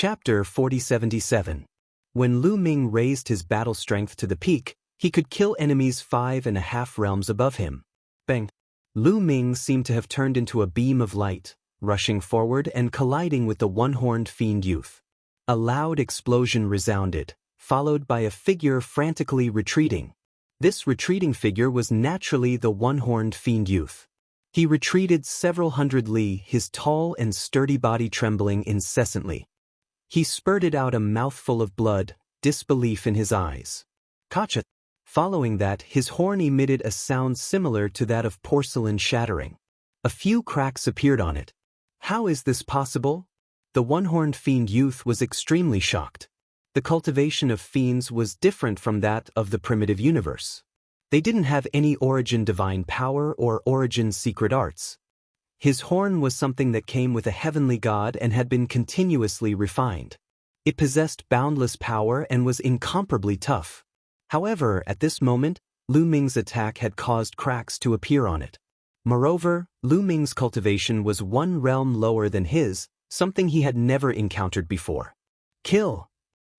Chapter 4077. When Lu Ming raised his battle strength to the peak, he could kill enemies 5.5 realms above him. Bang! Lu Ming seemed to have turned into a beam of light, rushing forward and colliding with the one-horned fiend youth. A loud explosion resounded, followed by a figure frantically retreating. This retreating figure was naturally the one-horned fiend youth. He retreated several hundred li, his tall and sturdy body trembling incessantly. He spurted out a mouthful of blood, disbelief in his eyes. Kacha! Following that, his horn emitted a sound similar to that of porcelain shattering. A few cracks appeared on it. How is this possible? The one-horned fiend youth was extremely shocked. The cultivation of fiends was different from that of the primitive universe. They didn't have any origin divine power or origin secret arts. His horn was something that came with a heavenly god and had been continuously refined. It possessed boundless power and was incomparably tough. However, at this moment, Lu Ming's attack had caused cracks to appear on it. Moreover, Lu Ming's cultivation was one realm lower than his, something he had never encountered before. Kill!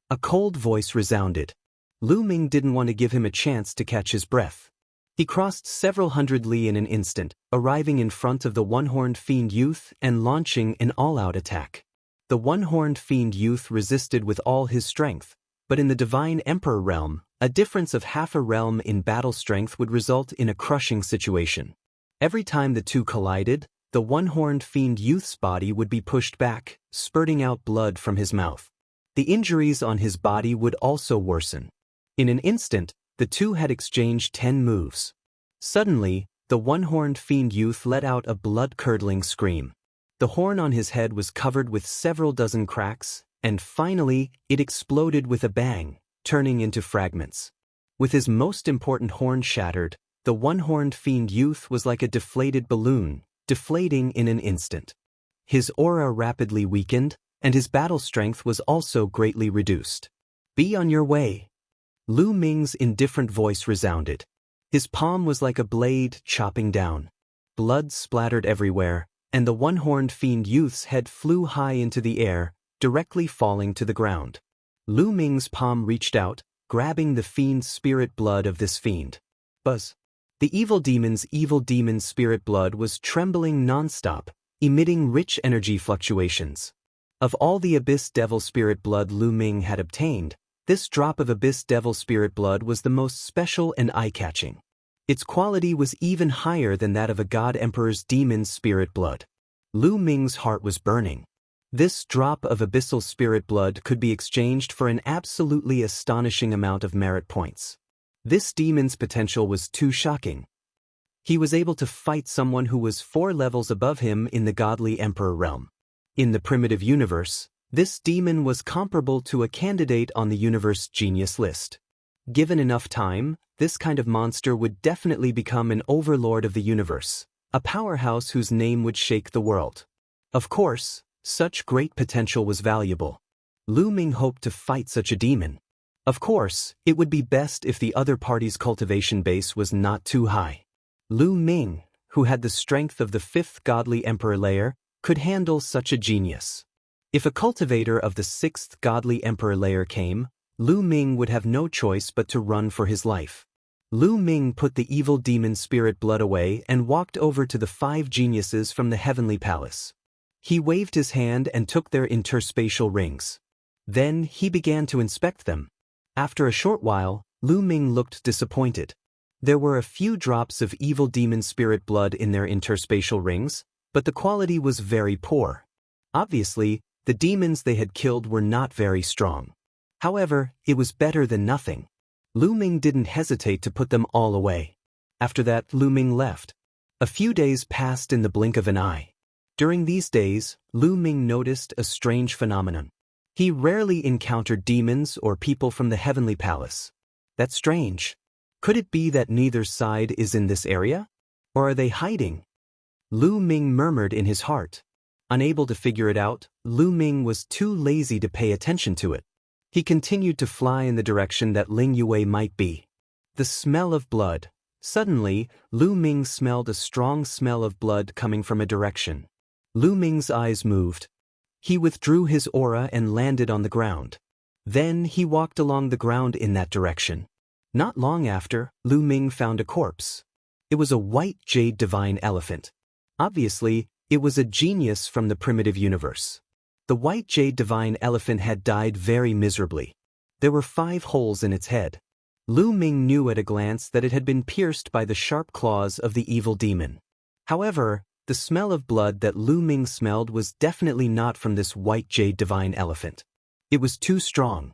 A cold voice resounded. Lu Ming didn't want to give him a chance to catch his breath. He crossed several hundred li in an instant, arriving in front of the one-horned fiend youth and launching an all-out attack. The one-horned fiend youth resisted with all his strength, but in the divine emperor realm, a difference of half a realm in battle strength would result in a crushing situation. Every time the two collided, the one-horned fiend youth's body would be pushed back, spurting out blood from his mouth. The injuries on his body would also worsen. In an instant, the two had exchanged 10 moves. Suddenly, the one-horned fiend youth let out a blood-curdling scream. The horn on his head was covered with several dozen cracks, and finally, it exploded with a bang, turning into fragments. With his most important horn shattered, the one-horned fiend youth was like a deflated balloon, deflating in an instant. His aura rapidly weakened, and his battle strength was also greatly reduced. Be on your way. Lu Ming's indifferent voice resounded. His palm was like a blade chopping down. Blood splattered everywhere, and the one-horned fiend youth's head flew high into the air, directly falling to the ground. Lu Ming's palm reached out, grabbing the fiend's spirit blood of this fiend. Buzz! The evil demon's spirit blood was trembling non-stop, emitting rich energy fluctuations. Of all the Abyss Devil spirit blood Lu Ming had obtained, this drop of Abyss Devil spirit blood was the most special and eye-catching. Its quality was even higher than that of a God Emperor's demon's spirit blood. Lu Ming's heart was burning. This drop of abyssal spirit blood could be exchanged for an absolutely astonishing amount of merit points. This demon's potential was too shocking. He was able to fight someone who was 4 levels above him in the godly Emperor realm. In the primitive universe, this demon was comparable to a candidate on the universe genius list. Given enough time, this kind of monster would definitely become an overlord of the universe, a powerhouse whose name would shake the world. Of course, such great potential was valuable. Lu Ming hoped to fight such a demon. Of course, it would be best if the other party's cultivation base was not too high. Lu Ming, who had the strength of the 5th godly emperor layer, could handle such a genius. If a cultivator of the 6th godly emperor layer came, Lu Ming would have no choice but to run for his life. Lu Ming put the evil demon spirit blood away and walked over to the 5 geniuses from the heavenly palace. He waved his hand and took their interspatial rings. Then he began to inspect them. After a short while, Lu Ming looked disappointed. There were a few drops of evil demon spirit blood in their interspatial rings, but the quality was very poor. Obviously, the demons they had killed were not very strong. However, it was better than nothing. Lu Ming didn't hesitate to put them all away. After that, Lu Ming left. A few days passed in the blink of an eye. During these days, Lu Ming noticed a strange phenomenon. He rarely encountered demons or people from the heavenly palace. That's strange. Could it be that neither side is in this area? Or are they hiding? Lu Ming murmured in his heart. Unable to figure it out, Lu Ming was too lazy to pay attention to it. He continued to fly in the direction that Ling Yue might be. The smell of blood. Suddenly, Lu Ming smelled a strong smell of blood coming from a direction. Lu Ming's eyes moved. He withdrew his aura and landed on the ground. Then he walked along the ground in that direction. Not long after, Lu Ming found a corpse. It was a white jade divine elephant. Obviously, it was a genius from the primitive universe. The white jade divine elephant had died very miserably. There were 5 holes in its head. Lu Ming knew at a glance that it had been pierced by the sharp claws of the evil demon. However, the smell of blood that Lu Ming smelled was definitely not from this white jade divine elephant. It was too strong.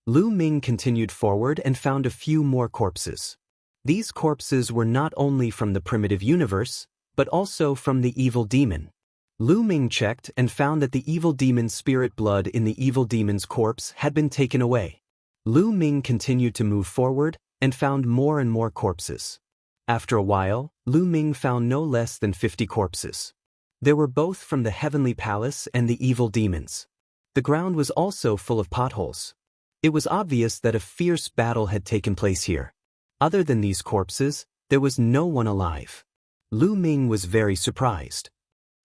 Lu Ming continued forward and found a few more corpses. These corpses were not only from the primitive universe, but also from the evil demon. Lu Ming checked and found that the evil demon's spirit blood in the evil demon's corpse had been taken away. Lu Ming continued to move forward and found more and more corpses. After a while, Lu Ming found no less than 50 corpses. They were both from the heavenly palace and the evil demons. The ground was also full of potholes. It was obvious that a fierce battle had taken place here. Other than these corpses, there was no one alive. Lu Ming was very surprised.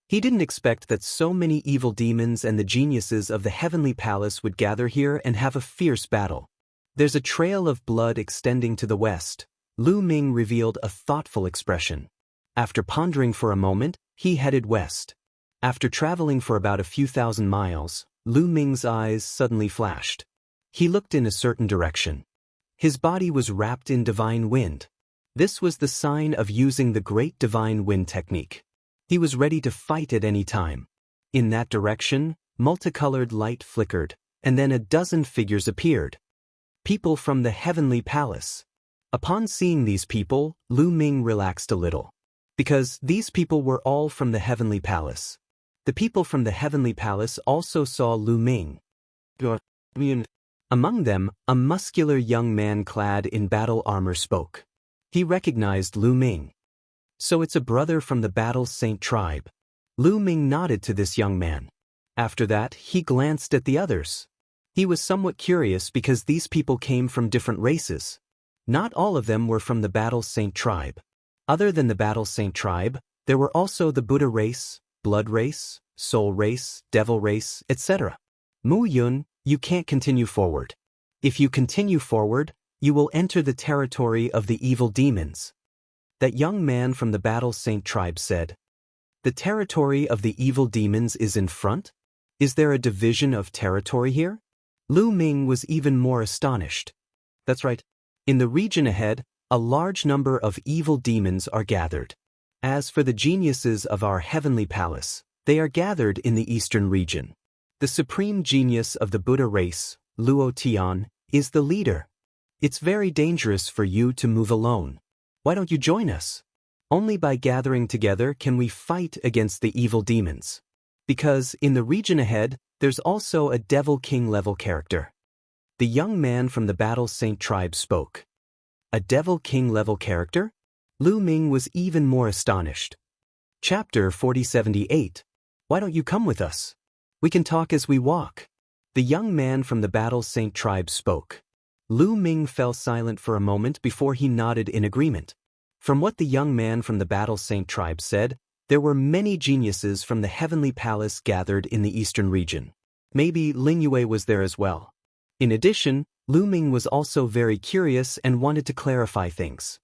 He didn't expect that so many evil demons and the geniuses of the heavenly palace would gather here and have a fierce battle. There's a trail of blood extending to the west. Lu Ming revealed a thoughtful expression. After pondering for a moment, he headed west. After traveling for about a few thousand miles, Lu Ming's eyes suddenly flashed. He looked in a certain direction. His body was wrapped in divine wind. This was the sign of using the great divine wind technique. He was ready to fight at any time. In that direction, multicolored light flickered, and then a dozen figures appeared. People from the heavenly palace. Upon seeing these people, Lu Ming relaxed a little. Because these people were all from the heavenly palace. The people from the heavenly palace also saw Lu Ming. Among them, a muscular young man clad in battle armor spoke. He recognized Lu Ming. So it's a brother from the Battle Saint tribe. Lu Ming nodded to this young man. After that, he glanced at the others. He was somewhat curious because these people came from different races. Not all of them were from the Battle Saint tribe. Other than the Battle Saint tribe, there were also the Buddha race, Blood race, Soul race, Devil race, etc. Mu Yun, you can't continue forward. If you continue forward, you will enter the territory of the evil demons. That young man from the Battle Saint tribe said. The territory of the evil demons is in front? Is there a division of territory here? Lu Ming was even more astonished. That's right. In the region ahead, a large number of evil demons are gathered. As for the geniuses of our heavenly palace, they are gathered in the eastern region. The supreme genius of the Buddha race, Luo Tian, is the leader. It's very dangerous for you to move alone. Why don't you join us? Only by gathering together can we fight against the evil demons. Because in the region ahead, there's also a Devil King level character. The young man from the Battle Saint tribe spoke. A Devil King level character? Lu Ming was even more astonished. Chapter 4078. Why don't you come with us? We can talk as we walk. The young man from the Battle Saint tribe spoke. Lu Ming fell silent for a moment before he nodded in agreement. From what the young man from the Battle Saint tribe said, there were many geniuses from the heavenly palace gathered in the eastern region. Maybe Ling Yue was there as well. In addition, Lu Ming was also very curious and wanted to clarify things.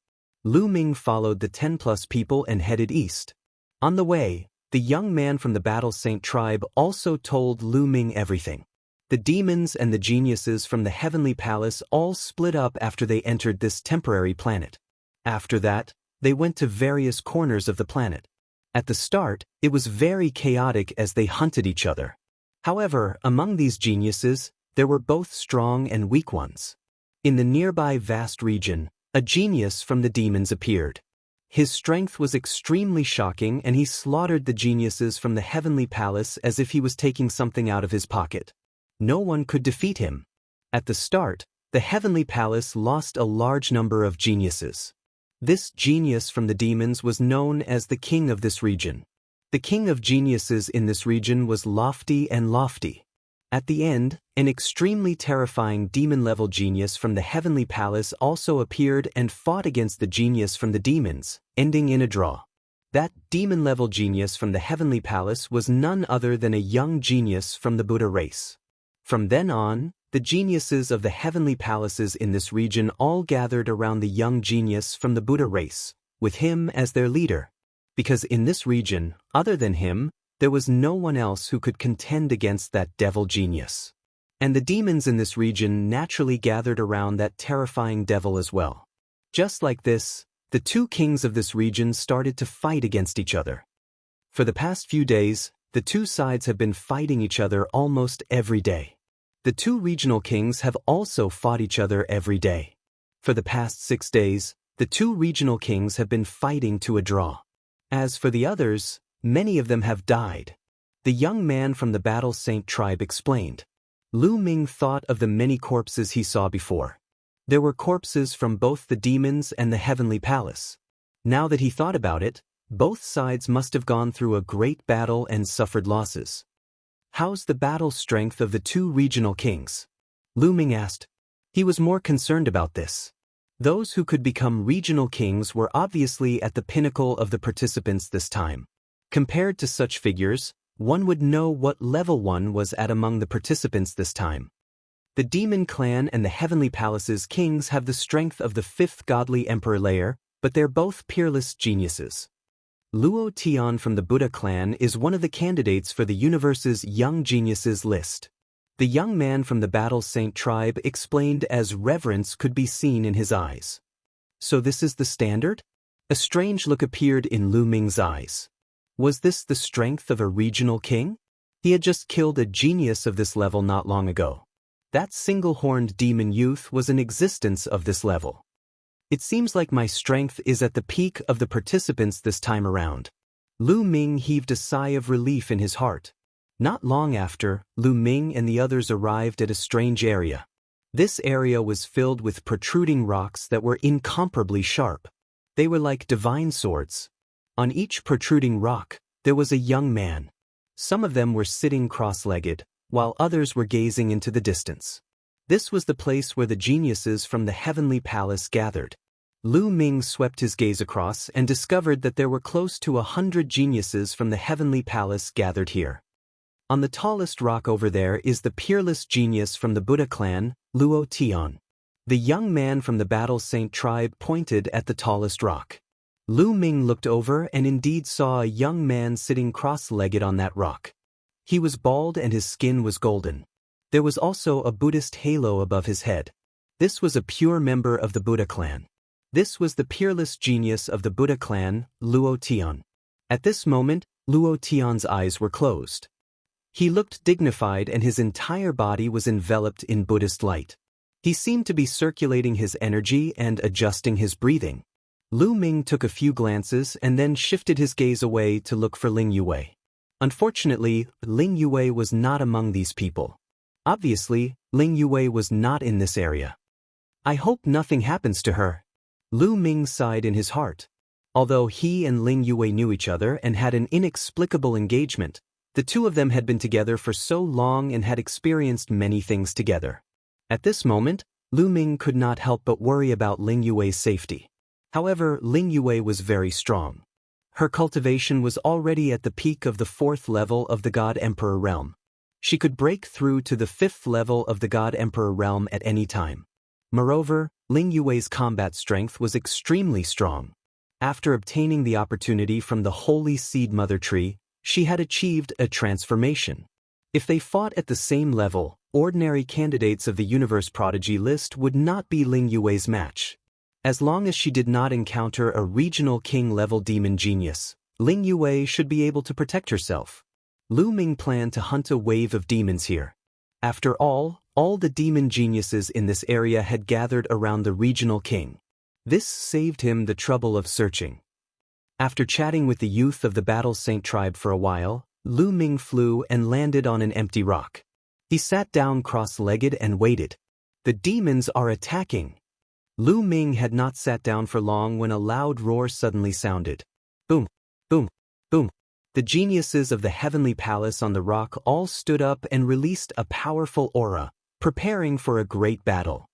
Lu Ming followed the 10+ people and headed east. On the way, the young man from the Battle Saint tribe also told Lu Ming everything. The demons and the geniuses from the heavenly palace all split up after they entered this temporary planet. After that, they went to various corners of the planet. At the start, it was very chaotic as they hunted each other. However, among these geniuses, there were both strong and weak ones. In the nearby vast region, a genius from the demons appeared. His strength was extremely shocking and he slaughtered the geniuses from the heavenly palace as if he was taking something out of his pocket. No one could defeat him. At the start, the heavenly palace lost a large number of geniuses. This genius from the demons was known as the king of this region. The king of geniuses in this region was Lofty and Lofty. At the end, an extremely terrifying demon-level genius from the heavenly palace also appeared and fought against the genius from the demons, ending in a draw. That demon-level genius from the Heavenly Palace was none other than a young genius from the Buddha race. From then on, the geniuses of the Heavenly Palaces in this region all gathered around the young genius from the Buddha race, with him as their leader. Because in this region, other than him, there was no one else who could contend against that devil genius. And the demons in this region naturally gathered around that terrifying devil as well. Just like this, the two kings of this region started to fight against each other. For the past few days, the two sides have been fighting each other almost every day. The two regional kings have also fought each other every day. For the past 6 days, the two regional kings have been fighting to a draw. As for the others, many of them have died. The young man from the Battle Saint tribe explained. Lu Ming thought of the many corpses he saw before. There were corpses from both the demons and the Heavenly Palace. Now that he thought about it, both sides must have gone through a great battle and suffered losses. How's the battle strength of the two regional kings? Lu Ming asked. He was more concerned about this. Those who could become regional kings were obviously at the pinnacle of the participants this time. Compared to such figures, one would know what level one was at among the participants this time. The Demon Clan and the Heavenly Palace's kings have the strength of the 5th godly emperor layer, but they're both peerless geniuses. Luo Tian from the Buddha clan is one of the candidates for the universe's Young Geniuses list. The young man from the Battle Saint tribe explained as reverence could be seen in his eyes. So this is the standard? A strange look appeared in Lu Ming's eyes. Was this the strength of a regional king? He had just killed a genius of this level not long ago. That single-horned demon youth was an existence of this level. It seems like my strength is at the peak of the participants this time around. Lu Ming heaved a sigh of relief in his heart. Not long after, Lu Ming and the others arrived at a strange area. This area was filled with protruding rocks that were incomparably sharp. They were like divine swords. On each protruding rock, there was a young man. Some of them were sitting cross-legged, while others were gazing into the distance. This was the place where the geniuses from the Heavenly Palace gathered. Lu Ming swept his gaze across and discovered that there were close to 100 geniuses from the Heavenly Palace gathered here. On the tallest rock over there is the peerless genius from the Buddha clan, Luo Tian. The young man from the Battle Saint tribe pointed at the tallest rock. Lu Ming looked over and indeed saw a young man sitting cross-legged on that rock. He was bald and his skin was golden. There was also a Buddhist halo above his head. This was a pure member of the Buddha clan. This was the peerless genius of the Buddha clan, Luo Tian. At this moment, Luo Tian's eyes were closed. He looked dignified and his entire body was enveloped in Buddhist light. He seemed to be circulating his energy and adjusting his breathing. Lu Ming took a few glances and then shifted his gaze away to look for Ling Yue. Unfortunately, Ling Yue was not among these people. Obviously, Ling Yue was not in this area. I hope nothing happens to her. Lu Ming sighed in his heart. Although he and Ling Yue knew each other and had an inexplicable engagement, the two of them had been together for so long and had experienced many things together. At this moment, Lu Ming could not help but worry about Ling Yue's safety. However, Ling Yue was very strong. Her cultivation was already at the peak of the 4th level of the God Emperor realm. She could break through to the 5th level of the God Emperor realm at any time. Moreover, Ling Yue's combat strength was extremely strong. After obtaining the opportunity from the Holy Seed Mother Tree, she had achieved a transformation. If they fought at the same level, ordinary candidates of the Universe Prodigy list would not be Ling Yue's match. As long as she did not encounter a regional king-level demon genius, Ling Yue should be able to protect herself. Lu Ming planned to hunt a wave of demons here. After all the demon geniuses in this area had gathered around the regional king. This saved him the trouble of searching. After chatting with the youth of the Battle Saint tribe for a while, Lu Ming flew and landed on an empty rock. He sat down cross-legged and waited. The demons are attacking. Lu Ming had not sat down for long when a loud roar suddenly sounded. Boom, boom, boom. The geniuses of the Heavenly Palace on the rock all stood up and released a powerful aura, preparing for a great battle.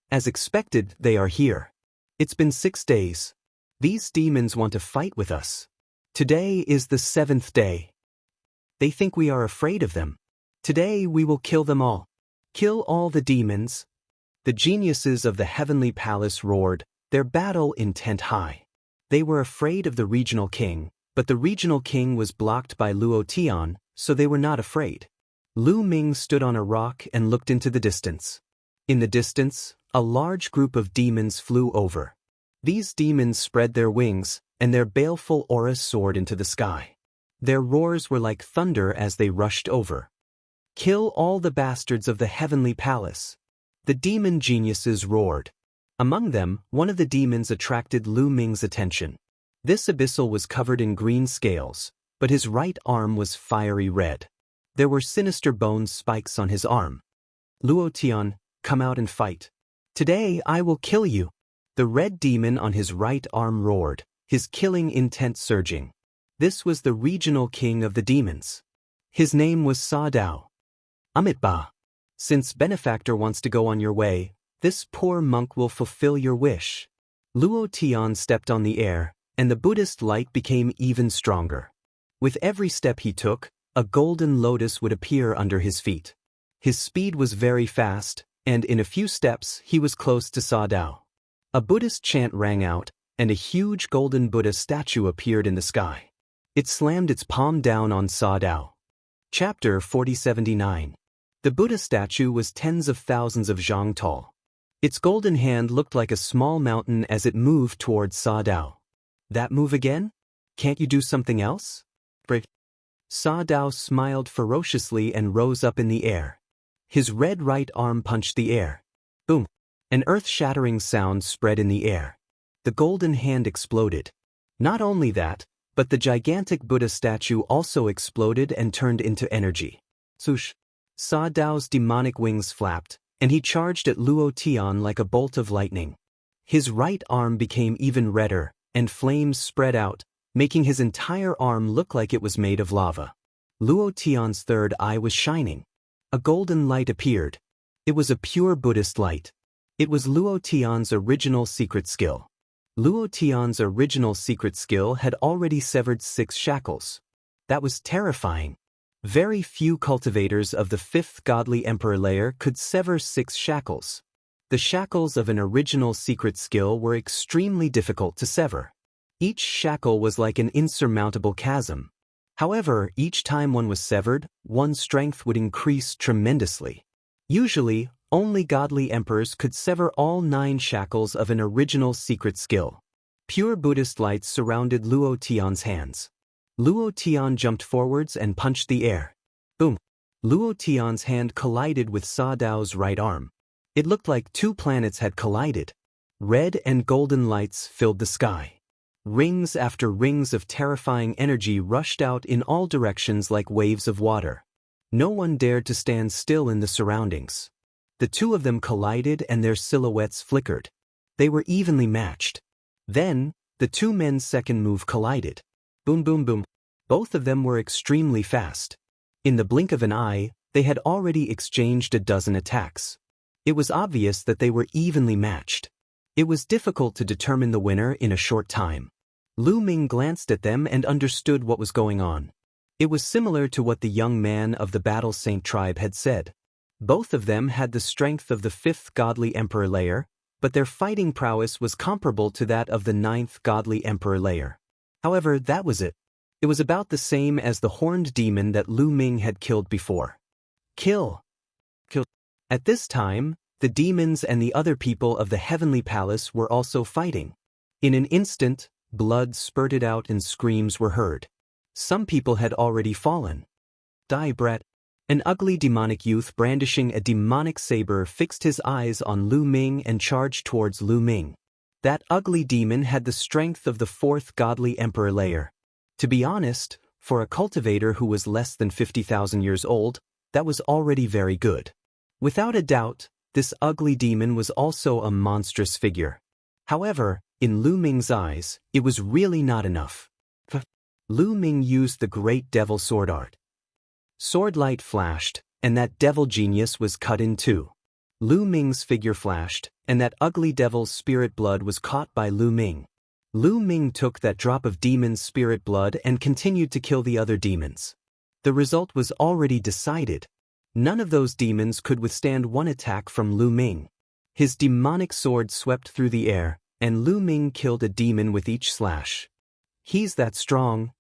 As expected, they are here. It's been 6 days. These demons want to fight with us. Today is the 7th day. They think we are afraid of them. Today we will kill them all. Kill all the demons. The geniuses of the heavenly palace roared, their battle intent high. They were afraid of the regional king, but the regional king was blocked by Luo Tian, so they were not afraid. Lu Ming stood on a rock and looked into the distance. In the distance, a large group of demons flew over. These demons spread their wings, and their baleful auras soared into the sky. Their roars were like thunder as they rushed over. Kill all the bastards of the heavenly palace. The demon geniuses roared. Among them, one of the demons attracted Lu Ming's attention. This abyssal was covered in green scales, but his right arm was fiery red. There were sinister bone spikes on his arm. Luo Tian, come out and fight. Today I will kill you. The red demon on his right arm roared, his killing intent surging. This was the regional king of the demons. His name was Sa Dao. Amitba. Since Benefactor wants to go on your way, this poor monk will fulfill your wish. Luo Tian stepped on the air, and the Buddhist light became even stronger. With every step he took, a golden lotus would appear under his feet. His speed was very fast, and in a few steps he was close to Sa Dao. A Buddhist chant rang out, and a huge golden Buddha statue appeared in the sky. It slammed its palm down on Sa Dao. Chapter 4079. The Buddha statue was tens of thousands of zhang tall. Its golden hand looked like a small mountain as it moved towards Sa Dao. That move again? Can't you do something else? Brave. Sa Dao smiled ferociously and rose up in the air. His red right arm punched the air. Boom! An earth-shattering sound spread in the air. The golden hand exploded. Not only that, but the gigantic Buddha statue also exploded and turned into energy. Swoosh! Sa Dao's demonic wings flapped, and he charged at Luo Tian like a bolt of lightning. His right arm became even redder, and flames spread out, making his entire arm look like it was made of lava. Luo Tian's third eye was shining. A golden light appeared. It was a pure Buddhist light. It was Luo Tian's original secret skill. Luo Tian's original secret skill had already severed 6 shackles. That was terrifying. Very few cultivators of the 5th godly emperor layer could sever 6 shackles. The shackles of an original secret skill were extremely difficult to sever. Each shackle was like an insurmountable chasm. However, each time one was severed, one's strength would increase tremendously. Usually, only godly emperors could sever all 9 shackles of an original secret skill. Pure Buddhist lights surrounded Luo Tian's hands. Luo Tian jumped forwards and punched the air. Boom! Luo Tian's hand collided with Sa Dao's right arm. It looked like 2 planets had collided. Red and golden lights filled the sky. Rings after rings of terrifying energy rushed out in all directions like waves of water. No one dared to stand still in the surroundings. The 2 of them collided and their silhouettes flickered. They were evenly matched. Then, the 2 men's second move collided. Boom boom boom. Both of them were extremely fast. In the blink of an eye, they had already exchanged a dozen attacks. It was obvious that they were evenly matched. It was difficult to determine the winner in a short time. Lu Ming glanced at them and understood what was going on. It was similar to what the young man of the Battle Saint tribe had said. Both of them had the strength of the 5th godly emperor layer, but their fighting prowess was comparable to that of the 9th godly emperor layer. However, that was it. It was about the same as the horned demon that Lu Ming had killed before. Kill! Kill! At this time, the demons and the other people of the heavenly palace were also fighting. In an instant, blood spurted out and screams were heard. Some people had already fallen. Die, brat! An ugly demonic youth brandishing a demonic saber fixed his eyes on Lu Ming and charged towards Lu Ming. That ugly demon had the strength of the 4th godly emperor layer. To be honest, for a cultivator who was less than 50,000 years old, that was already very good. Without a doubt, this ugly demon was also a monstrous figure. However, in Lu Ming's eyes, it was really not enough. Lu Ming used the great devil sword art. Sword light flashed, and that devil genius was cut in 2. Lu Ming's figure flashed, and that ugly devil's spirit blood was caught by Lu Ming. Lu Ming took that drop of demon's spirit blood and continued to kill the other demons. The result was already decided. None of those demons could withstand one attack from Lu Ming. His demonic sword swept through the air, and Lu Ming killed a demon with each slash. He's that strong.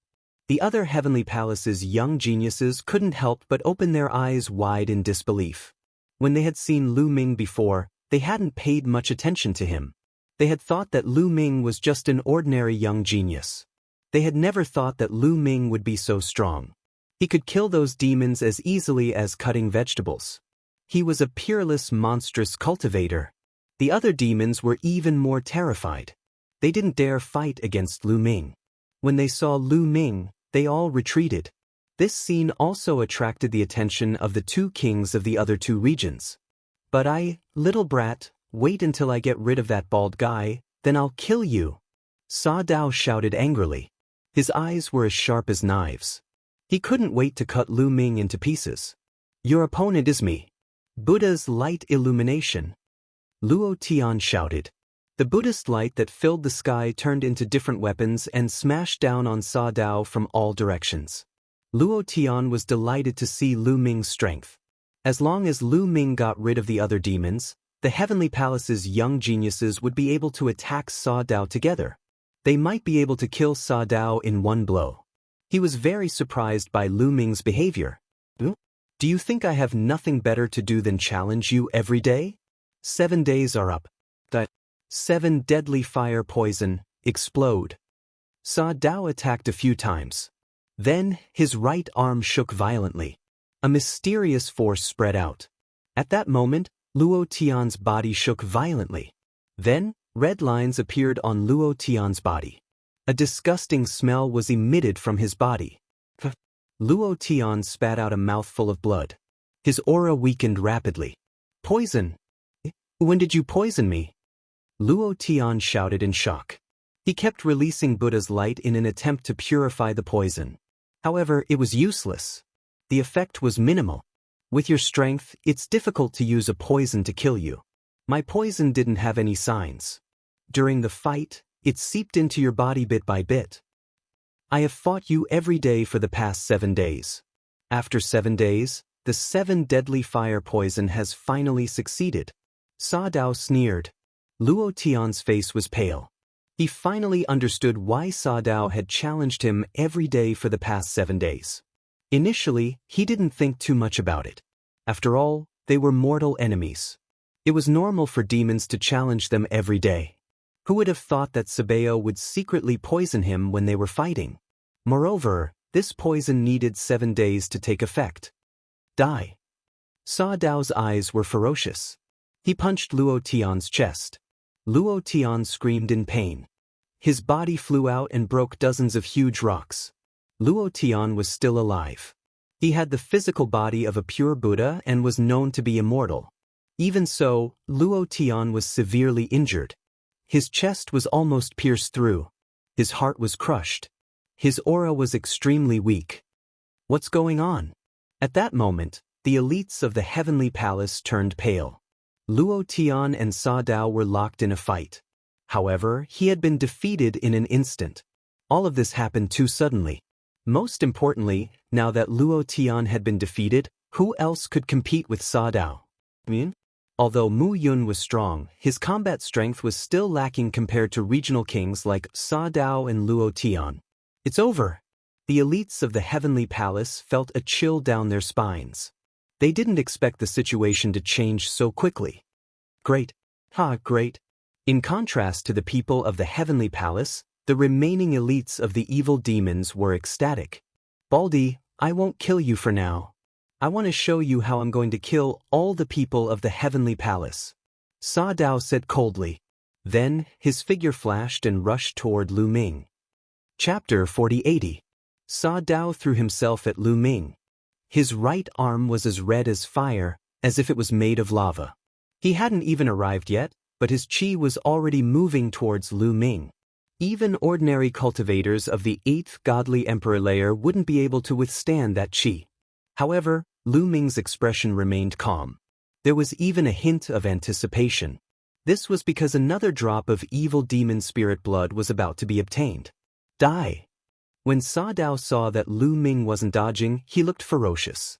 The other Heavenly Palace's young geniuses couldn't help but open their eyes wide in disbelief. When they had seen Lu Ming before, they hadn't paid much attention to him. They had thought that Lu Ming was just an ordinary young genius. They had never thought that Lu Ming would be so strong. He could kill those demons as easily as cutting vegetables. He was a peerless, monstrous cultivator. The other demons were even more terrified. They didn't dare fight against Lu Ming. When they saw Lu Ming, they all retreated. This scene also attracted the attention of the two kings of the other two regions. "But little brat, wait until I get rid of that bald guy, then I'll kill you," Sa Dao shouted angrily. His eyes were as sharp as knives. He couldn't wait to cut Lu Ming into pieces. "Your opponent is me, Buddha's light illumination," Luo Tian shouted. The Buddhist light that filled the sky turned into different weapons and smashed down on Sa Dao from all directions. Luo Tian was delighted to see Lu Ming's strength. As long as Lu Ming got rid of the other demons, the Heavenly Palace's young geniuses would be able to attack Sa Dao together. They might be able to kill Sa Dao in one blow. He was very surprised by Lu Ming's behavior. "Do you think I have nothing better to do than challenge you every day? 7 days are up. The 7 deadly fire poison, explode." Sa Dao attacked a few times. Then, his right arm shook violently. A mysterious force spread out. At that moment, Luo Tian's body shook violently. Then, red lines appeared on Luo Tian's body. A disgusting smell was emitted from his body. Luo Tian spat out a mouthful of blood. His aura weakened rapidly. "Poison! When did you poison me?" Luo Tian shouted in shock. He kept releasing Buddha's light in an attempt to purify the poison. However, it was useless. The effect was minimal. "With your strength, it's difficult to use a poison to kill you. My poison didn't have any signs. During the fight, it seeped into your body bit by bit. I have fought you every day for the past 7 days. After 7 days, the 7 deadly fire poison has finally succeeded." Sa Dao sneered. Luo Tian's face was pale. He finally understood why Sa Dao had challenged him every day for the past 7 days. Initially, he didn't think too much about it. After all, they were mortal enemies. It was normal for demons to challenge them every day. Who would have thought that Sabeo would secretly poison him when they were fighting? Moreover, this poison needed 7 days to take effect. "Die." Sa Dao's eyes were ferocious. He punched Luo Tian's chest. Luo Tian screamed in pain. His body flew out and broke dozens of huge rocks. Luo Tian was still alive. He had the physical body of a pure Buddha and was known to be immortal. Even so, Luo Tian was severely injured. His chest was almost pierced through. His heart was crushed. His aura was extremely weak. What's going on? At that moment, the elites of the Heavenly Palace turned pale. Luo Tian and Sa Dao were locked in a fight. However, he had been defeated in an instant. All of this happened too suddenly. Most importantly, now that Luo Tian had been defeated, who else could compete with Sa Dao? Although Mu Yun was strong, his combat strength was still lacking compared to regional kings like Sa Dao and Luo Tian. "It's over." The elites of the Heavenly Palace felt a chill down their spines. They didn't expect the situation to change so quickly. Great. Great. In contrast to the people of the Heavenly Palace, the remaining elites of the evil demons were ecstatic. "Baldy, I won't kill you for now. I want to show you how I'm going to kill all the people of the Heavenly Palace," Sa Dao said coldly. Then, his figure flashed and rushed toward Lu Ming. Chapter 4080. Sa Dao threw himself at Lu Ming. His right arm was as red as fire, as if it was made of lava. He hadn't even arrived yet, but his chi was already moving towards Lu Ming. Even ordinary cultivators of the 8th godly emperor layer wouldn't be able to withstand that chi. However, Lu Ming's expression remained calm. There was even a hint of anticipation. This was because another drop of evil demon spirit blood was about to be obtained. Die! When Sa Dao saw that Lu Ming wasn't dodging, he looked ferocious.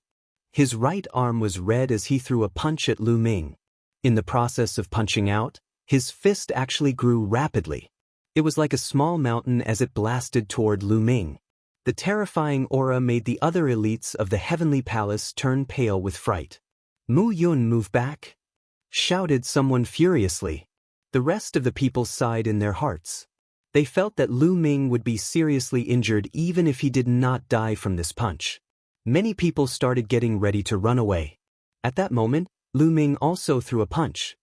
His right arm was red as he threw a punch at Lu Ming. In the process of punching out, his fist actually grew rapidly. It was like a small mountain as it blasted toward Lu Ming. The terrifying aura made the other elites of the heavenly palace turn pale with fright. "Mu Yun, move back!" shouted someone furiously. The rest of the people sighed in their hearts. They felt that Lu Ming would be seriously injured even if he did not die from this punch. Many people started getting ready to run away. At that moment, Lu Ming also threw a punch.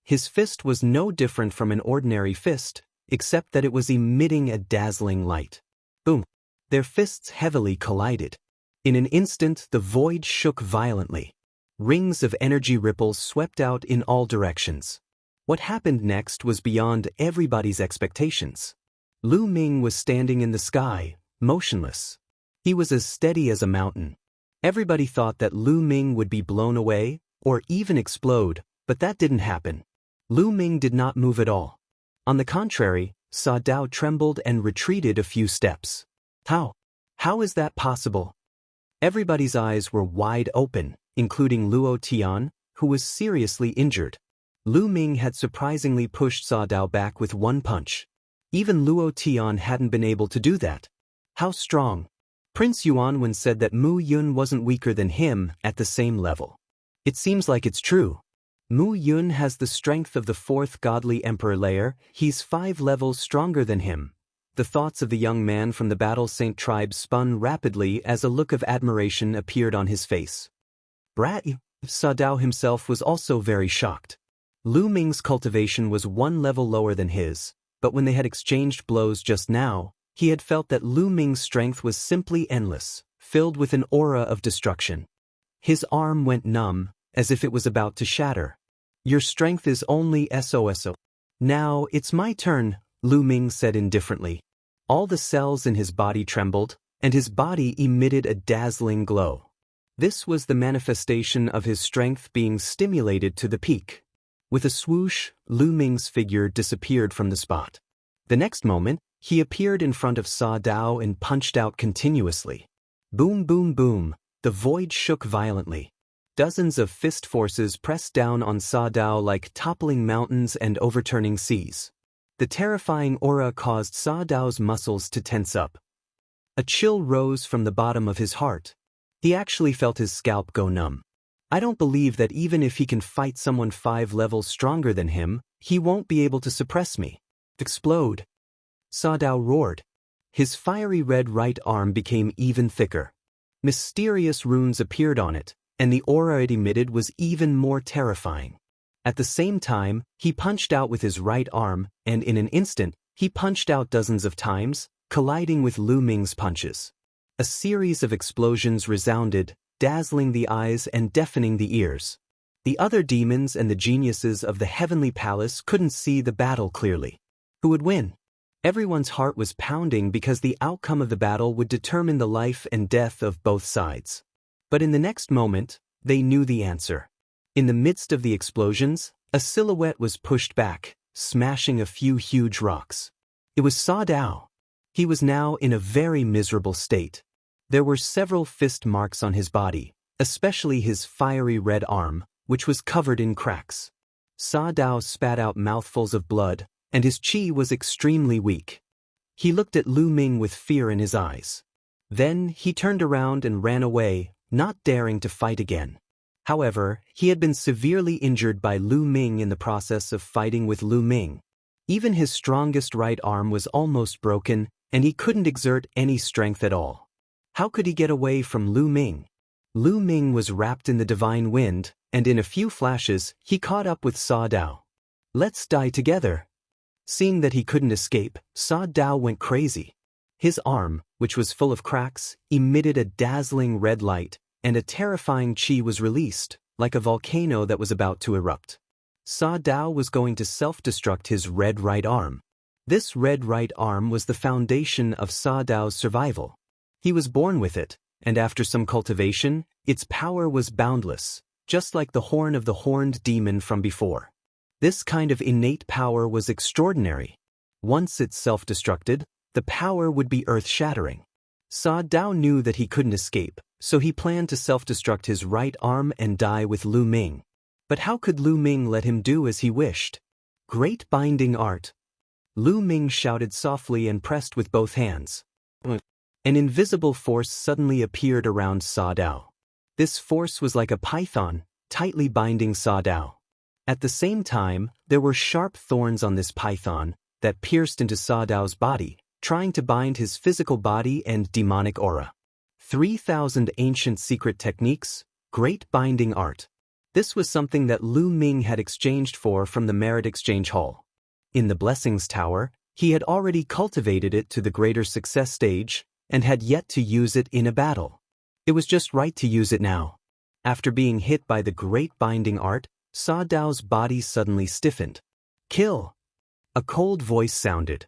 His fist was no different from an ordinary fist, except that it was emitting a dazzling light. Boom! Their fists heavily collided. In an instant, the void shook violently. Rings of energy ripples swept out in all directions. What happened next was beyond everybody's expectations. Lu Ming was standing in the sky, motionless. He was as steady as a mountain. Everybody thought that Lu Ming would be blown away, or even explode, but that didn't happen. Lu Ming did not move at all. On the contrary, Sa Dao trembled and retreated a few steps. How is that possible? Everybody's eyes were wide open, including Luo Tian, who was seriously injured. Lu Ming had surprisingly pushed Sa Dao back with one punch. Even Luo Tian hadn't been able to do that. How strong? Prince Yuanwen said that Mu Yun wasn't weaker than him at the same level. It seems like it's true. Mu Yun has the strength of the fourth godly emperor layer. He's 5 levels stronger than him. The thoughts of the young man from the Battle Saint tribe spun rapidly as a look of admiration appeared on his face. Brat! Sa Dao himself was also very shocked. Lu Ming's cultivation was 1 level lower than his, but when they had exchanged blows just now, he had felt that Lu Ming's strength was simply endless, filled with an aura of destruction. His arm went numb, as if it was about to shatter. "Your strength is only SOSO. Now it's my turn," Lu Ming said indifferently. All the cells in his body trembled, and his body emitted a dazzling glow. This was the manifestation of his strength being stimulated to the peak. With a swoosh, Lu Ming's figure disappeared from the spot. The next moment, he appeared in front of Sa Dao and punched out continuously. Boom, boom, boom, the void shook violently. Dozens of fist forces pressed down on Sa Dao like toppling mountains and overturning seas. The terrifying aura caused Sa Dao's muscles to tense up. A chill rose from the bottom of his heart. He actually felt his scalp go numb. I don't believe that even if he can fight someone 5 levels stronger than him, he won't be able to suppress me. Explode! Sa Dao roared. His fiery red right arm became even thicker. Mysterious runes appeared on it, and the aura it emitted was even more terrifying. At the same time, he punched out with his right arm, and in an instant, he punched out dozens of times, colliding with Lu Ming's punches. A series of explosions resounded, dazzling the eyes and deafening the ears. The other demons and the geniuses of the heavenly palace couldn't see the battle clearly. Who would win? Everyone's heart was pounding because the outcome of the battle would determine the life and death of both sides. But in the next moment, they knew the answer. In the midst of the explosions, a silhouette was pushed back, smashing a few huge rocks. It was Sa Dao. He was now in a very miserable state. There were several fist marks on his body, especially his fiery red arm, which was covered in cracks. Sa Dao spat out mouthfuls of blood, and his chi was extremely weak. He looked at Lu Ming with fear in his eyes. Then he turned around and ran away, not daring to fight again. However, he had been severely injured by Lu Ming in the process of fighting with Lu Ming. Even his strongest right arm was almost broken, and he couldn't exert any strength at all. How could he get away from Lu Ming? Lu Ming was wrapped in the divine wind, and in a few flashes, he caught up with Sa Dao. "Let's die together." Seeing that he couldn't escape, Sa Dao went crazy. His arm, which was full of cracks, emitted a dazzling red light, and a terrifying chi was released, like a volcano that was about to erupt. Sa Dao was going to self-destruct his red right arm. This red right arm was the foundation of Sa Dao's survival. He was born with it, and after some cultivation, its power was boundless, just like the horn of the horned demon from before. This kind of innate power was extraordinary. Once it self-destructed, the power would be earth-shattering. Sa Dao knew that he couldn't escape, so he planned to self-destruct his right arm and die with Lu Ming. But how could Lu Ming let him do as he wished? Great binding art. Lu Ming shouted softly and pressed with both hands. An invisible force suddenly appeared around Sa Dao. This force was like a python, tightly binding Sa Dao. At the same time, there were sharp thorns on this python that pierced into Sa Dao's body, trying to bind his physical body and demonic aura. 3,000 ancient secret techniques, great binding art. This was something that Lu Ming had exchanged from the Merit Exchange Hall. In the Blessings Tower, he had already cultivated it to the greater success stage and had yet to use it in a battle. It was just right to use it now. After being hit by the great binding art, Sa Dao's body suddenly stiffened. Kill! A cold voice sounded.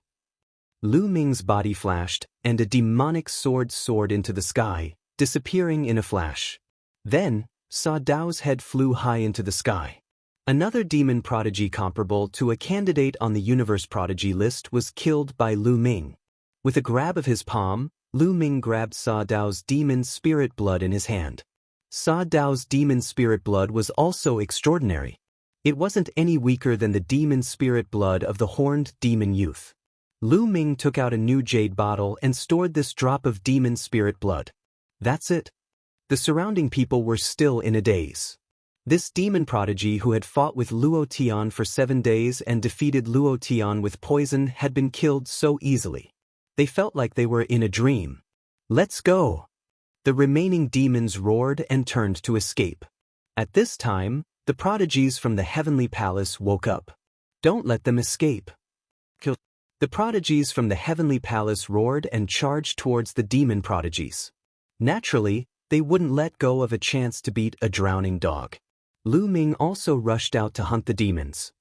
Lu Ming's body flashed, and a demonic sword soared into the sky, disappearing in a flash. Then, Sa Dao's head flew high into the sky. Another demon prodigy comparable to a candidate on the Universe Prodigy list was killed by Lu Ming. With a grab of his palm, Lu Ming grabbed Sa Dao's demon spirit blood in his hand. Sa Dao's demon spirit blood was also extraordinary. It wasn't any weaker than the demon spirit blood of the horned demon youth. Lu Ming took out a new jade bottle and stored this drop of demon spirit blood. That's it. The surrounding people were still in a daze. This demon prodigy who had fought with Luo Tian for 7 days and defeated Luo Tian with poison had been killed so easily. They felt like they were in a dream. Let's go! The remaining demons roared and turned to escape. At this time, the prodigies from the heavenly palace woke up. Don't let them escape. Kill. The prodigies from the heavenly palace roared and charged towards the demon prodigies. Naturally, they wouldn't let go of a chance to beat a drowning dog. Lu Ming also rushed out to hunt the demons.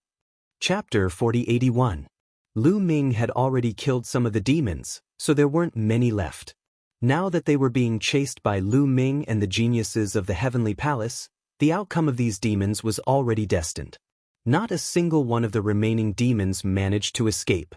Chapter 4081. Lu Ming had already killed some of the demons, so there weren't many left. Now that they were being chased by Lu Ming and the geniuses of the Heavenly Palace, the outcome of these demons was already destined. Not a single one of the remaining demons managed to escape.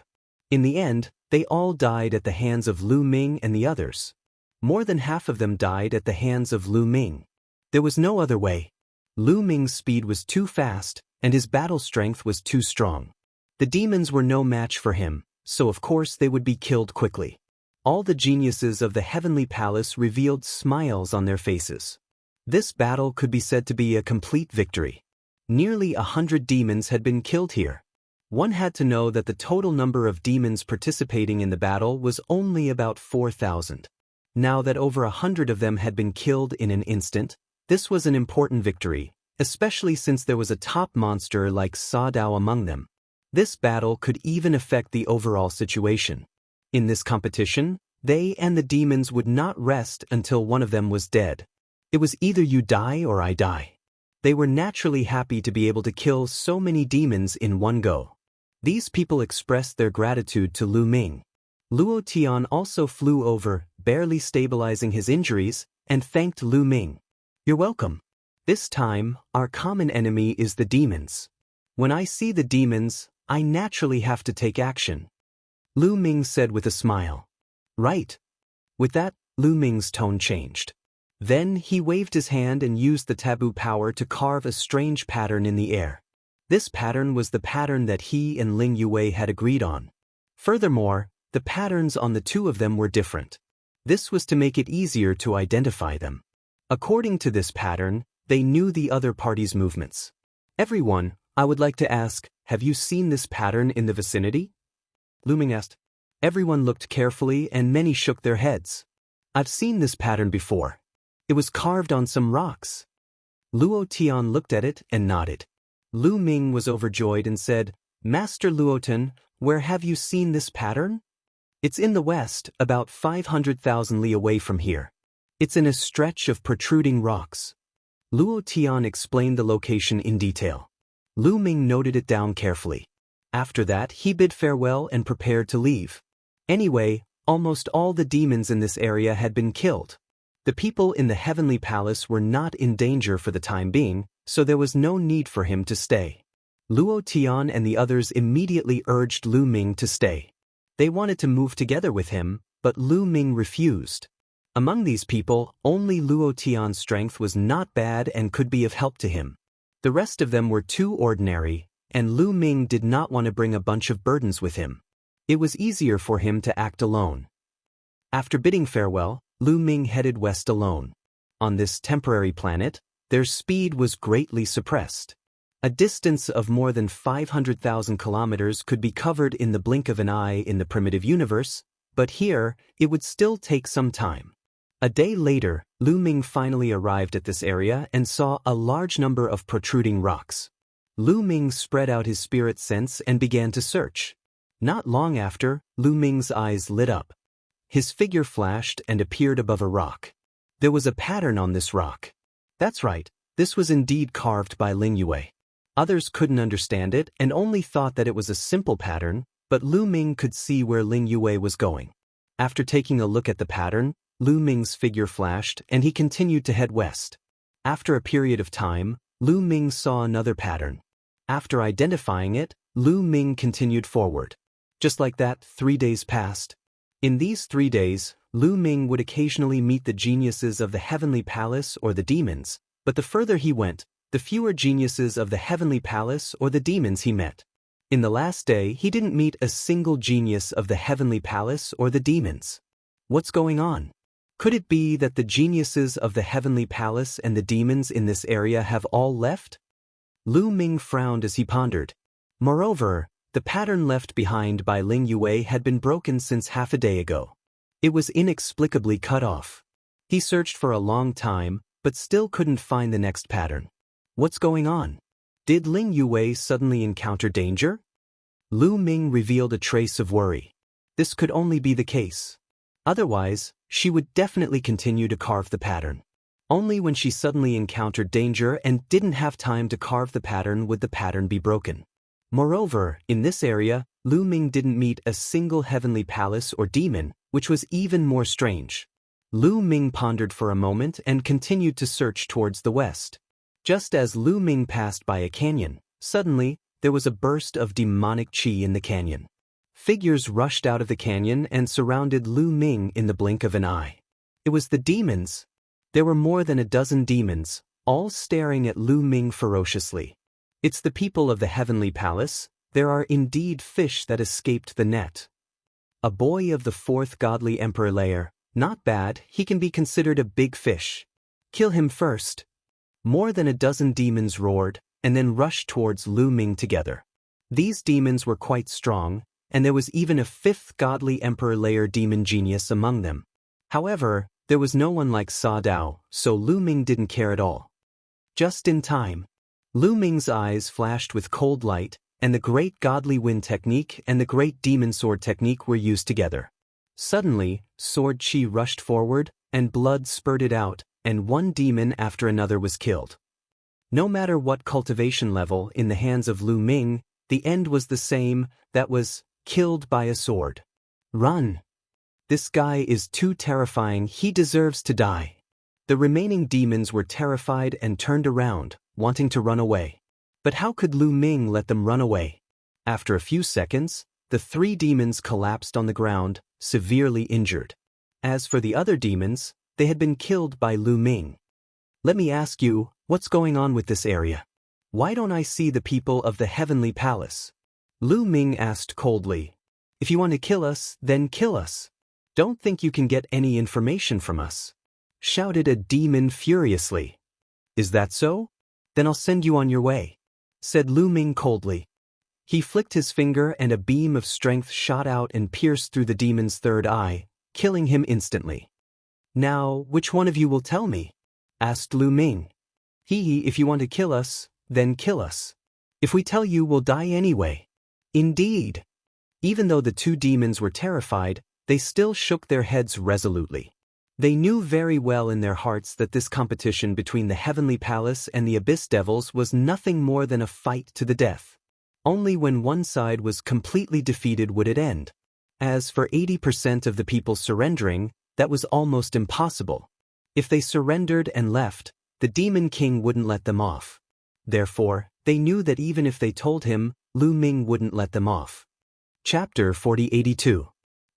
In the end, they all died at the hands of Lu Ming and the others. More than half of them died at the hands of Lu Ming. There was no other way. Lu Ming's speed was too fast, and his battle strength was too strong. The demons were no match for him, so of course they would be killed quickly. All the geniuses of the Heavenly Palace revealed smiles on their faces. This battle could be said to be a complete victory. Nearly 100 demons had been killed here. One had to know that the total number of demons participating in the battle was only about 4,000. Now that over 100 of them had been killed in an instant, this was an important victory, especially since there was a top monster like Sa Dao among them. This battle could even affect the overall situation. In this competition, they and the demons would not rest until one of them was dead. It was either you die or I die. They were naturally happy to be able to kill so many demons in one go. These people expressed their gratitude to Lu Ming. Luo Tian also flew over, barely stabilizing his injuries, and thanked Lu Ming. You're welcome. This time, our common enemy is the demons. When I see the demons, I naturally have to take action. Lu Ming said with a smile. Right. With that, Lu Ming's tone changed. Then he waved his hand and used the taboo power to carve a strange pattern in the air. This pattern was the pattern that he and Ling Yue had agreed on. Furthermore, the patterns on the two of them were different. This was to make it easier to identify them. According to this pattern, they knew the other party's movements. Everyone, I would like to ask, have you seen this pattern in the vicinity? Lu Ming asked. Everyone looked carefully and many shook their heads. I've seen this pattern before. It was carved on some rocks. Luo Tian looked at it and nodded. Lu Ming was overjoyed and said, Master Luotan, where have you seen this pattern? It's in the west, about 500,000 li away from here. It's in a stretch of protruding rocks. Luo Tian explained the location in detail. Lu Ming noted it down carefully. After that, he bid farewell and prepared to leave. Anyway, almost all the demons in this area had been killed. The people in the Heavenly Palace were not in danger for the time being, so there was no need for him to stay. Luo Tian and the others immediately urged Lu Ming to stay. They wanted to move together with him, but Lu Ming refused. Among these people, only Luo Tian's strength was not bad and could be of help to him. The rest of them were too ordinary, and Lu Ming did not want to bring a bunch of burdens with him. It was easier for him to act alone. After bidding farewell, Lu Ming headed west alone. On this temporary planet, their speed was greatly suppressed. A distance of more than 500,000 kilometers could be covered in the blink of an eye in the primitive universe, but here, it would still take some time. A day later, Lu Ming finally arrived at this area and saw a large number of protruding rocks. Lu Ming spread out his spirit sense and began to search. Not long after, Lu Ming's eyes lit up. His figure flashed and appeared above a rock. There was a pattern on this rock. That's right, this was indeed carved by Ling Yue. Others couldn't understand it and only thought that it was a simple pattern, but Lu Ming could see where Ling Yue was going. After taking a look at the pattern, Lu Ming's figure flashed and he continued to head west. After a period of time, Lu Ming saw another pattern. After identifying it, Lu Ming continued forward. Just like that, 3 days passed. In these 3 days, Lu Ming would occasionally meet the geniuses of the Heavenly Palace or the demons, but the further he went, the fewer geniuses of the Heavenly Palace or the demons he met. In the last day, he didn't meet a single genius of the Heavenly Palace or the demons. What's going on? Could it be that the geniuses of the Heavenly Palace and the demons in this area have all left? Lu Ming frowned as he pondered. Moreover, the pattern left behind by Ling Yue had been broken since half a day ago. It was inexplicably cut off. He searched for a long time, but still couldn't find the next pattern. What's going on? Did Ling Yue suddenly encounter danger? Lu Ming revealed a trace of worry. This could only be the case. Otherwise, she would definitely continue to carve the pattern. Only when she suddenly encountered danger and didn't have time to carve the pattern would the pattern be broken. Moreover, in this area, Lu Ming didn't meet a single Heavenly Palace or demon, which was even more strange. Lu Ming pondered for a moment and continued to search towards the west. Just as Lu Ming passed by a canyon, suddenly, there was a burst of demonic qi in the canyon. Figures rushed out of the canyon and surrounded Lu Ming in the blink of an eye. It was the demons. There were more than a dozen demons, all staring at Lu Ming ferociously. It's the people of the Heavenly Palace. There are indeed fish that escaped the net. A boy of the 4th godly emperor layer. Not bad, he can be considered a big fish. Kill him first. More than a dozen demons roared, and then rushed towards Lu Ming together. These demons were quite strong, and there was even a 5th godly emperor layer demon genius among them. However, there was no one like Sa Dao, so Lu Ming didn't care at all. Just in time, Lu Ming's eyes flashed with cold light, and the great godly wind technique and the great demon sword technique were used together. Suddenly, sword chi rushed forward, and blood spurted out, and one demon after another was killed. No matter what cultivation level in the hands of Lu Ming, the end was the same, that was, killed by a sword. Run! This guy is too terrifying, he deserves to die. The remaining demons were terrified and turned around, wanting to run away. But how could Lu Ming let them run away? After a few seconds, the 3 demons collapsed on the ground, severely injured. As for the other demons, they had been killed by Lu Ming. Let me ask you, what's going on with this area? Why don't I see the people of the Heavenly Palace? Lu Ming asked coldly. If you want to kill us, then kill us. Don't think you can get any information from us, shouted a demon furiously. Is that so? Then I'll send you on your way, said Lu Ming coldly. He flicked his finger and a beam of strength shot out and pierced through the demon's 3rd eye, killing him instantly. Now, which one of you will tell me? Asked Lu Ming. If you want to kill us, then kill us. If we tell you, we'll die anyway. Indeed. Even though the 2 demons were terrified, they still shook their heads resolutely. They knew very well in their hearts that this competition between the Heavenly Palace and the Abyss Devils was nothing more than a fight to the death. Only when one side was completely defeated would it end. As for 80% of the people surrendering, that was almost impossible. If they surrendered and left, the Demon King wouldn't let them off. Therefore, They knew that even if they told him, Lu Ming wouldn't let them off. Chapter 4082.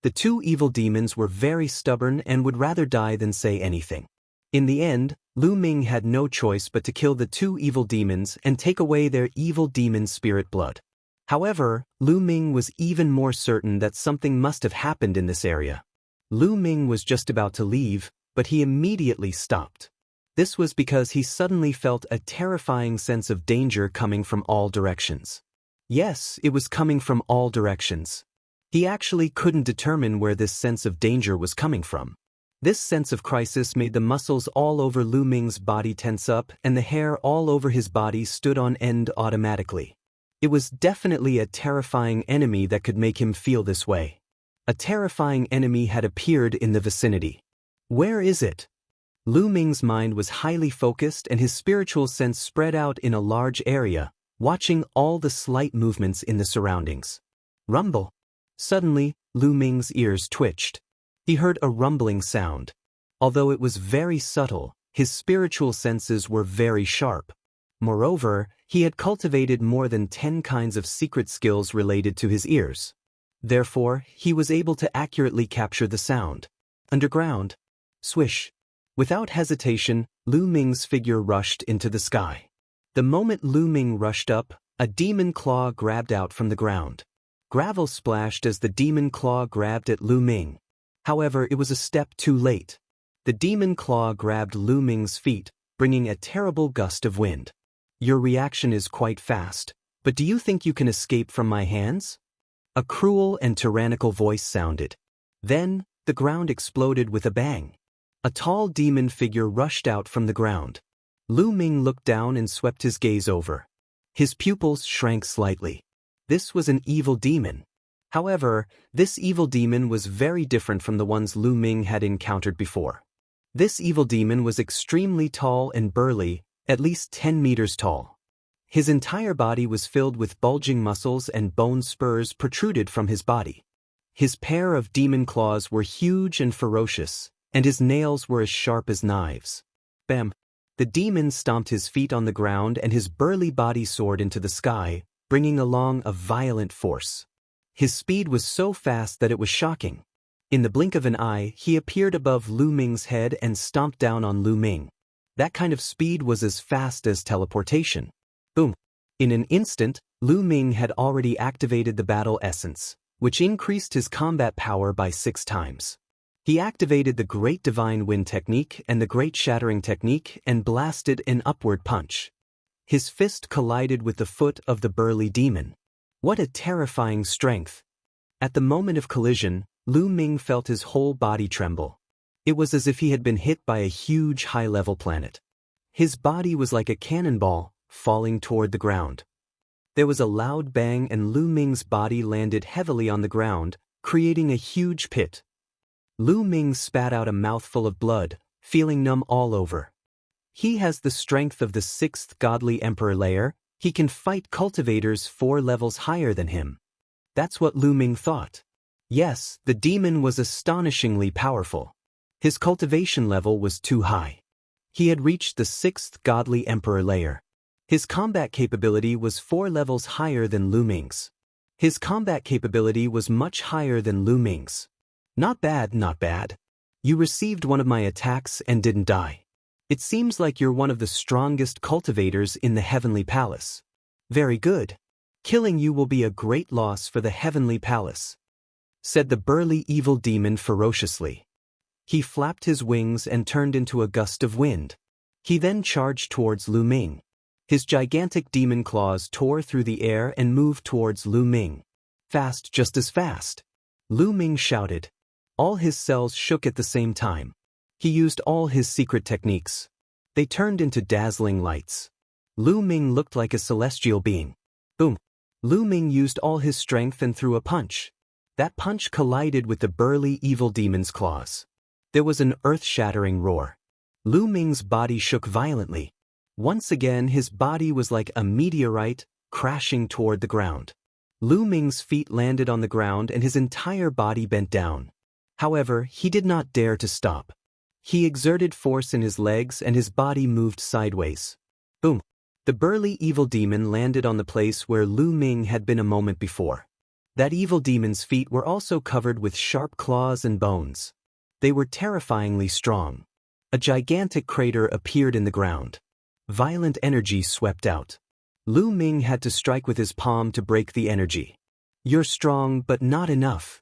The two evil demons were very stubborn and would rather die than say anything. In the end, Lu Ming had no choice but to kill the two evil demons and take away their evil demon spirit blood. However, Lu Ming was even more certain that something must have happened in this area. Lu Ming was just about to leave, but he immediately stopped. This was because he suddenly felt a terrifying sense of danger coming from all directions. Yes, it was coming from all directions. He actually couldn't determine where this sense of danger was coming from. This sense of crisis made the muscles all over Lu Ming's body tense up and the hair all over his body stood on end automatically. It was definitely a terrifying enemy that could make him feel this way. A terrifying enemy had appeared in the vicinity. Where is it? Lu Ming's mind was highly focused and his spiritual sense spread out in a large area, watching all the slight movements in the surroundings. Rumble. Suddenly, Lu Ming's ears twitched. He heard a rumbling sound. Although it was very subtle, his spiritual senses were very sharp. Moreover, he had cultivated more than 10 kinds of secret skills related to his ears. Therefore, he was able to accurately capture the sound. Underground. Swish. Without hesitation, Lu Ming's figure rushed into the sky. The moment Lu Ming rushed up, a demon claw grabbed out from the ground. Gravel splashed as the demon claw grabbed at Lu Ming. However, it was a step too late. The demon claw grabbed Lu Ming's feet, bringing a terrible gust of wind. Your reaction is quite fast, but do you think you can escape from my hands? A cruel and tyrannical voice sounded. Then, the ground exploded with a bang. A tall demon figure rushed out from the ground. Lu Ming looked down and swept his gaze over. His pupils shrank slightly. This was an evil demon. However, this evil demon was very different from the ones Lu Ming had encountered before. This evil demon was extremely tall and burly, at least 10 meters tall. His entire body was filled with bulging muscles and bone spurs protruded from his body. His pair of demon claws were huge and ferocious, and his nails were as sharp as knives. Bam! The demon stomped his feet on the ground and his burly body soared into the sky, bringing along a violent force. His speed was so fast that it was shocking. In the blink of an eye, he appeared above Lu Ming's head and stomped down on Lu Ming. That kind of speed was as fast as teleportation. Boom! In an instant, Lu Ming had already activated the battle essence, which increased his combat power by 6 times. He activated the Great Divine Wind technique and the Great Shattering technique and blasted an upward punch. His fist collided with the foot of the burly demon. What a terrifying strength! At the moment of collision, Lu Ming felt his whole body tremble. It was as if he had been hit by a huge high-level planet. His body was like a cannonball, falling toward the ground. There was a loud bang and Lu Ming's body landed heavily on the ground, creating a huge pit. Lu Ming spat out a mouthful of blood, feeling numb all over. He has the strength of the 6th godly emperor layer. He can fight cultivators 4 levels higher than him. That's what Lu Ming thought. Yes, the demon was astonishingly powerful. His cultivation level was too high. He had reached the 6th godly emperor layer. His combat capability was 4 levels higher than Lu Ming's. His combat capability was much higher than Lu Ming's. Not bad, not bad. You received one of my attacks and didn't die. It seems like you're one of the strongest cultivators in the Heavenly Palace. Very good. Killing you will be a great loss for the Heavenly Palace, said the burly evil demon ferociously. He flapped his wings and turned into a gust of wind. He then charged towards Lu Ming. His gigantic demon claws tore through the air and moved towards Lu Ming. Fast, just as fast. Lu Ming shouted. All his cells shook at the same time. He used all his secret techniques. They turned into dazzling lights. Lu Ming looked like a celestial being. Boom! Lu Ming used all his strength and threw a punch. That punch collided with the burly evil demon's claws. There was an earth-shattering roar. Lu Ming's body shook violently. Once again his body was like a meteorite, crashing toward the ground. Lu Ming's feet landed on the ground and his entire body bent down. However, he did not dare to stop. He exerted force in his legs and his body moved sideways. Boom! The burly evil demon landed on the place where Lu Ming had been a moment before. That evil demon's feet were also covered with sharp claws and bones. They were terrifyingly strong. A gigantic crater appeared in the ground. Violent energy swept out. Lu Ming had to strike with his palm to break the energy. "You're strong but not enough,"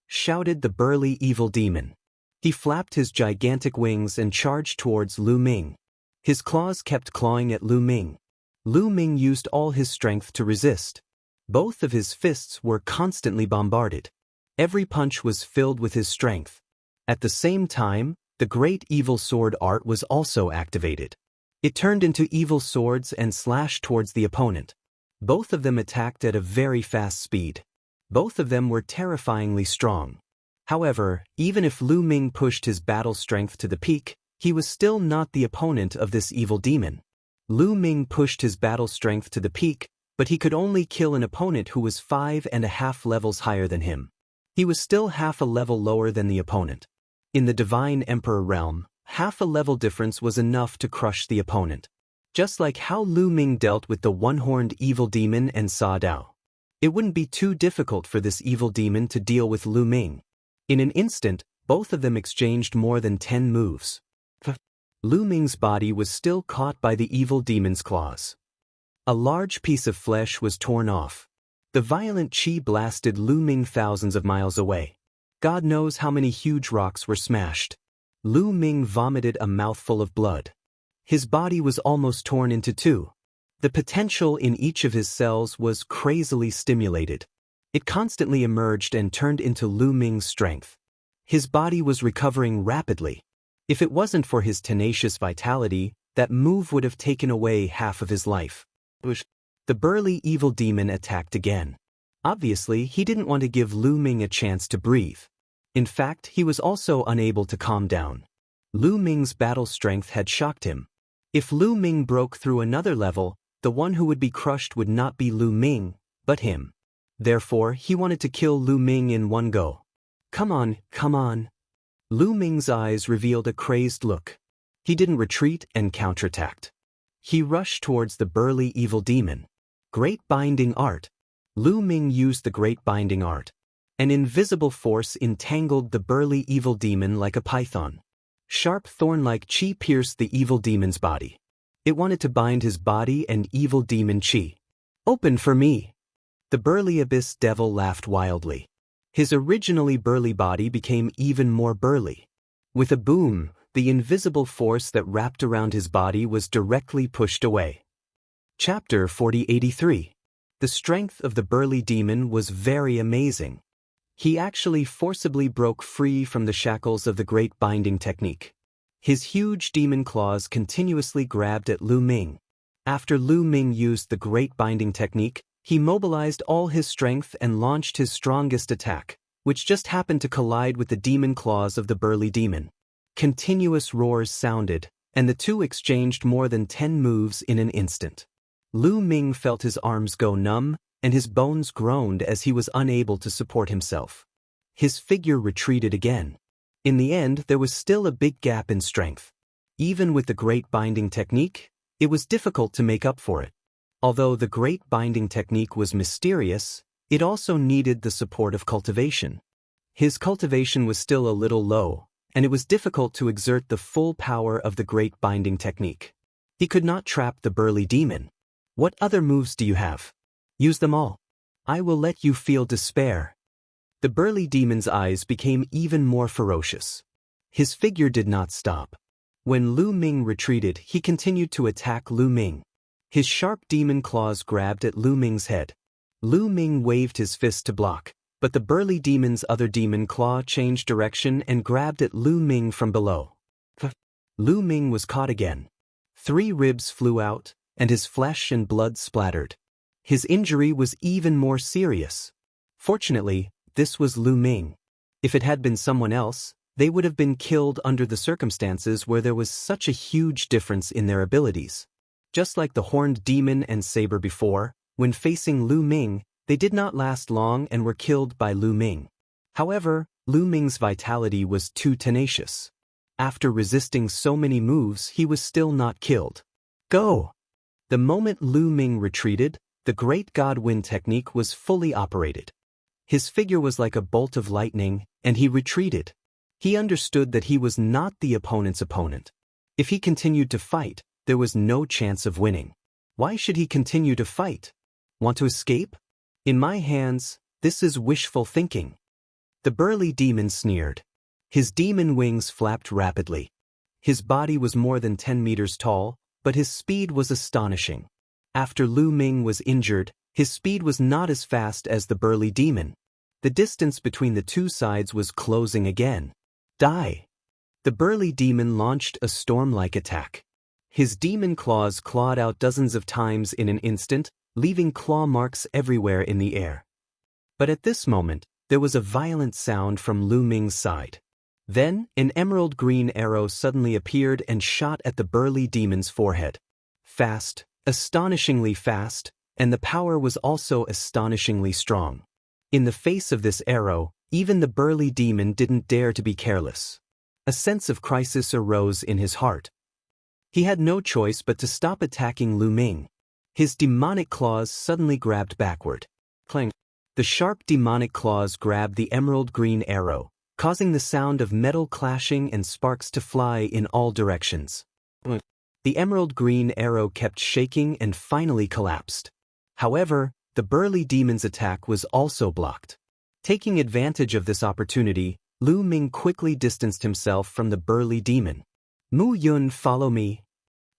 shouted the burly evil demon. He flapped his gigantic wings and charged towards Lu Ming. His claws kept clawing at Lu Ming. Lu Ming used all his strength to resist. Both of his fists were constantly bombarded. Every punch was filled with his strength. At the same time, the great evil sword art was also activated. It turned into evil swords and slashed towards the opponent. Both of them attacked at a very fast speed. Both of them were terrifyingly strong. However, even if Lu Ming pushed his battle strength to the peak, he was still not the opponent of this evil demon. Lu Ming pushed his battle strength to the peak, but he could only kill an opponent who was 5.5 levels higher than him. He was still half a level lower than the opponent. In the Divine Emperor realm, half a level difference was enough to crush the opponent. Just like how Lu Ming dealt with the one-horned evil demon and Sa Dao. It wouldn't be too difficult for this evil demon to deal with Lu Ming. In an instant, both of them exchanged more than 10 moves. Lu Ming's body was still caught by the evil demon's claws. A large piece of flesh was torn off. The violent qi blasted Lu Ming thousands of miles away. God knows how many huge rocks were smashed. Lu Ming vomited a mouthful of blood. His body was almost torn into two. The potential in each of his cells was crazily stimulated. It constantly emerged and turned into Lu Ming's strength. His body was recovering rapidly. If it wasn't for his tenacious vitality, that move would have taken away half of his life. The burly evil demon attacked again. Obviously, he didn't want to give Lu Ming a chance to breathe. In fact, he was also unable to calm down. Lu Ming's battle strength had shocked him. If Lu Ming broke through another level, the one who would be crushed would not be Lu Ming, but him. Therefore, he wanted to kill Lu Ming in one go. "Come on, come on." Lu Ming's eyes revealed a crazed look. He didn't retreat and counterattacked. He rushed towards the burly evil demon. Great Binding Art. Lu Ming used the Great Binding Art. An invisible force entangled the burly evil demon like a python. Sharp thorn-like qi pierced the evil demon's body. It wanted to bind his body and evil demon qi. "Open for me." The burly abyss devil laughed wildly. His originally burly body became even more burly. With a boom, the invisible force that wrapped around his body was directly pushed away. Chapter 4083. The strength of the burly demon was very amazing. He actually forcibly broke free from the shackles of the Great Binding Technique. His huge demon claws continuously grabbed at Lu Ming. After Lu Ming used the Great Binding Technique, he mobilized all his strength and launched his strongest attack, which just happened to collide with the demon claws of the burly demon. Continuous roars sounded, and the two exchanged more than 10 moves in an instant. Lu Ming felt his arms go numb, and his bones groaned as he was unable to support himself. His figure retreated again. In the end, there was still a big gap in strength. Even with the Great Binding Technique, it was difficult to make up for it. Although the Great Binding Technique was mysterious, it also needed the support of cultivation. His cultivation was still a little low, and it was difficult to exert the full power of the Great Binding Technique. He could not trap the burly demon. "What other moves do you have? Use them all. I will let you feel despair." The burly demon's eyes became even more ferocious. His figure did not stop. When Lu Ming retreated, he continued to attack Lu Ming. His sharp demon claws grabbed at Lu Ming's head. Lu Ming waved his fist to block, but the burly demon's other demon claw changed direction and grabbed at Lu Ming from below. Lu Ming was caught again. 3 ribs flew out, and his flesh and blood splattered. His injury was even more serious. Fortunately, this was Lu Ming. If it had been someone else, they would have been killed under the circumstances where there was such a huge difference in their abilities. Just like the horned demon and saber before, when facing Lu Ming, they did not last long and were killed by Lu Ming. However, Lu Ming's vitality was too tenacious. After resisting so many moves, he was still not killed. "Go!" The moment Lu Ming retreated, the great god wind technique was fully operated. His figure was like a bolt of lightning, and he retreated. He understood that he was not the opponent's opponent. If he continued to fight, there was no chance of winning. Why should he continue to fight? Want to escape? In my hands, this is wishful thinking. The burly demon sneered. His demon wings flapped rapidly. His body was more than 10 meters tall, but his speed was astonishing. After Lu Ming was injured, his speed was not as fast as the burly demon. The distance between the two sides was closing again. Die! The burly demon launched a storm-like attack. His demon claws clawed out dozens of times in an instant, leaving claw marks everywhere in the air. But at this moment, there was a violent sound from Lu Ming's side. Then, an emerald green arrow suddenly appeared and shot at the burly demon's forehead. Fast, astonishingly fast, and the power was also astonishingly strong. In the face of this arrow, even the burly demon didn't dare to be careless. A sense of crisis arose in his heart. He had no choice but to stop attacking Lu Ming. His demonic claws suddenly grabbed backward. Clang! The sharp demonic claws grabbed the emerald green arrow, causing the sound of metal clashing and sparks to fly in all directions. The emerald green arrow kept shaking and finally collapsed. However, the burly demon's attack was also blocked. Taking advantage of this opportunity, Lu Ming quickly distanced himself from the burly demon. Mu Yun, follow me.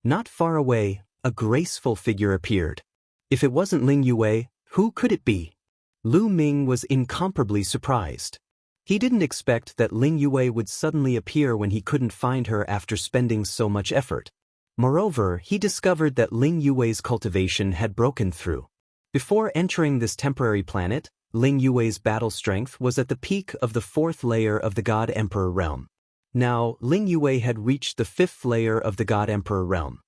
Not far away, a graceful figure appeared. If it wasn't Ling Yue, who could it be? Lu Ming was incomparably surprised. He didn't expect that Ling Yue would suddenly appear when he couldn't find her after spending so much effort. Moreover, he discovered that Ling Yue's cultivation had broken through. Before entering this temporary planet, Ling Yue's battle strength was at the peak of the 4th layer of the God Emperor realm. Now, Ling Yue had reached the 5th layer of the God Emperor realm.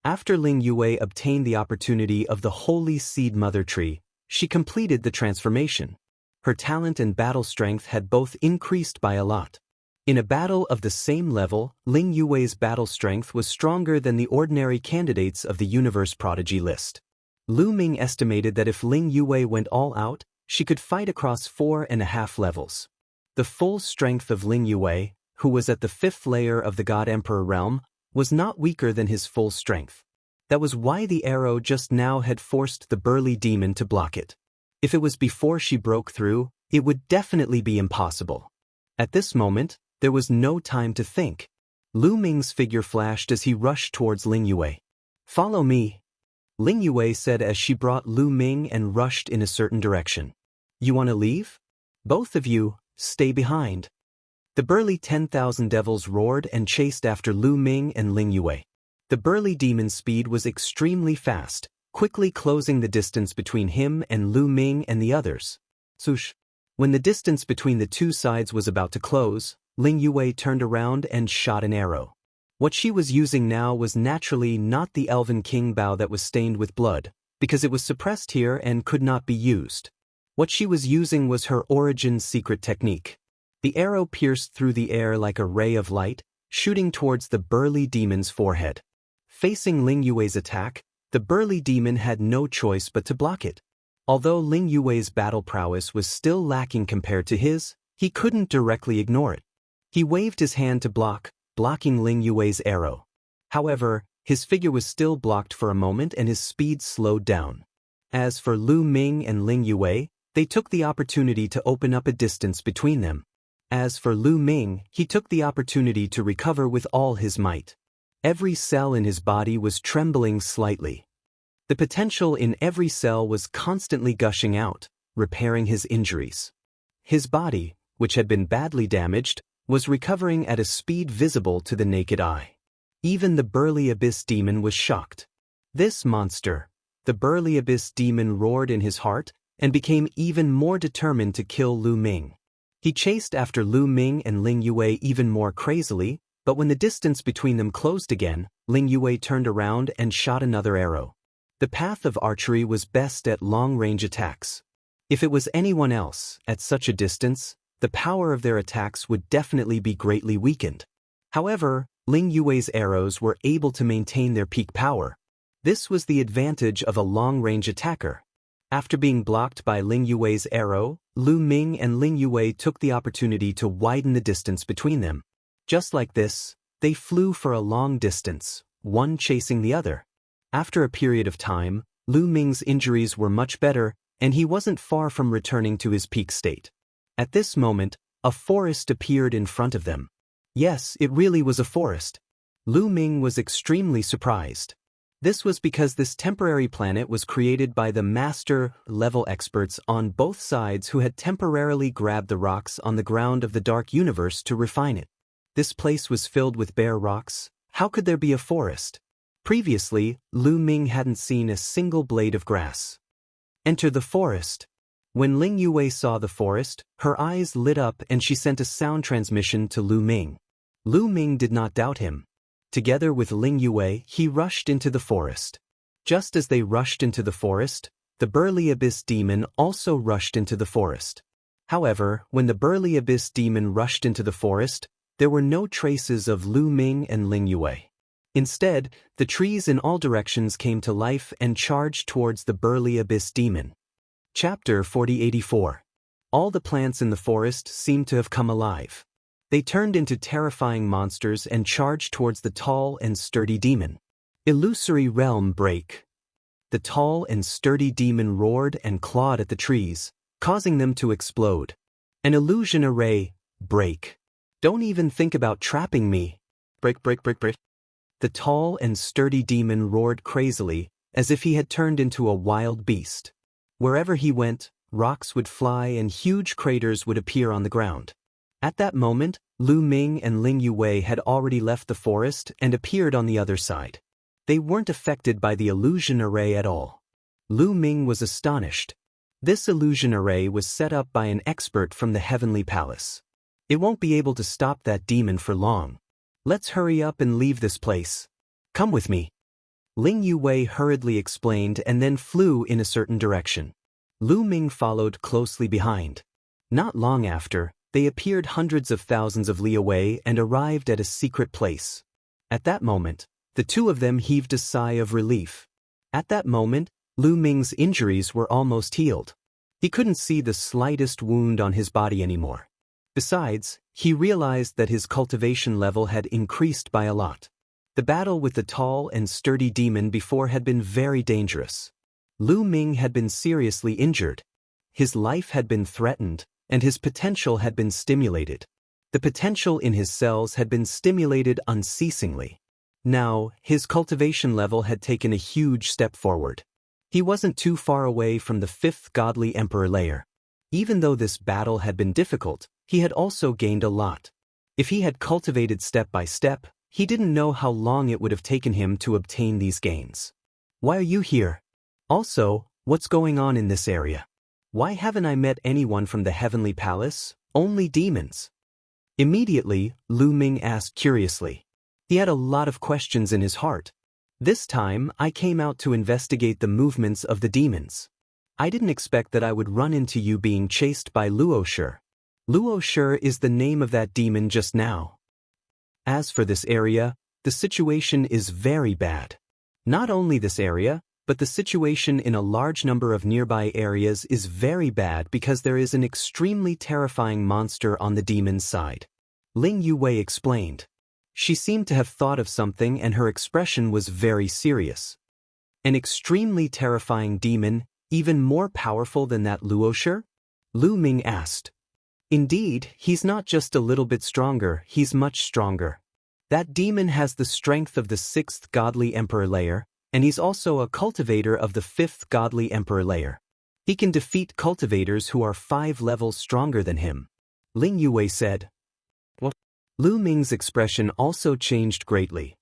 After Ling Yue obtained the opportunity of the Holy Seed Mother Tree, she completed the transformation. Her talent and battle strength had both increased by a lot. In a battle of the same level, Ling Yue's battle strength was stronger than the ordinary candidates of the Universe Prodigy list. Lu Ming estimated that if Ling Yue went all out, she could fight across 4.5 levels. The full strength of Ling Yue, who was at the 5th layer of the God Emperor realm, was not weaker than his full strength. That was why the arrow just now had forced the burly demon to block it. If it was before she broke through, it would definitely be impossible. At this moment, there was no time to think. Lu Ming's figure flashed as he rushed towards Ling Yue. Follow me, Ling Yue said as she brought Lu Ming and rushed in a certain direction. You want to leave? Both of you, stay behind. The burly 10,000 devils roared and chased after Lu Ming and Ling Yue. The burly demon's speed was extremely fast, quickly closing the distance between him and Lu Ming and the others. Swoosh! When the distance between the two sides was about to close, Ling Yue turned around and shot an arrow. What she was using now was naturally not the Elven King bow that was stained with blood, because it was suppressed here and could not be used. What she was using was her origin secret technique. The arrow pierced through the air like a ray of light, shooting towards the burly demon's forehead. Facing Ling Yue's attack, the burly demon had no choice but to block it. Although Ling Yue's battle prowess was still lacking compared to his, he couldn't directly ignore it. He waved his hand to block, blocking Ling Yue's arrow. However, his figure was still blocked for a moment and his speed slowed down. As for Lu Ming and Ling Yue, they took the opportunity to open up a distance between them. As for Lu Ming, he took the opportunity to recover with all his might. Every cell in his body was trembling slightly. The potential in every cell was constantly gushing out, repairing his injuries. His body, which had been badly damaged, was recovering at a speed visible to the naked eye. Even the burly abyss demon was shocked. This monster, the burly abyss demon, roared in his heart and became even more determined to kill Lu Ming. He chased after Lu Ming and Ling Yue even more crazily, but when the distance between them closed again, Ling Yue turned around and shot another arrow. The path of archery was best at long-range attacks. If it was anyone else, at such a distance, the power of their attacks would definitely be greatly weakened. However, Ling Yue's arrows were able to maintain their peak power. This was the advantage of a long-range attacker. After being blocked by Ling Yue's arrow, Lu Ming and Ling Yue took the opportunity to widen the distance between them. Just like this, they flew for a long distance, one chasing the other. After a period of time, Lu Ming's injuries were much better, and he wasn't far from returning to his peak state. At this moment, a forest appeared in front of them. Yes, it really was a forest. Lu Ming was extremely surprised. This was because this temporary planet was created by the master-level experts on both sides who had temporarily grabbed the rocks on the ground of the dark universe to refine it. This place was filled with bare rocks. How could there be a forest? Previously, Lu Ming hadn't seen a single blade of grass. Enter the forest. When Ling Yue saw the forest, her eyes lit up and she sent a sound transmission to Lu Ming. Lu Ming did not doubt him. Together with Ling Yue, he rushed into the forest. Just as they rushed into the forest, the burly abyss demon also rushed into the forest. However, when the burly abyss demon rushed into the forest, there were no traces of Lu Ming and Ling Yue. Instead, the trees in all directions came to life and charged towards the burly abyss demon. Chapter 4084. All the plants in the forest seemed to have come alive. They turned into terrifying monsters and charged towards the tall and sturdy demon. Illusory realm break. The tall and sturdy demon roared and clawed at the trees, causing them to explode. An illusion array, break. Don't even think about trapping me. Break, break, break, break. The tall and sturdy demon roared crazily, as if he had turned into a wild beast. Wherever he went, rocks would fly and huge craters would appear on the ground. At that moment, Lu Ming and Ling Yue had already left the forest and appeared on the other side. They weren't affected by the illusion array at all. Lu Ming was astonished. This illusion array was set up by an expert from the Heavenly Palace. It won't be able to stop that demon for long. Let's hurry up and leave this place. Come with me. Ling Yue hurriedly explained and then flew in a certain direction. Lu Ming followed closely behind. Not long after, they appeared hundreds of thousands of li away and arrived at a secret place. At that moment, the two of them heaved a sigh of relief. At that moment, Lu Ming's injuries were almost healed. He couldn't see the slightest wound on his body anymore. Besides, he realized that his cultivation level had increased by a lot. The battle with the tall and sturdy demon before had been very dangerous. Lu Ming had been seriously injured. His life had been threatened, and his potential had been stimulated. The potential in his cells had been stimulated unceasingly. Now, his cultivation level had taken a huge step forward. He wasn't too far away from the 5th godly emperor layer. Even though this battle had been difficult, he had also gained a lot. If he had cultivated step by step, he didn't know how long it would have taken him to obtain these gains. Why are you here? Also, what's going on in this area? Why haven't I met anyone from the Heavenly Palace? Only demons. Immediately, Lu Ming asked curiously. He had a lot of questions in his heart. This time, I came out to investigate the movements of the demons. I didn't expect that I would run into you being chased by Luoshi. Luoshi is the name of that demon just now. As for this area, the situation is very bad. Not only this area, but the situation in a large number of nearby areas is very bad because there is an extremely terrifying monster on the demon's side. Ling Yue explained. She seemed to have thought of something and her expression was very serious. An extremely terrifying demon, even more powerful than that Luoshi? Lu Ming asked. Indeed, he's not just a little bit stronger, he's much stronger. That demon has the strength of the 6th godly emperor layer, and he's also a cultivator of the 5th godly emperor layer. He can defeat cultivators who are 5 levels stronger than him. Ling Yue said. What? Lu Ming's expression also changed greatly.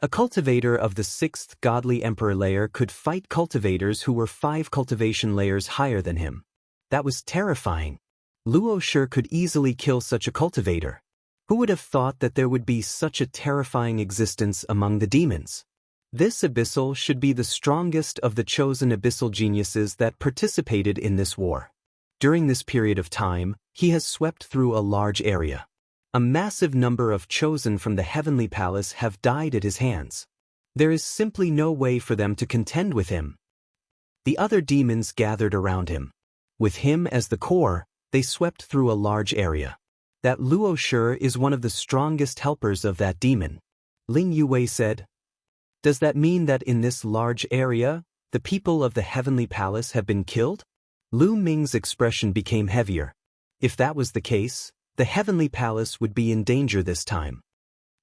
A cultivator of the 6th godly emperor layer could fight cultivators who were 5 cultivation layers higher than him. That was terrifying. Luoshi could easily kill such a cultivator. Who would have thought that there would be such a terrifying existence among the demons? This abyssal should be the strongest of the chosen abyssal geniuses that participated in this war. During this period of time, he has swept through a large area. A massive number of chosen from the Heavenly Palace have died at his hands. There is simply no way for them to contend with him. The other demons gathered around him. With him as the core, they swept through a large area. That Luo Shi is one of the strongest helpers of that demon. Ling Yue said. Does that mean that in this large area, the people of the Heavenly Palace have been killed? Lu Ming's expression became heavier. If that was the case, the Heavenly Palace would be in danger this time.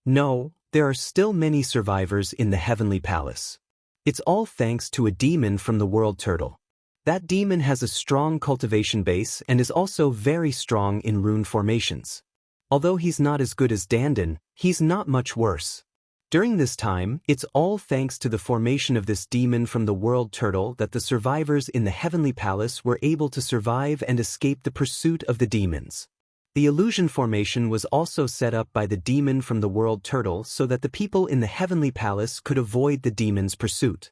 No, there are still many survivors in the Heavenly Palace. It's all thanks to a demon from the World Turtle. That demon has a strong cultivation base and is also very strong in rune formations. Although he's not as good as Dandan, he's not much worse. During this time, it's all thanks to the formation of this demon from the World Turtle that the survivors in the Heavenly Palace were able to survive and escape the pursuit of the demons. The illusion formation was also set up by the demon from the World Turtle so that the people in the Heavenly Palace could avoid the demon's pursuit.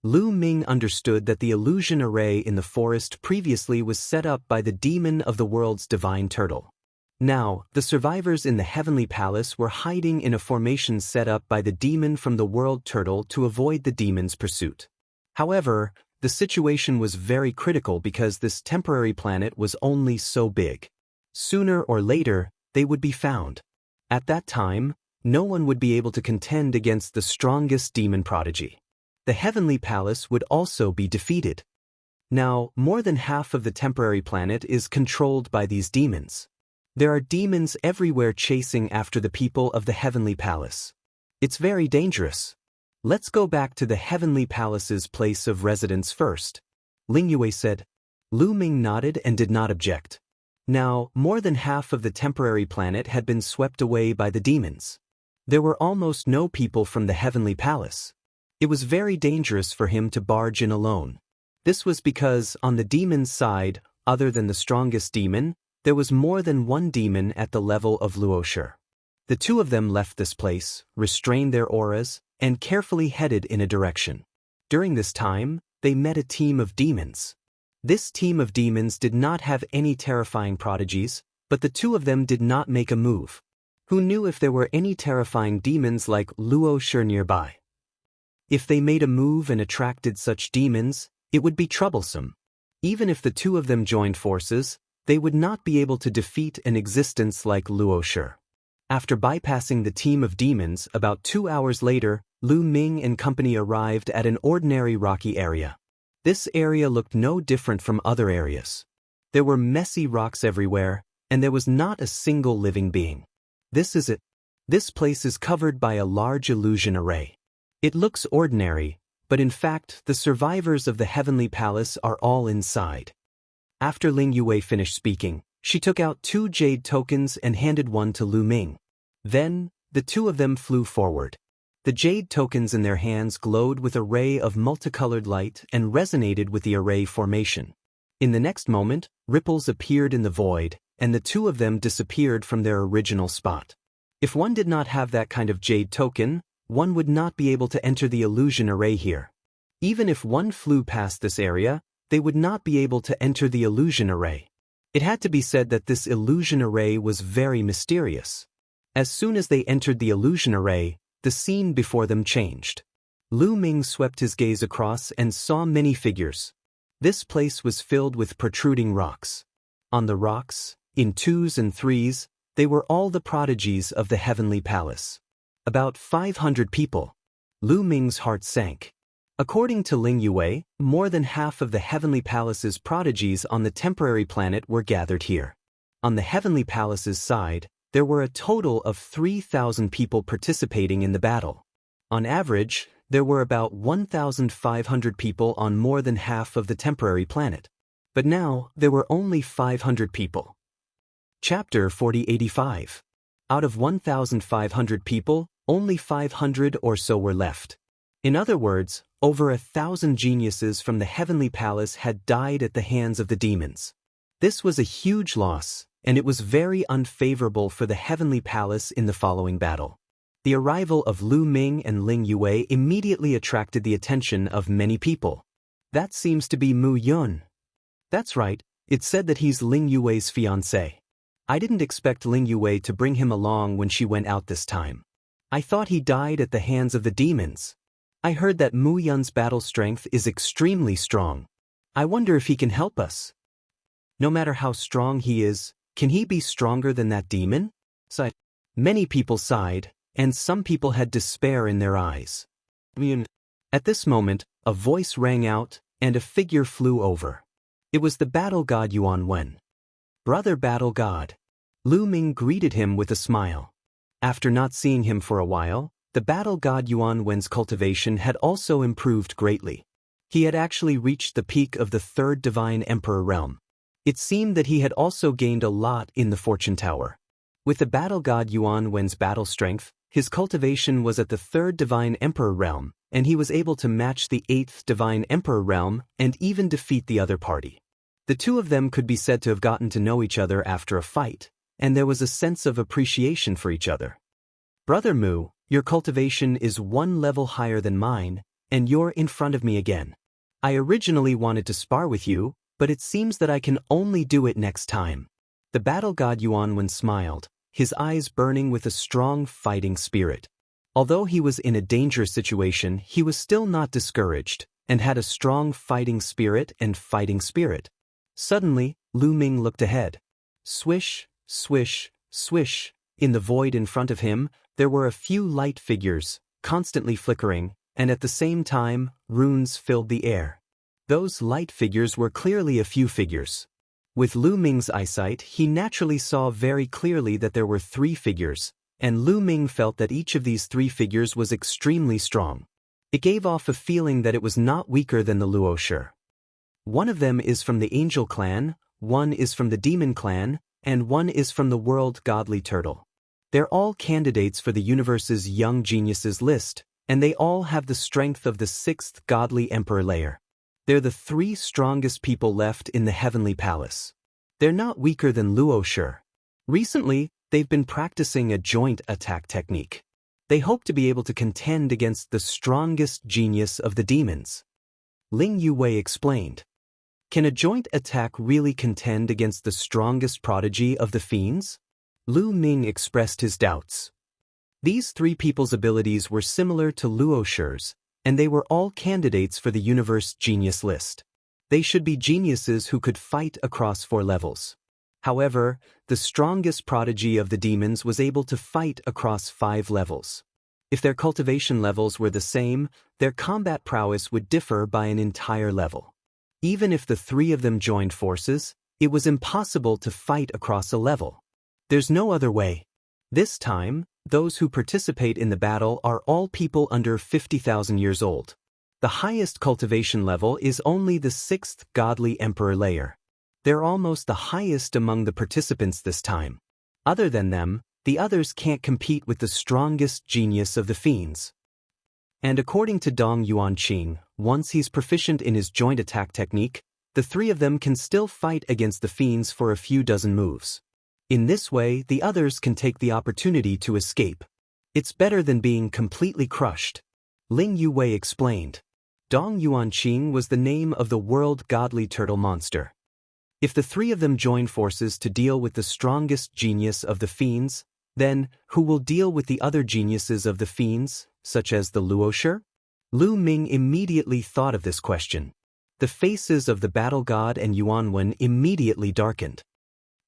Lu Ming understood that the illusion array in the forest previously was set up by the demon of the world's divine turtle. Now, the survivors in the Heavenly Palace were hiding in a formation set up by the demon from the World Turtle to avoid the demon's pursuit. However, the situation was very critical because this temporary planet was only so big. Sooner or later, they would be found. At that time, no one would be able to contend against the strongest demon prodigy. The Heavenly Palace would also be defeated. Now, more than half of the temporary planet is controlled by these demons. There are demons everywhere chasing after the people of the Heavenly Palace. It's very dangerous. Let's go back to the Heavenly Palace's place of residence first, Ling Yue said. Lu Ming nodded and did not object. Now, more than half of the temporary planet had been swept away by the demons. There were almost no people from the Heavenly Palace. It was very dangerous for him to barge in alone. This was because, on the demon's side, other than the strongest demon, there was more than one demon at the level of Luo Shi. The two of them left this place, restrained their auras, and carefully headed in a direction. During this time, they met a team of demons. This team of demons did not have any terrifying prodigies, but the two of them did not make a move. Who knew if there were any terrifying demons like Luo Shi nearby? If they made a move and attracted such demons, it would be troublesome. Even if the two of them joined forces, they would not be able to defeat an existence like Luo Shi. After bypassing the team of demons, about 2 hours later, Lu Ming and company arrived at an ordinary rocky area. This area looked no different from other areas. There were messy rocks everywhere, and there was not a single living being. This is it. This place is covered by a large illusion array. It looks ordinary, but in fact, the survivors of the Heavenly Palace are all inside. After Ling Yue finished speaking, she took out 2 jade tokens and handed one to Lu Ming. Then, the two of them flew forward. The jade tokens in their hands glowed with a ray of multicolored light and resonated with the array formation. In the next moment, ripples appeared in the void, and the two of them disappeared from their original spot. If one did not have that kind of jade token, one would not be able to enter the illusion array here. Even if one flew past this area, they would not be able to enter the illusion array. It had to be said that this illusion array was very mysterious. As soon as they entered the illusion array, the scene before them changed. Lu Ming swept his gaze across and saw many figures. This place was filled with protruding rocks. On the rocks, in 2s and 3s, they were all the prodigies of the Heavenly Palace. About 500 people. Lu Ming's heart sank. According to Ling Yue, more than half of the Heavenly Palace's prodigies on the temporary planet were gathered here. On the Heavenly Palace's side, there were a total of 3,000 people participating in the battle. On average, there were about 1,500 people on more than half of the temporary planet. But now, there were only 500 people. Chapter 4085. Out of 1,500 people, only 500 or so were left. In other words, over 1,000 geniuses from the Heavenly Palace had died at the hands of the demons. This was a huge loss, and it was very unfavorable for the Heavenly Palace in the following battle. The arrival of Lu Ming and Ling Yue immediately attracted the attention of many people. That seems to be Mu Yun. That's right, it said that he's Ling Yue's fiancé. I didn't expect Ling Yue to bring him along when she went out this time. I thought he died at the hands of the demons. I heard that Mu Yun's battle strength is extremely strong. I wonder if he can help us. No matter how strong he is, can he be stronger than that demon? Sighed. Many people sighed, and some people had despair in their eyes. At this moment, a voice rang out, and a figure flew over. It was the battle god Yuan Wen. Brother battle god. Lu Ming greeted him with a smile. After not seeing him for a while, the battle god Yuan Wen's cultivation had also improved greatly. He had actually reached the peak of the third divine emperor realm. It seemed that he had also gained a lot in the fortune tower. With the battle god Yuan Wen's battle strength, his cultivation was at the third divine emperor realm, and he was able to match the eighth divine emperor realm and even defeat the other party. The two of them could be said to have gotten to know each other after a fight, and there was a sense of appreciation for each other. Brother Mu, your cultivation is one level higher than mine, and you're in front of me again. I originally wanted to spar with you, but it seems that I can only do it next time. The battle god Yuan Wen smiled, his eyes burning with a strong fighting spirit. Although he was in a dangerous situation, he was still not discouraged, and had a strong fighting spirit and fighting spirit. Suddenly, Lu Ming looked ahead. Swish, swish, swish. In the void in front of him, there were a few light figures, constantly flickering, and at the same time, runes filled the air. Those light figures were clearly a few figures. With Lu Ming's eyesight, he naturally saw very clearly that there were 3 figures, and Lu Ming felt that each of these 3 figures was extremely strong. It gave off a feeling that it was not weaker than the Luoshi. One of them is from the Angel clan, one is from the Demon clan, and one is from the World Godly Turtle. They're all candidates for the universe's Young Geniuses list, and they all have the strength of the 6th Godly Emperor layer. They're the 3 strongest people left in the Heavenly Palace. They're not weaker than Luoshi. Recently, they've been practicing a joint attack technique. They hope to be able to contend against the strongest genius of the demons. Ling Yuwei explained. Can a joint attack really contend against the strongest prodigy of the fiends? Lu Ming expressed his doubts. These 3 people's abilities were similar to Luoshi's, and they were all candidates for the universe genius list. They should be geniuses who could fight across 4 levels. However, the strongest prodigy of the demons was able to fight across 5 levels. If their cultivation levels were the same, their combat prowess would differ by an entire level. Even if the 3 of them joined forces, it was impossible to fight across a level. There's no other way. This time, those who participate in the battle are all people under 50,000 years old. The highest cultivation level is only the 6th Godly Emperor layer. They're almost the highest among the participants this time. Other than them, the others can't compete with the strongest genius of the fiends. And according to Dong Yuanqing, once he's proficient in his joint attack technique, the 3 of them can still fight against the fiends for a few dozen moves. In this way, the others can take the opportunity to escape. It's better than being completely crushed. Ling Yuwei explained. Dong Yuanqing was the name of the World Godly Turtle monster. If the 3 of them join forces to deal with the strongest genius of the fiends, then who will deal with the other geniuses of the fiends, such as the Luoshi? Lu Ming immediately thought of this question. The faces of the battle god and Yuan Wen immediately darkened.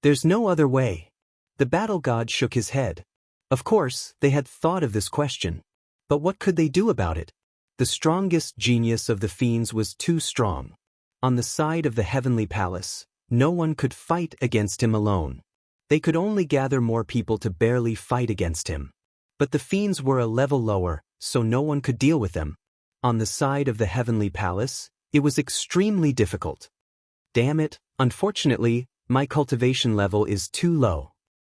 There's no other way. The battle god shook his head. Of course, they had thought of this question. But what could they do about it? The strongest genius of the fiends was too strong. On the side of the Heavenly Palace, no one could fight against him alone. They could only gather more people to barely fight against him. But the fiends were a level lower, so no one could deal with them. On the side of the Heavenly Palace, it was extremely difficult. Damn it, unfortunately, my cultivation level is too low.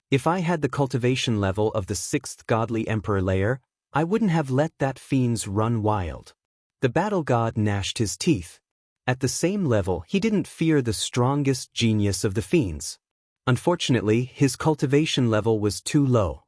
If I had the cultivation level of the 6th Godly Emperor layer, I wouldn't have let that fiends run wild. The battle god gnashed his teeth. At the same level, he didn't fear the strongest genius of the fiends. Unfortunately, his cultivation level was too low.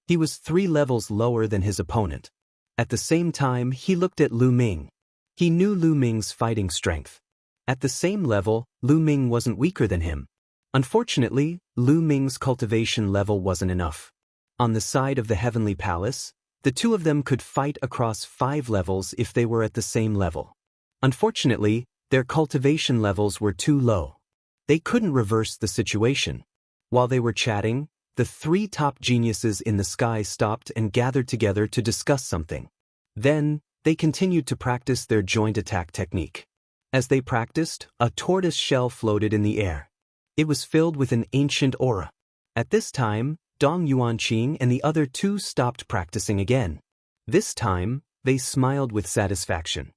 He was 3 levels lower than his opponent. At the same time, he looked at Lu Ming. He knew Lu Ming's fighting strength. At the same level, Lu Ming wasn't weaker than him. Unfortunately, Lu Ming's cultivation level wasn't enough. On the side of the Heavenly Palace, The two of them could fight across 5 levels if they were at the same level. Unfortunately, their cultivation levels were too low. They couldn't reverse the situation. While they were chatting, the 3 top geniuses in the sky stopped and gathered together to discuss something. Then, they continued to practice their joint attack technique. As they practiced, a tortoise shell floated in the air. It was filled with an ancient aura. At this time, Dong Yuanqing and the other 2 stopped practicing again. This time, they smiled with satisfaction.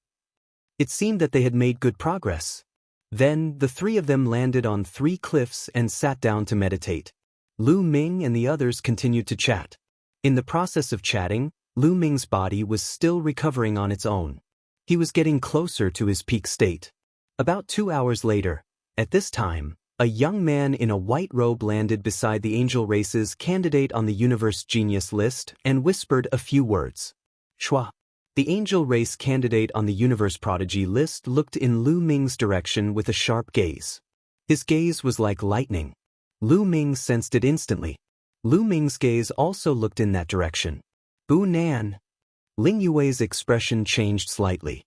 It seemed that they had made good progress. Then, the 3 of them landed on 3 cliffs and sat down to meditate. Lu Ming and the others continued to chat. In the process of chatting, Lu Ming's body was still recovering on its own. He was getting closer to his peak state. About 2 hours later, at this time, a young man in a white robe landed beside the angel race's candidate on the universe genius list and whispered a few words. Shua. The angel race candidate on the universe prodigy list looked in Lu Ming's direction with a sharp gaze. His gaze was like lightning. Lu Ming sensed it instantly. Lu Ming's gaze also looked in that direction. Bu Nan. Ling Yue's expression changed slightly.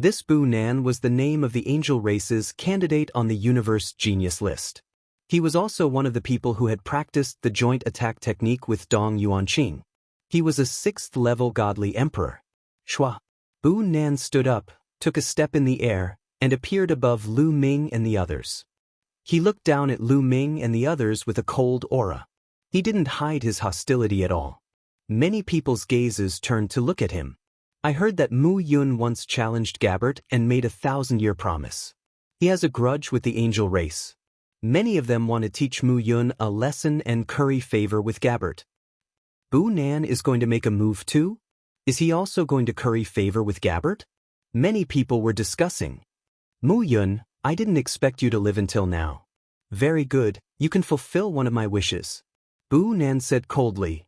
This Bu Nan was the name of the angel race's candidate on the universe genius list. He was also one of the people who had practiced the joint attack technique with Dong Yuanqing. He was a 6th-level godly emperor. Shua. Bu Nan stood up, took a step in the air, and appeared above Lu Ming and the others. He looked down at Lu Ming and the others with a cold aura. He didn't hide his hostility at all. Many people's gazes turned to look at him. I heard that Mu Yun once challenged Gabbert and made a 1,000-year promise. He has a grudge with the angel race. Many of them want to teach Mu Yun a lesson and curry favor with Gabbert. Bu Nan is going to make a move too? Is he also going to curry favor with Gabbert? Many people were discussing. Mu Yun, I didn't expect you to live until now. Very good, you can fulfill one of my wishes. Bu Nan said coldly.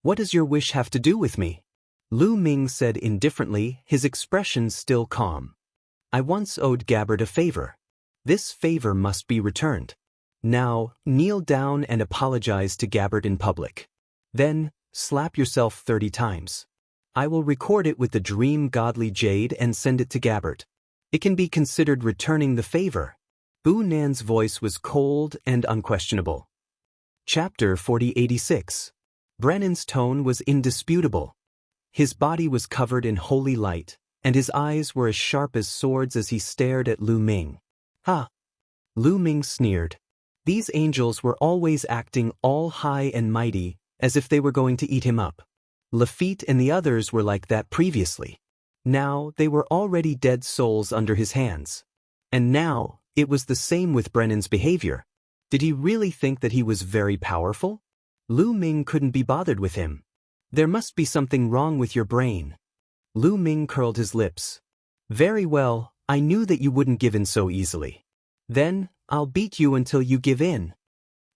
What does your wish have to do with me? Lu Ming said indifferently, his expression still calm. I once owed Gabbert a favor. This favor must be returned. Now, kneel down and apologize to Gabbert in public. Then, slap yourself 30 times. I will record it with the dream godly jade and send it to Gabbert. It can be considered returning the favor. Bu Nan's voice was cold and unquestionable. Chapter 4086. Brennan's tone was indisputable. His body was covered in holy light, and his eyes were as sharp as swords as he stared at Lu Ming. Ha! Lu Ming sneered. These angels were always acting all high and mighty, as if they were going to eat him up. Lafitte and the others were like that previously. Now they were already dead souls under his hands. And now, it was the same with Brennan's behavior. Did he really think that he was very powerful? Lu Ming couldn't be bothered with him. There must be something wrong with your brain. Lu Ming curled his lips. Very well, I knew that you wouldn't give in so easily. Then, I'll beat you until you give in.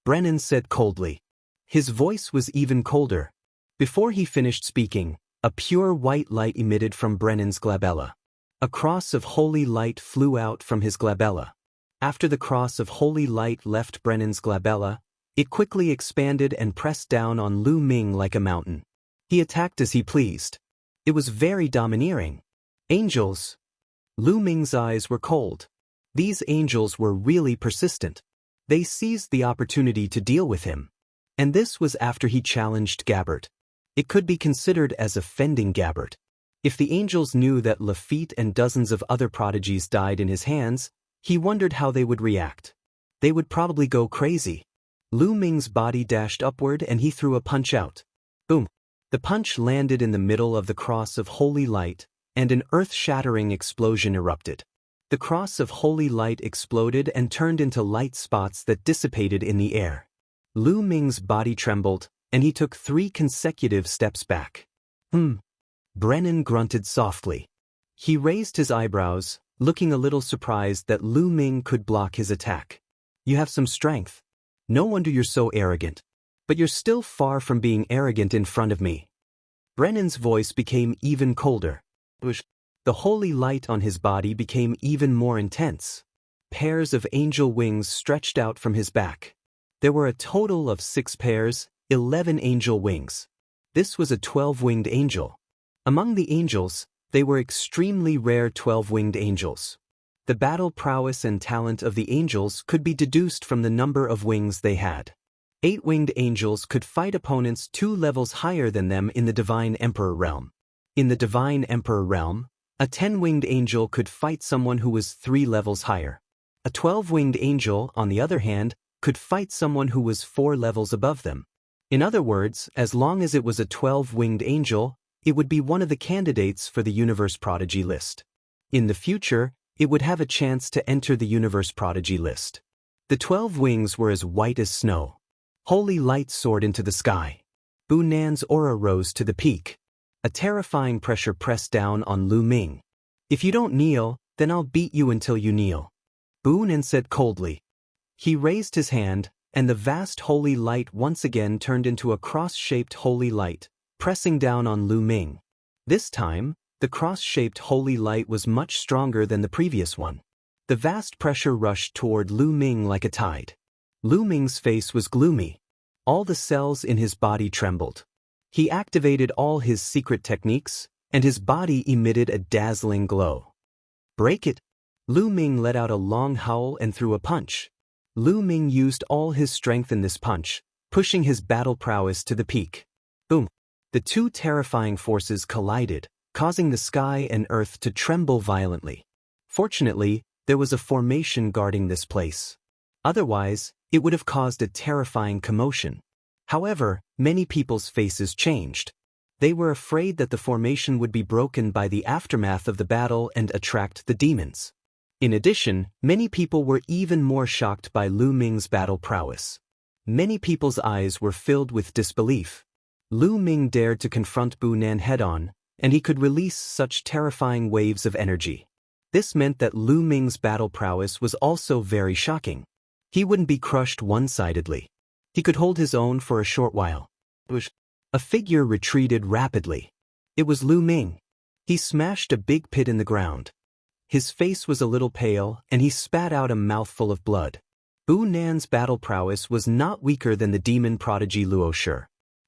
Brennan said coldly. His voice was even colder. Before he finished speaking, a pure white light emitted from Brennan's glabella. A cross of holy light flew out from his glabella. After the cross of holy light left Brennan's glabella, it quickly expanded and pressed down on Lu Ming like a mountain. He attacked as he pleased. It was very domineering. Angels. Lu Ming's eyes were cold. These angels were really persistent. They seized the opportunity to deal with him. And this was after he challenged Gabbert. It could be considered as offending Gabbert. If the angels knew that Lafitte and dozens of other prodigies died in his hands, he wondered how they would react. They would probably go crazy. Lu Ming's body dashed upward and he threw a punch out. Boom. The punch landed in the middle of the cross of holy light, and an earth-shattering explosion erupted. The cross of holy light exploded and turned into light spots that dissipated in the air. Lu Ming's body trembled, and he took 3 consecutive steps back. Brennan grunted softly. He raised his eyebrows, looking a little surprised that Lu Ming could block his attack. You have some strength. No wonder you're so arrogant. But you're still far from being arrogant in front of me. Brennan's voice became even colder. The holy light on his body became even more intense. Pairs of angel wings stretched out from his back. There were a total of 6 pairs, 11 angel wings. This was a 12-winged angel. Among the angels, they were extremely rare 12-winged angels. The battle prowess and talent of the angels could be deduced from the number of wings they had. 8-winged angels could fight opponents 2 levels higher than them in the Divine Emperor realm. In the Divine Emperor realm, a 10-winged angel could fight someone who was 3 levels higher. A 12-winged angel, on the other hand, could fight someone who was 4 levels above them. In other words, as long as it was a 12-winged angel, it would be one of the candidates for the Universe Prodigy list. In the future, it would have a chance to enter the Universe Prodigy list. The 12 wings were as white as snow. Holy light soared into the sky. Bu Nan's aura rose to the peak. A terrifying pressure pressed down on Lu Ming. "If you don't kneel, then I'll beat you until you kneel," Bu Nan said coldly. He raised his hand, and the vast holy light once again turned into a cross-shaped holy light, pressing down on Lu Ming. This time, the cross-shaped holy light was much stronger than the previous one. The vast pressure rushed toward Lu Ming like a tide. Lu Ming's face was gloomy. All the cells in his body trembled. He activated all his secret techniques, and his body emitted a dazzling glow. "Break it!" Lu Ming let out a long howl and threw a punch. Lu Ming used all his strength in this punch, pushing his battle prowess to the peak. Boom! The 2 terrifying forces collided, causing the sky and earth to tremble violently. Fortunately, there was a formation guarding this place. Otherwise, it would have caused a terrifying commotion. However, many people's faces changed. They were afraid that the formation would be broken by the aftermath of the battle and attract the demons. In addition, many people were even more shocked by Lu Ming's battle prowess. Many people's eyes were filled with disbelief. Lu Ming dared to confront Bu Nan head-on, and he could release such terrifying waves of energy. This meant that Lu Ming's battle prowess was also very shocking. He wouldn't be crushed one-sidedly. He could hold his own for a short while. A figure retreated rapidly. It was Lu Ming. He smashed a big pit in the ground. His face was a little pale, and he spat out a mouthful of blood. Bu Nan's battle prowess was not weaker than the demon prodigy Luo Shi.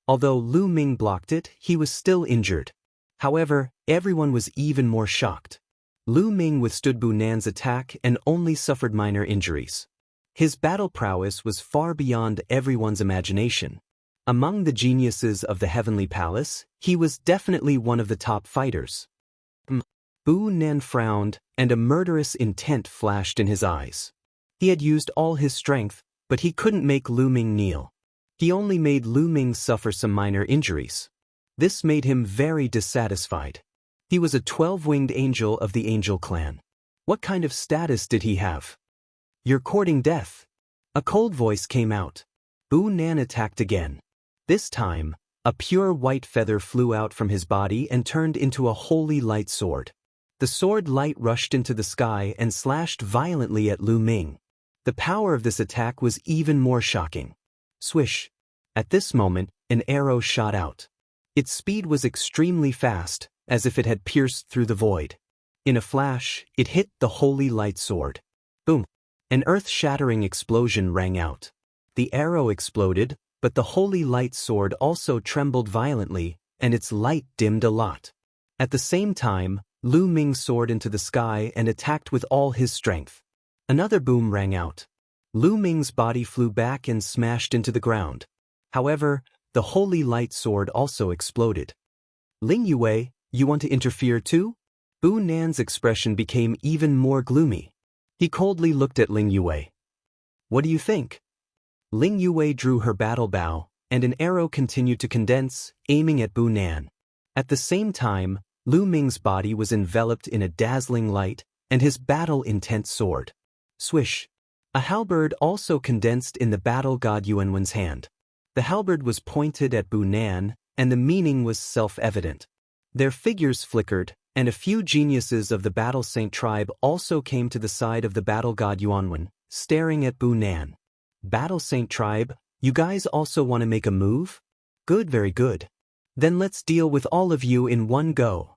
Although Lu Ming blocked it, he was still injured. However, everyone was even more shocked. Lu Ming withstood Bu Nan's attack and only suffered minor injuries. His battle prowess was far beyond everyone's imagination. Among the geniuses of the Heavenly Palace, he was definitely one of the top fighters. Bu Nan frowned, and a murderous intent flashed in his eyes. He had used all his strength, but he couldn't make Lu Ming kneel. He only made Lu Ming suffer some minor injuries. This made him very dissatisfied. He was a 12-winged angel of the Angel Clan. What kind of status did he have? "You're courting death." A cold voice came out. Bu Nan attacked again. This time, a pure white feather flew out from his body and turned into a holy light sword. The sword light rushed into the sky and slashed violently at Lu Ming. The power of this attack was even more shocking. Swish! At this moment, an arrow shot out. Its speed was extremely fast, as if it had pierced through the void. In a flash, it hit the holy light sword. Boom! An earth-shattering explosion rang out. The arrow exploded, but the holy light sword also trembled violently, and its light dimmed a lot. At the same time, Lu Ming soared into the sky and attacked with all his strength. Another boom rang out. Lu Ming's body flew back and smashed into the ground. However, the holy light sword also exploded. "Ling Yue, you want to interfere too?" Bu Nan's expression became even more gloomy. He coldly looked at Ling Yue. "What do you think?" Ling Yue drew her battle bow, and an arrow continued to condense, aiming at Bu Nan. At the same time, Lu Ming's body was enveloped in a dazzling light, and his battle-intent soared. Swish! A halberd also condensed in the battle god Yuanwen's hand. The halberd was pointed at Bu Nan, and the meaning was self-evident. Their figures flickered, and a few geniuses of the Battle Saint tribe also came to the side of the battle god Yuanwen, staring at Bu Nan. "Battle Saint tribe, you guys also want to make a move? Good, very good. Then let's deal with all of you in one go."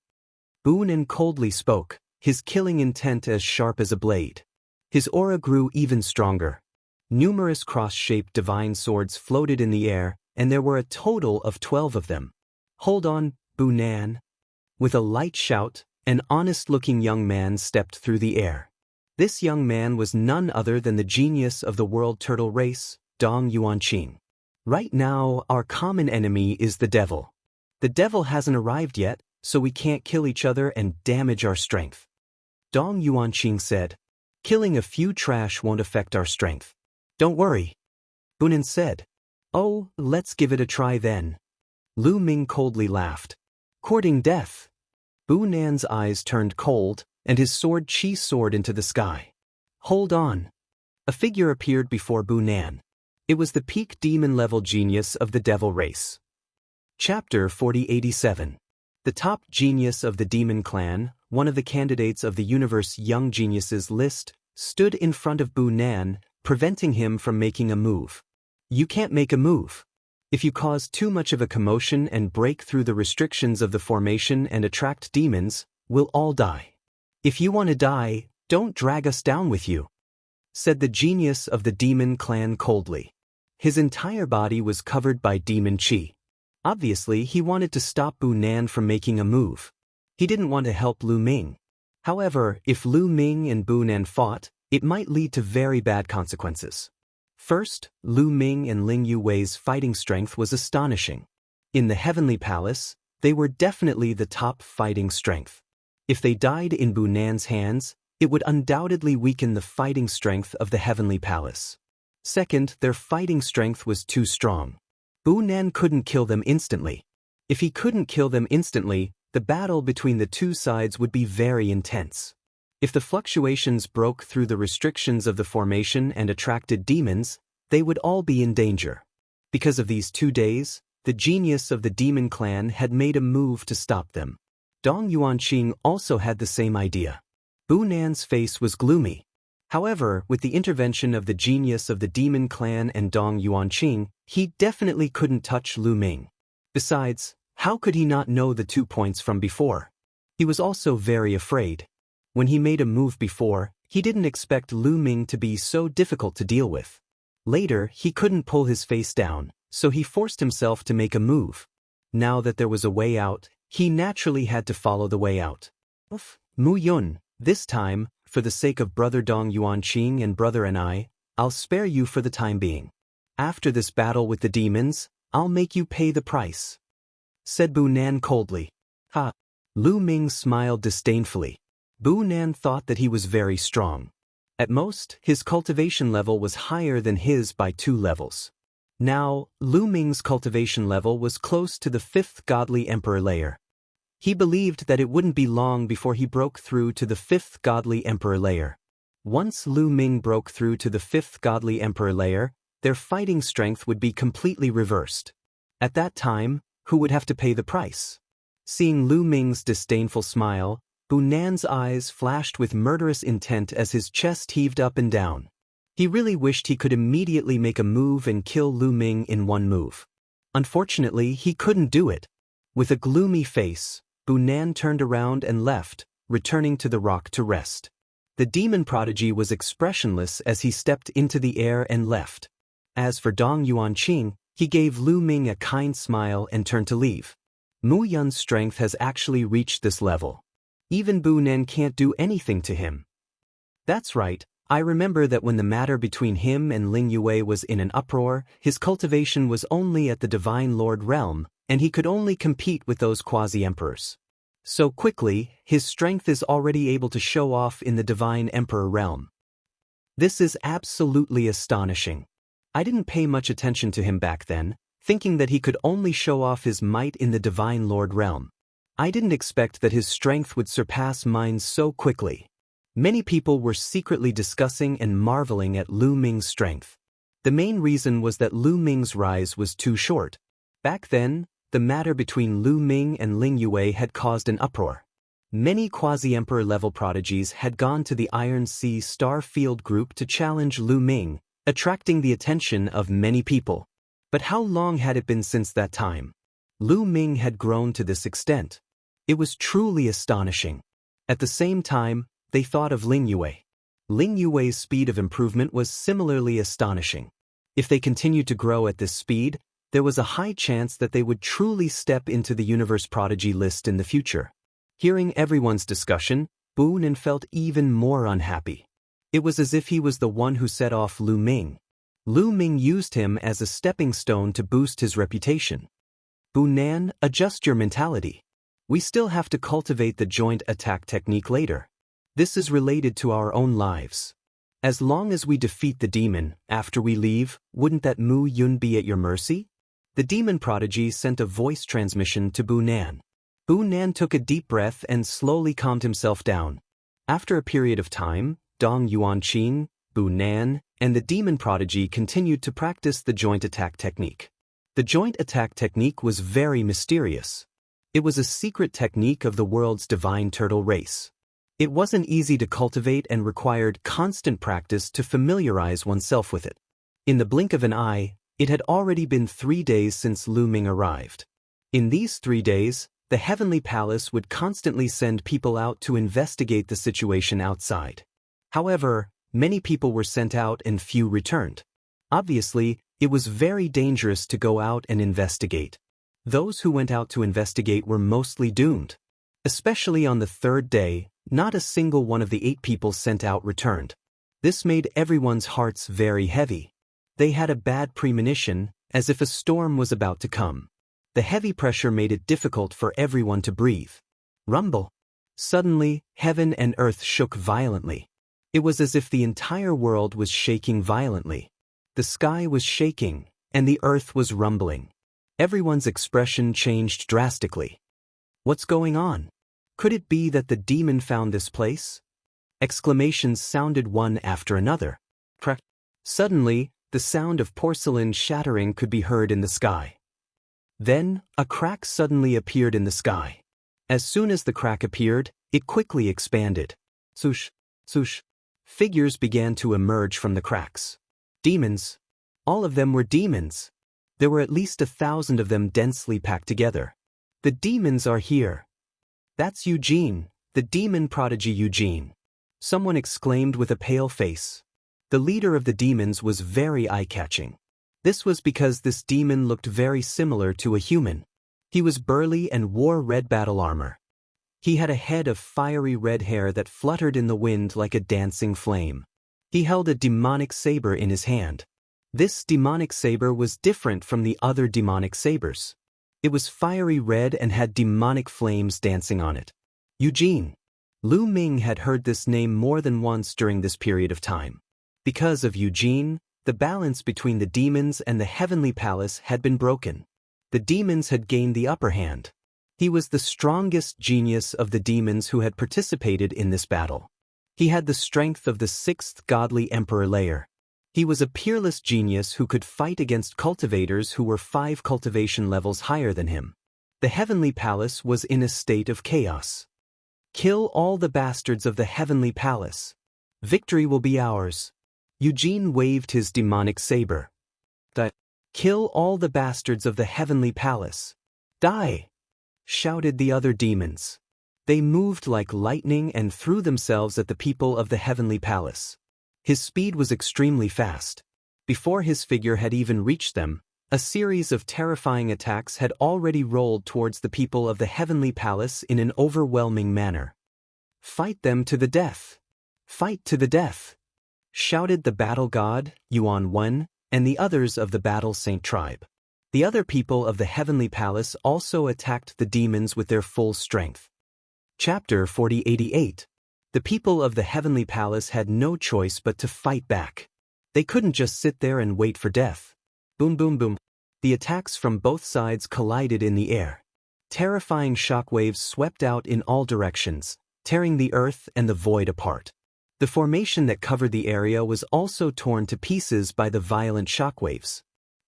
Bu Nan coldly spoke, his killing intent as sharp as a blade. His aura grew even stronger. Numerous cross-shaped divine swords floated in the air, and there were a total of 12 of them. "Hold on, Bu Nan." With a light shout, an honest-looking young man stepped through the air. This young man was none other than the genius of the world turtle race, Dong Yuanqing. Right now, our common enemy is the devil. The devil hasn't arrived yet, so we can't kill each other and damage our strength. Dong Yuanqing said. Killing a few trash won't affect our strength. Don't worry. Bunan said. Oh, let's give it a try then. Lu Ming coldly laughed. Courting death. Bunan's eyes turned cold, and his sword Qi soared into the sky. Hold on. A figure appeared before Bunan. It was the peak demon-level genius of the devil race. Chapter 4087. The top genius of the demon clan, one of the candidates of the universe Young Geniuses list, stood in front of Bunan, preventing him from making a move. You can't make a move. If you cause too much of a commotion and break through the restrictions of the formation and attract demons, we'll all die. If you want to die, don't drag us down with you, said the genius of the demon clan coldly. His entire body was covered by demon qi. Obviously, he wanted to stop Bunan from making a move. He didn't want to help Lu Ming. However, if Lu Ming and Bunan fought, it might lead to very bad consequences. First, Lu Ming and Ling Yuwei's fighting strength was astonishing. In the Heavenly Palace, they were definitely the top fighting strength. If they died in Bunan's hands, it would undoubtedly weaken the fighting strength of the Heavenly Palace. Second, their fighting strength was too strong. Bunan couldn't kill them instantly. If he couldn't kill them instantly, the battle between the two sides would be very intense. If the fluctuations broke through the restrictions of the formation and attracted demons, they would all be in danger. Because of these 2 days, the genius of the demon clan had made a move to stop them. Dong Yuanqing also had the same idea. Bunan's face was gloomy. However, with the intervention of the genius of the demon clan and Dong Yuanqing, he definitely couldn't touch Lu Ming. Besides, how could he not know the 2 points from before? He was also very afraid. When he made a move before, he didn't expect Lu Ming to be so difficult to deal with. Later, he couldn't pull his face down, so he forced himself to make a move. Now that there was a way out, he naturally had to follow the way out. Mu Yun, this time, for the sake of brother Dong Yuanqing and brother and I'll spare you for the time being. After this battle with the demons, I'll make you pay the price, said Bunan coldly. Ha! Lu Ming smiled disdainfully. Bunan thought that he was very strong. At most, his cultivation level was higher than his by 2 levels. Now, Lu Ming's cultivation level was close to the 5th godly emperor layer. He believed that it wouldn't be long before he broke through to the 5th godly emperor layer. Once Lu Ming broke through to the 5th godly emperor layer, their fighting strength would be completely reversed. At that time, who would have to pay the price? Seeing Lu Ming's disdainful smile, Bunan's eyes flashed with murderous intent as his chest heaved up and down. He really wished he could immediately make a move and kill Lu Ming in one move. Unfortunately, he couldn't do it. With a gloomy face, Bunan turned around and left, returning to the rock to rest. The demon prodigy was expressionless as he stepped into the air and left. As for Dong Yuanqing, he gave Lu Ming a kind smile and turned to leave. Mu Yun's strength has actually reached this level. Even Bunan can't do anything to him. That's right, I remember that when the matter between him and Ling Yue was in an uproar, his cultivation was only at the Divine Lord realm, and he could only compete with those quasi-emperors. So quickly, his strength is already able to show off in the Divine Emperor realm. This is absolutely astonishing. I didn't pay much attention to him back then, thinking that he could only show off his might in the Divine Lord realm. I didn't expect that his strength would surpass mine so quickly. Many people were secretly discussing and marveling at Lu Ming's strength. The main reason was that Lu Ming's rise was too short. Back then, the matter between Lu Ming and Ling Yue had caused an uproar. Many quasi-emperor level prodigies had gone to the Iron Sea Star Field Group to challenge Lu Ming, attracting the attention of many people. But how long had it been since that time? Lu Ming had grown to this extent. It was truly astonishing. At the same time, they thought of Ling Yue. Ling Yue's speed of improvement was similarly astonishing. If they continued to grow at this speed, there was a high chance that they would truly step into the universe prodigy list in the future. Hearing everyone's discussion, Bu Nan felt even more unhappy. It was as if he was the one who set off Lu Ming. Lu Ming used him as a stepping stone to boost his reputation. Bu Nan, adjust your mentality. We still have to cultivate the joint attack technique later. This is related to our own lives. As long as we defeat the demon, after we leave, wouldn't that Mu Yun be at your mercy? The demon prodigy sent a voice transmission to Bu Nan. Bu Nan took a deep breath and slowly calmed himself down. After a period of time, Dong Yuanqing, Bu Nan, and the demon prodigy continued to practice the joint attack technique. The joint attack technique was very mysterious. It was a secret technique of the world's divine turtle race. It wasn't easy to cultivate and required constant practice to familiarize oneself with it. In the blink of an eye, it had already been 3 days since Lu Ming arrived. In these 3 days, the Heavenly Palace would constantly send people out to investigate the situation outside. However, many people were sent out and few returned. Obviously, it was very dangerous to go out and investigate. Those who went out to investigate were mostly doomed. Especially on the 3rd day, not a single one of the 8 people sent out returned. This made everyone's hearts very heavy. They had a bad premonition, as if a storm was about to come. The heavy pressure made it difficult for everyone to breathe. Rumble. Suddenly, heaven and earth shook violently. It was as if the entire world was shaking violently. The sky was shaking, and the earth was rumbling. Everyone's expression changed drastically. What's going on? Could it be that the demon found this place? Exclamations sounded one after another. Crack. Suddenly, the sound of porcelain shattering could be heard in the sky. Then, a crack suddenly appeared in the sky. As soon as the crack appeared, it quickly expanded. Swoosh, swoosh. Figures began to emerge from the cracks. Demons. All of them were demons. There were at least 1,000 of them densely packed together. The demons are here. That's Eugene, the demon prodigy Eugene. Someone exclaimed with a pale face. The leader of the demons was very eye-catching. This was because this demon looked very similar to a human. He was burly and wore red battle armor. He had a head of fiery red hair that fluttered in the wind like a dancing flame. He held a demonic saber in his hand. This demonic saber was different from the other demonic sabers. It was fiery red and had demonic flames dancing on it. Eugene. Lu Ming had heard this name more than once during this period of time. Because of Eugene, the balance between the demons and the Heavenly Palace had been broken. The demons had gained the upper hand. He was the strongest genius of the demons who had participated in this battle. He had the strength of the 6th godly emperor layer. He was a peerless genius who could fight against cultivators who were 5 cultivation levels higher than him. The Heavenly Palace was in a state of chaos. Kill all the bastards of the Heavenly Palace. Victory will be ours. Eugene waved his demonic saber. Kill all the bastards of the Heavenly Palace. Die! Shouted the other demons. They moved like lightning and threw themselves at the people of the Heavenly Palace. His speed was extremely fast. Before his figure had even reached them, a series of terrifying attacks had already rolled towards the people of the Heavenly Palace in an overwhelming manner. Fight them to the death! Fight to the death! Shouted the battle god, Yuan Wen, and the others of the Battle Saint tribe. The other people of the Heavenly Palace also attacked the demons with their full strength. Chapter 4088. The people of the Heavenly Palace had no choice but to fight back. They couldn't just sit there and wait for death. Boom boom boom. The attacks from both sides collided in the air. Terrifying shockwaves swept out in all directions, tearing the earth and the void apart. The formation that covered the area was also torn to pieces by the violent shockwaves.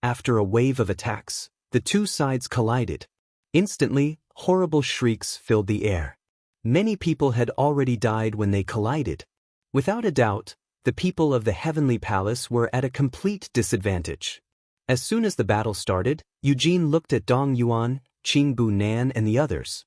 After a wave of attacks, the two sides collided. Instantly, horrible shrieks filled the air. Many people had already died when they collided. Without a doubt, the people of the Heavenly Palace were at a complete disadvantage. As soon as the battle started, Eugene looked at Dong Yuan, Qing Bu Nan and the others.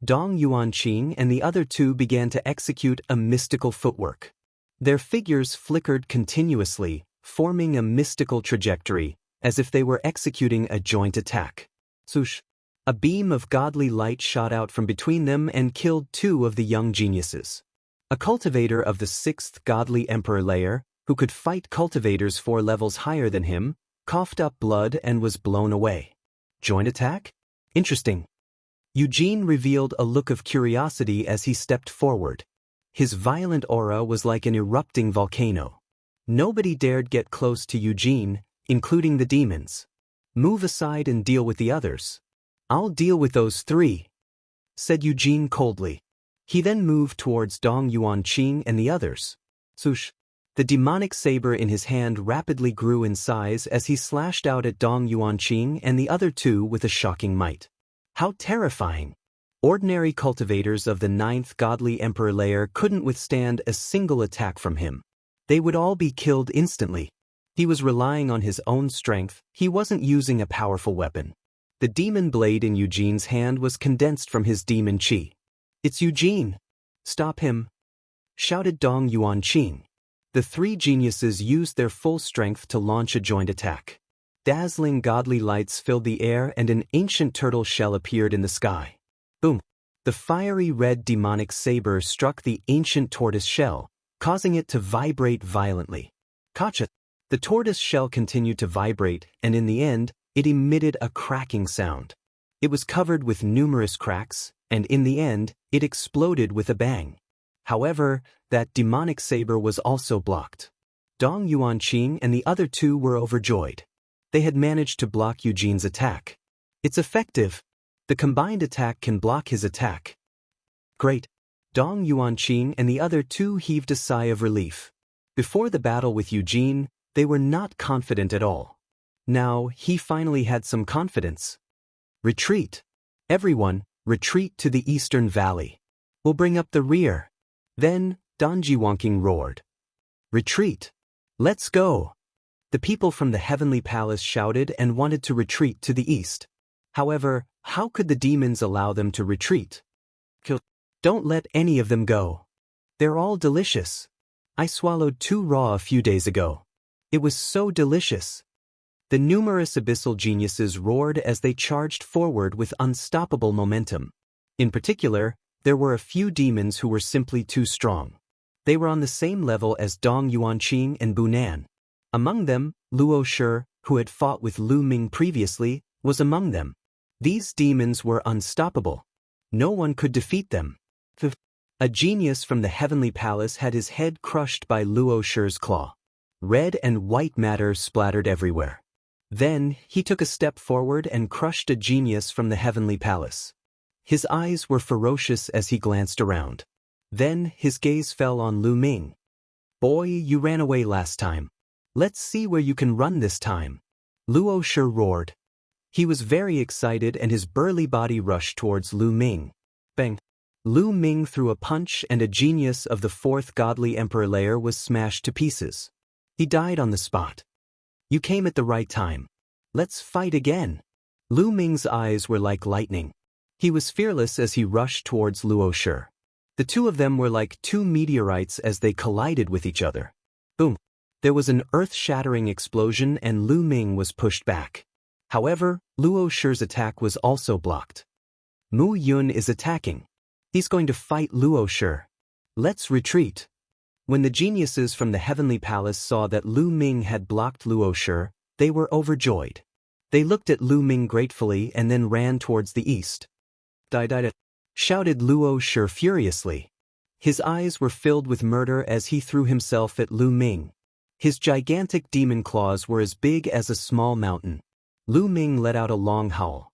Dong Yuanqing and the other 2 began to execute a mystical footwork. Their figures flickered continuously, forming a mystical trajectory, as if they were executing a joint attack. Swoosh. A beam of godly light shot out from between them and killed 2 of the young geniuses. A cultivator of the 6th godly emperor layer, who could fight cultivators 4 levels higher than him, coughed up blood and was blown away. Joint attack? Interesting. Eugene revealed a look of curiosity as he stepped forward. His violent aura was like an erupting volcano. Nobody dared get close to Eugene, including the demons. Move aside and deal with the others. I'll deal with those 3, said Eugene coldly. He then moved towards Dong Yuanqing and the others. Swoosh. The demonic saber in his hand rapidly grew in size as he slashed out at Dong Yuanqing and the other 2 with a shocking might. How terrifying! Ordinary cultivators of the 9th godly emperor layer couldn't withstand a single attack from him. They would all be killed instantly. He was relying on his own strength, he wasn't using a powerful weapon. The demon blade in Eugene's hand was condensed from his demon chi. It's Eugene! Stop him! Shouted Dong Yuanqing. The 3 geniuses used their full strength to launch a joint attack. Dazzling godly lights filled the air and an ancient turtle shell appeared in the sky. Boom! The fiery red demonic saber struck the ancient tortoise shell, causing it to vibrate violently. Gotcha! The tortoise shell continued to vibrate, and in the end, it emitted a cracking sound. It was covered with numerous cracks, and in the end, it exploded with a bang. However, that demonic saber was also blocked. Dong Yuanqing and the other 2 were overjoyed. They had managed to block Eugene's attack. It's effective. The combined attack can block his attack. Great. Dong Yuanqing and the other 2 heaved a sigh of relief. Before the battle with Eugene, they were not confident at all. Now, he finally had some confidence. Retreat. Everyone, retreat to the eastern valley. We'll bring up the rear. Then, Danjiwangqing roared. Retreat. Let's go. The people from the heavenly palace shouted and wanted to retreat to the east. However, how could the demons allow them to retreat? Don't let any of them go. They're all delicious. I swallowed 2 raw a few days ago. It was so delicious. The numerous abyssal geniuses roared as they charged forward with unstoppable momentum. In particular, there were a few demons who were simply too strong. They were on the same level as Dong Yuanqing and Bunan. Among them, Luo Shi, who had fought with Lu Ming previously, was among them. These demons were unstoppable. No one could defeat them. A genius from the heavenly palace had his head crushed by Luo Shi's claw. Red and white matter splattered everywhere. Then, he took a step forward and crushed a genius from the heavenly palace. His eyes were ferocious as he glanced around. Then, his gaze fell on Lu Ming. Boy, you ran away last time. Let's see where you can run this time. Luo Shi roared. He was very excited and his burly body rushed towards Lu Ming. Bang! Lu Ming threw a punch and a genius of the 4th godly emperor layer was smashed to pieces. He died on the spot. You came at the right time. Let's fight again. Lu Ming's eyes were like lightning. He was fearless as he rushed towards Luo Shi. The 2 of them were like 2 meteorites as they collided with each other. Boom! There was an earth-shattering explosion and Lu Ming was pushed back. However, Luo Shi's attack was also blocked. Mu Yun is attacking. He's going to fight Luo Shi. Let's retreat. When the geniuses from the heavenly palace saw that Lu Ming had blocked Luo Shi, they were overjoyed. They looked at Lu Ming gratefully and then ran towards the east. Die, shouted Luo Shi furiously. His eyes were filled with murder as he threw himself at Lu Ming. His gigantic demon claws were as big as a small mountain. Lu Ming let out a long howl.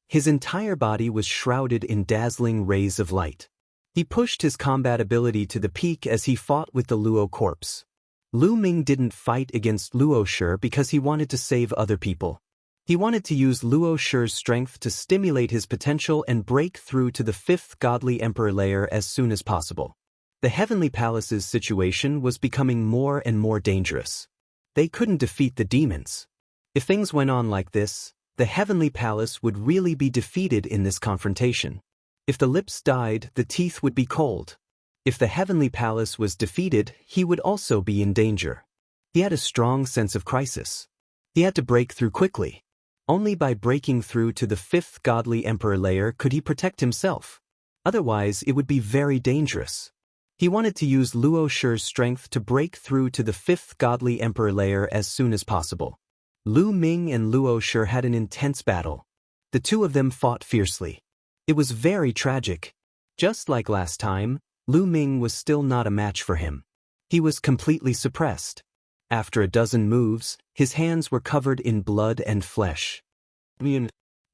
His entire body was shrouded in dazzling rays of light. He pushed his combat ability to the peak as he fought with the Luo corpse. Lu Ming didn't fight against Luo Shi because he wanted to save other people. He wanted to use Luo Shi's strength to stimulate his potential and break through to the 5th godly emperor layer as soon as possible. The heavenly palace's situation was becoming more and more dangerous. They couldn't defeat the demons. If things went on like this, the heavenly palace would really be defeated in this confrontation. If the lips died, the teeth would be cold. If the heavenly palace was defeated, he would also be in danger. He had a strong sense of crisis. He had to break through quickly. Only by breaking through to the fifth godly emperor layer could he protect himself. Otherwise, it would be very dangerous. He wanted to use Luo Shi's strength to break through to the fifth godly emperor layer as soon as possible. Lu Ming and Luo Shi had an intense battle. The two of them fought fiercely. It was very tragic. Just like last time, Lu Ming was still not a match for him. He was completely suppressed. After a dozen moves, his hands were covered in blood and flesh.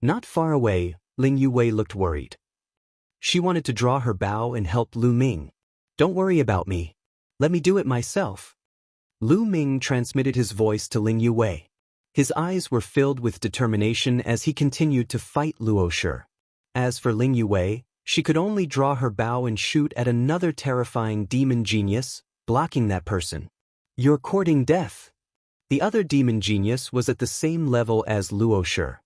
Not far away, Ling Yuwei looked worried. She wanted to draw her bow and help Lu Ming. "Don't worry about me. Let me do it myself." Lu Ming transmitted his voice to Ling Yuwei. His eyes were filled with determination as he continued to fight Luo Shi. As for Ling Yuwei, she could only draw her bow and shoot at another terrifying demon genius, blocking that person. "You're courting death." The other demon genius was at the same level as Luo Shi.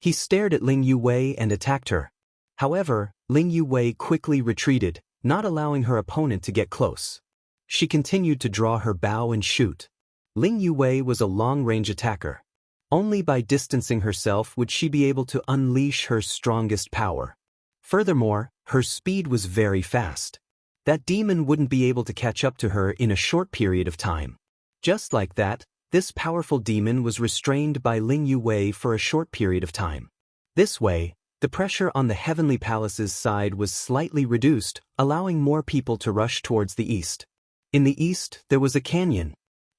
He stared at Ling Yuwei and attacked her. However, Ling Yuwei quickly retreated, not allowing her opponent to get close. She continued to draw her bow and shoot. Ling Yuwei was a long-range attacker. Only by distancing herself would she be able to unleash her strongest power. Furthermore, her speed was very fast. That demon wouldn't be able to catch up to her in a short period of time. Just like that, this powerful demon was restrained by Ling Yuwei for a short period of time. This way, the pressure on the Heavenly Palace's side was slightly reduced, allowing more people to rush towards the east. In the east, there was a canyon.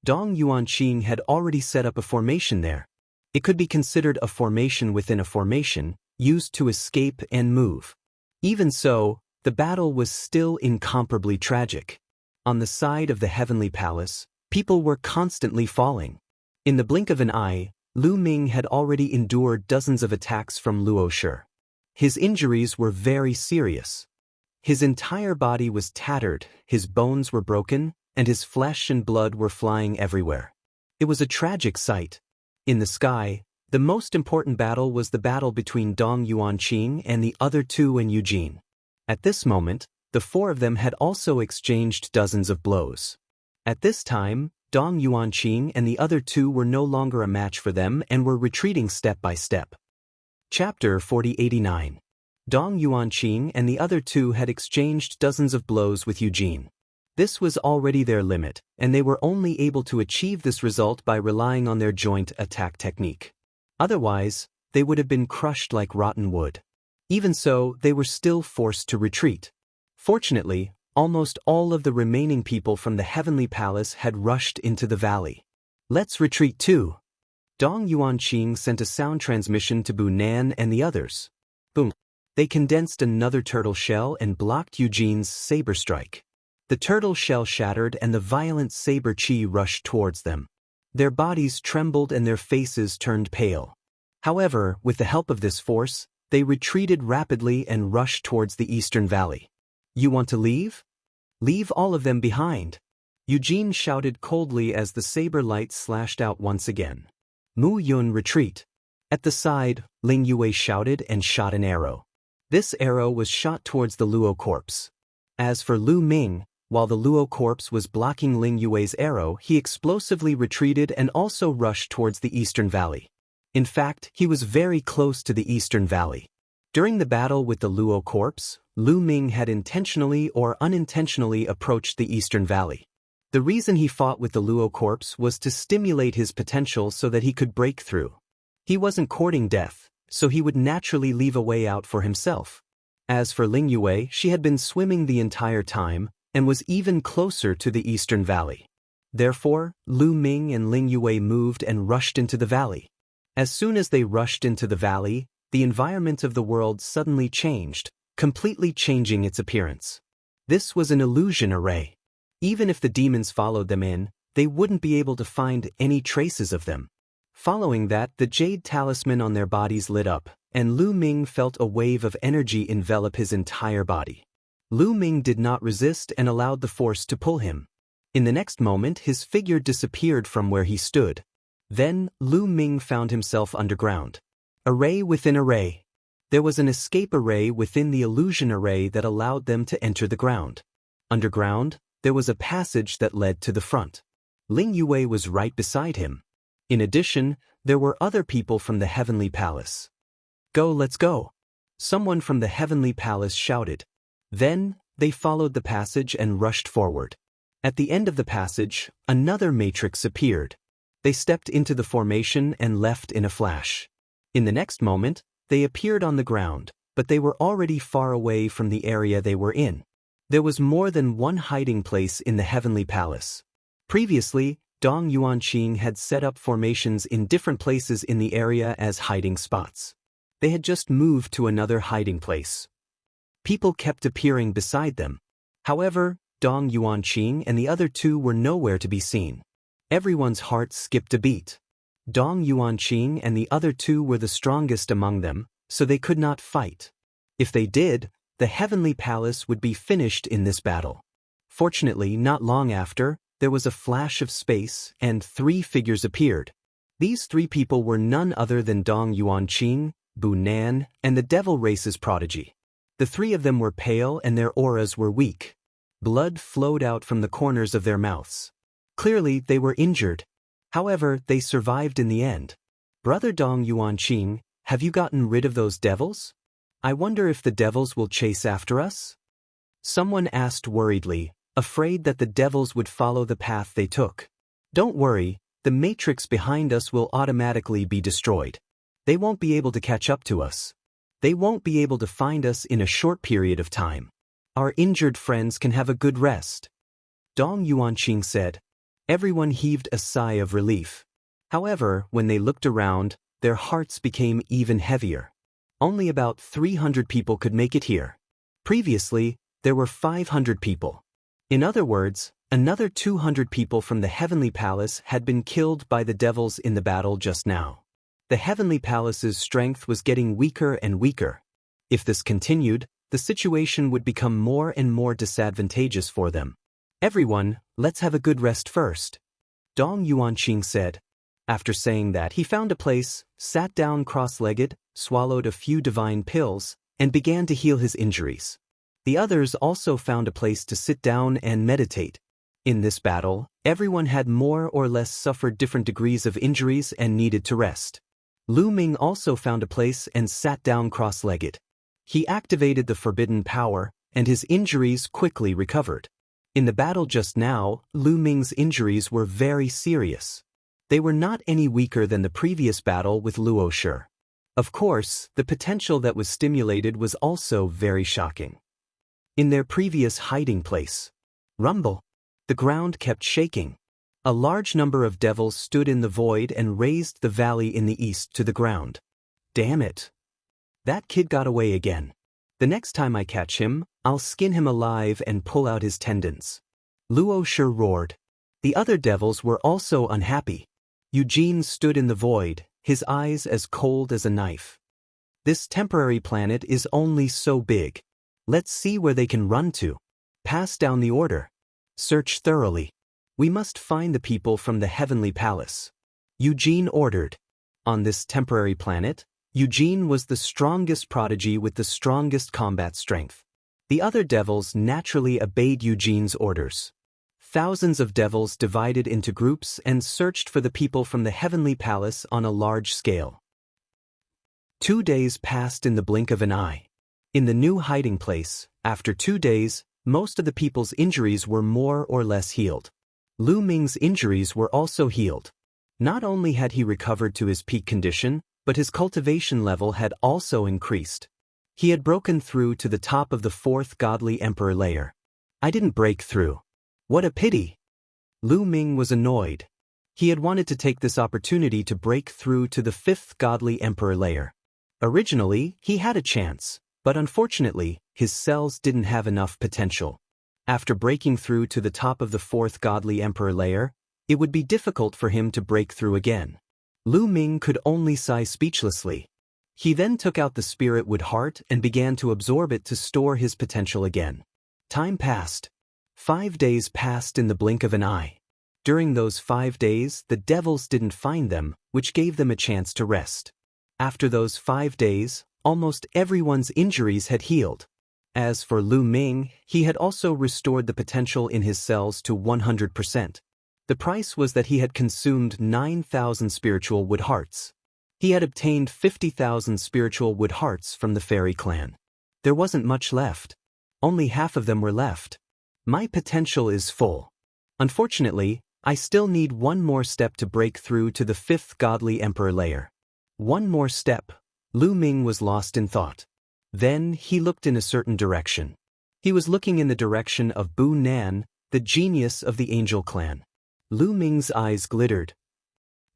Dong Yuanqing had already set up a formation there. It could be considered a formation within a formation, used to escape and move. Even so, the battle was still incomparably tragic. On the side of the Heavenly Palace, people were constantly falling. In the blink of an eye, Lu Ming had already endured dozens of attacks from Luo Shi. His injuries were very serious. His entire body was tattered, his bones were broken, and his flesh and blood were flying everywhere. It was a tragic sight. In the sky, the most important battle was the battle between Dong Yuanqing and the other two and Eugene. At this moment, the four of them had also exchanged dozens of blows. At this time, Dong Yuanqing and the other two were no longer a match for them and were retreating step by step. Chapter 4089. Dong Yuanqing and the other two had exchanged dozens of blows with Eugene. This was already their limit, and they were only able to achieve this result by relying on their joint attack technique. Otherwise, they would have been crushed like rotten wood. Even so, they were still forced to retreat. Fortunately, almost all of the remaining people from the Heavenly Palace had rushed into the valley. "Let's retreat too." Dong Yuanqing sent a sound transmission to Bu Nan and the others. Boom. They condensed another turtle shell and blocked Eugene's saber strike. The turtle shell shattered and the violent saber chi rushed towards them. Their bodies trembled and their faces turned pale. However, with the help of this force, they retreated rapidly and rushed towards the eastern valley. "You want to leave? Leave all of them behind." Eugene shouted coldly as the saber light slashed out once again. "Mu Yun, retreat." At the side, Ling Yuwei shouted and shot an arrow. This arrow was shot towards the Luo corpse. As for Lu Ming, while the Luo corpse was blocking Ling Yuwei's arrow, he explosively retreated and also rushed towards the eastern valley. In fact, he was very close to the eastern valley. During the battle with the Luo corpse, Lu Ming had intentionally or unintentionally approached the eastern valley. The reason he fought with the Luo corpse was to stimulate his potential so that he could break through. He wasn't courting death, so he would naturally leave a way out for himself. As for Ling Yuwei, she had been swimming the entire time, and was even closer to the eastern valley. Therefore, Lu Ming and Ling Yuwei moved and rushed into the valley. As soon as they rushed into the valley, the environment of the world suddenly changed, completely changing its appearance. This was an illusion array. Even if the demons followed them in, they wouldn't be able to find any traces of them. Following that, the jade talisman on their bodies lit up, and Lu Ming felt a wave of energy envelop his entire body. Lu Ming did not resist and allowed the force to pull him. In the next moment, his figure disappeared from where he stood. Then, Lu Ming found himself underground. Array within array. There was an escape array within the illusion array that allowed them to enter the ground. Underground, there was a passage that led to the front. Ling Yuwei was right beside him. In addition, There were other people from the Heavenly Palace. "Go, let's go!" Someone from the Heavenly Palace shouted. Then, they followed the passage and rushed forward. At the end of the passage, another matrix appeared. They stepped into the formation and left in a flash. In the next moment, they appeared on the ground, but they were already far away from the area they were in. There was more than one hiding place in the Heavenly Palace. Previously, Dong Yuanqing had set up formations in different places in the area as hiding spots. They had just moved to another hiding place. People kept appearing beside them. However, Dong Yuanqing and the other two were nowhere to be seen. Everyone's heart skipped a beat. Dong Yuanqing and the other two were the strongest among them, so they could not fight. If they did, the Heavenly Palace would be finished in this battle. Fortunately, not long after, there was a flash of space and 3 figures appeared. These 3 people were none other than Dong Yuanqing, Bu Nan, and the Devil Race's prodigy. The 3 of them were pale and their auras were weak. Blood flowed out from the corners of their mouths. Clearly, they were injured. However, they survived in the end. "Brother Dong Yuanqing, have you gotten rid of those devils? I wonder if the devils will chase after us?" Someone asked worriedly, afraid that the devils would follow the path they took. "Don't worry, the matrix behind us will automatically be destroyed. They won't be able to catch up to us. They won't be able to find us in a short period of time. Our injured friends can have a good rest," Dong Yuanqing said. Everyone heaved a sigh of relief. However, when they looked around, their hearts became even heavier. Only about 300 people could make it here. Previously, there were 500 people. In other words, another 200 people from the Heavenly Palace had been killed by the devils in the battle just now. The Heavenly Palace's strength was getting weaker and weaker. If this continued, the situation would become more and more disadvantageous for them. "Everyone, let's have a good rest first," Dong Yuanqing said. After saying that, he found a place, sat down cross-legged, swallowed a few divine pills, and began to heal his injuries. The others also found a place to sit down and meditate. In this battle, everyone had more or less suffered different degrees of injuries and needed to rest. Lu Ming also found a place and sat down cross-legged. He activated the forbidden power, and his injuries quickly recovered. In the battle just now, Lu Ming's injuries were very serious. They were not any weaker than the previous battle with Luo Shi. Of course, the potential that was stimulated was also very shocking. In their previous hiding place, rumble, the ground kept shaking. A large number of devils stood in the void and raised the valley in the east to the ground. "Damn it! That kid got away again. The next time I catch him, I'll skin him alive and pull out his tendons," Luo Shi roared. The other devils were also unhappy. Eugene stood in the void, his eyes as cold as a knife. "This temporary planet is only so big. Let's see where they can run to. Pass down the order. Search thoroughly. We must find the people from the Heavenly Palace," Eugene ordered. On this temporary planet, Eugene was the strongest prodigy with the strongest combat strength. The other devils naturally obeyed Eugene's orders. Thousands of devils divided into groups and searched for the people from the Heavenly Palace on a large scale. 2 days passed in the blink of an eye. In the new hiding place, after 2 days, most of the people's injuries were more or less healed. Lu Ming's injuries were also healed. Not only had he recovered to his peak condition, but his cultivation level had also increased. He had broken through to the top of the 4th godly emperor layer. "I didn't break through. What a pity." Lu Ming was annoyed. He had wanted to take this opportunity to break through to the 5th godly emperor layer. Originally, he had a chance, but unfortunately, his cells didn't have enough potential. After breaking through to the top of the 4th godly emperor layer, it would be difficult for him to break through again. Lu Ming could only sigh speechlessly. He then took out the spirit wood heart and began to absorb it to store his potential again. Time passed. 5 days passed in the blink of an eye. During those 5 days, the devils didn't find them, which gave them a chance to rest. After those 5 days, almost everyone's injuries had healed. As for Lu Ming, he had also restored the potential in his cells to 100%. The price was that he had consumed 9,000 spiritual wood hearts. He had obtained 50,000 spiritual wood hearts from the fairy clan. There wasn't much left. Only half of them were left. My potential is full. Unfortunately, I still need one more step to break through to the 5th godly emperor layer. One more step. Lu Ming was lost in thought. Then he looked in a certain direction. He was looking in the direction of Bu Nan, the genius of the angel clan. Lu Ming's eyes glittered.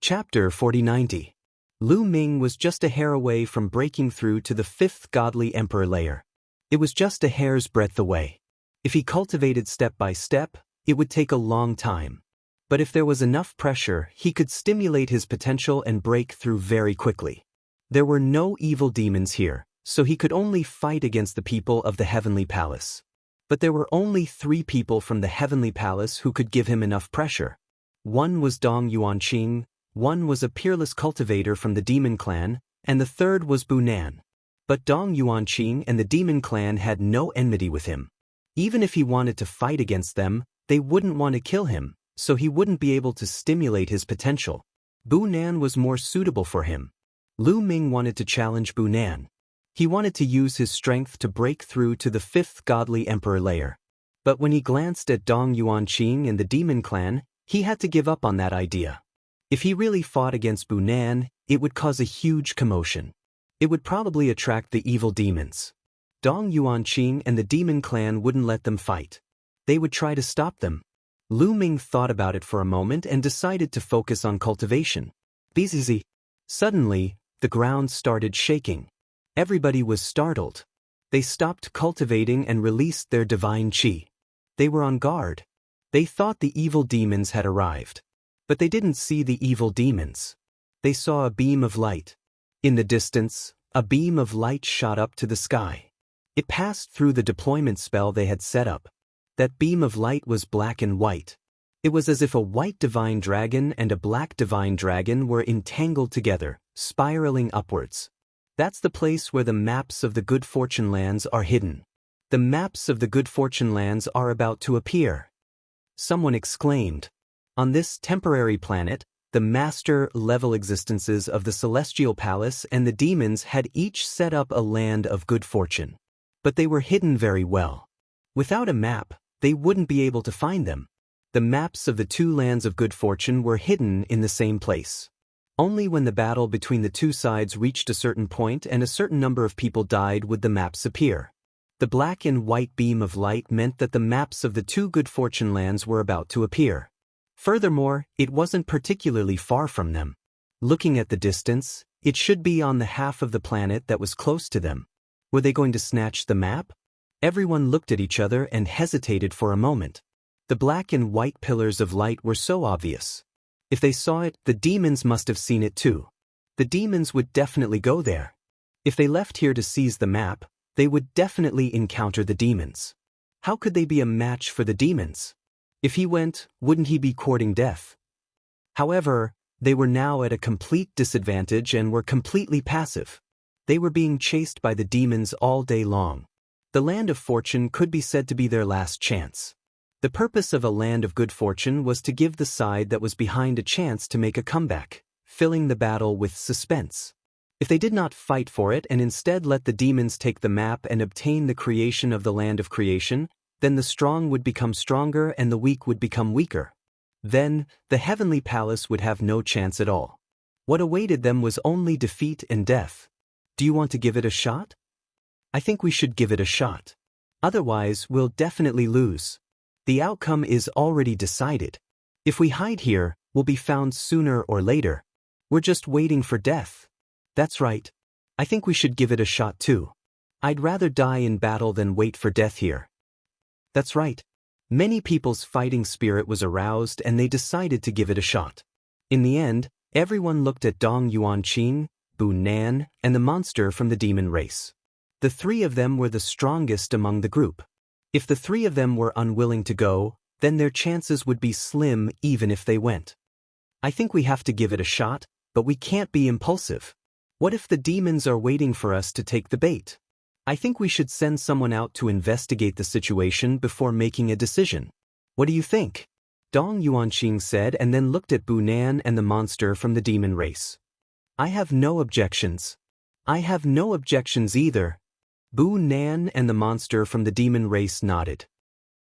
Chapter 4090. Lu Ming was just a hair away from breaking through to the 5th godly emperor layer. It was just a hair's breadth away. If he cultivated step by step, it would take a long time. But if there was enough pressure, he could stimulate his potential and break through very quickly. There were no evil demons here, so he could only fight against the people of the Heavenly Palace. But there were only 3 people from the Heavenly Palace who could give him enough pressure. One was Dong Yuanqing, one was a peerless cultivator from the Demon Clan, and the third was Bu Nan. But Dong Yuanqing and the Demon Clan had no enmity with him. Even if he wanted to fight against them, they wouldn't want to kill him, so he wouldn't be able to stimulate his potential. Bu Nan was more suitable for him. Lu Ming wanted to challenge Bu Nan. He wanted to use his strength to break through to the 5th godly emperor layer. But when he glanced at Dong Yuanqing and the Demon Clan, he had to give up on that idea. If he really fought against Bu Nan, it would cause a huge commotion. It would probably attract the evil demons. Dong Yuanqing and the Demon Clan wouldn't let them fight. They would try to stop them. Lu Ming thought about it for a moment and decided to focus on cultivation. Bzzz. Suddenly, the ground started shaking. Everybody was startled. They stopped cultivating and released their divine qi. They were on guard. They thought the evil demons had arrived. But they didn't see the evil demons. They saw a beam of light. In the distance, a beam of light shot up to the sky. It passed through the deployment spell they had set up. That beam of light was black and white. It was as if a white divine dragon and a black divine dragon were entangled together, spiraling upwards. That's the place where the maps of the Good Fortune lands are hidden. The maps of the Good Fortune lands are about to appear. Someone exclaimed. On this temporary planet, the master-level existences of the Celestial Palace and the demons had each set up a land of good fortune. But they were hidden very well. Without a map, they wouldn't be able to find them. The maps of the 2 lands of good fortune were hidden in the same place. Only when the battle between the 2 sides reached a certain point and a certain number of people died would the maps appear. The black and white beam of light meant that the maps of the 2 good fortune lands were about to appear. Furthermore, it wasn't particularly far from them. Looking at the distance, it should be on the half of the planet that was close to them. Were they going to snatch the map? Everyone looked at each other and hesitated for a moment. The black and white pillars of light were so obvious. If they saw it, the demons must have seen it too. The demons would definitely go there. If they left here to seize the map, they would definitely encounter the demons. How could they be a match for the demons? If he went, wouldn't he be courting death? However, they were now at a complete disadvantage and were completely passive. They were being chased by the demons all day long. The land of fortune could be said to be their last chance. The purpose of a land of good fortune was to give the side that was behind a chance to make a comeback, filling the battle with suspense. If they did not fight for it and instead let the demons take the map and obtain the creation of the land of creation, then the strong would become stronger and the weak would become weaker. Then, the Heavenly Palace would have no chance at all. What awaited them was only defeat and death. Do you want to give it a shot? I think we should give it a shot. Otherwise, we'll definitely lose. The outcome is already decided. If we hide here, we'll be found sooner or later. We're just waiting for death. That's right. I think we should give it a shot too. I'd rather die in battle than wait for death here. That's right. Many people's fighting spirit was aroused and they decided to give it a shot. In the end, everyone looked at Dong Yuanqing, Bu Nan, and the monster from the demon race. The 3 of them were the strongest among the group. If the 3 of them were unwilling to go, then their chances would be slim even if they went. I think we have to give it a shot, but we can't be impulsive. What if the demons are waiting for us to take the bait? I think we should send someone out to investigate the situation before making a decision. What do you think? Dong Yuanqing said and then looked at Bu Nan and the monster from the demon race. I have no objections. I have no objections either. Bu Nan and the monster from the demon race nodded.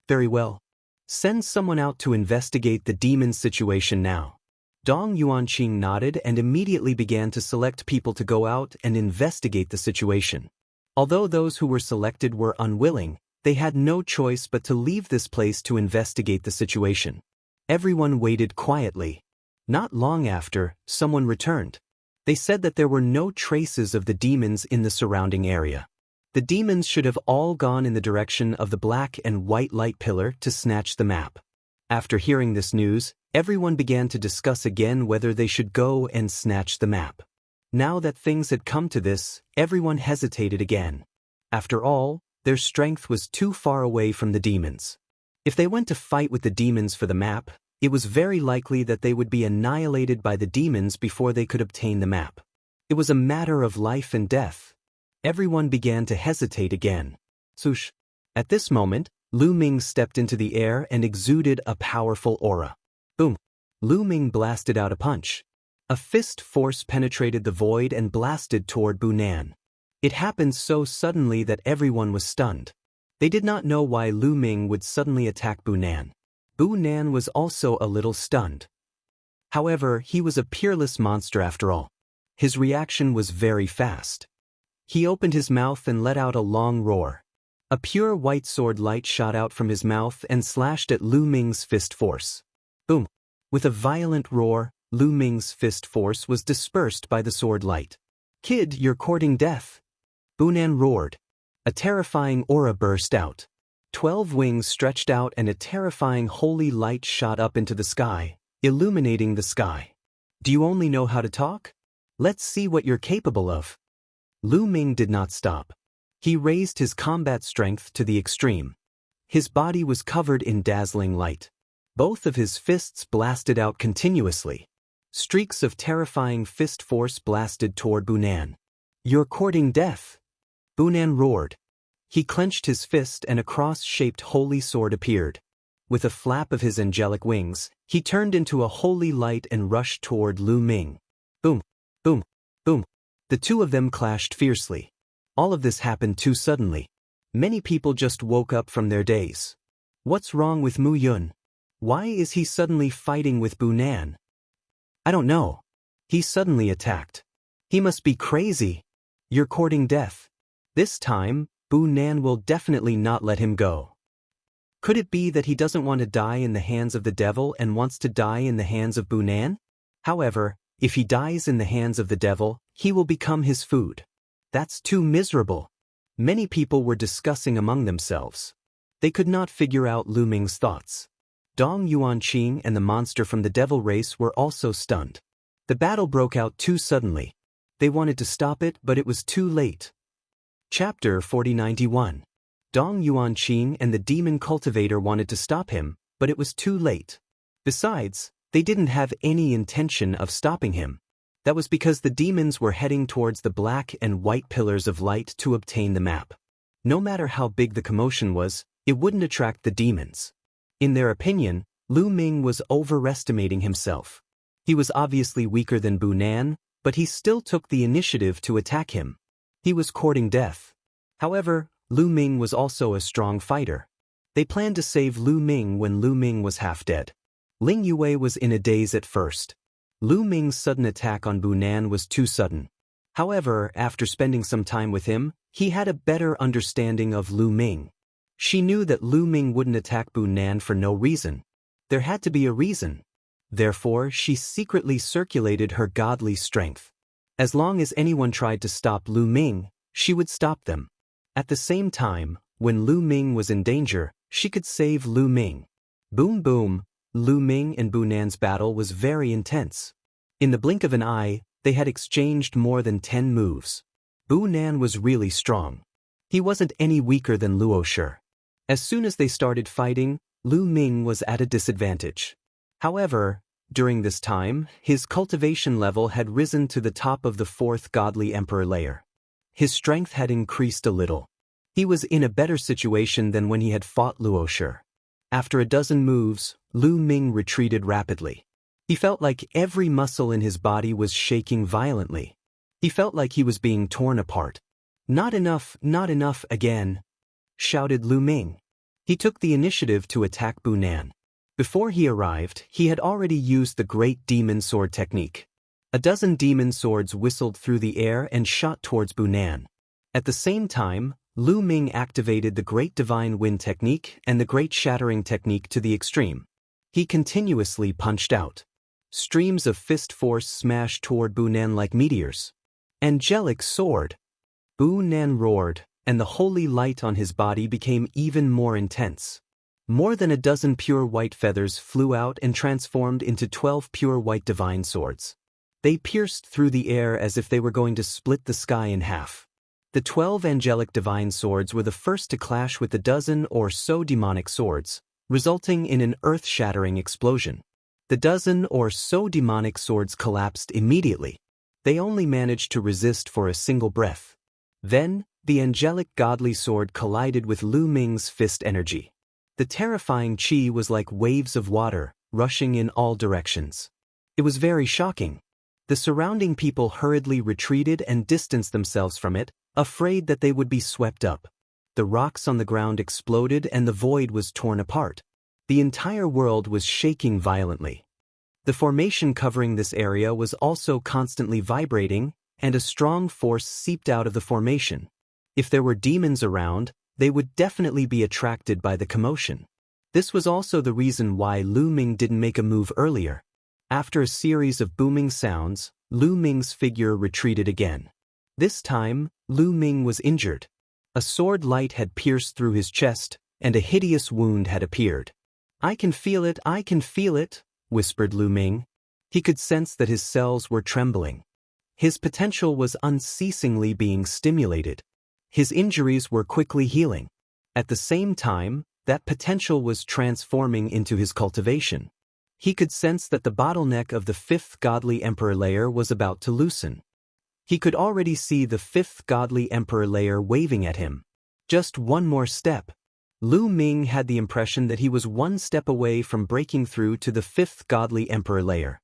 Very well. Send someone out to investigate the demon situation now. Dong Yuanqing nodded and immediately began to select people to go out and investigate the situation. Although those who were selected were unwilling, they had no choice but to leave this place to investigate the situation. Everyone waited quietly. Not long after, someone returned. They said that there were no traces of the demons in the surrounding area. The demons should have all gone in the direction of the black and white light pillar to snatch the map. After hearing this news, everyone began to discuss again whether they should go and snatch the map. Now that things had come to this, everyone hesitated again. After all, their strength was too far away from the demons. If they went to fight with the demons for the map, it was very likely that they would be annihilated by the demons before they could obtain the map. It was a matter of life and death. Everyone began to hesitate again. Swoosh. At this moment, Lu Ming stepped into the air and exuded a powerful aura. Boom. Lu Ming blasted out a punch. A fist force penetrated the void and blasted toward Bu Nan. It happened so suddenly that everyone was stunned. They did not know why Lu Ming would suddenly attack Bu Nan. Bu Nan was also a little stunned. However, he was a peerless monster after all. His reaction was very fast. He opened his mouth and let out a long roar. A pure white sword light shot out from his mouth and slashed at Lu Ming's fist force. Boom! With a violent roar, Lu Ming's fist force was dispersed by the sword light. Kid, you're courting death! Bu Nan roared. A terrifying aura burst out. 12 wings stretched out and a terrifying holy light shot up into the sky, illuminating the sky. Do you only know how to talk? Let's see what you're capable of. Lu Ming did not stop. He raised his combat strength to the extreme. His body was covered in dazzling light. Both of his fists blasted out continuously. Streaks of terrifying fist force blasted toward Bu Nan. You're courting death! Bu Nan roared. He clenched his fist and a cross-shaped holy sword appeared. With a flap of his angelic wings, he turned into a holy light and rushed toward Lu Ming. Boom! Boom! Boom! The two of them clashed fiercely. All of this happened too suddenly. Many people just woke up from their daze. What's wrong with Mu Yun? Why is he suddenly fighting with Bu Nan? I don't know. He suddenly attacked. He must be crazy. You're courting death. This time, Bu Nan will definitely not let him go. Could it be that he doesn't want to die in the hands of the devil and wants to die in the hands of Bu Nan? However, if he dies in the hands of the devil, he will become his food. That's too miserable. Many people were discussing among themselves. They could not figure out Lu Ming's thoughts. Dong Yuanqing and the monster from the devil race were also stunned. The battle broke out too suddenly. They wanted to stop it, but it was too late. Chapter 4091. Dong Yuanqing and the demon cultivator wanted to stop him, but it was too late. Besides, they didn't have any intention of stopping him. That was because the demons were heading towards the black and white pillars of light to obtain the map. No matter how big the commotion was, it wouldn't attract the demons. In their opinion, Lu Ming was overestimating himself. He was obviously weaker than Bu Nan, but he still took the initiative to attack him. He was courting death. However, Lu Ming was also a strong fighter. They planned to save Lu Ming when Lu Ming was half dead. Ling Yue was in a daze at first. Lu Ming's sudden attack on Bu Nan was too sudden. However, after spending some time with him, he had a better understanding of Lu Ming. She knew that Lu Ming wouldn't attack Bu Nan for no reason. There had to be a reason. Therefore, she secretly circulated her godly strength. As long as anyone tried to stop Lu Ming, she would stop them. At the same time, when Lu Ming was in danger, she could save Lu Ming. Boom boom, Lu Ming and Bu Nan's battle was very intense. In the blink of an eye, they had exchanged more than 10 moves. Bu Nan was really strong. He wasn't any weaker than Luo Shi. As soon as they started fighting, Lu Ming was at a disadvantage. However, during this time, his cultivation level had risen to the top of the 4th godly emperor layer. His strength had increased a little. He was in a better situation than when he had fought Luo Shi. After a dozen moves, Lu Ming retreated rapidly. He felt like every muscle in his body was shaking violently. He felt like he was being torn apart. Not enough again, shouted Lu Ming. He took the initiative to attack Bu Nan. Before he arrived, he had already used the Great Demon Sword technique. A dozen demon swords whistled through the air and shot towards Bu Nan. At the same time, Lu Ming activated the Great Divine Wind technique and the Great Shattering technique to the extreme. He continuously punched out. Streams of fist force smashed toward Bu Nan like meteors. Angelic sword! Bu Nan roared, and the holy light on his body became even more intense. More than a dozen pure white feathers flew out and transformed into 12 pure white divine swords. They pierced through the air as if they were going to split the sky in half. The 12 angelic divine swords were the first to clash with the dozen or so demonic swords, resulting in an earth-shattering explosion. The dozen or so demonic swords collapsed immediately. They only managed to resist for a single breath. Then, the angelic godly sword collided with Lu Ming's fist energy. The terrifying qi was like waves of water, rushing in all directions. It was very shocking. The surrounding people hurriedly retreated and distanced themselves from it, afraid that they would be swept up. The rocks on the ground exploded and the void was torn apart. The entire world was shaking violently. The formation covering this area was also constantly vibrating, and a strong force seeped out of the formation. If there were demons around, they would definitely be attracted by the commotion. This was also the reason why Lu Ming didn't make a move earlier. After a series of booming sounds, Lu Ming's figure retreated again. This time, Lu Ming was injured. A sword light had pierced through his chest, and a hideous wound had appeared. I can feel it, whispered Lu Ming. He could sense that his cells were trembling. His potential was unceasingly being stimulated. His injuries were quickly healing. At the same time, that potential was transforming into his cultivation. He could sense that the bottleneck of the fifth godly emperor layer was about to loosen. He could already see the fifth godly emperor layer waving at him. Just one more step. Lu Ming had the impression that he was one step away from breaking through to the fifth godly emperor layer.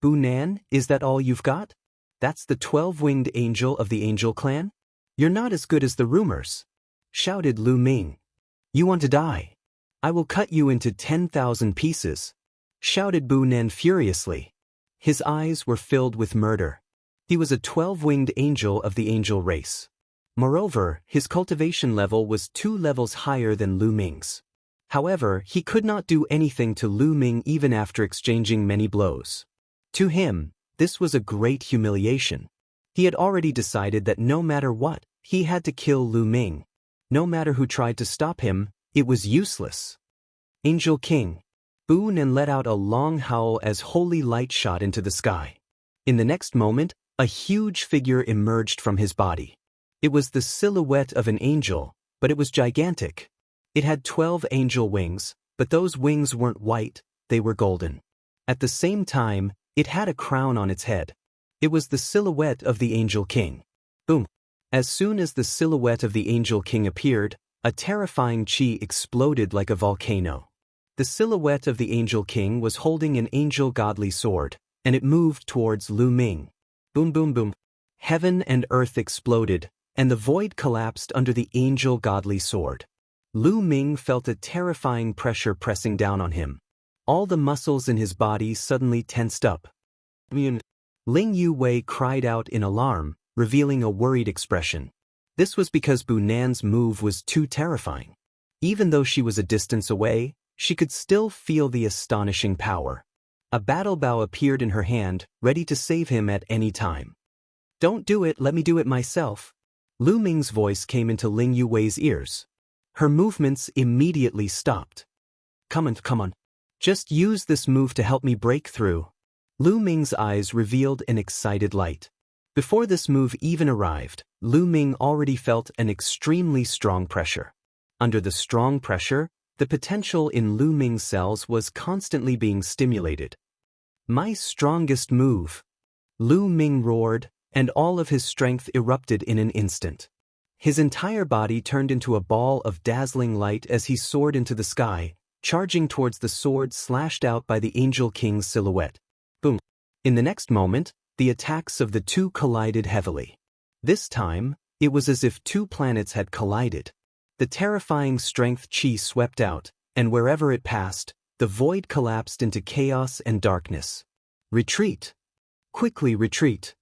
Bu Nan, is that all you've got? That's the 12-winged angel of the angel clan? You're not as good as the rumors, shouted Lu Ming. You want to die? I will cut you into 10,000 pieces, shouted Bu Nan furiously. His eyes were filled with murder. He was a 12-winged angel of the angel race. Moreover, his cultivation level was 2 levels higher than Lu Ming's. However, he could not do anything to Lu Ming even after exchanging many blows. To him, this was a great humiliation. He had already decided that no matter what, he had to kill Lu Ming. No matter who tried to stop him, it was useless. Angel King. Bu Nan let out a long howl as holy light shot into the sky. In the next moment, a huge figure emerged from his body. It was the silhouette of an angel, but it was gigantic. It had 12 angel wings, but those wings weren't white, they were golden. At the same time, it had a crown on its head. It was the silhouette of the Angel King. Boom! As soon as the silhouette of the Angel King appeared, a terrifying qi exploded like a volcano. The silhouette of the Angel King was holding an angel godly sword, and it moved towards Lu Ming. Boom boom boom. Heaven and earth exploded, and the void collapsed under the angel godly sword. Lu Ming felt a terrifying pressure pressing down on him. All the muscles in his body suddenly tensed up. Ling Yu-wei cried out in alarm, revealing a worried expression. This was because Bu Nan's move was too terrifying. Even though she was a distance away, she could still feel the astonishing power. A battle bow appeared in her hand, ready to save him at any time. Don't do it, let me do it myself. Lu Ming's voice came into Ling Yu-wei's ears. Her movements immediately stopped. Come on. Just use this move to help me break through. Lu Ming's eyes revealed an excited light. Before this move even arrived, Lu Ming already felt an extremely strong pressure. Under the strong pressure, the potential in Lu Ming's cells was constantly being stimulated. My strongest move! Lu Ming roared, and all of his strength erupted in an instant. His entire body turned into a ball of dazzling light as he soared into the sky, charging towards the sword slashed out by the Angel King's silhouette. Boom. In the next moment, the attacks of the two collided heavily. This time, it was as if two planets had collided. The terrifying strength chi swept out, and wherever it passed, the void collapsed into chaos and darkness. Retreat! Quickly retreat!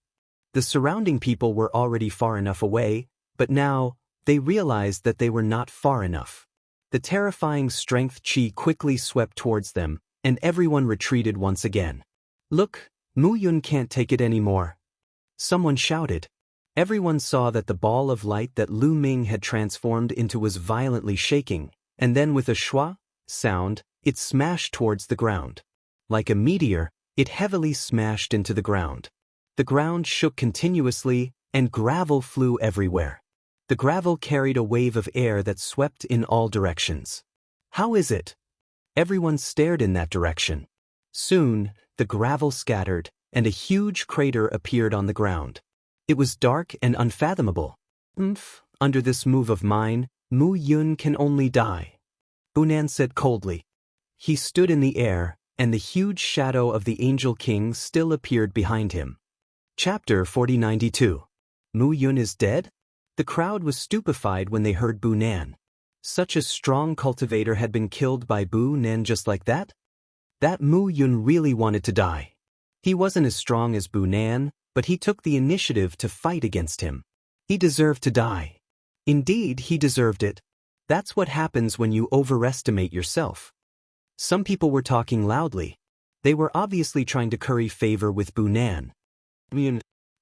The surrounding people were already far enough away, but now, they realized that they were not far enough. The terrifying strength chi quickly swept towards them, and everyone retreated once again. Look, Mu Yun can't take it anymore. Someone shouted. Everyone saw that the ball of light that Lu Ming had transformed into was violently shaking, and then with a shwa sound, it smashed towards the ground. Like a meteor, it heavily smashed into the ground. The ground shook continuously, and gravel flew everywhere. The gravel carried a wave of air that swept in all directions. How is it? Everyone stared in that direction. Soon, the gravel scattered, and a huge crater appeared on the ground. It was dark and unfathomable. Under this move of mine, Mu Yun can only die. Bunan said coldly. He stood in the air, and the huge shadow of the Angel King still appeared behind him. Chapter 4092. Mu Yun is dead? The crowd was stupefied when they heard Bunan. Such a strong cultivator had been killed by Bunan just like that? That Mu Yun really wanted to die. He wasn't as strong as Bunan, but he took the initiative to fight against him. He deserved to die. Indeed, he deserved it. That's what happens when you overestimate yourself. Some people were talking loudly. They were obviously trying to curry favor with Bunan.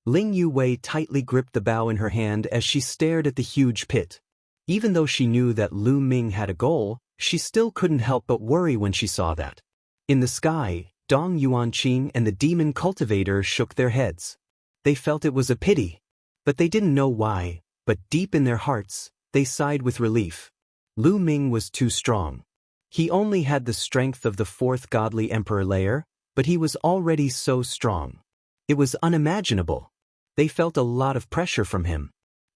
Ling Yuwei tightly gripped the bow in her hand as she stared at the huge pit. Even though she knew that Lu Ming had a goal, she still couldn't help but worry when she saw that. In the sky, Dong Yuanqing and the demon cultivator shook their heads. They felt it was a pity. But they didn't know why, but deep in their hearts, they sighed with relief. Lu Ming was too strong. He only had the strength of the fourth godly emperor layer, but he was already so strong. It was unimaginable. They felt a lot of pressure from him.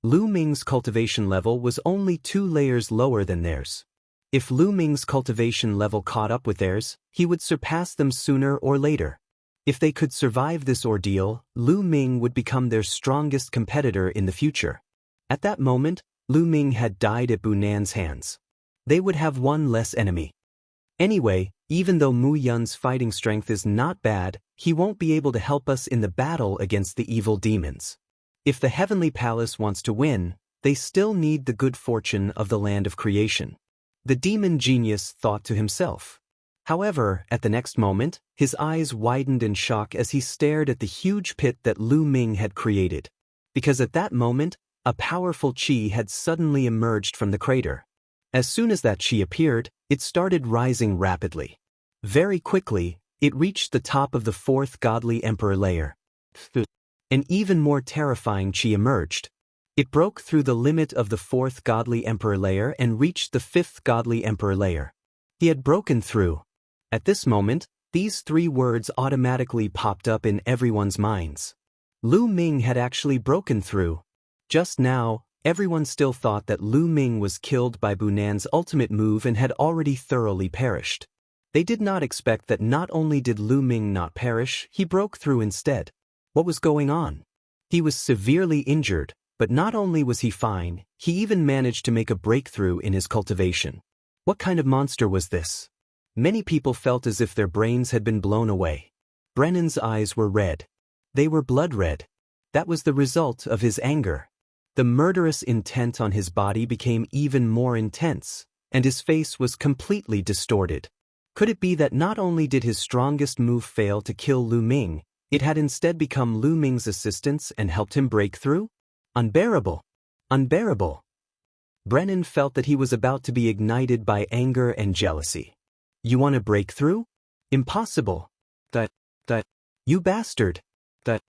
Lu Ming's cultivation level was only 2 layers lower than theirs. If Lu Ming's cultivation level caught up with theirs, he would surpass them sooner or later. If they could survive this ordeal, Lu Ming would become their strongest competitor in the future. At that moment, Lu Ming had died at Bunan's hands. They would have one less enemy. Anyway, even though Mu Yun's fighting strength is not bad, he won't be able to help us in the battle against the evil demons. If the Heavenly Palace wants to win, they still need the good fortune of the land of creation. The demon genius thought to himself. However, at the next moment, his eyes widened in shock as he stared at the huge pit that Lu Ming had created. Because at that moment, a powerful chi had suddenly emerged from the crater. As soon as that chi appeared, it started rising rapidly. Very quickly, it reached the top of the fourth godly emperor layer. An even more terrifying chi emerged. It broke through the limit of the fourth godly emperor layer and reached the fifth godly emperor layer. He had broken through. At this moment, these 3 words automatically popped up in everyone's minds. Lu Ming had actually broken through. Just now, everyone still thought that Lu Ming was killed by Bunan's ultimate move and had already thoroughly perished. They did not expect that not only did Lu Ming not perish, he broke through instead. What was going on? He was severely injured, but not only was he fine, he even managed to make a breakthrough in his cultivation. What kind of monster was this? Many people felt as if their brains had been blown away. Brennan's eyes were red. They were blood red. That was the result of his anger. The murderous intent on his body became even more intense, and his face was completely distorted. Could it be that not only did his strongest move fail to kill Lu Ming, it had instead become Lu Ming's assistance and helped him break through? Unbearable! Unbearable! Brennan felt that he was about to be ignited by anger and jealousy. You want to break through? Impossible! That, you bastard! That.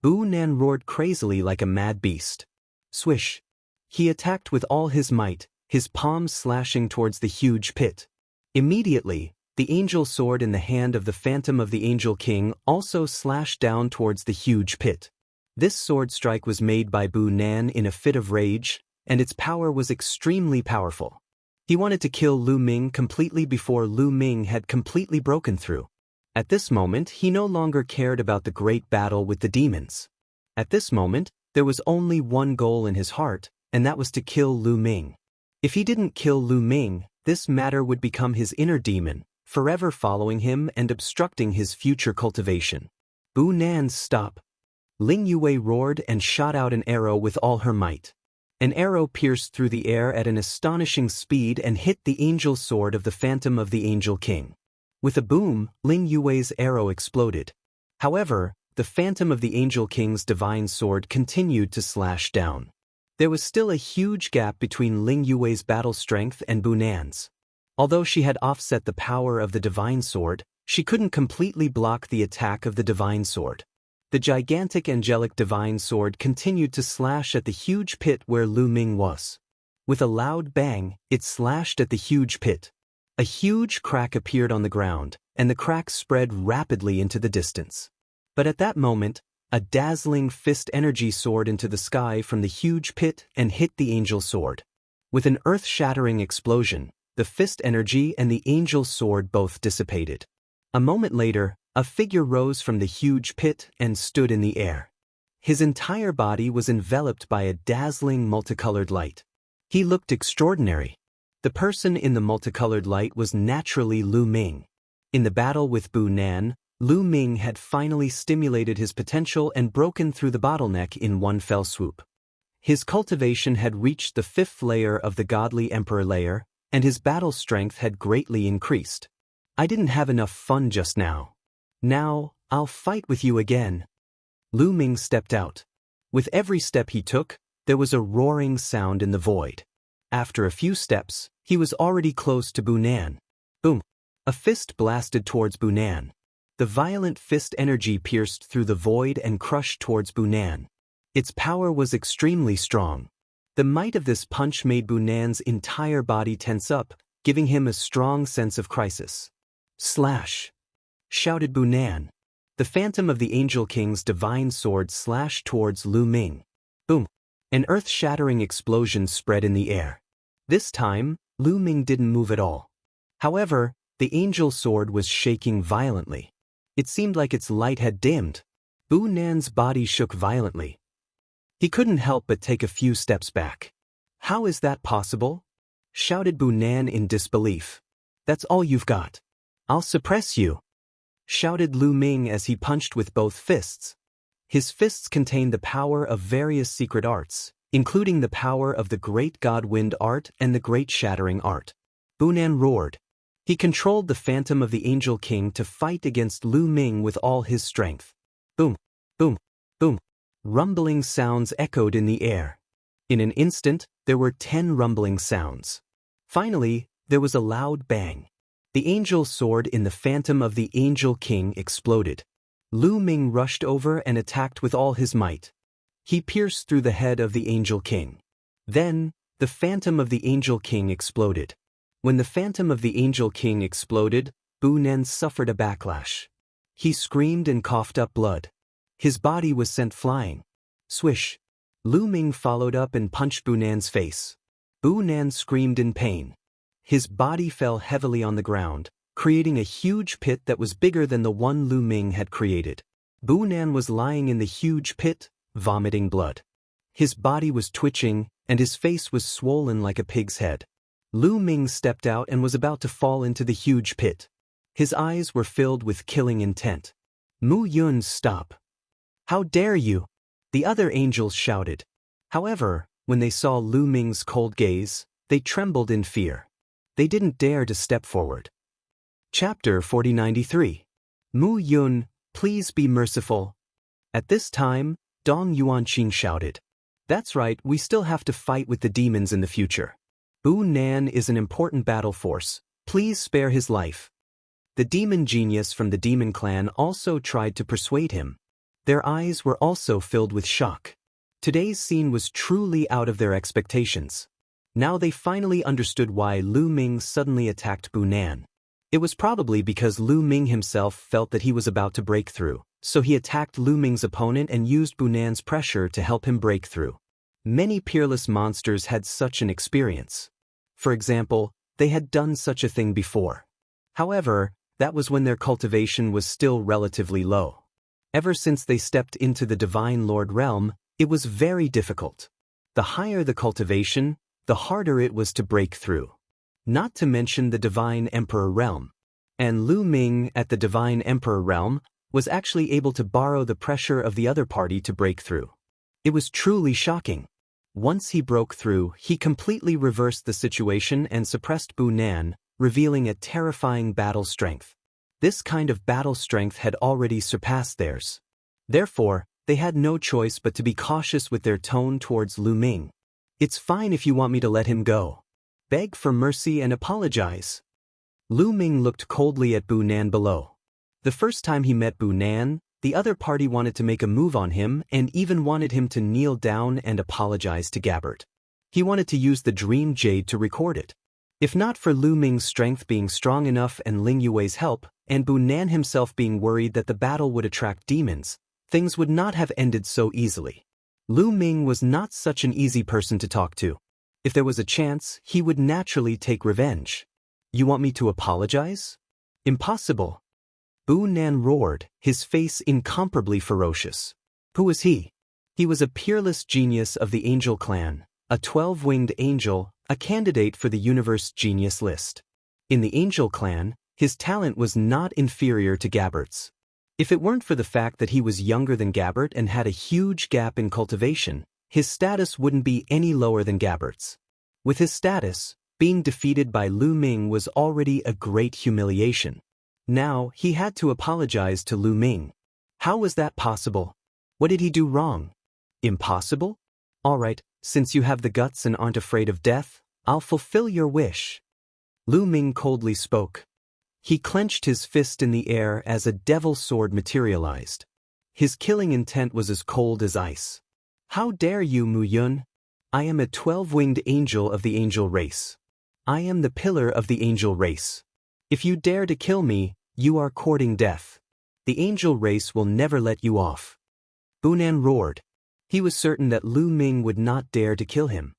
Bunan roared crazily like a mad beast. Swish! He attacked with all his might, his palms slashing towards the huge pit. Immediately, the angel sword in the hand of the phantom of the Angel King also slashed down towards the huge pit. This sword strike was made by Bunan in a fit of rage, and its power was extremely powerful. He wanted to kill Lu Ming completely before Lu Ming had completely broken through. At this moment, he no longer cared about the great battle with the demons. At this moment, there was only one goal in his heart, and that was to kill Lu Ming. If he didn't kill Lu Ming, this matter would become his inner demon, forever following him and obstructing his future cultivation. Bu Nan, stop! Ling Yue roared and shot out an arrow with all her might. An arrow pierced through the air at an astonishing speed and hit the angel sword of the Phantom of the Angel King. With a boom, Ling Yue's arrow exploded. However, the Phantom of the Angel King's divine sword continued to slash down. There was still a huge gap between Ling Yue's battle strength and Bu Nan's. Although she had offset the power of the divine sword, she couldn't completely block the attack of the divine sword. The gigantic angelic divine sword continued to slash at the huge pit where Lu Ming was. With a loud bang, it slashed at the huge pit. A huge crack appeared on the ground, and the crack spread rapidly into the distance. But at that moment, a dazzling fist energy soared into the sky from the huge pit and hit the angel sword. With an earth-shattering explosion, the fist energy and the angel sword both dissipated. A moment later, a figure rose from the huge pit and stood in the air. His entire body was enveloped by a dazzling multicolored light. He looked extraordinary. The person in the multicolored light was naturally Lu Ming. In the battle with Bu Nan, Lu Ming had finally stimulated his potential and broken through the bottleneck in one fell swoop. His cultivation had reached the 5th layer of the Godly Emperor layer, and his battle strength had greatly increased. I didn't have enough fun just now. Now, I'll fight with you again. Lu Ming stepped out. With every step he took, there was a roaring sound in the void. After a few steps, he was already close to Bu Nan. Boom! A fist blasted towards Bu Nan. The violent fist energy pierced through the void and crushed towards Bu Nan. Its power was extremely strong. The might of this punch made Bu Nan's entire body tense up, giving him a strong sense of crisis. Slash! Shouted Bu Nan. The Phantom of the Angel King's divine sword slashed towards Lu Ming. Boom! An earth-shattering explosion spread in the air. This time, Lu Ming didn't move at all. However, the angel sword was shaking violently. It seemed like its light had dimmed. Bu Nan's body shook violently. He couldn't help but take a few steps back. How is that possible? Shouted Bu Nan in disbelief. That's all you've got. I'll suppress you. Shouted Lu Ming as he punched with both fists. His fists contained the power of various secret arts, including the power of the Great God Wind art and the Great Shattering art. Bu Nan roared. He controlled the Phantom of the Angel King to fight against Lu Ming with all his strength. Boom, boom, boom. Rumbling sounds echoed in the air. In an instant, there were 10 rumbling sounds. Finally, there was a loud bang. The angel sword in the Phantom of the Angel King exploded. Lu Ming rushed over and attacked with all his might. He pierced through the head of the Angel King. Then, the Phantom of the Angel King exploded. When the Phantom of the Angel King exploded, Bu Nan suffered a backlash. He screamed and coughed up blood. His body was sent flying. Swish! Lu Ming followed up and punched Bu Nan's face. Bu Nan screamed in pain. His body fell heavily on the ground, creating a huge pit that was bigger than the one Lu Ming had created. Bu Nan was lying in the huge pit, vomiting blood. His body was twitching, and his face was swollen like a pig's head. Lu Ming stepped out and was about to fall into the huge pit. His eyes were filled with killing intent. Mu Yun, stop! How dare you! The other angels shouted. However, when they saw Lu Ming's cold gaze, they trembled in fear. They didn't dare to step forward. Chapter 4093. Mu Yun, please be merciful. At this time, Dong Yuanqing shouted. That's right, we still have to fight with the demons in the future. Bu Nan is an important battle force. Please spare his life. The demon genius from the demon clan also tried to persuade him. Their eyes were also filled with shock. Today's scene was truly out of their expectations. Now they finally understood why Lu Ming suddenly attacked Bu Nan. It was probably because Lu Ming himself felt that he was about to break through, so he attacked Lu Ming's opponent and used Bu Nan's pressure to help him break through. Many peerless monsters had such an experience. For example, they had done such a thing before. However, that was when their cultivation was still relatively low. Ever since they stepped into the Divine Lord realm, it was very difficult. The higher the cultivation, the harder it was to break through. Not to mention the Divine Emperor realm. And Lu Ming at the Divine Emperor realm was actually able to borrow the pressure of the other party to break through. It was truly shocking. Once he broke through, he completely reversed the situation and suppressed Bu Nan, revealing a terrifying battle strength. This kind of battle strength had already surpassed theirs. Therefore, they had no choice but to be cautious with their tone towards Lu Ming. "It's fine if you want me to let him go. Beg for mercy and apologize." Lu Ming looked coldly at Bu Nan below. The first time he met Bu Nan, the other party wanted to make a move on him and even wanted him to kneel down and apologize to Gabbert. He wanted to use the Dream Jade to record it. If not for Lu Ming's strength being strong enough and Ling Yue's help, and Bu Nan himself being worried that the battle would attract demons, things would not have ended so easily. Lu Ming was not such an easy person to talk to. If there was a chance, he would naturally take revenge. "You want me to apologize? Impossible." Bu Nan roared, his face incomparably ferocious. Who was he? He was a peerless genius of the Angel Clan, a 12-winged angel, a candidate for the Universe Genius list. In the Angel Clan, his talent was not inferior to Gabbert's. If it weren't for the fact that he was younger than Gabbert and had a huge gap in cultivation, his status wouldn't be any lower than Gabbert's. With his status, being defeated by Lu Ming was already a great humiliation. Now, he had to apologize to Lu Ming. How was that possible? What did he do wrong? Impossible? All right, since you have the guts and aren't afraid of death, I'll fulfill your wish. Lu Ming coldly spoke. He clenched his fist in the air as a devil sword materialized. His killing intent was as cold as ice. "How dare you, Mu Yun? I am a 12-winged angel of the angel race. I am the pillar of the angel race. If you dare to kill me, you are courting death. The angel race will never let you off." Bu Nan roared. He was certain that Lu Ming would not dare to kill him.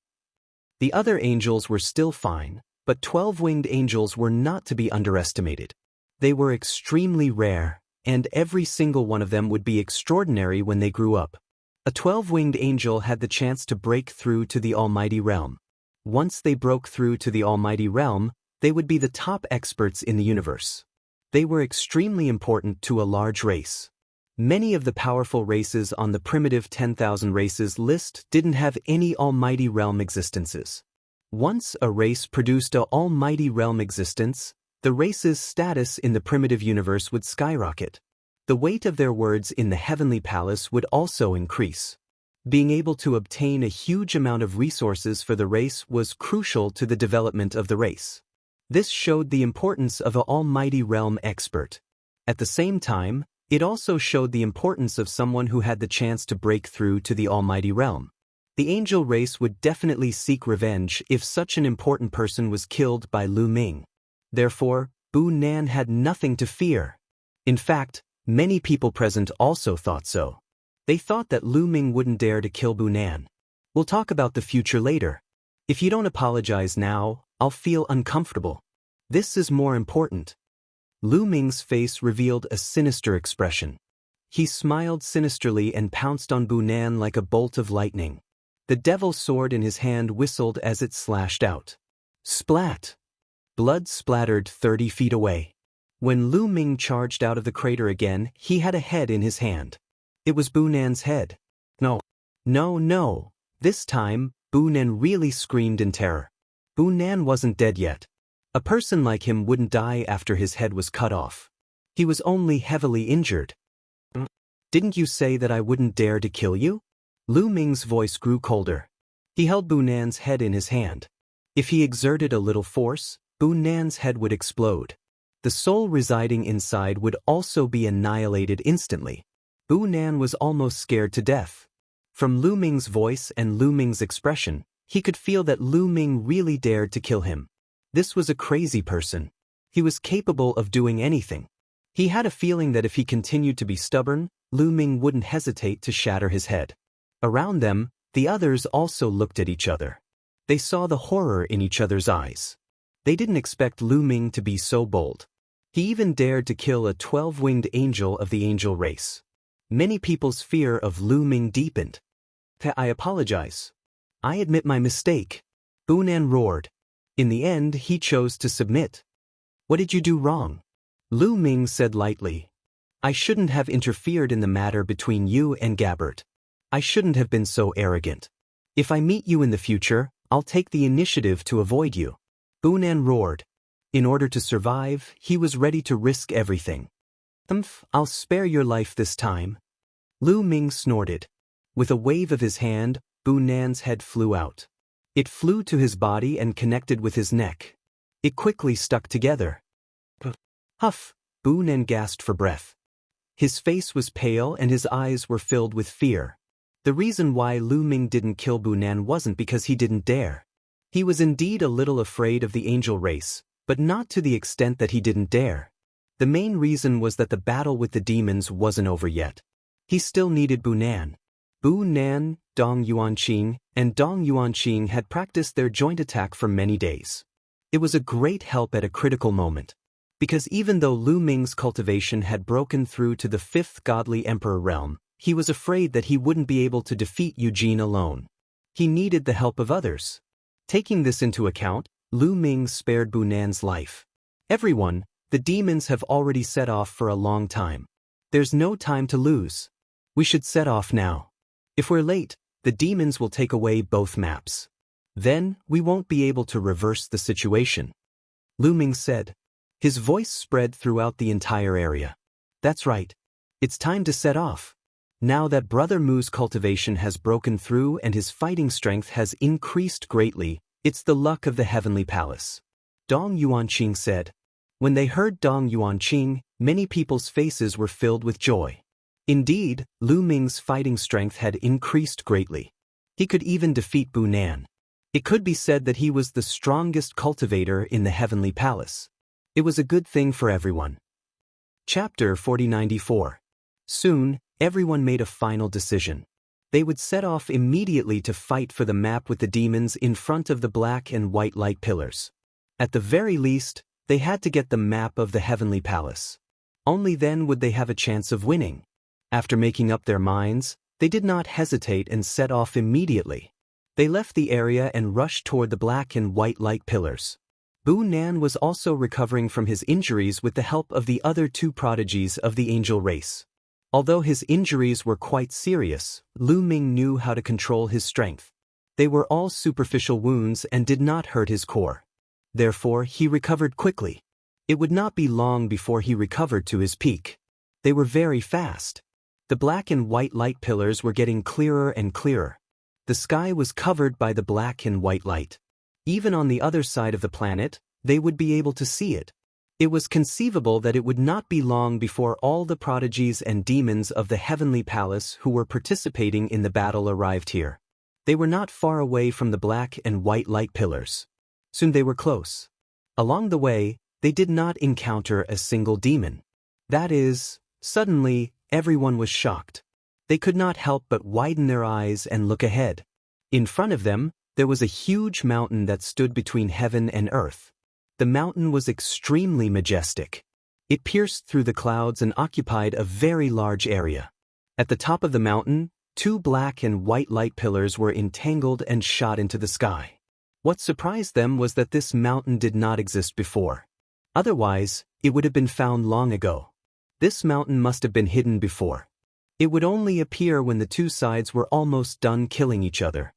The other angels were still fine, but 12-winged angels were not to be underestimated. They were extremely rare, and every single one of them would be extraordinary when they grew up. A 12-winged angel had the chance to break through to the Almighty Realm. Once they broke through to the Almighty Realm, they would be the top experts in the universe. They were extremely important to a large race. Many of the powerful races on the primitive 10,000 races list didn't have any Almighty Realm existences. Once a race produced an Almighty Realm existence, the race's status in the primitive universe would skyrocket. The weight of their words in the Heavenly Palace would also increase. Being able to obtain a huge amount of resources for the race was crucial to the development of the race. This showed the importance of an Almighty Realm expert. At the same time, it also showed the importance of someone who had the chance to break through to the Almighty Realm. The angel race would definitely seek revenge if such an important person was killed by Lu Ming. Therefore, Bu Nan had nothing to fear. In fact, many people present also thought so. They thought that Lu Ming wouldn't dare to kill Bu Nan. "We'll talk about the future later. If you don't apologize now, I'll feel uncomfortable. This is more important." Lu Ming's face revealed a sinister expression. He smiled sinisterly and pounced on Bu Nan like a bolt of lightning. The devil sword in his hand whistled as it slashed out. Splat! Blood splattered 30 feet away. When Lu Ming charged out of the crater again, he had a head in his hand. It was Bu Nan's head. No. No. This time, Bu Nan really screamed in terror. Bu Nan wasn't dead yet. A person like him wouldn't die after his head was cut off. He was only heavily injured. "Didn't you say that I wouldn't dare to kill you?" Lu Ming's voice grew colder. He held Bu Nan's head in his hand. If he exerted a little force, Bu Nan's head would explode. The soul residing inside would also be annihilated instantly. Bu Nan was almost scared to death. From Lu Ming's voice and Lu Ming's expression, he could feel that Lu Ming really dared to kill him. This was a crazy person. He was capable of doing anything. He had a feeling that if he continued to be stubborn, Lu Ming wouldn't hesitate to shatter his head. Around them, the others also looked at each other. They saw the horror in each other's eyes. They didn't expect Lu Ming to be so bold. He even dared to kill a 12-winged angel of the angel race. Many people's fear of Lu Ming deepened. I apologize. I admit my mistake. Bunan roared. In the end, he chose to submit. What did you do wrong? Lu Ming said lightly. I shouldn't have interfered in the matter between you and Gabbert. I shouldn't have been so arrogant. If I meet you in the future, I'll take the initiative to avoid you. Bunan roared. In order to survive, he was ready to risk everything. I'll spare your life this time. Lu Ming snorted. With a wave of his hand, Bunan's head flew out. It flew to his body and connected with his neck. It quickly stuck together. Huff! Bunan gasped for breath. His face was pale and his eyes were filled with fear. The reason why Lu Ming didn't kill Bunan wasn't because he didn't dare. He was indeed a little afraid of the angel race, but not to the extent that he didn't dare. The main reason was that the battle with the demons wasn't over yet. He still needed Bunan. Bunan, Dong Yuanqing, and Dong Yuanqing had practiced their joint attack for many days. It was a great help at a critical moment. Because even though Lu Ming's cultivation had broken through to the 5th godly emperor realm, he was afraid that he wouldn't be able to defeat Eugene alone. He needed the help of others. Taking this into account, Lu Ming spared Bunan's life. Everyone, the demons have already set off for a long time. There's no time to lose. We should set off now. If we're late, the demons will take away both maps. Then, we won't be able to reverse the situation. Lu Ming said. His voice spread throughout the entire area. That's right. It's time to set off. Now that Brother Mu's cultivation has broken through and his fighting strength has increased greatly, it's the luck of the heavenly palace. Dong Yuanqing said. When they heard Dong Yuanqing, many people's faces were filled with joy. Indeed, Lu Ming's fighting strength had increased greatly. He could even defeat Bunan. It could be said that he was the strongest cultivator in the heavenly palace. It was a good thing for everyone. Chapter 4094. Soon, everyone made a final decision. They would set off immediately to fight for the map with the demons in front of the black and white light pillars. At the very least, they had to get the map of the heavenly palace. Only then would they have a chance of winning. After making up their minds, they did not hesitate and set off immediately. They left the area and rushed toward the black and white light pillars. Bunan was also recovering from his injuries with the help of the other 2 prodigies of the angel race. Although his injuries were quite serious, Lu Ming knew how to control his strength. They were all superficial wounds and did not hurt his core. Therefore, he recovered quickly. It would not be long before he recovered to his peak. They were very fast. The black and white light pillars were getting clearer and clearer. The sky was covered by the black and white light. Even on the other side of the planet, they would be able to see it. It was conceivable that it would not be long before all the prodigies and demons of the heavenly palace who were participating in the battle arrived here. They were not far away from the black and white light pillars. Soon they were close. Along the way, they did not encounter a single demon. That is, suddenly, everyone was shocked. They could not help but widen their eyes and look ahead. In front of them, there was a huge mountain that stood between heaven and earth. The mountain was extremely majestic. It pierced through the clouds and occupied a very large area. At the top of the mountain, 2 black and white light pillars were entangled and shot into the sky. What surprised them was that this mountain did not exist before. Otherwise, it would have been found long ago. This mountain must have been hidden before. It would only appear when the 2 sides were almost done killing each other.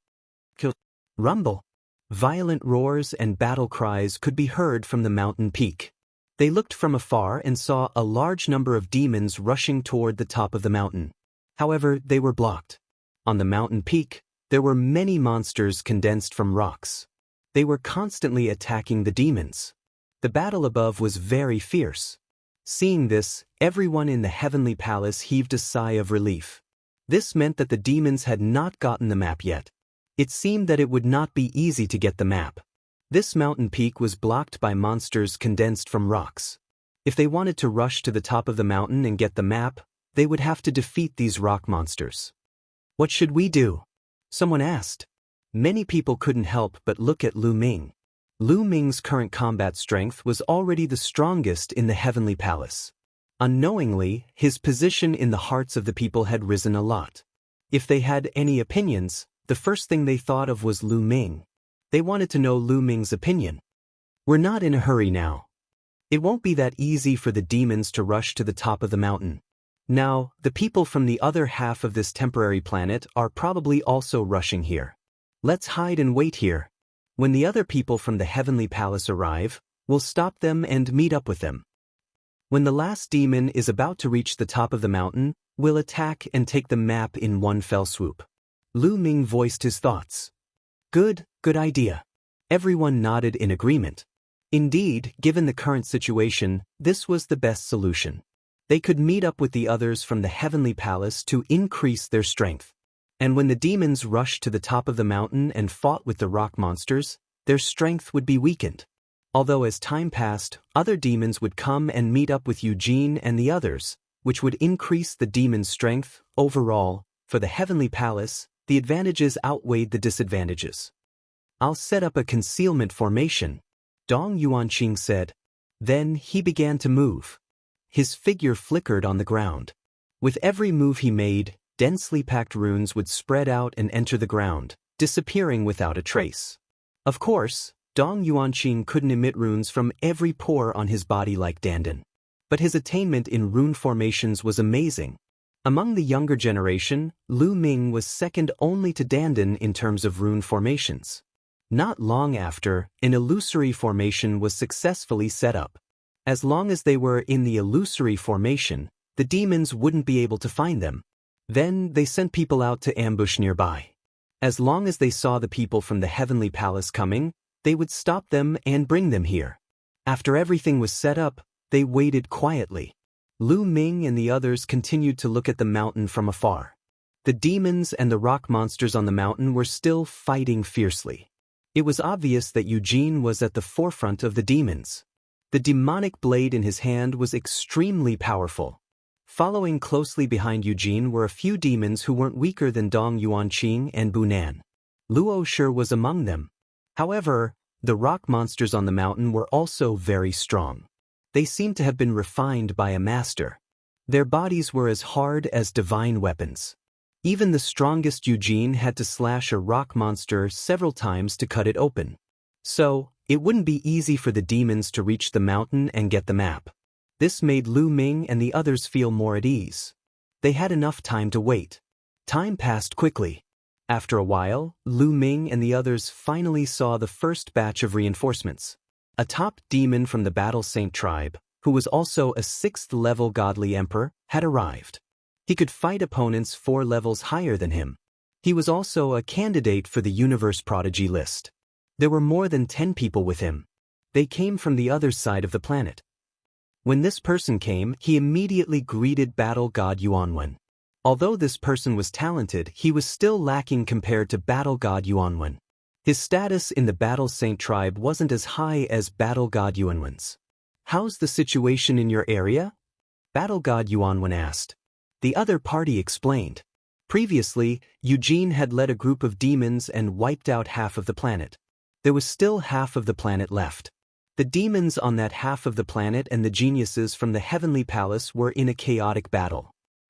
Rumble. Violent roars and battle cries could be heard from the mountain peak. They looked from afar and saw a large number of demons rushing toward the top of the mountain. However, they were blocked. On the mountain peak, there were many monsters condensed from rocks. They were constantly attacking the demons. The battle above was very fierce. Seeing this, everyone in the heavenly palace heaved a sigh of relief. This meant that the demons had not gotten the map yet. It seemed that it would not be easy to get the map. This mountain peak was blocked by monsters condensed from rocks. If they wanted to rush to the top of the mountain and get the map, they would have to defeat these rock monsters. What should we do? Someone asked. Many people couldn't help but look at Lu Ming. Lu Ming's current combat strength was already the strongest in the Heavenly Palace. Unknowingly, his position in the hearts of the people had risen a lot. If they had any opinions, the first thing they thought of was Lu Ming. They wanted to know Lu Ming's opinion. We're not in a hurry now. It won't be that easy for the demons to rush to the top of the mountain. Now, the people from the other half of this temporary planet are probably also rushing here. Let's hide and wait here. When the other people from the Heavenly Palace arrive, we'll stop them and meet up with them. When the last demon is about to reach the top of the mountain, we'll attack and take the map in one fell swoop. Lu Ming voiced his thoughts. Good idea. Everyone nodded in agreement. Indeed, given the current situation, this was the best solution. They could meet up with the others from the Heavenly Palace to increase their strength. And when the demons rushed to the top of the mountain and fought with the rock monsters, their strength would be weakened. Although as time passed, other demons would come and meet up with Eugene and the others, which would increase the demon's strength. Overall, for the Heavenly Palace, the advantages outweighed the disadvantages. I'll set up a concealment formation, Dong Yuanqing said. Then he began to move. His figure flickered on the ground. With every move he made, densely packed runes would spread out and enter the ground, disappearing without a trace. Of course, Dong Yuanqing couldn't emit runes from every pore on his body like Dandan. But his attainment in rune formations was amazing. Among the younger generation, Lu Ming was second only to Dandan in terms of rune formations. Not long after, an illusory formation was successfully set up. As long as they were in the illusory formation, the demons wouldn't be able to find them. Then they sent people out to ambush nearby. As long as they saw the people from the Heavenly Palace coming, they would stop them and bring them here. After everything was set up, they waited quietly. Lu Ming and the others continued to look at the mountain from afar. The demons and the rock monsters on the mountain were still fighting fiercely. It was obvious that Eugene was at the forefront of the demons. The demonic blade in his hand was extremely powerful. Following closely behind Eugene were a few demons who weren't weaker than Dong Yuanqing and Bunan. Luo Shi was among them. However, the rock monsters on the mountain were also very strong. They seemed to have been refined by a master. Their bodies were as hard as divine weapons. Even the strongest Eugene had to slash a rock monster several times to cut it open. So, it wouldn't be easy for the demons to reach the mountain and get the map. This made Lu Ming and the others feel more at ease. They had enough time to wait. Time passed quickly. After a while, Lu Ming and the others finally saw the first batch of reinforcements. A top demon from the Battle Saint tribe, who was also a 6th-level godly emperor, had arrived. He could fight opponents 4 levels higher than him. He was also a candidate for the Universe Prodigy list. There were more than 10 people with him. They came from the other side of the planet. When this person came, he immediately greeted Battle God Yuanwen. Although this person was talented, he was still lacking compared to Battle God Yuanwen. His status in the Battle Saint tribe wasn't as high as Battle God Yuanwen's. How's the situation in your area? Battle God Yuanwen asked. The other party explained. Previously, Eugene had led a group of demons and wiped out half of the planet. There was still half of the planet left. The demons on that half of the planet and the geniuses from the Heavenly Palace were in a chaotic battle.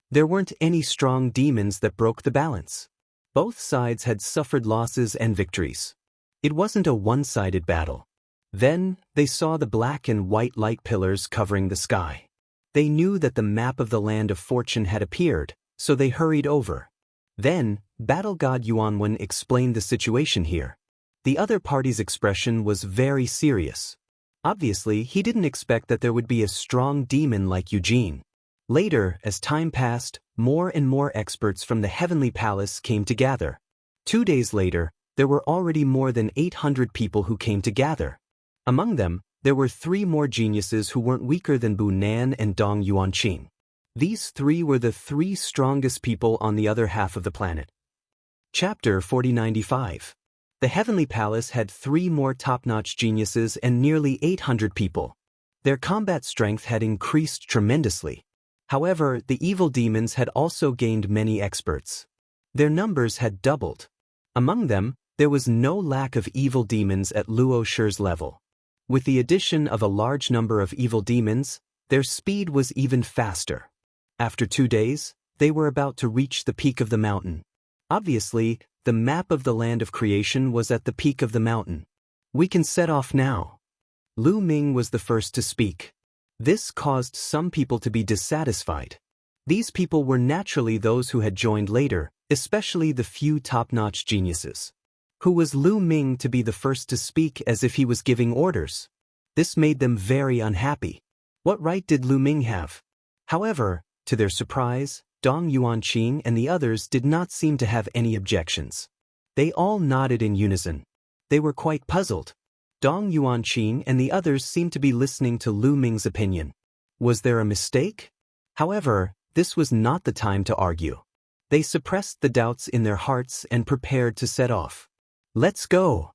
There weren't any strong demons that broke the balance. Both sides had suffered losses and victories. It wasn't a one-sided battle. Then, they saw the black and white light pillars covering the sky. They knew that the map of the Land of Fortune had appeared, so they hurried over. Then, Battle God Yuanwen explained the situation here. The other party's expression was very serious. Obviously, he didn't expect that there would be a strong demon like Eugene. Later, as time passed, more and more experts from the Heavenly Palace came to gather. 2 days later, there were already more than 800 people who came to gather. Among them, there were 3 more geniuses who weren't weaker than Bunan and Dong Yuanqing. These 3 were the 3 strongest people on the other half of the planet. Chapter 4095. The Heavenly Palace had 3 more top-notch geniuses and nearly 800 people. Their combat strength had increased tremendously. However, the evil demons had also gained many experts. Their numbers had doubled. Among them, There was no lack of evil demons at Luo Shi's level. With the addition of a large number of evil demons, their speed was even faster. After 2 days, they were about to reach the peak of the mountain. Obviously, the map of the land of creation was at the peak of the mountain. We can set off now. Lu Ming was the first to speak. This caused some people to be dissatisfied. These people were naturally those who had joined later, especially the few top-notch geniuses. Who was Lu Ming to be the first to speak as if he was giving orders? This made them very unhappy. What right did Lu Ming have? However, to their surprise, Dong Yuanqing and the others did not seem to have any objections. They all nodded in unison. They were quite puzzled. Dong Yuanqing and the others seemed to be listening to Lu Ming's opinion. Was there a mistake? However, this was not the time to argue. They suppressed the doubts in their hearts and prepared to set off. Let's go!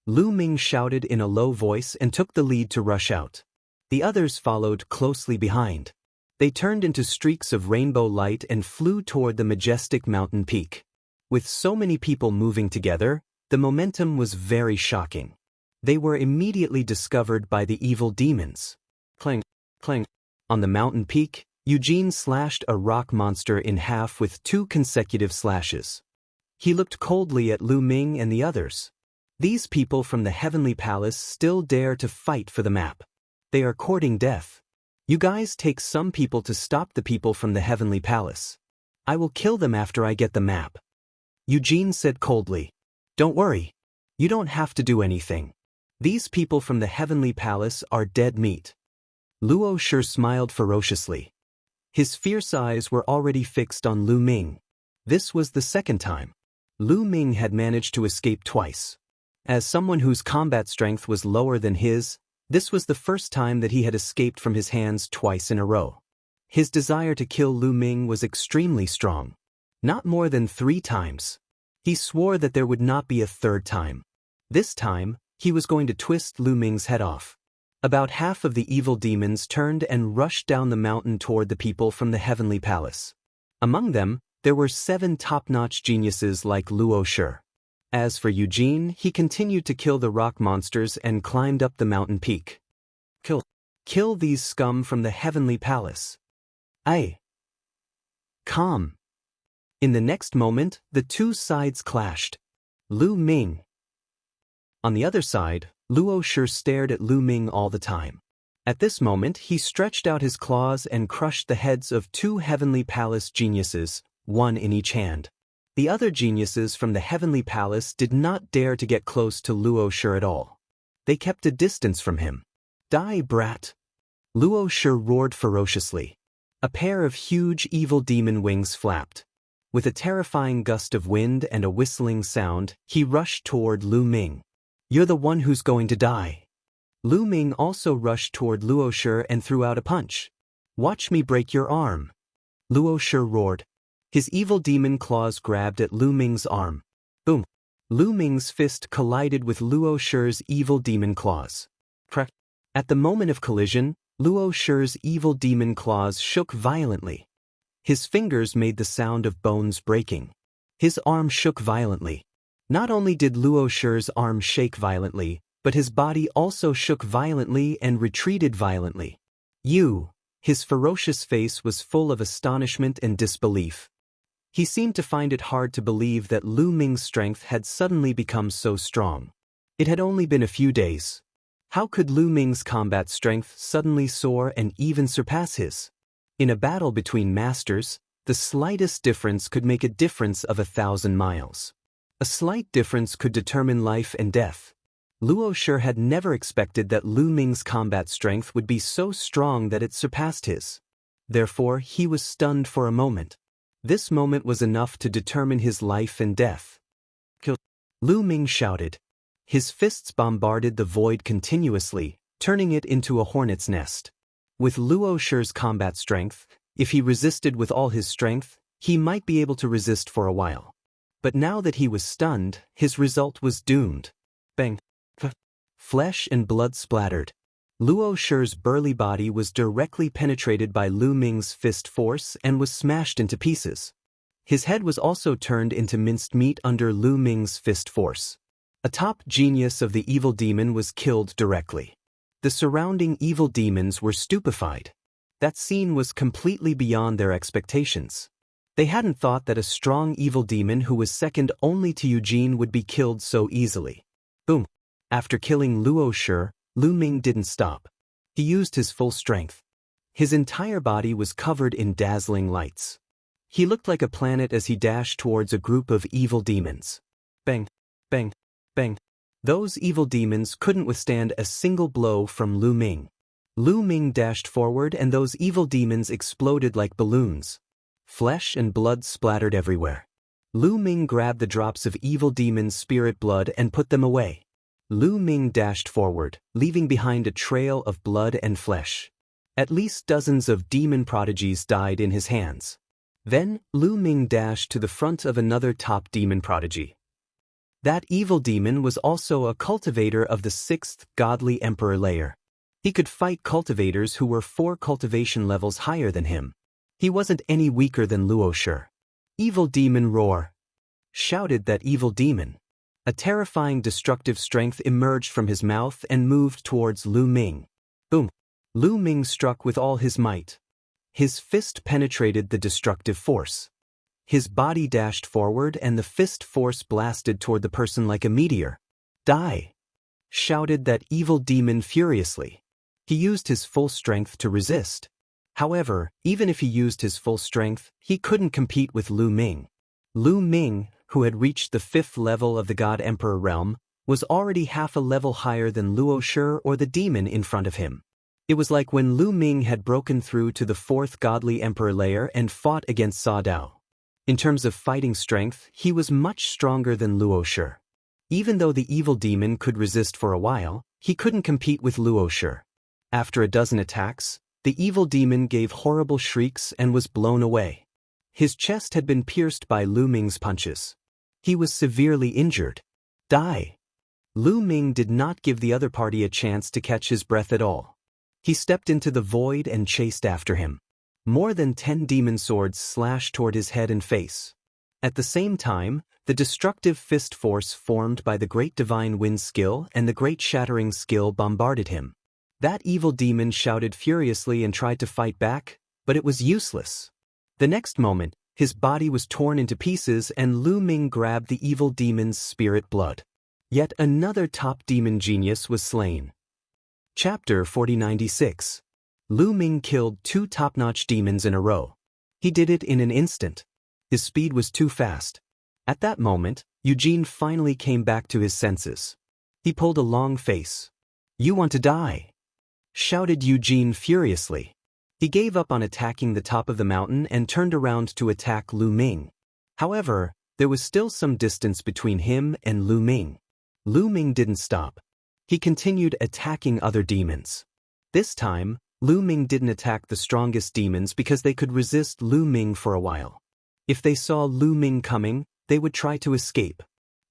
Lu Ming shouted in a low voice and took the lead to rush out. The others followed closely behind. They turned into streaks of rainbow light and flew toward the majestic mountain peak. With so many people moving together, the momentum was very shocking. They were immediately discovered by the evil demons. Clang, clang. On the mountain peak, Eugene slashed a rock monster in half with 2 consecutive slashes. He looked coldly at Lu Ming and the others. These people from the Heavenly Palace still dare to fight for the map. They are courting death. You guys take some people to stop the people from the Heavenly Palace. I will kill them after I get the map. Eugene said coldly. Don't worry. You don't have to do anything. These people from the Heavenly Palace are dead meat. Luo Shi smiled ferociously. His fierce eyes were already fixed on Lu Ming. This was the second time. Lu Ming had managed to escape twice. As someone whose combat strength was lower than his, this was the first time that he had escaped from his hands twice in a row. His desire to kill Lu Ming was extremely strong. Not more than 3 times. He swore that there would not be a third time. This time, he was going to twist Lu Ming's head off. About half of the evil demons turned and rushed down the mountain toward the people from the Heavenly Palace. Among them, there were 7 top-notch geniuses like Luo Shi. As for Eugene, he continued to kill the rock monsters and climbed up the mountain peak. Kill these scum from the Heavenly Palace. Calm. In the next moment, the 2 sides clashed. Lu Ming. On the other side, Luo Shi stared at Lu Ming all the time. At this moment, he stretched out his claws and crushed the heads of 2 Heavenly Palace geniuses, 1 in each hand. The other geniuses from the Heavenly Palace did not dare to get close to Luo Shi at all. They kept a distance from him. Die, brat! Luo Shi roared ferociously. A pair of huge evil demon wings flapped. With a terrifying gust of wind and a whistling sound, he rushed toward Lu Ming. You're the one who's going to die. Lu Ming also rushed toward Luo Shi and threw out a punch. Watch me break your arm. Luo Shi roared. His evil demon claws grabbed at Lu Ming's arm. Boom! Lu Ming's fist collided with Luo Shi's evil demon claws. Crack! At the moment of collision, Luo Shi's evil demon claws shook violently. His fingers made the sound of bones breaking. His arm shook violently. Not only did Luo Shi's arm shake violently, but his body also shook violently and retreated violently. His ferocious face was full of astonishment and disbelief. He seemed to find it hard to believe that Lu Ming's strength had suddenly become so strong. It had only been a few days. How could Lu Ming's combat strength suddenly soar and even surpass his? In a battle between masters, the slightest difference could make a difference of 1,000 miles. A slight difference could determine life and death. Luo Shi had never expected that Lu Ming's combat strength would be so strong that it surpassed his. Therefore, he was stunned for a moment. This moment was enough to determine his life and death. Kill! Lu Ming shouted. His fists bombarded the void continuously, turning it into a hornet's nest. With Luo Shi's combat strength, if he resisted with all his strength, he might be able to resist for a while. But now that he was stunned, his result was doomed. Bang! Flesh and blood splattered. Luo Shi's burly body was directly penetrated by Lu Ming's fist force and was smashed into pieces. His head was also turned into minced meat under Lu Ming's fist force. A top genius of the evil demon was killed directly. The surrounding evil demons were stupefied. That scene was completely beyond their expectations. They hadn't thought that a strong evil demon who was second only to Eugene would be killed so easily. Boom. After killing Luo Shi, Lu Ming didn't stop. He used his full strength. His entire body was covered in dazzling lights. He looked like a planet as he dashed towards a group of evil demons. Bang, bang, bang. Those evil demons couldn't withstand a single blow from Lu Ming. Lu Ming dashed forward and those evil demons exploded like balloons. Flesh and blood splattered everywhere. Lu Ming grabbed the drops of evil demon's spirit blood and put them away. Lu Ming dashed forward, leaving behind a trail of blood and flesh. At least dozens of demon prodigies died in his hands. Then, Lu Ming dashed to the front of another top demon prodigy. That evil demon was also a cultivator of the 6th godly emperor layer. He could fight cultivators who were 4 cultivation levels higher than him. He wasn't any weaker than Luo Shi. Evil demon roar! Shouted that evil demon. A terrifying destructive strength emerged from his mouth and moved towards Lu Ming. Boom! Lu Ming struck with all his might. His fist penetrated the destructive force. His body dashed forward and the fist force blasted toward the person like a meteor. Die! Shouted that evil demon furiously. He used his full strength to resist. However, even if he used his full strength, he couldn't compete with Lu Ming. Lu Ming, who had reached the 5th level of the God Emperor realm, was already half a level higher than Luo Shi or the demon in front of him. It was like when Lu Ming had broken through to the 4th godly emperor layer and fought against Sa Dao. In terms of fighting strength, he was much stronger than Luo Shi. Even though the evil demon could resist for a while, he couldn't compete with Luo Shi. After a dozen attacks, the evil demon gave horrible shrieks and was blown away. His chest had been pierced by Lu Ming's punches. He was severely injured. Die! Lu Ming did not give the other party a chance to catch his breath at all. He stepped into the void and chased after him. More than 10 demon swords slashed toward his head and face. At the same time, the destructive fist force formed by the Great Divine Wind skill and the Great Shattering skill bombarded him. That evil demon shouted furiously and tried to fight back, but it was useless. The next moment, his body was torn into pieces and Lu Ming grabbed the evil demon's spirit blood. Yet another top demon genius was slain. Chapter 4096. Lu Ming killed 2 top-notch demons in a row. He did it in an instant. His speed was too fast. At that moment, Eugene finally came back to his senses. He pulled a long face. "You want to die?" shouted Eugene furiously. He gave up on attacking the top of the mountain and turned around to attack Lu Ming. However, there was still some distance between him and Lu Ming. Lu Ming didn't stop. He continued attacking other demons. This time, Lu Ming didn't attack the strongest demons because they could resist Lu Ming for a while. If they saw Lu Ming coming, they would try to escape.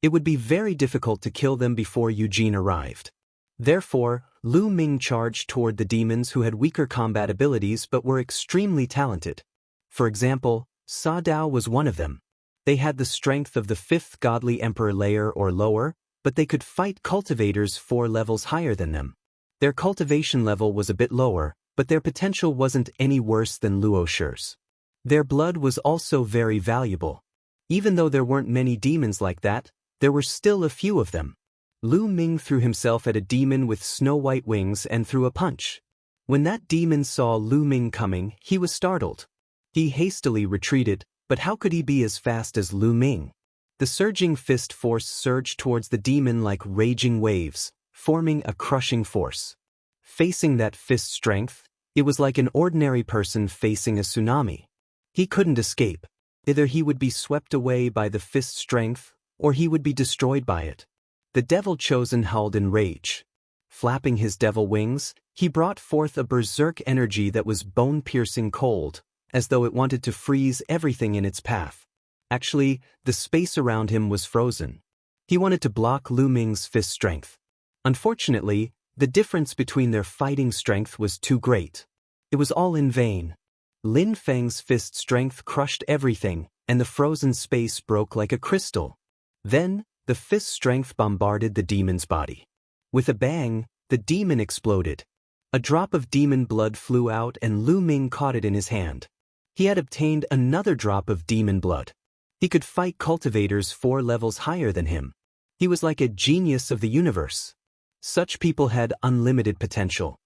It would be very difficult to kill them before Eugene arrived. Therefore, Lu Ming charged toward the demons who had weaker combat abilities but were extremely talented. For example, Sa Dao was one of them. They had the strength of the 5th godly emperor layer or lower, but they could fight cultivators 4 levels higher than them. Their cultivation level was a bit lower, but their potential wasn't any worse than Luo Shi's. Their blood was also very valuable. Even though there weren't many demons like that, there were still a few of them. Lu Ming threw himself at a demon with snow-white wings and threw a punch. When that demon saw Lu Ming coming, he was startled. He hastily retreated, but how could he be as fast as Lu Ming? The surging fist force surged towards the demon like raging waves, forming a crushing force. Facing that fist strength, it was like an ordinary person facing a tsunami. He couldn't escape. Either he would be swept away by the fist strength, or he would be destroyed by it. The Devil Chosen howled in rage. Flapping his devil wings, he brought forth a berserk energy that was bone-piercing cold, as though it wanted to freeze everything in its path. Actually, the space around him was frozen. He wanted to block Lu Ming's fist strength. Unfortunately, the difference between their fighting strength was too great. It was all in vain. Lin Feng's fist strength crushed everything, and the frozen space broke like a crystal. Then, the fist's strength bombarded the demon's body. With a bang, the demon exploded. A drop of demon blood flew out and Lu Ming caught it in his hand. He had obtained another drop of demon blood. He could fight cultivators 4 levels higher than him. He was like a genius of the universe. Such people had unlimited potential.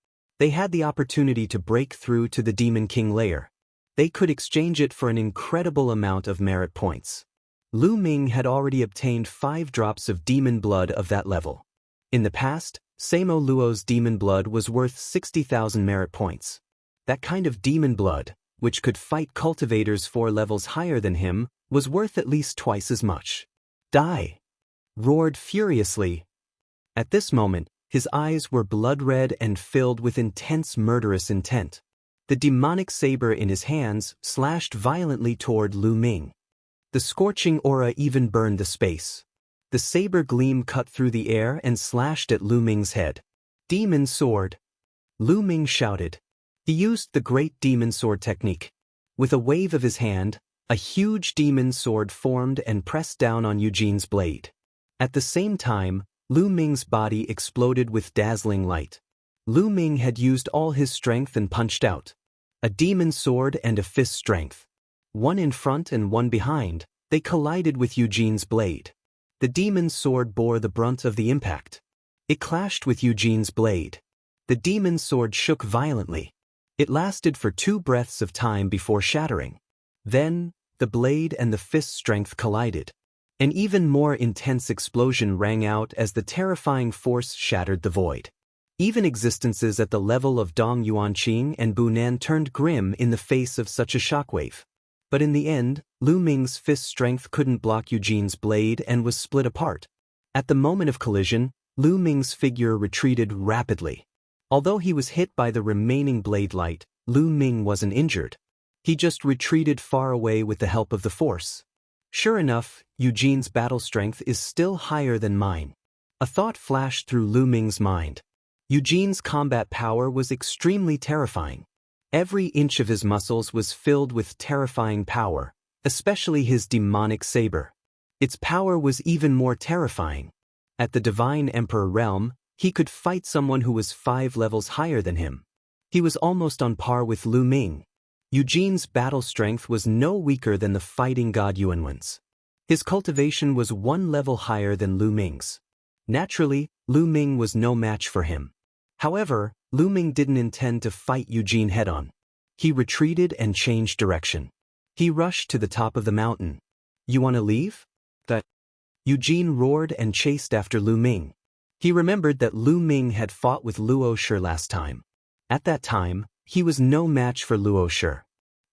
They had the opportunity to break through to the Demon King layer. They could exchange it for an incredible amount of merit points. Lu Ming had already obtained 5 drops of demon blood of that level. In the past, Samo Luo's demon blood was worth 60,000 merit points. That kind of demon blood, which could fight cultivators 4 levels higher than him, was worth at least twice as much. Die! Roared furiously. At this moment, his eyes were blood-red and filled with intense murderous intent. The demonic saber in his hands slashed violently toward Lu Ming. The scorching aura even burned the space. The saber gleam cut through the air and slashed at Lu Ming's head. Demon sword! Lu Ming shouted. He used the great demon sword technique. With a wave of his hand, a huge demon sword formed and pressed down on Eugene's blade. At the same time, Lu Ming's body exploded with dazzling light. Lu Ming had used all his strength and punched out. A demon sword and a fist strength. One in front and one behind, they collided with Eugene's blade. The demon's sword bore the brunt of the impact. It clashed with Eugene's blade. The demon's sword shook violently. It lasted for 2 breaths of time before shattering. Then, the blade and the fist strength collided. An even more intense explosion rang out as the terrifying force shattered the void. Even existences at the level of Dong Yuanqing and Bunan turned grim in the face of such a shockwave. But in the end, Lu Ming's fist strength couldn't block Eugene's blade and was split apart. At the moment of collision, Lu Ming's figure retreated rapidly. Although he was hit by the remaining blade light, Lu Ming wasn't injured. He just retreated far away with the help of the force. Sure enough, Eugene's battle strength is still higher than mine. A thought flashed through Lu Ming's mind. Eugene's combat power was extremely terrifying. Every inch of his muscles was filled with terrifying power, especially his demonic saber. Its power was even more terrifying. At the Divine Emperor realm, he could fight someone who was 5 levels higher than him. He was almost on par with Lu Ming. Eugene's battle strength was no weaker than the fighting god Yuanwen's. His cultivation was 1 level higher than Lu Ming's. Naturally, Lu Ming was no match for him. However, Lu Ming didn't intend to fight Eugene head-on. He retreated and changed direction. He rushed to the top of the mountain. "You want to leave?" Eugene roared and chased after Lu Ming. He remembered that Lu Ming had fought with Luo Shi last time. At that time, he was no match for Luo Shi.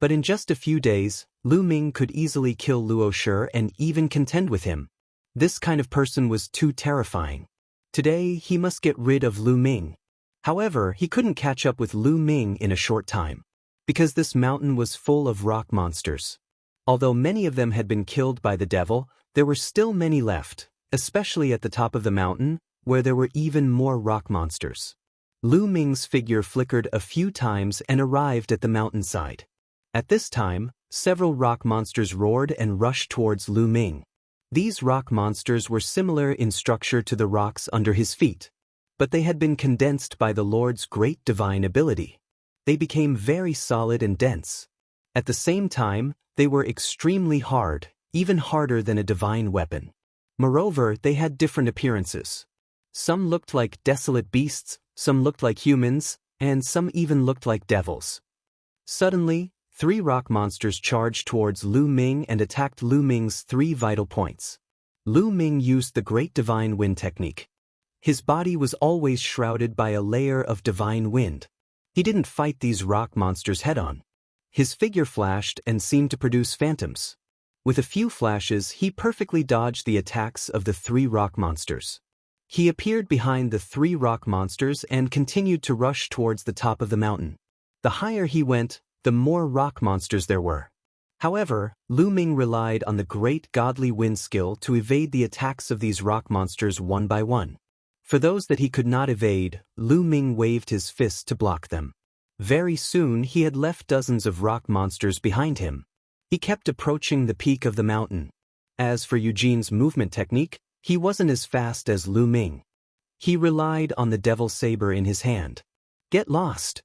But in just a few days, Lu Ming could easily kill Luo Shi and even contend with him. This kind of person was too terrifying. Today, he must get rid of Lu Ming. However, he couldn't catch up with Lu Ming in a short time, because this mountain was full of rock monsters. Although many of them had been killed by the devil, there were still many left, especially at the top of the mountain, where there were even more rock monsters. Lu Ming's figure flickered a few times and arrived at the mountainside. At this time, several rock monsters roared and rushed towards Lu Ming. These rock monsters were similar in structure to the rocks under his feet, but they had been condensed by the Lord's great divine ability. They became very solid and dense. At the same time, they were extremely hard, even harder than a divine weapon. Moreover, they had different appearances. Some looked like desolate beasts, some looked like humans, and some even looked like devils. Suddenly, 3 rock monsters charged towards Lu Ming and attacked Lu Ming's 3 vital points. Lu Ming used the Great Divine Wind technique. His body was always shrouded by a layer of divine wind. He didn't fight these rock monsters head-on. His figure flashed and seemed to produce phantoms. With a few flashes, he perfectly dodged the attacks of the 3 rock monsters. He appeared behind the 3 rock monsters and continued to rush towards the top of the mountain. The higher he went, the more rock monsters there were. However, Lu Ming relied on the great godly wind skill to evade the attacks of these rock monsters one by one. For those that he could not evade, Lu Ming waved his fist to block them. Very soon he had left dozens of rock monsters behind him. He kept approaching the peak of the mountain. As for Eugene's movement technique, he wasn't as fast as Lu Ming. He relied on the devil saber in his hand. "Get lost!"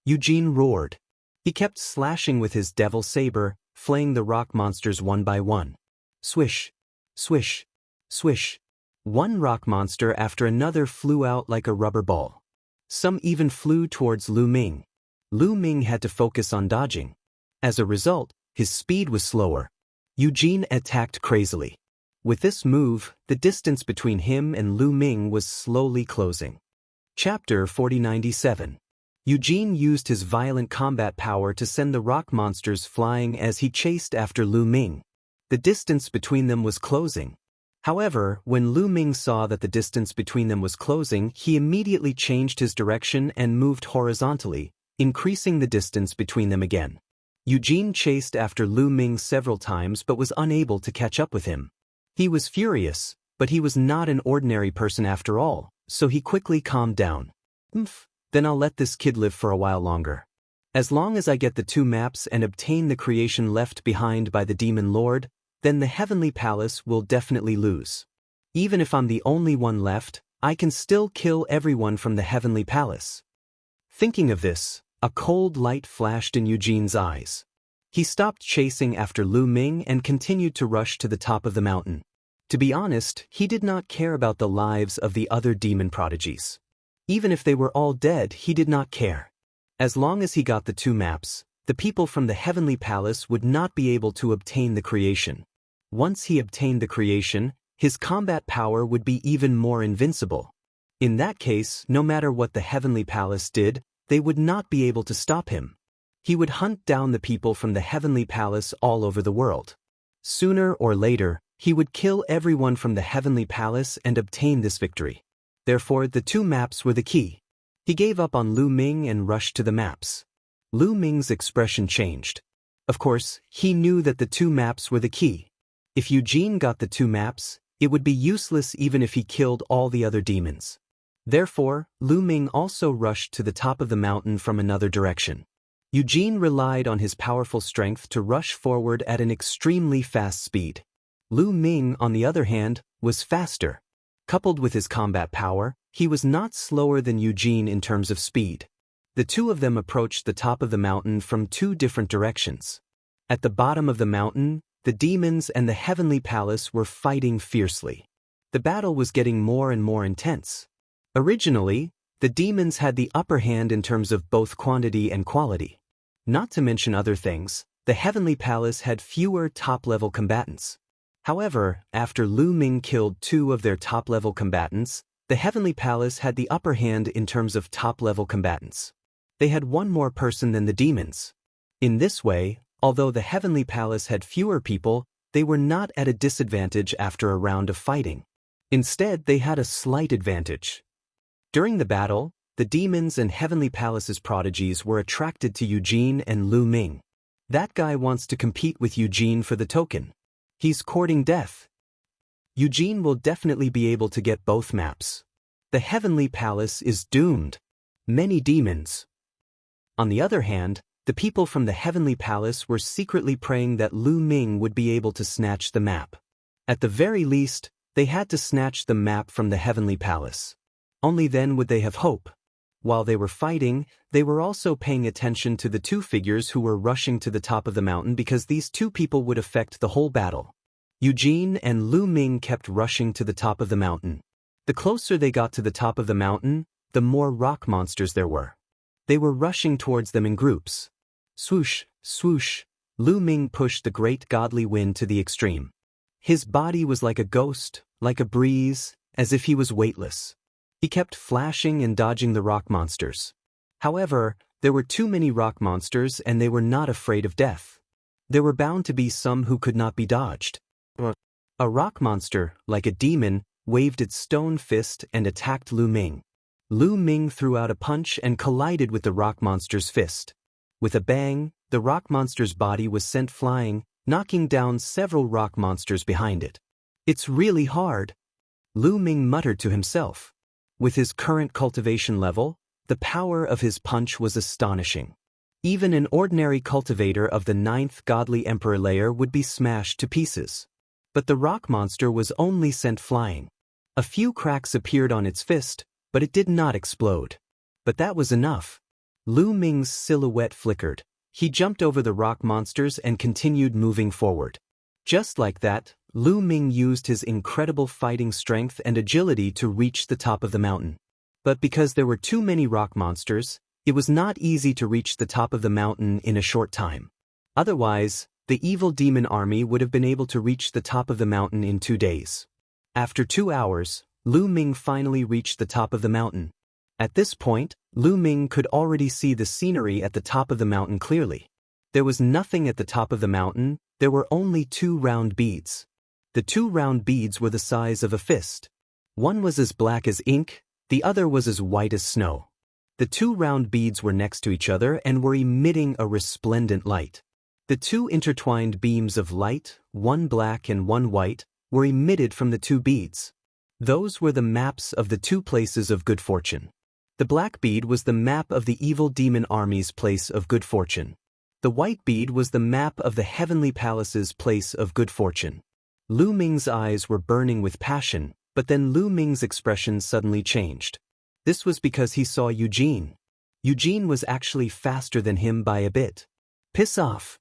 Eugene roared. He kept slashing with his devil saber, flaying the rock monsters one by one. Swish, swish, swish. One rock monster after another flew out like a rubber ball. Some even flew towards Lu Ming. Lu Ming had to focus on dodging. As a result, his speed was slower. Eugene attacked crazily. With this move, the distance between him and Lu Ming was slowly closing. Chapter 4097. Eugene used his violent combat power to send the rock monsters flying as he chased after Lu Ming. The distance between them was closing. However, when Lu Ming saw that the distance between them was closing, he immediately changed his direction and moved horizontally, increasing the distance between them again. Eugene chased after Lu Ming several times but was unable to catch up with him. He was furious, but he was not an ordinary person after all, so he quickly calmed down. Then I'll let this kid live for a while longer. As long as I get the 2 maps and obtain the creation left behind by the Demon Lord, then the Heavenly Palace will definitely lose. Even if I'm the only one left, I can still kill everyone from the Heavenly Palace. Thinking of this, a cold light flashed in Eugene's eyes. He stopped chasing after Lu Ming and continued to rush to the top of the mountain. To be honest, he did not care about the lives of the other demon prodigies. Even if they were all dead, he did not care. As long as he got the 2 maps, the people from the Heavenly Palace would not be able to obtain the creation. Once he obtained the creation, his combat power would be even more invincible. In that case, no matter what the Heavenly Palace did, they would not be able to stop him. He would hunt down the people from the Heavenly Palace all over the world. Sooner or later, he would kill everyone from the Heavenly Palace and obtain this victory. Therefore, the 2 maps were the key. He gave up on Lu Ming and rushed to the maps. Lu Ming's expression changed. Of course, he knew that the 2 maps were the key. If Eugene got the 2 maps, it would be useless even if he killed all the other demons. Therefore, Lu Ming also rushed to the top of the mountain from another direction. Eugene relied on his powerful strength to rush forward at an extremely fast speed. Lu Ming, on the other hand, was faster. Coupled with his combat power, he was not slower than Eugene in terms of speed. The 2 of them approached the top of the mountain from 2 different directions. At the bottom of the mountain, the demons and the Heavenly Palace were fighting fiercely. The battle was getting more and more intense. Originally, the demons had the upper hand in terms of both quantity and quality. Not to mention other things, the Heavenly Palace had fewer top-level combatants. However, after Lu Ming killed 2 of their top-level combatants, the Heavenly Palace had the upper hand in terms of top-level combatants. They had 1 more person than the demons. In this way, although the Heavenly Palace had fewer people, they were not at a disadvantage after a round of fighting. Instead, they had a slight advantage. During the battle, the demons and Heavenly Palace's prodigies were attracted to Eugene and Lu Ming. That guy wants to compete with Eugene for the token. He's courting death. Eugene will definitely be able to get both maps. The Heavenly Palace is doomed. Many demons. On the other hand, the people from the Heavenly Palace were secretly praying that Lu Ming would be able to snatch the map. At the very least, they had to snatch the map from the Heavenly Palace. Only then would they have hope. While they were fighting, they were also paying attention to the 2 figures who were rushing to the top of the mountain because these 2 people would affect the whole battle. Eugene and Lu Ming kept rushing to the top of the mountain. The closer they got to the top of the mountain, the more rock monsters there were. They were rushing towards them in groups. Swoosh, swoosh, Lu Ming pushed the great godly wind to the extreme. His body was like a ghost, like a breeze, as if he was weightless. He kept flashing and dodging the rock monsters. However, there were too many rock monsters and they were not afraid of death. There were bound to be some who could not be dodged. A rock monster, like a demon, waved its stone fist and attacked Lu Ming. Lu Ming threw out a punch and collided with the rock monster's fist. With a bang, the rock monster's body was sent flying, knocking down several rock monsters behind it. "It's really hard," Lu Ming muttered to himself. With his current cultivation level, the power of his punch was astonishing. Even an ordinary cultivator of the 9th godly emperor layer would be smashed to pieces. But the rock monster was only sent flying. A few cracks appeared on its fist, but it did not explode. But that was enough. Lu Ming's silhouette flickered. He jumped over the rock monsters and continued moving forward. Just like that, Lu Ming used his incredible fighting strength and agility to reach the top of the mountain. But because there were too many rock monsters, it was not easy to reach the top of the mountain in a short time. Otherwise, the evil demon army would have been able to reach the top of the mountain in 2 days. After 2 hours, Lu Ming finally reached the top of the mountain. At this point, Lu Ming could already see the scenery at the top of the mountain clearly. There was nothing at the top of the mountain, there were only 2 round beads. The 2 round beads were the size of a fist. One was as black as ink, the other was as white as snow. The 2 round beads were next to each other and were emitting a resplendent light. The 2 intertwined beams of light, one black and one white, were emitted from the 2 beads. Those were the maps of the 2 places of good fortune. The black bead was the map of the evil demon army's place of good fortune. The white bead was the map of the heavenly palace's place of good fortune. Lu Ming's eyes were burning with passion, but then Lu Ming's expression suddenly changed. This was because he saw Eugene. Eugene was actually faster than him by a bit. "Piss off!"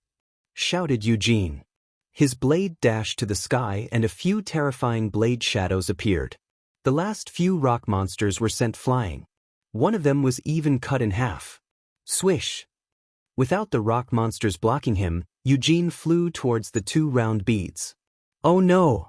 shouted Eugene. His blade dashed to the sky and a few terrifying blade shadows appeared. The last few rock monsters were sent flying. One of them was even cut in half. Swish! Without the rock monsters blocking him, Eugene flew towards the 2 round beads. "Oh no!"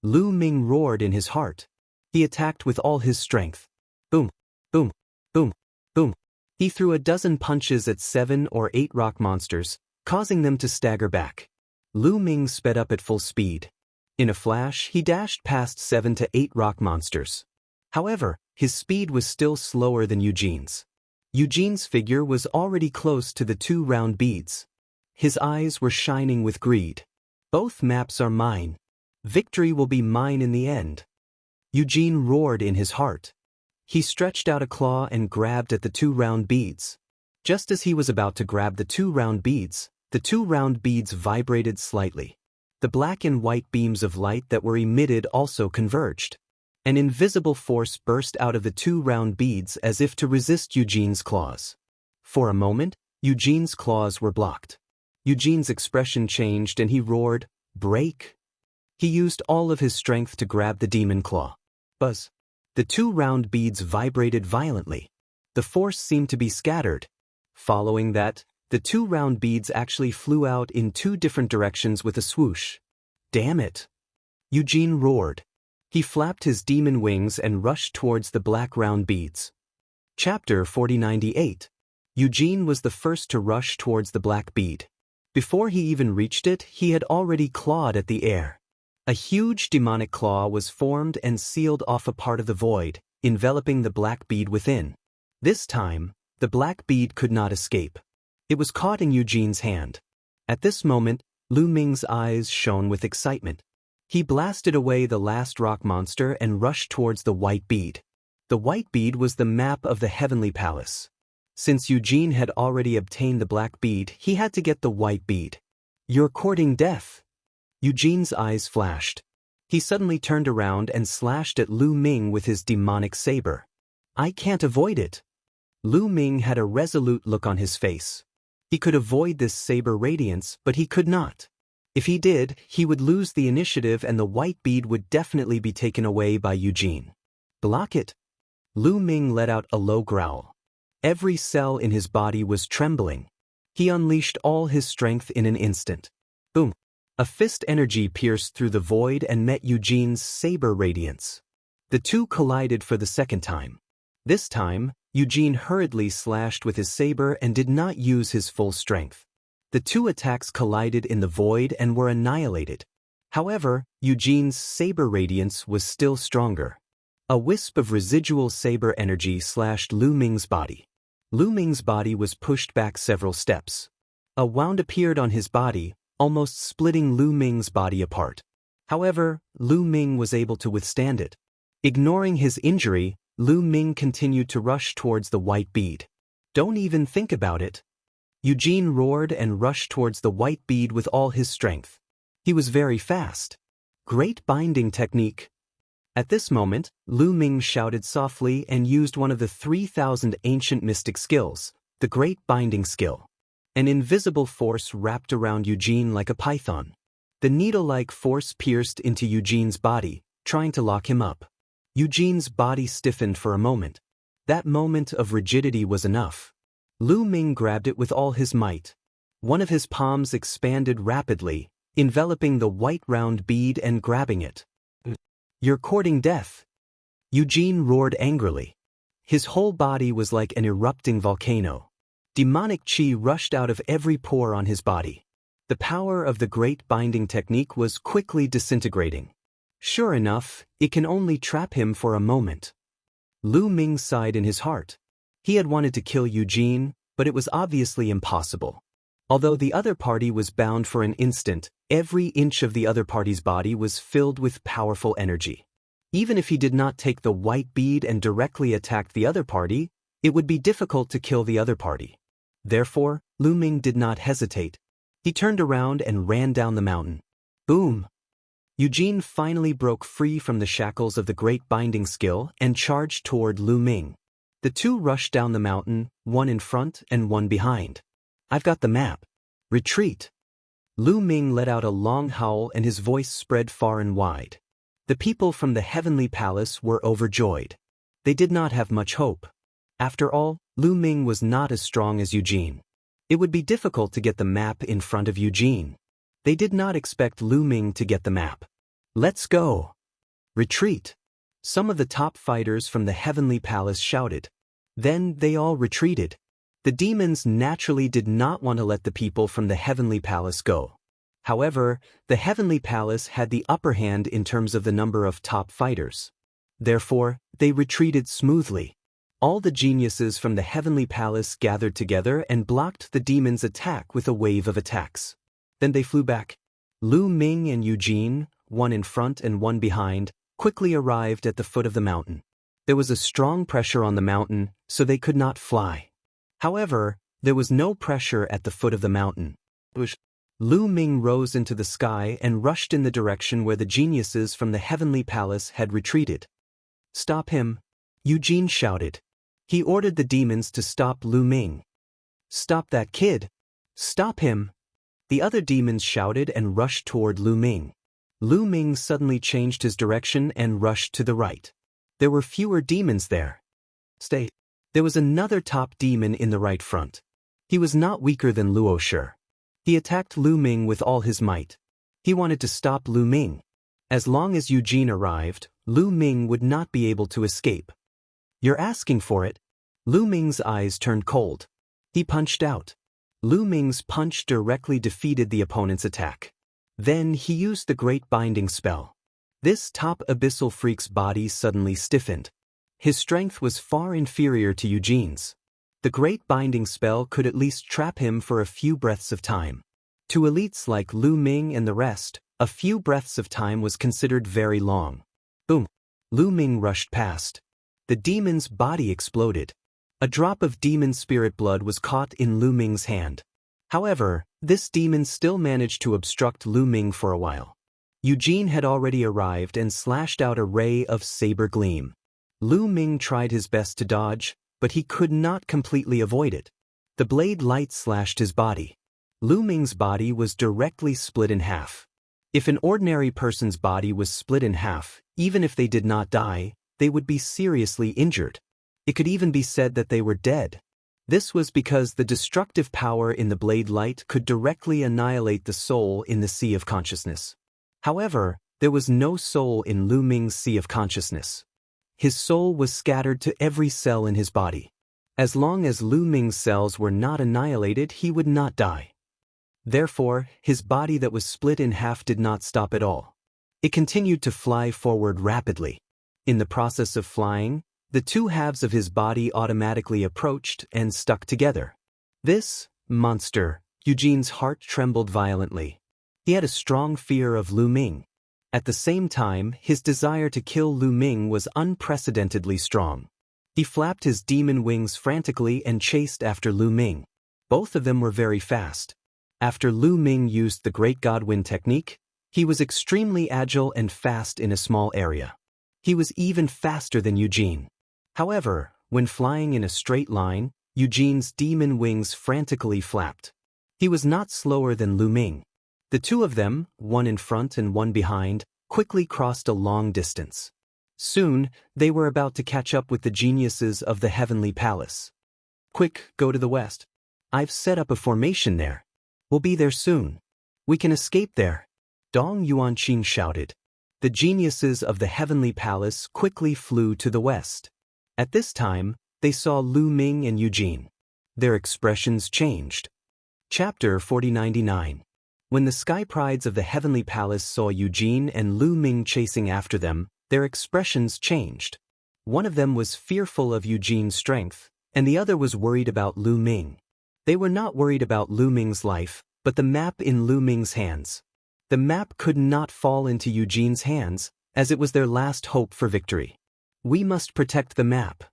Lu Ming roared in his heart. He attacked with all his strength. Boom, boom, boom, boom. He threw a dozen punches at 7 or 8 rock monsters, causing them to stagger back. Lu Ming sped up at full speed. In a flash, he dashed past 7 to 8 rock monsters. However, his speed was still slower than Eugene's. Eugene's figure was already close to the 2 round beads. His eyes were shining with greed. "Both maps are mine. Victory will be mine in the end." Eugene roared in his heart. He stretched out a claw and grabbed at the 2 round beads. Just as he was about to grab the 2 round beads, the 2 round beads vibrated slightly. The black and white beams of light that were emitted also converged. An invisible force burst out of the 2 round beads as if to resist Eugene's claws. For a moment, Eugene's claws were blocked. Eugene's expression changed and he roared, "Break!" He used all of his strength to grab the demon claw. Buzz! The 2 round beads vibrated violently. The force seemed to be scattered. Following that, the 2 round beads actually flew out in 2 different directions with a swoosh. "Damn it!" Eugene roared. He flapped his demon wings and rushed towards the black round beads. Chapter 4098. Eugene was the first to rush towards the black bead. Before he even reached it, he had already clawed at the air. A huge demonic claw was formed and sealed off a part of the void, enveloping the black bead within. This time, the black bead could not escape. It was caught in Eugene's hand. At this moment, Lu Ming's eyes shone with excitement. He blasted away the last rock monster and rushed towards the white bead. The white bead was the map of the heavenly palace. Since Eugene had already obtained the black bead, he had to get the white bead. "You're courting death." Eugene's eyes flashed. He suddenly turned around and slashed at Lu Ming with his demonic saber. "I can't avoid it." Lu Ming had a resolute look on his face. He could avoid this saber radiance, but he could not. If he did, he would lose the initiative and the white bead would definitely be taken away by Eugene. "Block it." Lu Ming let out a low growl. Every cell in his body was trembling. He unleashed all his strength in an instant. Boom! A fist energy pierced through the void and met Eugene's saber radiance. The 2 collided for the second time. This time, Eugene hurriedly slashed with his saber and did not use his full strength. The 2 attacks collided in the void and were annihilated. However, Eugene's saber radiance was still stronger. A wisp of residual saber energy slashed Lu Ming's body. Lu Ming's body was pushed back several steps. A wound appeared on his body, almost splitting Lu Ming's body apart. However, Lu Ming was able to withstand it. Ignoring his injury, Lu Ming continued to rush towards the white bead. "Don't even think about it." Eugene roared and rushed towards the white bead with all his strength. He was very fast. Great binding technique. At this moment, Lu Ming shouted softly and used one of the 3,000 ancient mystic skills, the Great Binding Skill. An invisible force wrapped around Eugene like a python. The needle-like force pierced into Eugene's body, trying to lock him up. Eugene's body stiffened for a moment. That moment of rigidity was enough. Lu Ming grabbed it with all his might. One of his palms expanded rapidly, enveloping the white round bead and grabbing it. "You're courting death." Eugene roared angrily. His whole body was like an erupting volcano. Demonic chi rushed out of every pore on his body. The power of the Great Binding Technique was quickly disintegrating. Sure enough, it can only trap him for a moment. Lu Ming sighed in his heart. He had wanted to kill Eugene, but it was obviously impossible. Although the other party was bound for an instant, every inch of the other party's body was filled with powerful energy. Even if he did not take the white bead and directly attack the other party, it would be difficult to kill the other party. Therefore, Lu Ming did not hesitate. He turned around and ran down the mountain. Boom! Eugene finally broke free from the shackles of the Great Binding Skill and charged toward Lu Ming. The two rushed down the mountain, one in front and one behind. "I've got the map. Retreat." Lu Ming let out a long howl and his voice spread far and wide. The people from the heavenly palace were overjoyed. They did not have much hope. After all, Lu Ming was not as strong as Eugene. It would be difficult to get the map in front of Eugene. They did not expect Lu Ming to get the map. "Let's go." "Retreat." Some of the top fighters from the heavenly palace shouted. Then they all retreated. The demons naturally did not want to let the people from the heavenly palace go. However, the heavenly palace had the upper hand in terms of the number of top fighters. Therefore, they retreated smoothly. All the geniuses from the heavenly palace gathered together and blocked the demons' attack with a wave of attacks. Then they flew back. Lu Ming and Eugene, one in front and one behind, quickly arrived at the foot of the mountain. There was a strong pressure on the mountain, so they could not fly. However, there was no pressure at the foot of the mountain. Lu Ming rose into the sky and rushed in the direction where the geniuses from the heavenly palace had retreated. "Stop him!" Eugene shouted. He ordered the demons to stop Lu Ming. "Stop that kid! Stop him!" The other demons shouted and rushed toward Lu Ming. Lu Ming suddenly changed his direction and rushed to the right. There were fewer demons there. Stay. There was another top demon in the right front. He was not weaker than Luo Shi. He attacked Lu Ming with all his might. He wanted to stop Lu Ming. As long as Eugene arrived, Lu Ming would not be able to escape. "You're asking for it." Lu Ming's eyes turned cold. He punched out. Lu Ming's punch directly defeated the opponent's attack. Then he used the Great Binding Spell. This top abyssal freak's body suddenly stiffened. His strength was far inferior to Eugene's. The Great Binding Spell could at least trap him for a few breaths of time. To elites like Lu Ming and the rest, a few breaths of time was considered very long. Boom! Lu Ming rushed past. The demon's body exploded. A drop of demon spirit blood was caught in Lu Ming's hand. However, this demon still managed to obstruct Lu Ming for a while. Eugene had already arrived and slashed out a ray of saber gleam. Lu Ming tried his best to dodge, but he could not completely avoid it. The blade light slashed his body. Lu Ming's body was directly split in half. If an ordinary person's body was split in half, even if they did not die, they would be seriously injured. It could even be said that they were dead. This was because the destructive power in the blade light could directly annihilate the soul in the sea of consciousness. However, there was no soul in Lu Ming's sea of consciousness. His soul was scattered to every cell in his body. As long as Lu Ming's cells were not annihilated, he would not die. Therefore, his body that was split in half did not stop at all. It continued to fly forward rapidly. In the process of flying, the two halves of his body automatically approached and stuck together. This monster, Eugene's heart trembled violently. He had a strong fear of Lu Ming. At the same time, his desire to kill Lu Ming was unprecedentedly strong. He flapped his demon wings frantically and chased after Lu Ming. Both of them were very fast. After Lu Ming used the Great God Wind technique, he was extremely agile and fast in a small area. He was even faster than Eugene. However, when flying in a straight line, Eugene's demon wings frantically flapped. He was not slower than Lu Ming. The two of them, one in front and one behind, quickly crossed a long distance. Soon, they were about to catch up with the geniuses of the Heavenly Palace. Quick, go to the west. I've set up a formation there. We'll be there soon. We can escape there. Dong Yuanqing shouted. The geniuses of the Heavenly Palace quickly flew to the west. At this time, they saw Lu Ming and Eugene. Their expressions changed. Chapter 4099. When the sky prides of the Heavenly Palace saw Eugene and Lu Ming chasing after them, their expressions changed. One of them was fearful of Eugene's strength, and the other was worried about Lu Ming. They were not worried about Lu Ming's life, but the map in Lu Ming's hands. The map could not fall into Eugene's hands, as it was their last hope for victory. We must protect the map.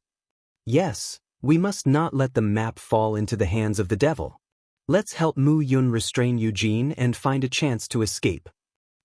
Yes, we must not let the map fall into the hands of the devil. Let's help Mu Yun restrain Eugene and find a chance to escape.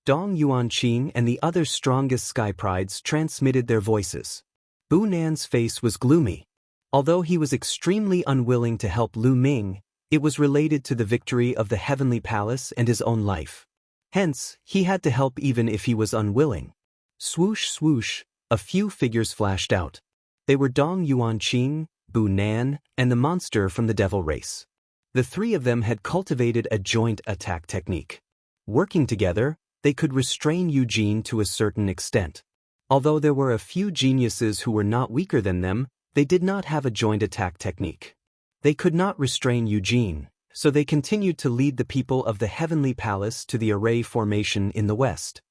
Dong Yuanqing and the other strongest sky prides transmitted their voices. Bu Nan's face was gloomy. Although he was extremely unwilling to help Lu Ming, it was related to the victory of the Heavenly Palace and his own life. Hence, he had to help even if he was unwilling. Swoosh swoosh, a few figures flashed out. They were Dong Yuanqing, Bu Nan, and the monster from the devil race. The three of them had cultivated a joint attack technique. Working together, they could restrain Eugene to a certain extent. Although there were a few geniuses who were not weaker than them, they did not have a joint attack technique. They could not restrain Eugene, so they continued to lead the people of the Heavenly Palace to the array formation in the west.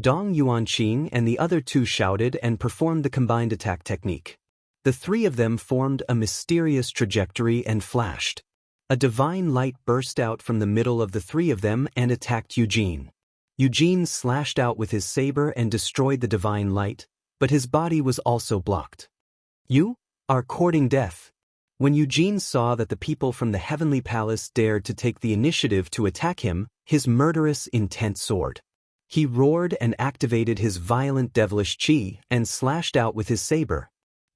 Dong Yuanqing and the other two shouted and performed the combined attack technique. The three of them formed a mysterious trajectory and flashed. A divine light burst out from the middle of the three of them and attacked Eugene. Eugene slashed out with his saber and destroyed the divine light, but his body was also blocked. You are courting death. When Eugene saw that the people from the Heavenly Palace dared to take the initiative to attack him, his murderous intent soared. He roared and activated his violent devilish chi and slashed out with his saber.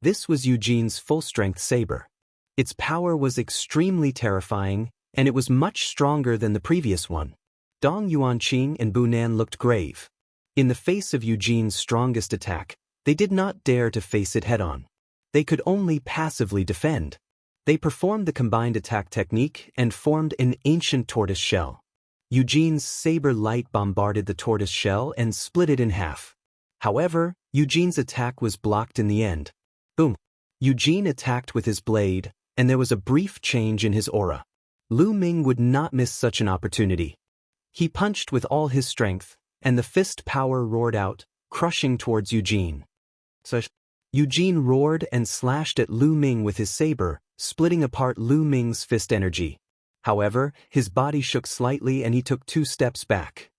This was Eugene's full-strength saber. Its power was extremely terrifying, and it was much stronger than the previous one. Dong Yuanqing and Bu Nan looked grave. In the face of Eugene's strongest attack, they did not dare to face it head-on. They could only passively defend. They performed the combined attack technique and formed an ancient tortoise shell. Eugene's saber light bombarded the tortoise shell and split it in half. However, Eugene's attack was blocked in the end. Boom! Eugene attacked with his blade, and there was a brief change in his aura. Lu Ming would not miss such an opportunity. He punched with all his strength, and the fist power roared out, crushing towards Eugene. Eugene roared and slashed at Lu Ming with his saber, splitting apart Lu Ming's fist energy. However, his body shook slightly and he took 2 steps back.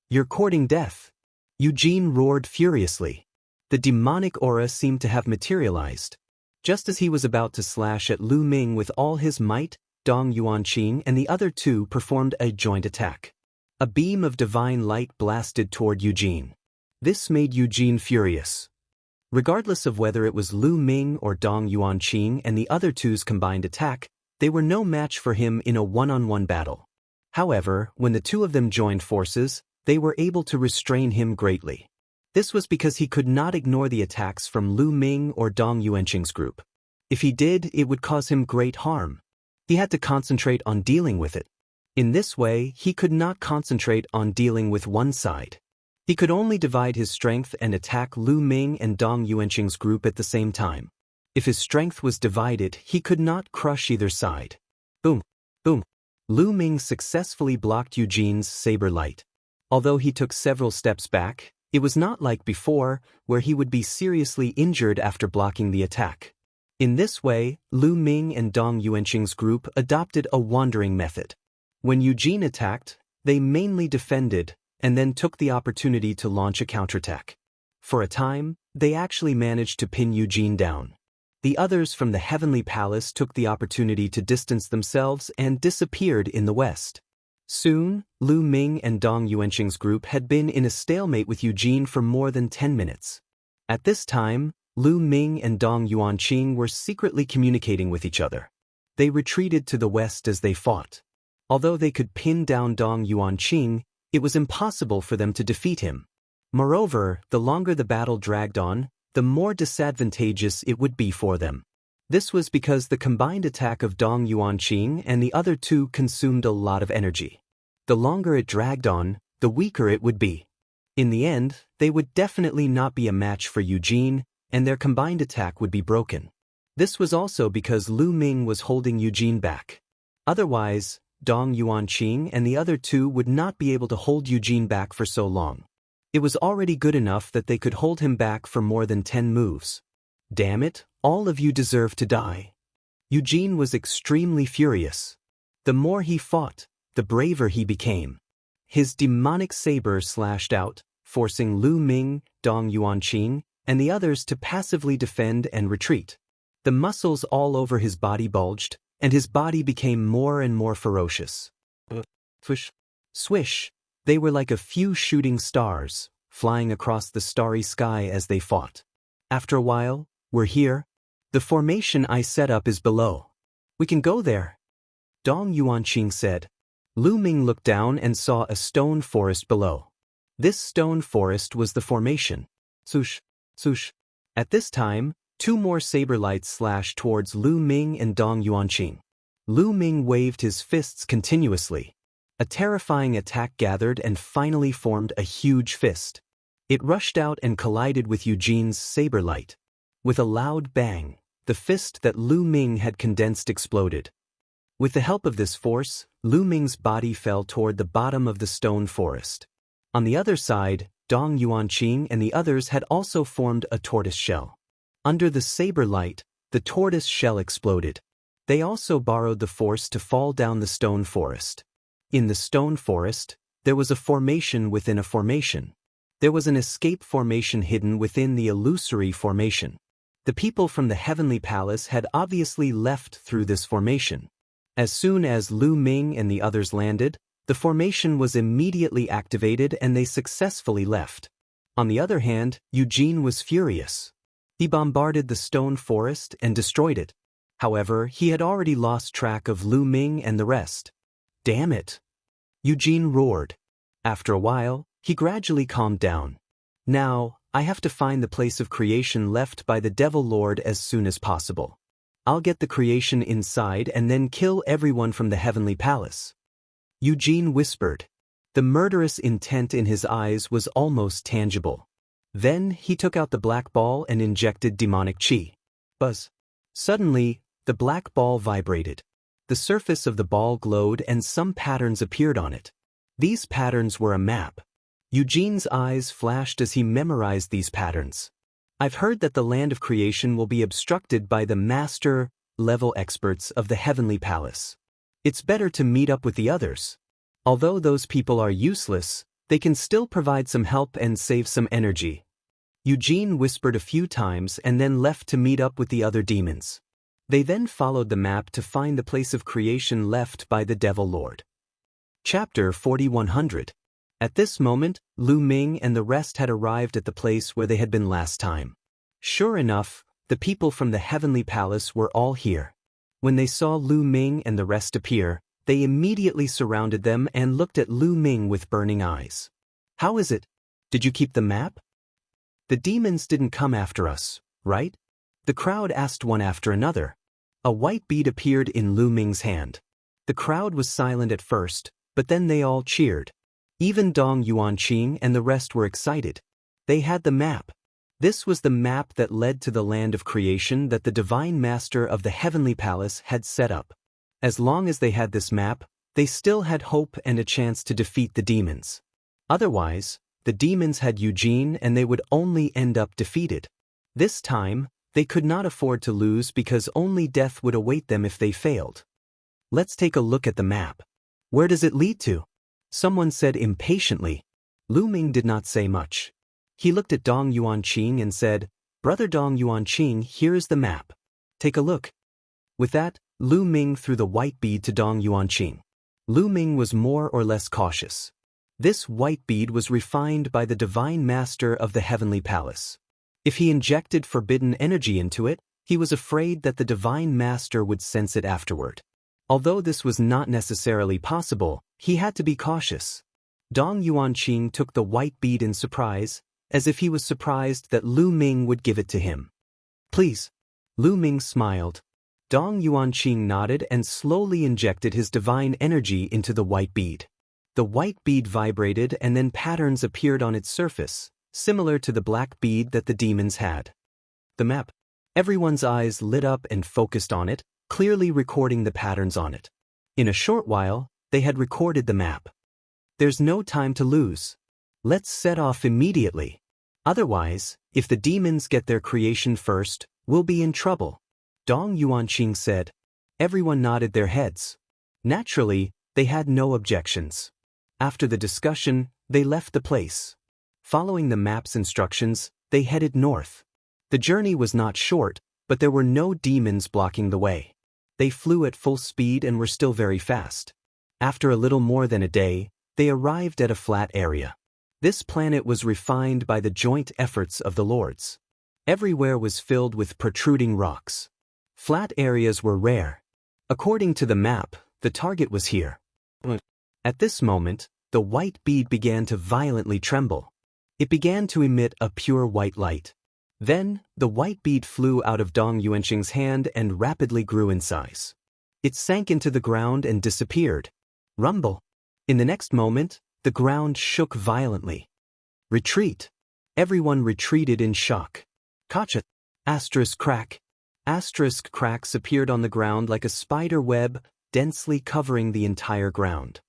You're courting death. Eugene roared furiously. The demonic aura seemed to have materialized. Just as he was about to slash at Lu Ming with all his might, Dong Yuanqing and the other two performed a joint attack. A beam of divine light blasted toward Eugene. This made Eugene furious. Regardless of whether it was Lu Ming or Dong Yuanqing and the other two's combined attack, they were no match for him in a one-on-one battle. However, when the two of them joined forces, they were able to restrain him greatly. This was because he could not ignore the attacks from Lu Ming or Dong Yuanqing's group. If he did, it would cause him great harm. He had to concentrate on dealing with it. In this way, he could not concentrate on dealing with one side. He could only divide his strength and attack Lu Ming and Dong Yuanqing's group at the same time. If his strength was divided, he could not crush either side. Boom! Boom! Lu Ming successfully blocked Eugene's saber light. Although he took several steps back, it was not like before, where he would be seriously injured after blocking the attack. In this way, Lu Ming and Dong Yuanqing's group adopted a wandering method. When Eugene attacked, they mainly defended, and then took the opportunity to launch a counterattack. For a time, they actually managed to pin Eugene down. The others from the Heavenly Palace took the opportunity to distance themselves and disappeared in the west. Soon, Lu Ming and Dong Yuanqing's group had been in a stalemate with Eugene for more than 10 minutes. At this time, Lu Ming and Dong Yuanqing were secretly communicating with each other. They retreated to the west as they fought. Although they could pin down Dong Yuanqing, it was impossible for them to defeat him. Moreover, the longer the battle dragged on, the more disadvantageous it would be for them. This was because the combined attack of Dong Yuanqing and the other two consumed a lot of energy. The longer it dragged on, the weaker it would be. In the end, they would definitely not be a match for Eugene, and their combined attack would be broken. This was also because Lu Ming was holding Eugene back. Otherwise, Dong Yuanqing and the other two would not be able to hold Eugene back for so long. It was already good enough that they could hold him back for more than 10 moves. Damn it, all of you deserve to die. Eugene was extremely furious. The more he fought, the braver he became. His demonic saber slashed out, forcing Lu Ming, Dong Yuanqing, and the others to passively defend and retreat. The muscles all over his body bulged, and his body became more and more ferocious. Swish. Swish. They were like a few shooting stars, flying across the starry sky as they fought. After a while, we're here. The formation I set up is below. We can go there. Dong Yuanqing said. Lu Ming looked down and saw a stone forest below. This stone forest was the formation. Swoosh, swoosh. At this time, two more saber lights slashed towards Lu Ming and Dong Yuanqing. Lu Ming waved his fists continuously. A terrifying attack gathered and finally formed a huge fist. It rushed out and collided with Eugene's saber light. With a loud bang, the fist that Lu Ming had condensed exploded. With the help of this force, Lu Ming's body fell toward the bottom of the stone forest. On the other side, Dong Yuanqing and the others had also formed a tortoise shell. Under the saber light, the tortoise shell exploded. They also borrowed the force to fall down the stone forest. In the stone forest, there was a formation within a formation. There was an escape formation hidden within the illusory formation. The people from the Heavenly Palace had obviously left through this formation. As soon as Lu Ming and the others landed, the formation was immediately activated and they successfully left. On the other hand, Eugene was furious. He bombarded the stone forest and destroyed it. However, he had already lost track of Lu Ming and the rest. Damn it! Eugene roared. After a while, he gradually calmed down. Now, I have to find the place of creation left by the Devil Lord as soon as possible. I'll get the creation inside and then kill everyone from the Heavenly Palace. Eugene whispered. The murderous intent in his eyes was almost tangible. Then he took out the black ball and injected demonic chi. Buzz. Suddenly, the black ball vibrated. The surface of the ball glowed and some patterns appeared on it. These patterns were a map. Eugene's eyes flashed as he memorized these patterns. I've heard that the land of creation will be obstructed by the master-level experts of the Heavenly Palace. It's better to meet up with the others. Although those people are useless, they can still provide some help and save some energy. Eugene whispered a few times and then left to meet up with the other demons. They then followed the map to find the place of creation left by the Devil Lord. Chapter 4100. At this moment, Lu Ming and the rest had arrived at the place where they had been last time. Sure enough, the people from the Heavenly Palace were all here. When they saw Lu Ming and the rest appear, they immediately surrounded them and looked at Lu Ming with burning eyes. How is it? Did you keep the map? The demons didn't come after us, right? The crowd asked one after another. A white bead appeared in Lu Ming's hand. The crowd was silent at first, but then they all cheered. Even Dong Yuanqing and the rest were excited. They had the map. This was the map that led to the land of creation that the Divine Master of the Heavenly Palace had set up. As long as they had this map, they still had hope and a chance to defeat the demons. Otherwise, the demons had Eugene and they would only end up defeated. This time, they could not afford to lose because only death would await them if they failed. Let's take a look at the map. Where does it lead to? Someone said impatiently. Lu Ming did not say much. He looked at Dong Yuanqing and said, Brother Dong Yuanqing, here is the map. Take a look. With that, Lu Ming threw the white bead to Dong Yuanqing. Lu Ming was more or less cautious. This white bead was refined by the divine master of the heavenly palace. If he injected forbidden energy into it, he was afraid that the divine master would sense it afterward. Although this was not necessarily possible, he had to be cautious. Dong Yuanqing took the white bead in surprise, as if he was surprised that Lu Ming would give it to him. Please. Lu Ming smiled. Dong Yuanqing nodded and slowly injected his divine energy into the white bead. The white bead vibrated and then patterns appeared on its surface, similar to the black bead that the demons had. The map. Everyone's eyes lit up and focused on it, clearly recording the patterns on it. In a short while, they had recorded the map. There's no time to lose. Let's set off immediately. Otherwise, if the demons get their creation first, we'll be in trouble. Dong Yuanqing said. Everyone nodded their heads. Naturally, they had no objections. After the discussion, they left the place. Following the map's instructions, they headed north. The journey was not short, but there were no demons blocking the way. They flew at full speed and were still very fast. After a little more than a day, they arrived at a flat area. This planet was refined by the joint efforts of the lords. Everywhere was filled with protruding rocks. Flat areas were rare. According to the map, the target was here. At this moment, the white bead began to violently tremble. It began to emit a pure white light. Then, the white bead flew out of Dong Yuanqing's hand and rapidly grew in size. It sank into the ground and disappeared. Rumble. In the next moment, the ground shook violently. Retreat. Everyone retreated in shock. Kacha. Asterisk crack. Asterisk cracks appeared on the ground like a spider web, densely covering the entire ground.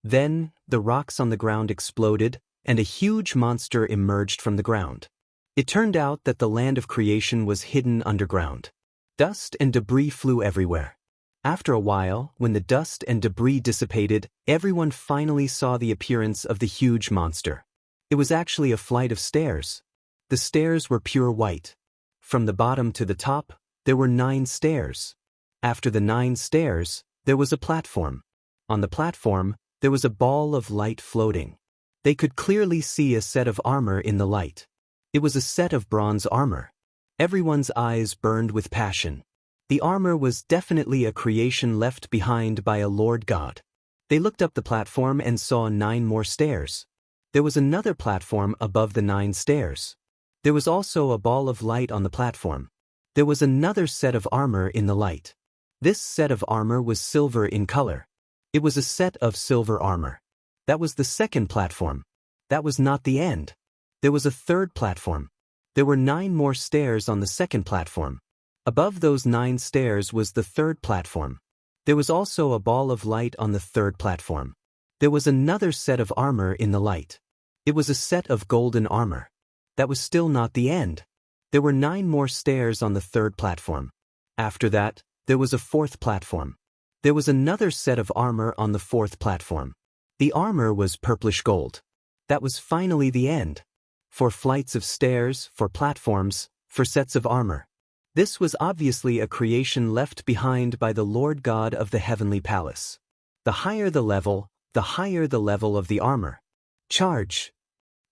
Then, the rocks on the ground exploded, and a huge monster emerged from the ground. It turned out that the land of creation was hidden underground. Dust and debris flew everywhere. After a while, when the dust and debris dissipated, everyone finally saw the appearance of the huge monster. It was actually a flight of stairs. The stairs were pure white. From the bottom to the top, there were 9 stairs. After the 9 stairs, there was a platform. On the platform, there was a ball of light floating. They could clearly see a set of armor in the light. It was a set of bronze armor. Everyone's eyes burned with passion. The armor was definitely a creation left behind by a Lord God. They looked up the platform and saw 9 more stairs. There was another platform above the 9 stairs. There was also a ball of light on the platform. There was another set of armor in the light. This set of armor was silver in color. It was a set of silver armor. That was the second platform. That was not the end. There was a third platform. There were 9 more stairs on the second platform. Above those 9 stairs was the third platform. There was also a ball of light on the third platform. There was another set of armor in the light. It was a set of golden armor. That was still not the end. There were 9 more stairs on the third platform. After that, there was a fourth platform. There was another set of armor on the fourth platform. The armor was purplish gold. That was finally the end. 4 flights of stairs, 4 platforms, 4 sets of armor. This was obviously a creation left behind by the Lord God of the heavenly palace. The higher the level of the armor. Charge.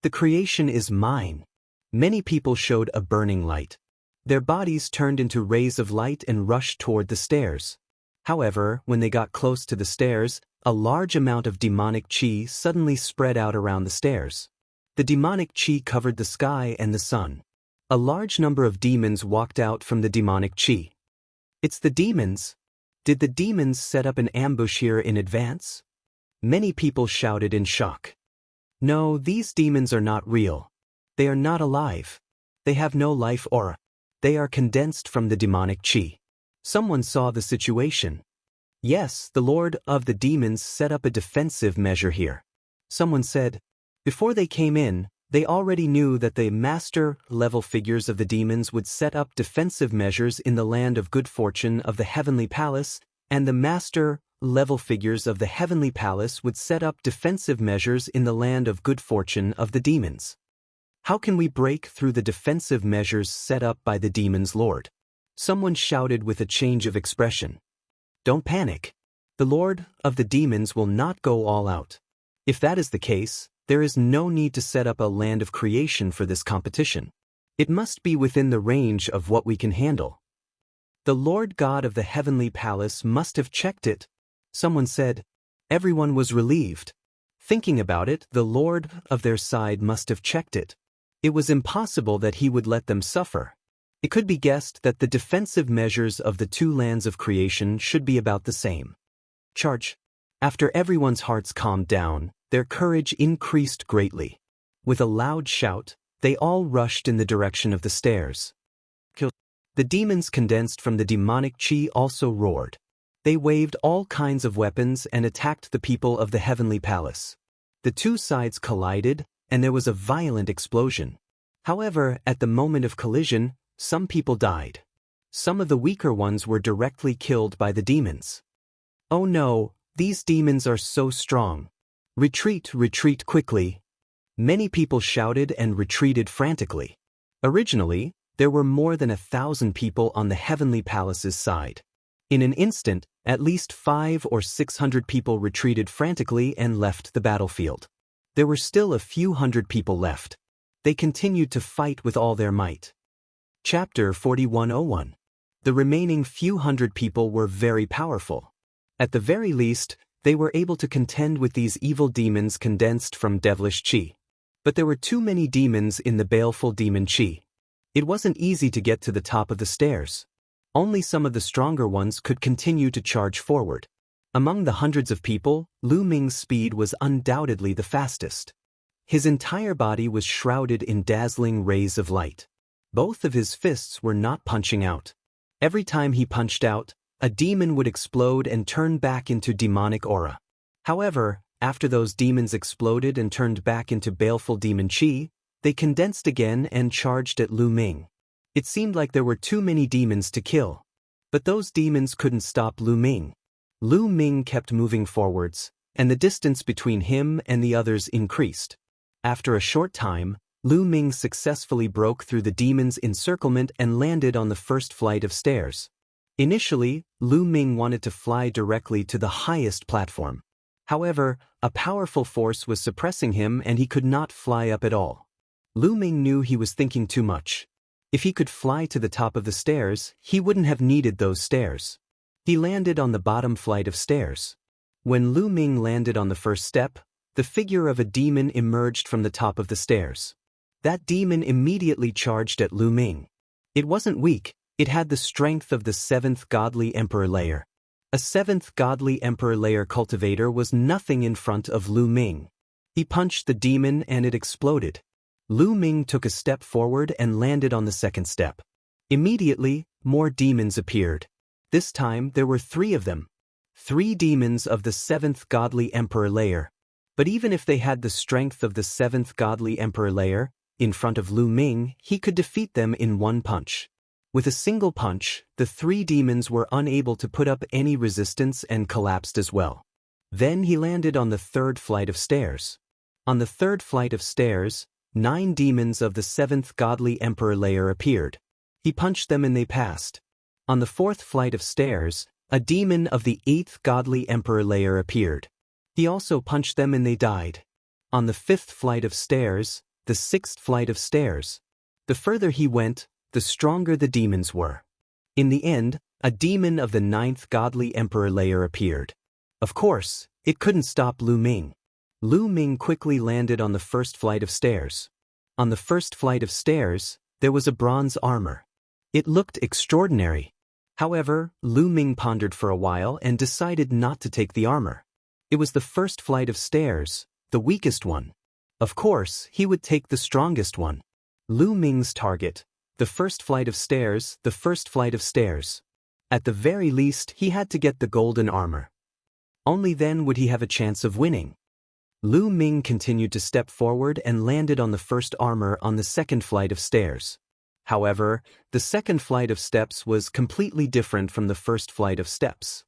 The creation is mine. Many people showed a burning light. Their bodies turned into rays of light and rushed toward the stairs. However, when they got close to the stairs, a large amount of demonic chi suddenly spread out around the stairs. The demonic chi covered the sky and the sun. A large number of demons walked out from the demonic chi. It's the demons. Did the demons set up an ambush here in advance? Many people shouted in shock. No, these demons are not real. They are not alive. They have no life aura. They are condensed from the demonic chi. Someone saw the situation. Yes, the Lord of the demons set up a defensive measure here. Someone said, before they came in, they already knew that the master-level figures of the demons would set up defensive measures in the land of good fortune of the heavenly palace, and the master-level figures of the heavenly palace would set up defensive measures in the land of good fortune of the demons. How can we break through the defensive measures set up by the demon's lord? Someone shouted with a change of expression. Don't panic. The Lord of the Demons will not go all out. If that is the case, there is no need to set up a land of creation for this competition. It must be within the range of what we can handle. The Lord God of the Heavenly Palace must have checked it, someone said. Everyone was relieved. Thinking about it, the Lord of their side must have checked it. It was impossible that he would let them suffer. It could be guessed that the defensive measures of the two lands of creation should be about the same. Charge. After everyone's hearts calmed down, their courage increased greatly. With a loud shout, they all rushed in the direction of the stairs. The demons condensed from the demonic chi also roared. They waved all kinds of weapons and attacked the people of the heavenly palace. The two sides collided, and there was a violent explosion. However, at the moment of collision, some people died. Some of the weaker ones were directly killed by the demons. Oh no, these demons are so strong. Retreat, retreat quickly. Many people shouted and retreated frantically. Originally, there were more than 1,000 people on the heavenly palace's side. In an instant, at least 500 or 600 people retreated frantically and left the battlefield. There were still a few hundred people left. They continued to fight with all their might. Chapter 4101. The remaining few hundred people were very powerful. At the very least, they were able to contend with these evil demons condensed from devilish chi. But there were too many demons in the baleful demon chi. It wasn't easy to get to the top of the stairs. Only some of the stronger ones could continue to charge forward. Among the hundreds of people, Lu Ming's speed was undoubtedly the fastest. His entire body was shrouded in dazzling rays of light. Both of his fists were not punching out. Every time he punched out, a demon would explode and turn back into demonic aura. However, after those demons exploded and turned back into baleful demon chi, they condensed again and charged at Lu Ming. It seemed like there were too many demons to kill. But those demons couldn't stop Lu Ming. Lu Ming kept moving forwards, and the distance between him and the others increased. After a short time, Lu Ming successfully broke through the demon's encirclement and landed on the first flight of stairs. Initially, Lu Ming wanted to fly directly to the highest platform. However, a powerful force was suppressing him and he could not fly up at all. Lu Ming knew he was thinking too much. If he could fly to the top of the stairs, he wouldn't have needed those stairs. He landed on the bottom flight of stairs. When Lu Ming landed on the first step, the figure of a demon emerged from the top of the stairs. That demon immediately charged at Lu Ming. It wasn't weak, it had the strength of the 7th godly emperor layer. A 7th godly emperor layer cultivator was nothing in front of Lu Ming. He punched the demon and it exploded. Lu Ming took a step forward and landed on the second step. Immediately, more demons appeared. This time there were 3 of them. 3 demons of the 7th godly emperor layer. But even if they had the strength of the 7th godly emperor layer, in front of Lu Ming, he could defeat them in one punch. With a single punch, the 3 demons were unable to put up any resistance and collapsed as well. Then he landed on the 3rd flight of stairs. On the 3rd flight of stairs, 9 demons of the 7th godly emperor layer appeared. He punched them and they passed. On the 4th flight of stairs, a demon of the 8th godly emperor layer appeared. He also punched them and they died. On the 5th flight of stairs, the 6th flight of stairs. The further he went, the stronger the demons were. In the end, a demon of the 9th godly emperor layer appeared. Of course, it couldn't stop Lu Ming. Lu Ming quickly landed on the 1st flight of stairs. On the 1st flight of stairs, there was a bronze armor. It looked extraordinary. However, Lu Ming pondered for a while and decided not to take the armor. It was the 1st flight of stairs, the weakest one. Of course, he would take the strongest one. Lu Ming's target, the 1st flight of stairs, the 1st flight of stairs. At the very least, he had to get the golden armor. Only then would he have a chance of winning. Lu Ming continued to step forward and landed on the 1st armor on the 2nd flight of stairs. However, the 2nd flight of steps was completely different from the 1st flight of steps.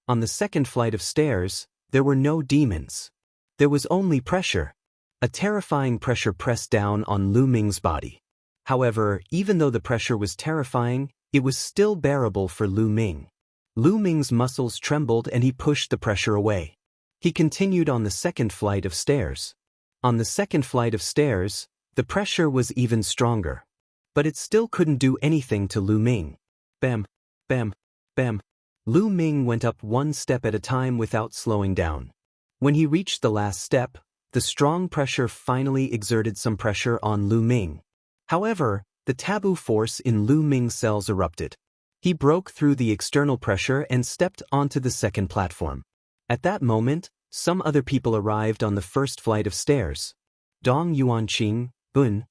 On the 2nd flight of stairs, there were no demons. There was only pressure. A terrifying pressure pressed down on Lu Ming's body. However, even though the pressure was terrifying, It was still bearable for Lu Ming. Lu Ming's muscles trembled and he pushed the pressure away. He continued on the second flight of stairs. On the second flight of stairs, the pressure was even stronger. But it still couldn't do anything to Lu Ming. Bam, bam, bam. Lu Ming went up one step at a time without slowing down. When he reached the last step, the strong pressure finally exerted some pressure on Lu Ming. However, the taboo force in Lu Ming's cells erupted. He broke through the external pressure and stepped onto the second platform. At that moment, some other people arrived on the first flight of stairs. Dong Yuanqing, Bun.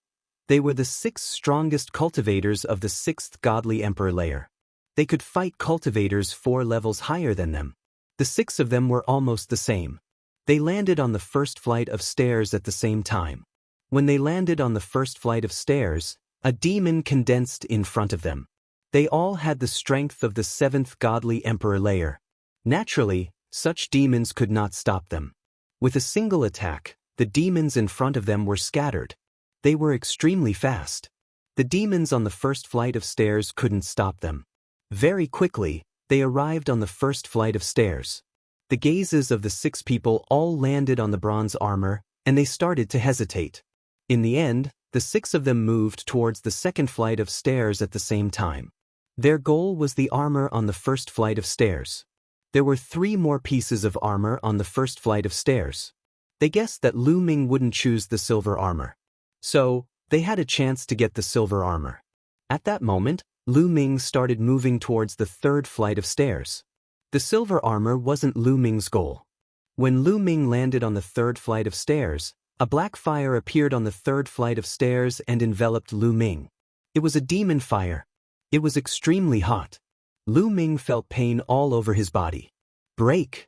They were the 6 strongest cultivators of the 6th godly emperor layer. They could fight cultivators 4 levels higher than them. The 6 of them were almost the same. They landed on the first flight of stairs at the same time. When they landed on the first flight of stairs, a demon condensed in front of them. They all had the strength of the 7th godly emperor layer. Naturally, such demons could not stop them. With a single attack, the demons in front of them were scattered. They were extremely fast. The demons on the first flight of stairs couldn't stop them. Very quickly, they arrived on the first flight of stairs. The gazes of the 6 people all landed on the bronze armor, and they started to hesitate. In the end, the 6 of them moved towards the second flight of stairs at the same time. Their goal was the armor on the first flight of stairs. There were 3 more pieces of armor on the first flight of stairs. They guessed that Lu Ming wouldn't choose the silver armor. So, they had a chance to get the silver armor. At that moment, Lu Ming started moving towards the third flight of stairs. The silver armor wasn't Lu Ming's goal. When Lu Ming landed on the third flight of stairs, a black fire appeared on the third flight of stairs and enveloped Lu Ming. It was a demon fire. It was extremely hot. Lu Ming felt pain all over his body. "Break!"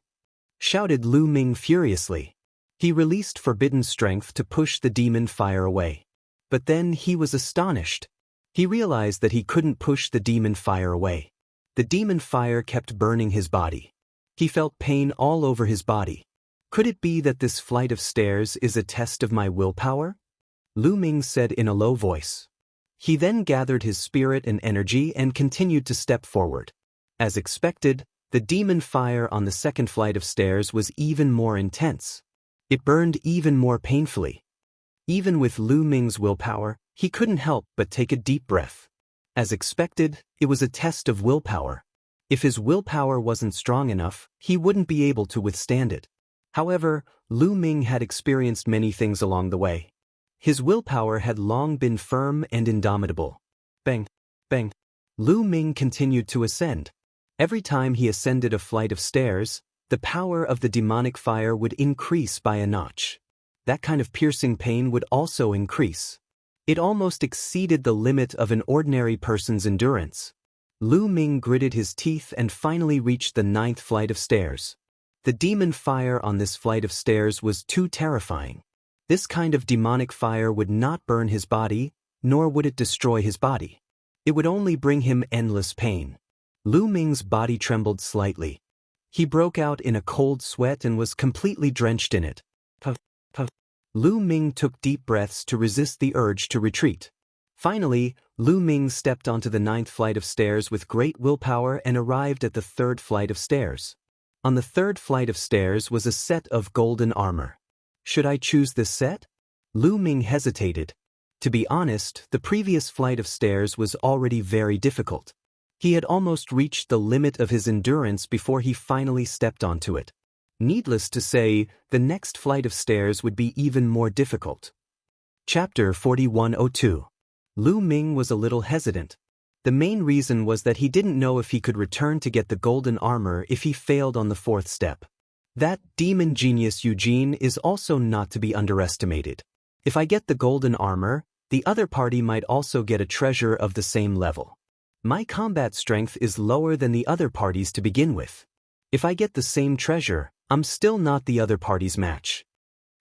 shouted Lu Ming furiously. He released forbidden strength to push the demon fire away. But then he was astonished. He realized that he couldn't push the demon fire away. The demon fire kept burning his body. He felt pain all over his body. Could it be that this flight of stairs is a test of my willpower? Lu Ming said in a low voice. He then gathered his spirit and energy and continued to step forward. As expected, the demon fire on the second flight of stairs was even more intense. It burned even more painfully. Even with Lu Ming's willpower, he couldn't help but take a deep breath. As expected, it was a test of willpower. If his willpower wasn't strong enough, he wouldn't be able to withstand it. However, Lu Ming had experienced many things along the way. His willpower had long been firm and indomitable. Bang, bang. Lu Ming continued to ascend. Every time he ascended a flight of stairs, the power of the demonic fire would increase by a notch. That kind of piercing pain would also increase. It almost exceeded the limit of an ordinary person's endurance. Lu Ming gritted his teeth and finally reached the 9th flight of stairs. The demon fire on this flight of stairs was too terrifying. This kind of demonic fire would not burn his body, nor would it destroy his body. It would only bring him endless pain. Lu Ming's body trembled slightly. He broke out in a cold sweat and was completely drenched in it. Puff, puff. Lu Ming took deep breaths to resist the urge to retreat. Finally, Lu Ming stepped onto the 9th flight of stairs with great willpower and arrived at the 3rd flight of stairs. On the 3rd flight of stairs was a set of golden armor. Should I choose this set? Lu Ming hesitated. To be honest, the previous flight of stairs was already very difficult. He had almost reached the limit of his endurance before he finally stepped onto it. Needless to say, the next flight of stairs would be even more difficult. Chapter 4102. Lu Ming was a little hesitant. The main reason was that he didn't know if he could return to get the golden armor if he failed on the 4th step. That demon genius Eugene is also not to be underestimated. If I get the golden armor, the other party might also get a treasure of the same level. My combat strength is lower than the other party's to begin with. If I get the same treasure, I'm still not the other party's match.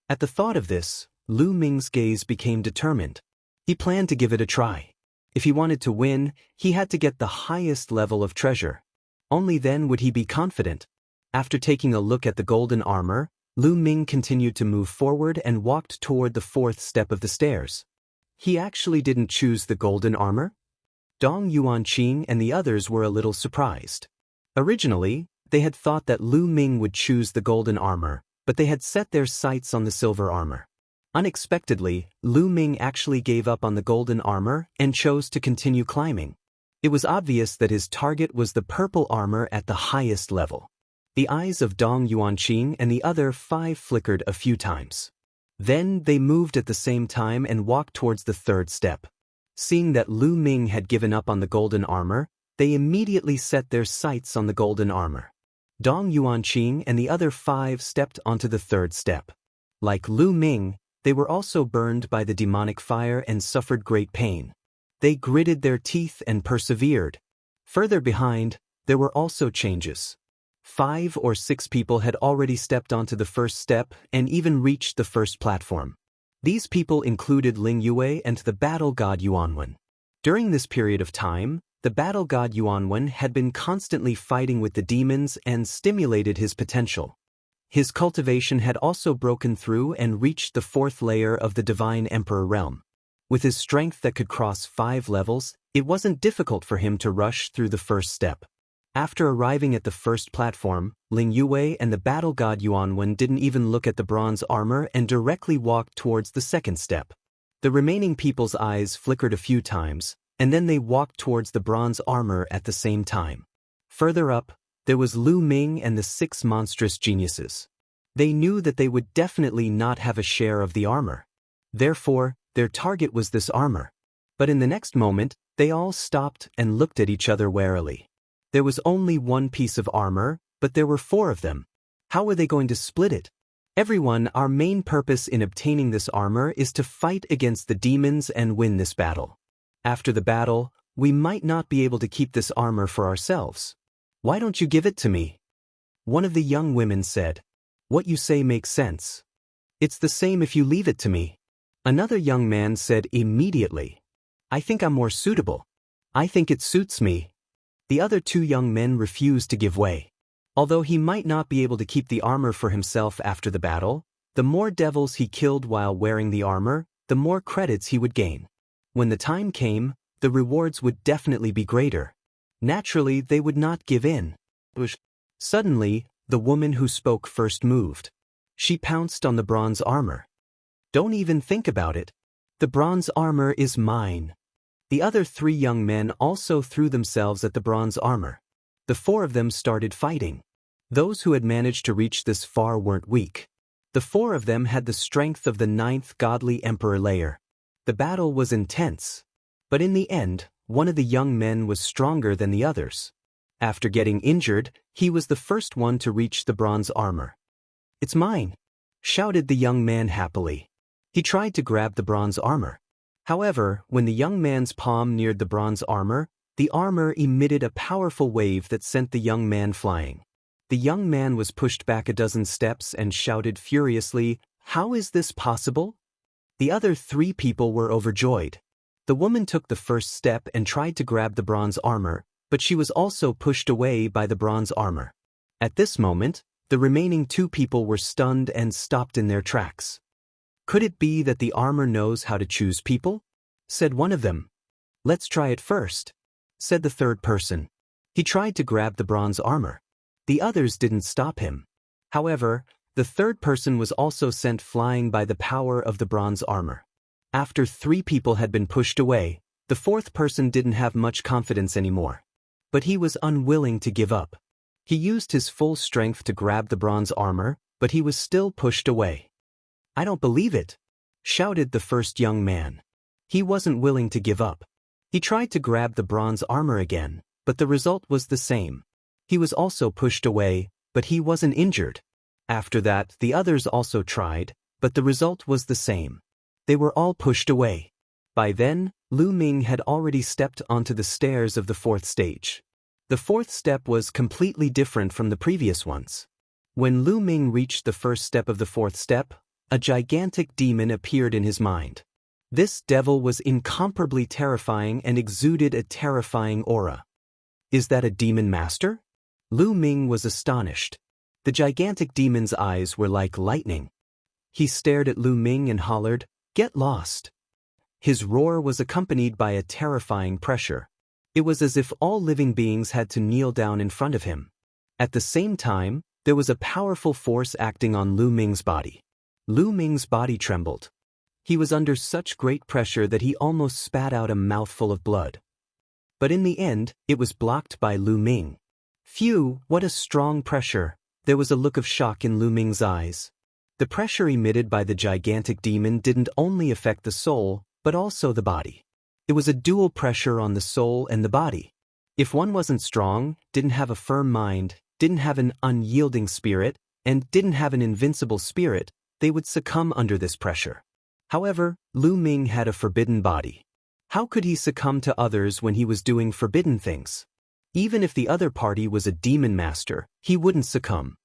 At the thought of this, Lu Ming's gaze became determined. He planned to give it a try. If he wanted to win, he had to get the highest level of treasure. Only then would he be confident. After taking a look at the golden armor, Lu Ming continued to move forward and walked toward the 4th step of the stairs. He actually didn't choose the golden armor? Dong Yuanqing and the others were a little surprised. Originally, they had thought that Lu Ming would choose the golden armor, but they had set their sights on the silver armor. Unexpectedly, Lu Ming actually gave up on the golden armor and chose to continue climbing. It was obvious that his target was the purple armor at the highest level. The eyes of Dong Yuanqing and the other 5 flickered a few times. Then they moved at the same time and walked towards the 3rd step. Seeing that Lu Ming had given up on the golden armor, they immediately set their sights on the golden armor. Dong Yuanqing and the other 5 stepped onto the 3rd step. Like Lu Ming, they were also burned by the demonic fire and suffered great pain. They gritted their teeth and persevered. Further behind, there were also changes. 5 or 6 people had already stepped onto the 1st step and even reached the 1st platform. These people included Ling Yue and the battle god Yuanwen. During this period of time, the battle god Yuanwen had been constantly fighting with the demons and stimulated his potential. His cultivation had also broken through and reached the 4th layer of the Divine Emperor realm. With his strength that could cross 5 levels, it wasn't difficult for him to rush through the 1st step. After arriving at the 1st platform, Ling Yue and the battle god Yuanwen didn't even look at the bronze armor and directly walked towards the 2nd step. The remaining people's eyes flickered a few times, and then they walked towards the bronze armor at the same time. Further up, there was Lu Ming and the 6 monstrous geniuses. They knew that they would definitely not have a share of the armor. Therefore, their target was this armor. But in the next moment, they all stopped and looked at each other warily. There was only 1 piece of armor, but there were 4 of them. How were they going to split it? Everyone, our main purpose in obtaining this armor is to fight against the demons and win this battle. After the battle, we might not be able to keep this armor for ourselves. Why don't you give it to me? One of the young women said. What you say makes sense. It's the same if you leave it to me. Another young man said immediately. I think I'm more suitable. I think it suits me. The other 2 young men refused to give way. Although he might not be able to keep the armor for himself after the battle, the more devils he killed while wearing the armor, the more credits he would gain. When the time came, the rewards would definitely be greater. Naturally, they would not give in. Suddenly, the woman who spoke first moved. She pounced on the bronze armor. Don't even think about it. The bronze armor is mine. The other 3 young men also threw themselves at the bronze armor. The 4 of them started fighting. Those who had managed to reach this far weren't weak. The 4 of them had the strength of the 9th godly emperor layer. The battle was intense. But in the end, one of the young men was stronger than the others. After getting injured, he was the first one to reach the bronze armor. It's mine, shouted the young man happily. He tried to grab the bronze armor. However, when the young man's palm neared the bronze armor emitted a powerful wave that sent the young man flying. The young man was pushed back a dozen steps and shouted furiously, "How is this possible?" The other 3 people were overjoyed. The woman took the first step and tried to grab the bronze armor, but she was also pushed away by the bronze armor. At this moment, the remaining 2 people were stunned and stopped in their tracks. Could it be that the armor knows how to choose people? Said one of them. Let's try it first, said the 3rd person. He tried to grab the bronze armor. The others didn't stop him. However, the 3rd person was also sent flying by the power of the bronze armor. After 3 people had been pushed away, the 4th person didn't have much confidence anymore. But he was unwilling to give up. He used his full strength to grab the bronze armor, but he was still pushed away. I don't believe it, shouted the first young man. He wasn't willing to give up. He tried to grab the bronze armor again, but the result was the same. He was also pushed away, but he wasn't injured. After that, the others also tried, but the result was the same. They were all pushed away. By then, Lu Ming had already stepped onto the stairs of the 4th stage. The 4th step was completely different from the previous ones. When Lu Ming reached the 1st step of the 4th step, a gigantic demon appeared in his mind. This devil was incomparably terrifying and exuded a terrifying aura. Is that a demon master? Lu Ming was astonished. The gigantic demon's eyes were like lightning. He stared at Lu Ming and hollered, "Get lost!" His roar was accompanied by a terrifying pressure. It was as if all living beings had to kneel down in front of him. At the same time, there was a powerful force acting on Lu Ming's body. Lu Ming's body trembled. He was under such great pressure that he almost spat out a mouthful of blood. But in the end, it was blocked by Lu Ming. Phew, what a strong pressure! There was a look of shock in Lu Ming's eyes. The pressure emitted by the gigantic demon didn't only affect the soul, but also the body. It was a dual pressure on the soul and the body. If one wasn't strong, didn't have a firm mind, didn't have an unyielding spirit, and didn't have an invincible spirit, they would succumb under this pressure. However, Lu Ming had a forbidden body. How could he succumb to others when he was doing forbidden things? Even if the other party was a demon master, he wouldn't succumb.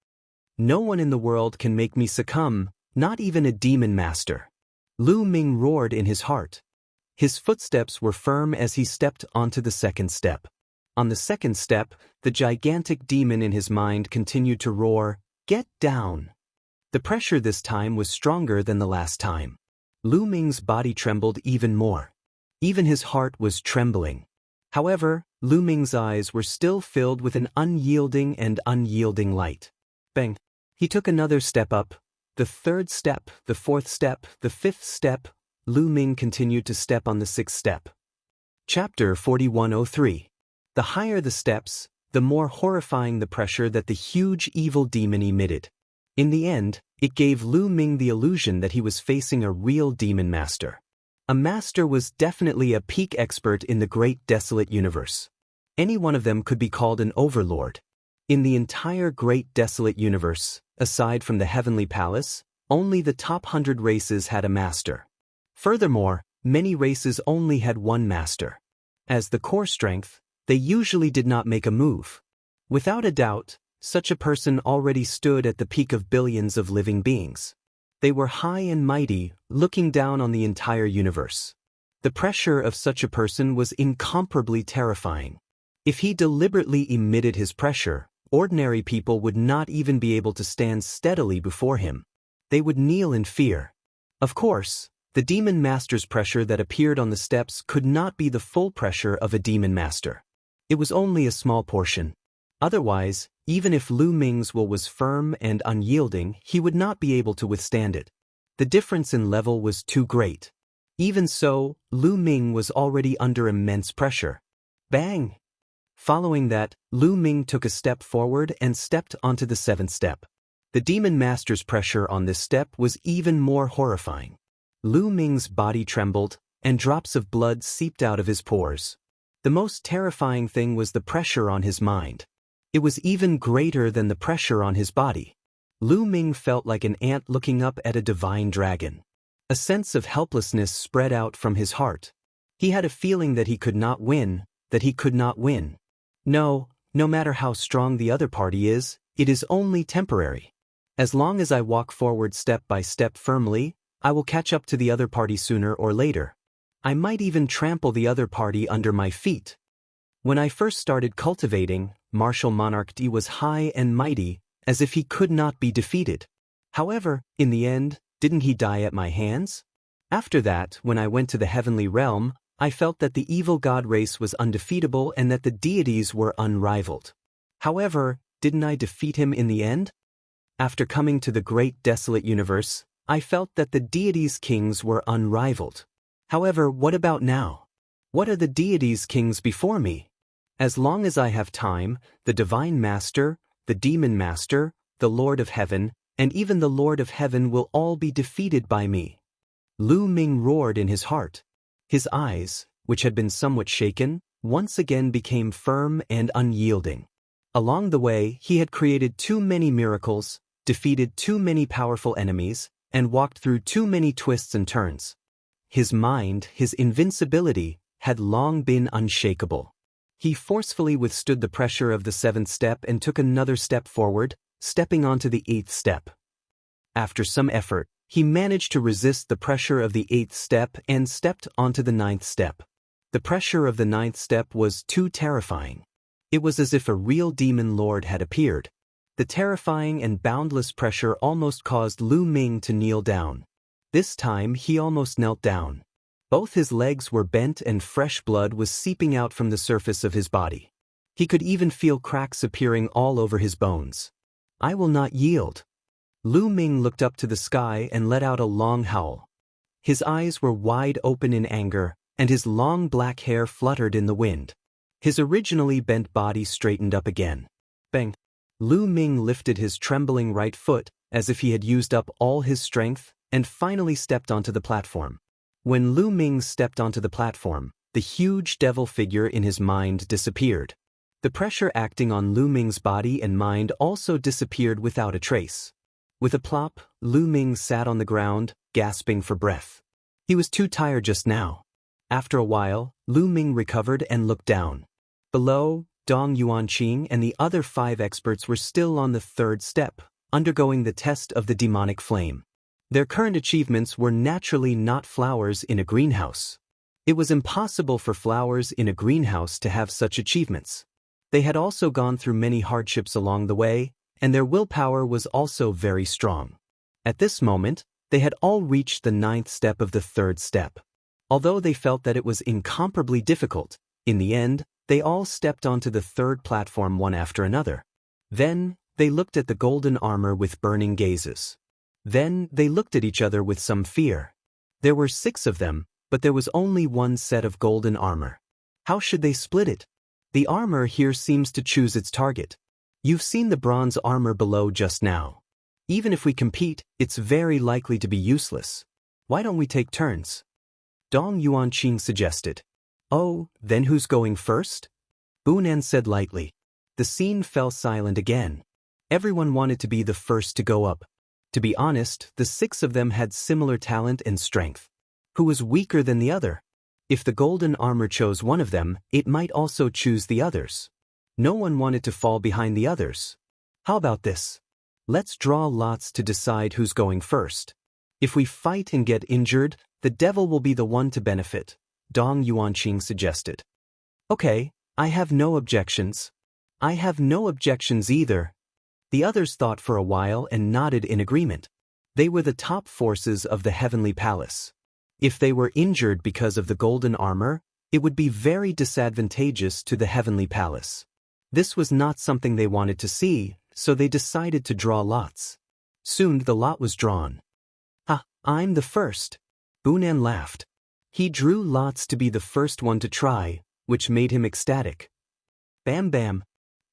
No one in the world can make me succumb, not even a demon master. Lu Ming roared in his heart. His footsteps were firm as he stepped onto the second step. On the second step, the gigantic demon in his mind continued to roar, "Get down!" The pressure this time was stronger than the last time. Lu Ming's body trembled even more. Even his heart was trembling. However, Lu Ming's eyes were still filled with an unyielding light. Bang! He took another step up. The third step, the fourth step, the fifth step. Lu Ming continued to step on the sixth step. Chapter 4103. The higher the steps, the more horrifying the pressure that the huge evil demon emitted. In the end, it gave Lu Ming the illusion that he was facing a real demon master. A master was definitely a peak expert in the great desolate universe. Any one of them could be called an overlord. In the entire great desolate universe, aside from the heavenly palace, only the top 100 races had a master. Furthermore, many races only had one master. As the core strength, they usually did not make a move. Without a doubt, such a person already stood at the peak of billions of living beings. They were high and mighty, looking down on the entire universe. The pressure of such a person was incomparably terrifying. If he deliberately emitted his pressure, ordinary people would not even be able to stand steadily before him. They would kneel in fear. Of course, the demon master's pressure that appeared on the steps could not be the full pressure of a demon master. It was only a small portion. Otherwise, even if Lu Ming's will was firm and unyielding, he would not be able to withstand it. The difference in level was too great. Even so, Lu Ming was already under immense pressure. Bang! Following that, Lu Ming took a step forward and stepped onto the seventh step. The demon master's pressure on this step was even more horrifying. Lu Ming's body trembled, and drops of blood seeped out of his pores. The most terrifying thing was the pressure on his mind. It was even greater than the pressure on his body. Lu Ming felt like an ant looking up at a divine dragon. A sense of helplessness spread out from his heart. He had a feeling that he could not win, that he could not win. No matter how strong the other party is, it is only temporary. As long as I walk forward step by step firmly, I will catch up to the other party sooner or later. I might even trample the other party under my feet. When I first started cultivating, martial monarch D was high and mighty, as if he could not be defeated. However, in the end, didn't he die at my hands? After that, when I went to the heavenly realm, I felt that the evil god race was undefeatable and that the deities were unrivaled. However, didn't I defeat him in the end? After coming to the great desolate universe, I felt that the deities' kings were unrivaled. However, what about now? What are the deities' kings before me? As long as I have time, the divine master, the demon master, the Lord of Heaven, and even the Lord of Heaven will all be defeated by me. Lu Ming roared in his heart. His eyes, which had been somewhat shaken, once again became firm and unyielding. Along the way, he had created too many miracles, defeated too many powerful enemies, and walked through too many twists and turns. His mind, his invincibility, had long been unshakable. He forcefully withstood the pressure of the seventh step and took another step forward, stepping onto the eighth step. After some effort, he managed to resist the pressure of the eighth step and stepped onto the ninth step. The pressure of the ninth step was too terrifying. It was as if a real demon lord had appeared. The terrifying and boundless pressure almost caused Lu Ming to kneel down. This time he almost knelt down. Both his legs were bent and fresh blood was seeping out from the surface of his body. He could even feel cracks appearing all over his bones. I will not yield. Lu Ming looked up to the sky and let out a long howl. His eyes were wide open in anger, and his long black hair fluttered in the wind. His originally bent body straightened up again. Bang! Lu Ming lifted his trembling right foot, as if he had used up all his strength, and finally stepped onto the platform. When Lu Ming stepped onto the platform, the huge devil figure in his mind disappeared. The pressure acting on Lu Ming's body and mind also disappeared without a trace. With a plop, Lu Ming sat on the ground, gasping for breath. He was too tired just now. After a while, Lu Ming recovered and looked down. Below, Dong Yuanqing and the other 5 experts were still on the 3rd step, undergoing the test of the demonic flame. Their current achievements were naturally not flowers in a greenhouse. It was impossible for flowers in a greenhouse to have such achievements. They had also gone through many hardships along the way, and their willpower was also very strong. At this moment, they had all reached the 9th step of the 3rd step. Although they felt that it was incomparably difficult, in the end, they all stepped onto the 3rd platform one after another. Then, they looked at the golden armor with burning gazes. Then, they looked at each other with some fear. There were 6 of them, but there was only 1 set of golden armor. How should they split it? The armor here seems to choose its target. You've seen the bronze armor below just now. Even if we compete, it's very likely to be useless. Why don't we take turns? Dong Yuanqing suggested. Oh, then who's going first? Bunan said lightly. The scene fell silent again. Everyone wanted to be the first to go up. To be honest, the 6 of them had similar talent and strength. Who was weaker than the other? If the golden armor chose one of them, it might also choose the others. No one wanted to fall behind the others. How about this? Let's draw lots to decide who's going first. If we fight and get injured, the devil will be the one to benefit, Dong Yuanqing suggested. Okay, I have no objections. I have no objections either. The others thought for a while and nodded in agreement. They were the top forces of the Heavenly Palace. If they were injured because of the golden armor, it would be very disadvantageous to the Heavenly Palace. This was not something they wanted to see, so they decided to draw lots. Soon the lot was drawn. Ah, I'm the first. Bunan laughed. He drew lots to be the first one to try, which made him ecstatic. Bam bam.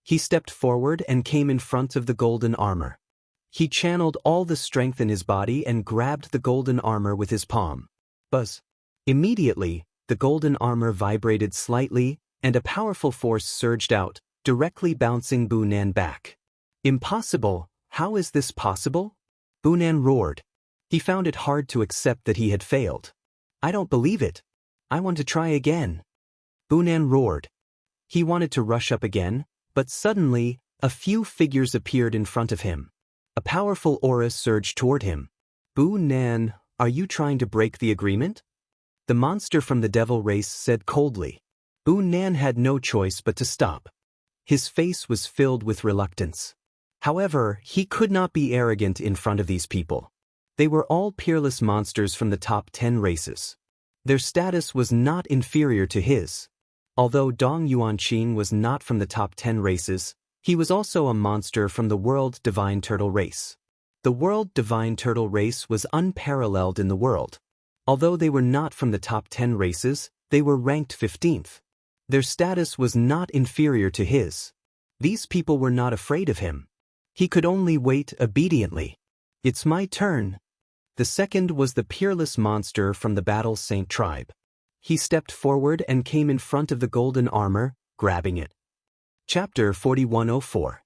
He stepped forward and came in front of the golden armor. He channeled all the strength in his body and grabbed the golden armor with his palm. Buzz. Immediately, the golden armor vibrated slightly, and a powerful force surged out, directly bouncing Bunan back. Impossible! How is this possible? Bunan roared. He found it hard to accept that he had failed. I don't believe it. I want to try again. Bunan roared. He wanted to rush up again, but suddenly, a few figures appeared in front of him. A powerful aura surged toward him. Bunan, are you trying to break the agreement? The monster from the devil race said coldly. Bunan had no choice but to stop. His face was filled with reluctance. However, he could not be arrogant in front of these people. They were all peerless monsters from the top 10 races. Their status was not inferior to his. Although Dong Yuanqing was not from the top 10 races, he was also a monster from the World Divine Turtle race. The World Divine Turtle race was unparalleled in the world. Although they were not from the top 10 races, they were ranked 15th. Their status was not inferior to his. These people were not afraid of him. He could only wait obediently. It's my turn. The second was the peerless monster from the Battle Saint tribe. He stepped forward and came in front of the golden armor, grabbing it. Chapter 4104.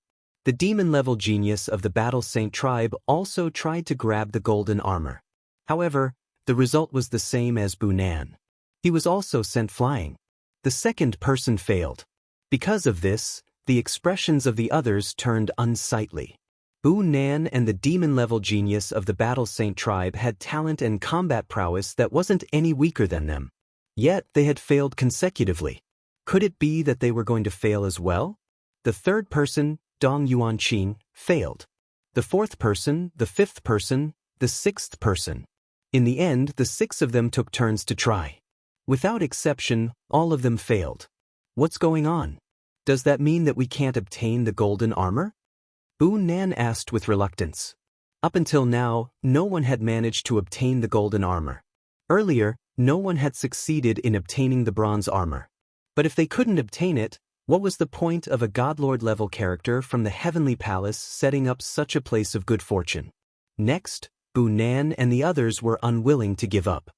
The demon-level genius of the Battle Saint tribe also tried to grab the golden armor. However, the result was the same as Bunan. He was also sent flying. The second person failed. Because of this, the expressions of the others turned unsightly. Bunan and the demon-level genius of the Battle Saint tribe had talent and combat prowess that wasn't any weaker than them. Yet they had failed consecutively. Could it be that they were going to fail as well? The third person, Dong Yuanqing, failed. The fourth person, the fifth person, the sixth person. In the end, the 6 of them took turns to try. Without exception, all of them failed. What's going on? Does that mean that we can't obtain the golden armor? Bu Nan asked with reluctance. Up until now, no one had managed to obtain the golden armor. Earlier, no one had succeeded in obtaining the bronze armor. But if they couldn't obtain it, what was the point of a Godlord-level character from the Heavenly Palace setting up such a place of good fortune? Next, Bu Nan and the others were unwilling to give up.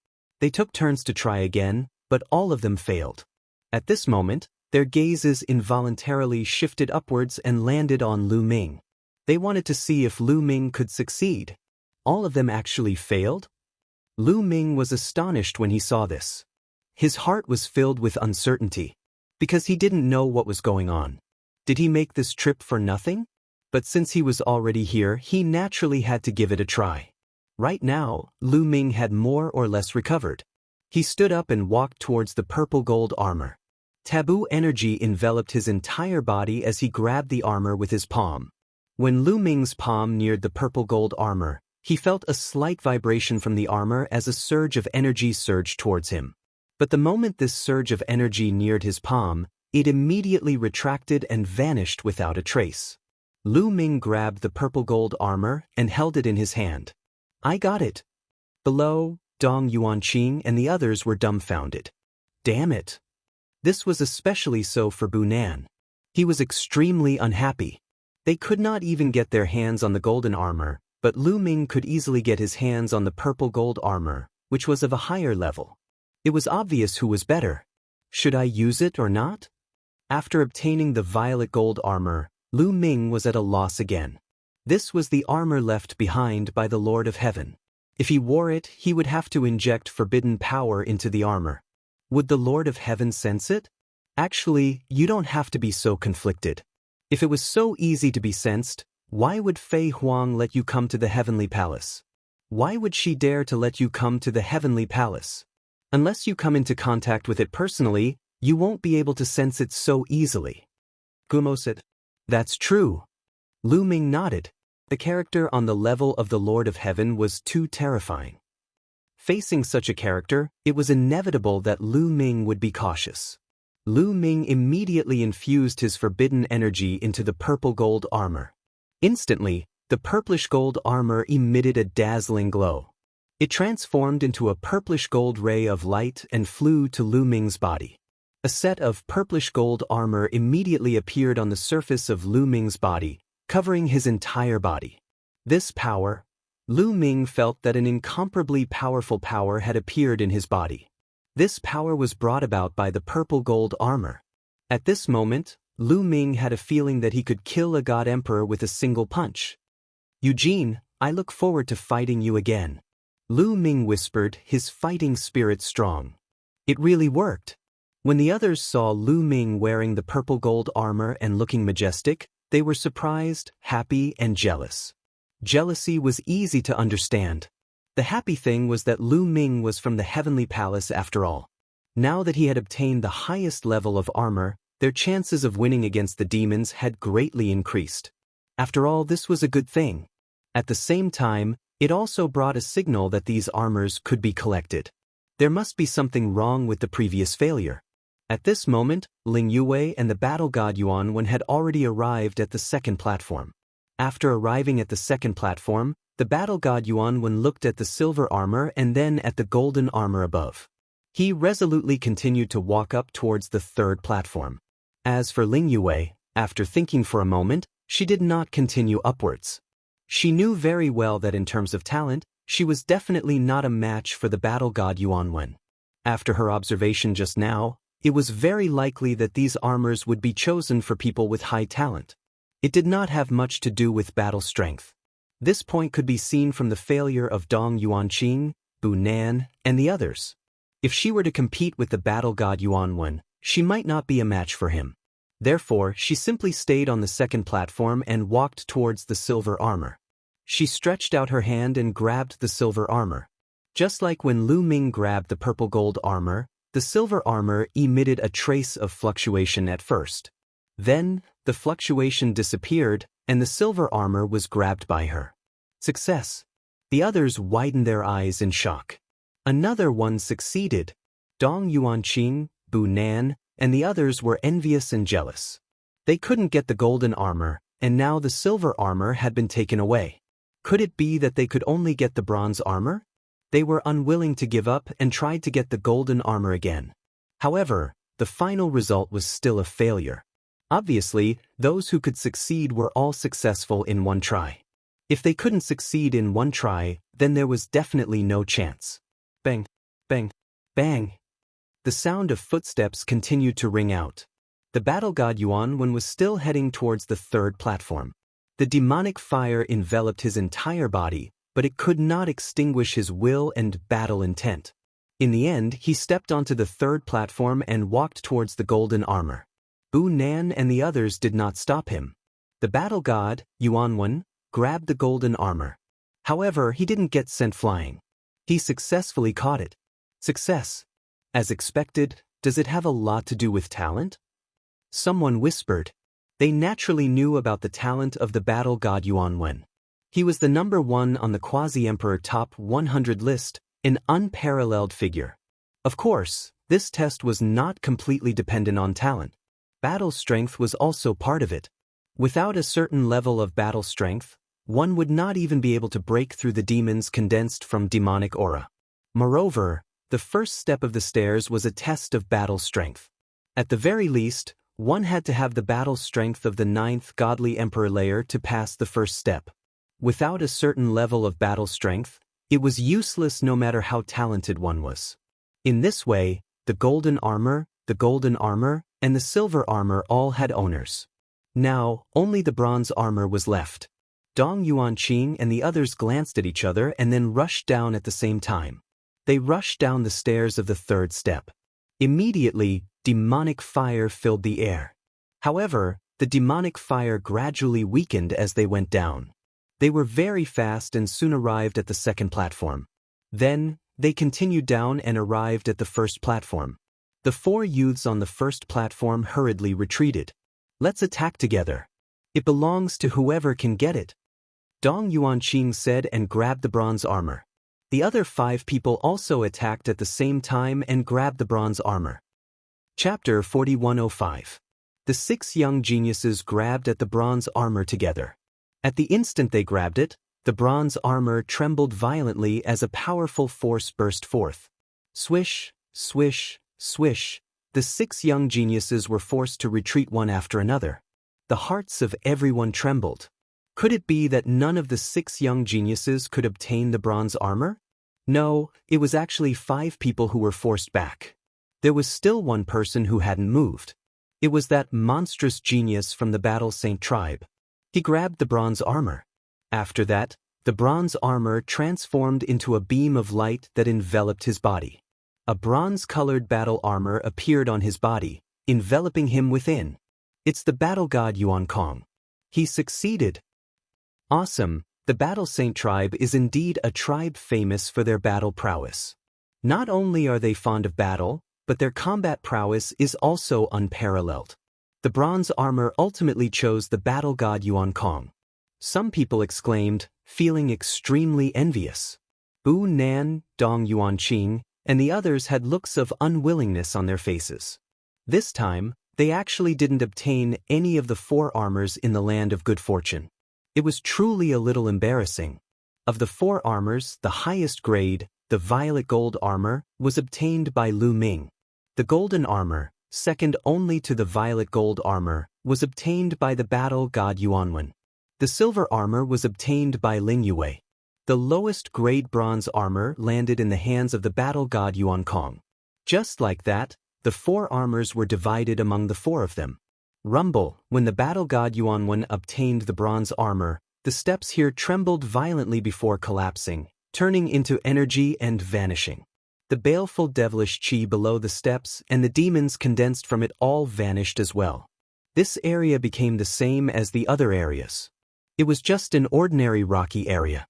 They took turns to try again, but all of them failed. At this moment, their gazes involuntarily shifted upwards and landed on Lu Ming. They wanted to see if Lu Ming could succeed. All of them actually failed? Lu Ming was astonished when he saw this. His heart was filled with uncertainty, because he didn't know what was going on. Did he make this trip for nothing? But since he was already here, he naturally had to give it a try. Right now, Lu Ming had more or less recovered. He stood up and walked towards the purple gold armor. Taboo energy enveloped his entire body as he grabbed the armor with his palm. When Lu Ming's palm neared the purple gold armor, he felt a slight vibration from the armor as a surge of energy surged towards him. But the moment this surge of energy neared his palm, it immediately retracted and vanished without a trace. Lu Ming grabbed the purple gold armor and held it in his hand. I got it. Below, Dong Yuanqing and the others were dumbfounded. Damn it. This was especially so for Bu Nan. He was extremely unhappy. They could not even get their hands on the golden armor, but Lu Ming could easily get his hands on the purple gold armor, which was of a higher level. It was obvious who was better. Should I use it or not? After obtaining the violet gold armor, Lu Ming was at a loss again. This was the armor left behind by the Lord of Heaven. If he wore it, he would have to inject forbidden power into the armor. Would the Lord of Heaven sense it? Actually, you don't have to be so conflicted. If it was so easy to be sensed, why would Fei Huang let you come to the Heavenly Palace? Why would she dare to let you come to the Heavenly Palace? Unless you come into contact with it personally, you won't be able to sense it so easily. Gumo said. That's true. Lu Ming nodded. The character on the level of the Lord of Heaven was too terrifying. Facing such a character, it was inevitable that Lu Ming would be cautious. Lu Ming immediately infused his forbidden energy into the purple gold armor. Instantly, the purplish gold armor emitted a dazzling glow. It transformed into a purplish gold ray of light and flew to Lu Ming's body. A set of purplish gold armor immediately appeared on the surface of Lu Ming's body, covering his entire body. This power, Lu Ming felt that an incomparably powerful power had appeared in his body. This power was brought about by the purple gold armor. At this moment, Lu Ming had a feeling that he could kill a god emperor with a single punch. Eugene, I look forward to fighting you again. Lu Ming whispered, his fighting spirit strong. It really worked. When the others saw Lu Ming wearing the purple gold armor and looking majestic, they were surprised, happy, and jealous. Jealousy was easy to understand. The happy thing was that Lu Ming was from the Heavenly Palace after all. Now that he had obtained the highest level of armor, their chances of winning against the demons had greatly increased. After all, this was a good thing. At the same time, it also brought a signal that these armors could be collected. There must be something wrong with the previous failure. At this moment, Ling Yue and the battle god Yuan had already arrived at the second platform. After arriving at the second platform, the battle god Yuan looked at the silver armor and then at the golden armor above. He resolutely continued to walk up towards the third platform. As for Ling Yue, after thinking for a moment, she did not continue upwards. She knew very well that in terms of talent, she was definitely not a match for the battle god Yuan. After her observation just now, it was very likely that these armors would be chosen for people with high talent. It did not have much to do with battle strength. This point could be seen from the failure of Dong Yuanqing, Bu Nan, and the others. If she were to compete with the battle god Yuan, she might not be a match for him. Therefore, she simply stayed on the second platform and walked towards the silver armor. She stretched out her hand and grabbed the silver armor. Just like when Lu Ming grabbed the purple gold armor, the silver armor emitted a trace of fluctuation at first. Then, the fluctuation disappeared, and the silver armor was grabbed by her. Success! The others widened their eyes in shock. Another one succeeded. Dong Yuanqing, Bu Nan, and the others were envious and jealous. They couldn't get the golden armor, and now the silver armor had been taken away. Could it be that they could only get the bronze armor? They were unwilling to give up and tried to get the golden armor again. However, the final result was still a failure. Obviously, those who could succeed were all successful in one try. If they couldn't succeed in one try, then there was definitely no chance. Bang, bang, bang. The sound of footsteps continued to ring out. The battle god Yuanwen was still heading towards the third platform. The demonic fire enveloped his entire body, but it could not extinguish his will and battle intent. In the end, he stepped onto the third platform and walked towards the golden armor. Bu Nan and the others did not stop him. The battle god, Yuanwen, grabbed the golden armor. However, he didn't get sent flying. He successfully caught it. Success. As expected, does it have a lot to do with talent? Someone whispered. They naturally knew about the talent of the battle god Yuanwen. He was the number 1 on the Quasi-Emperor Top 100 list, an unparalleled figure. Of course, this test was not completely dependent on talent. Battle strength was also part of it. Without a certain level of battle strength, one would not even be able to break through the demons condensed from demonic aura. Moreover, the first step of the stairs was a test of battle strength. At the very least, one had to have the battle strength of the 9th godly emperor layer to pass the first step. Without a certain level of battle strength, it was useless no matter how talented one was. In this way, the golden armor, and the silver armor all had owners. Now, only the bronze armor was left. Dong Yuanqing and the others glanced at each other and then rushed down at the same time. They rushed down the stairs of the third step. Immediately, demonic fire filled the air. However, the demonic fire gradually weakened as they went down. They were very fast and soon arrived at the second platform. Then, they continued down and arrived at the first platform. The 4 youths on the first platform hurriedly retreated. Let's attack together. It belongs to whoever can get it. Dong Yuanqing said and grabbed the bronze armor. The other 5 people also attacked at the same time and grabbed the bronze armor. Chapter 4105. The 6 young geniuses grabbed at the bronze armor together. At the instant they grabbed it, the bronze armor trembled violently as a powerful force burst forth. Swish, swish, swish. The 6 young geniuses were forced to retreat one after another. The hearts of everyone trembled. Could it be that none of the 6 young geniuses could obtain the bronze armor? No, it was actually 5 people who were forced back. There was still one person who hadn't moved. It was that monstrous genius from the Battle Saint tribe. He grabbed the bronze armor. After that, the bronze armor transformed into a beam of light that enveloped his body. A bronze-colored battle armor appeared on his body, enveloping him within. It's the battle god Yuankong. He succeeded. Awesome, the Battle Saint tribe is indeed a tribe famous for their battle prowess. Not only are they fond of battle, but their combat prowess is also unparalleled. The bronze armor ultimately chose the battle god Yuankong. Some people exclaimed, feeling extremely envious. Bu Nan, Dong Yuanqing, and the others had looks of unwillingness on their faces. This time, they actually didn't obtain any of the 4 armors in the land of good fortune. It was truly a little embarrassing. Of the 4 armors, the highest grade, the violet gold armor, was obtained by Lu Ming. The golden armor, second only to the violet gold armor, was obtained by the battle god Yuanwen. The silver armor was obtained by Ling Yue. The lowest grade bronze armor landed in the hands of the battle god Yuankong. Just like that, the 4 armors were divided among the 4 of them. Rumble, when the battle god Yuanwen obtained the bronze armor, the steps here trembled violently before collapsing, turning into energy and vanishing. The baleful devilish chi below the steps and the demons condensed from it all vanished as well. This area became the same as the other areas. It was just an ordinary rocky area.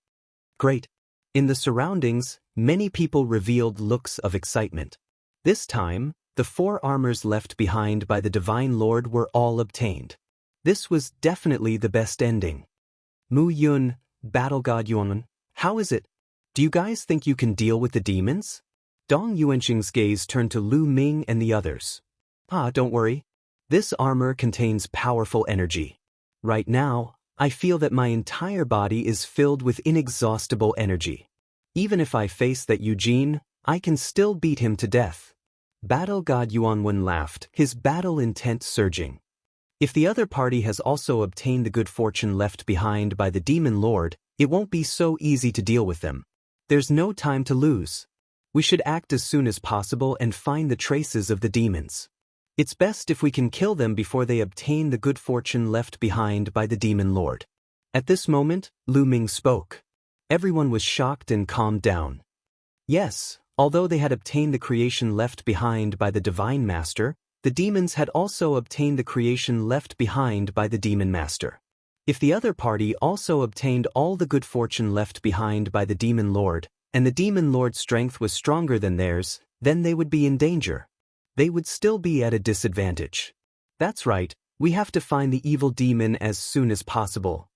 Great. In the surroundings, many people revealed looks of excitement. This time, the 4 armors left behind by the Divine Lord were all obtained. This was definitely the best ending. Mu Yun, Battle God Yuan, how is it? Do you guys think you can deal with the demons? Dong Yuanqing's gaze turned to Lu Ming and the others. Don't worry. This armor contains powerful energy. Right now, I feel that my entire body is filled with inexhaustible energy. Even if I face that Eugene, I can still beat him to death. Battle God Yuanwen laughed, his battle intent surging. If the other party has also obtained the good fortune left behind by the Demon Lord, it won't be so easy to deal with them. There's no time to lose. We should act as soon as possible and find the traces of the demons. It's best if we can kill them before they obtain the good fortune left behind by the Demon Lord. At this moment, Lu Ming spoke. Everyone was shocked and calmed down. Yes, although they had obtained the creation left behind by the Divine Master, the demons had also obtained the creation left behind by the Demon Master. If the other party also obtained all the good fortune left behind by the Demon Lord, and the Demon Lord's strength was stronger than theirs, then they would be in danger. They would still be at a disadvantage. That's right, we have to find the evil demon as soon as possible.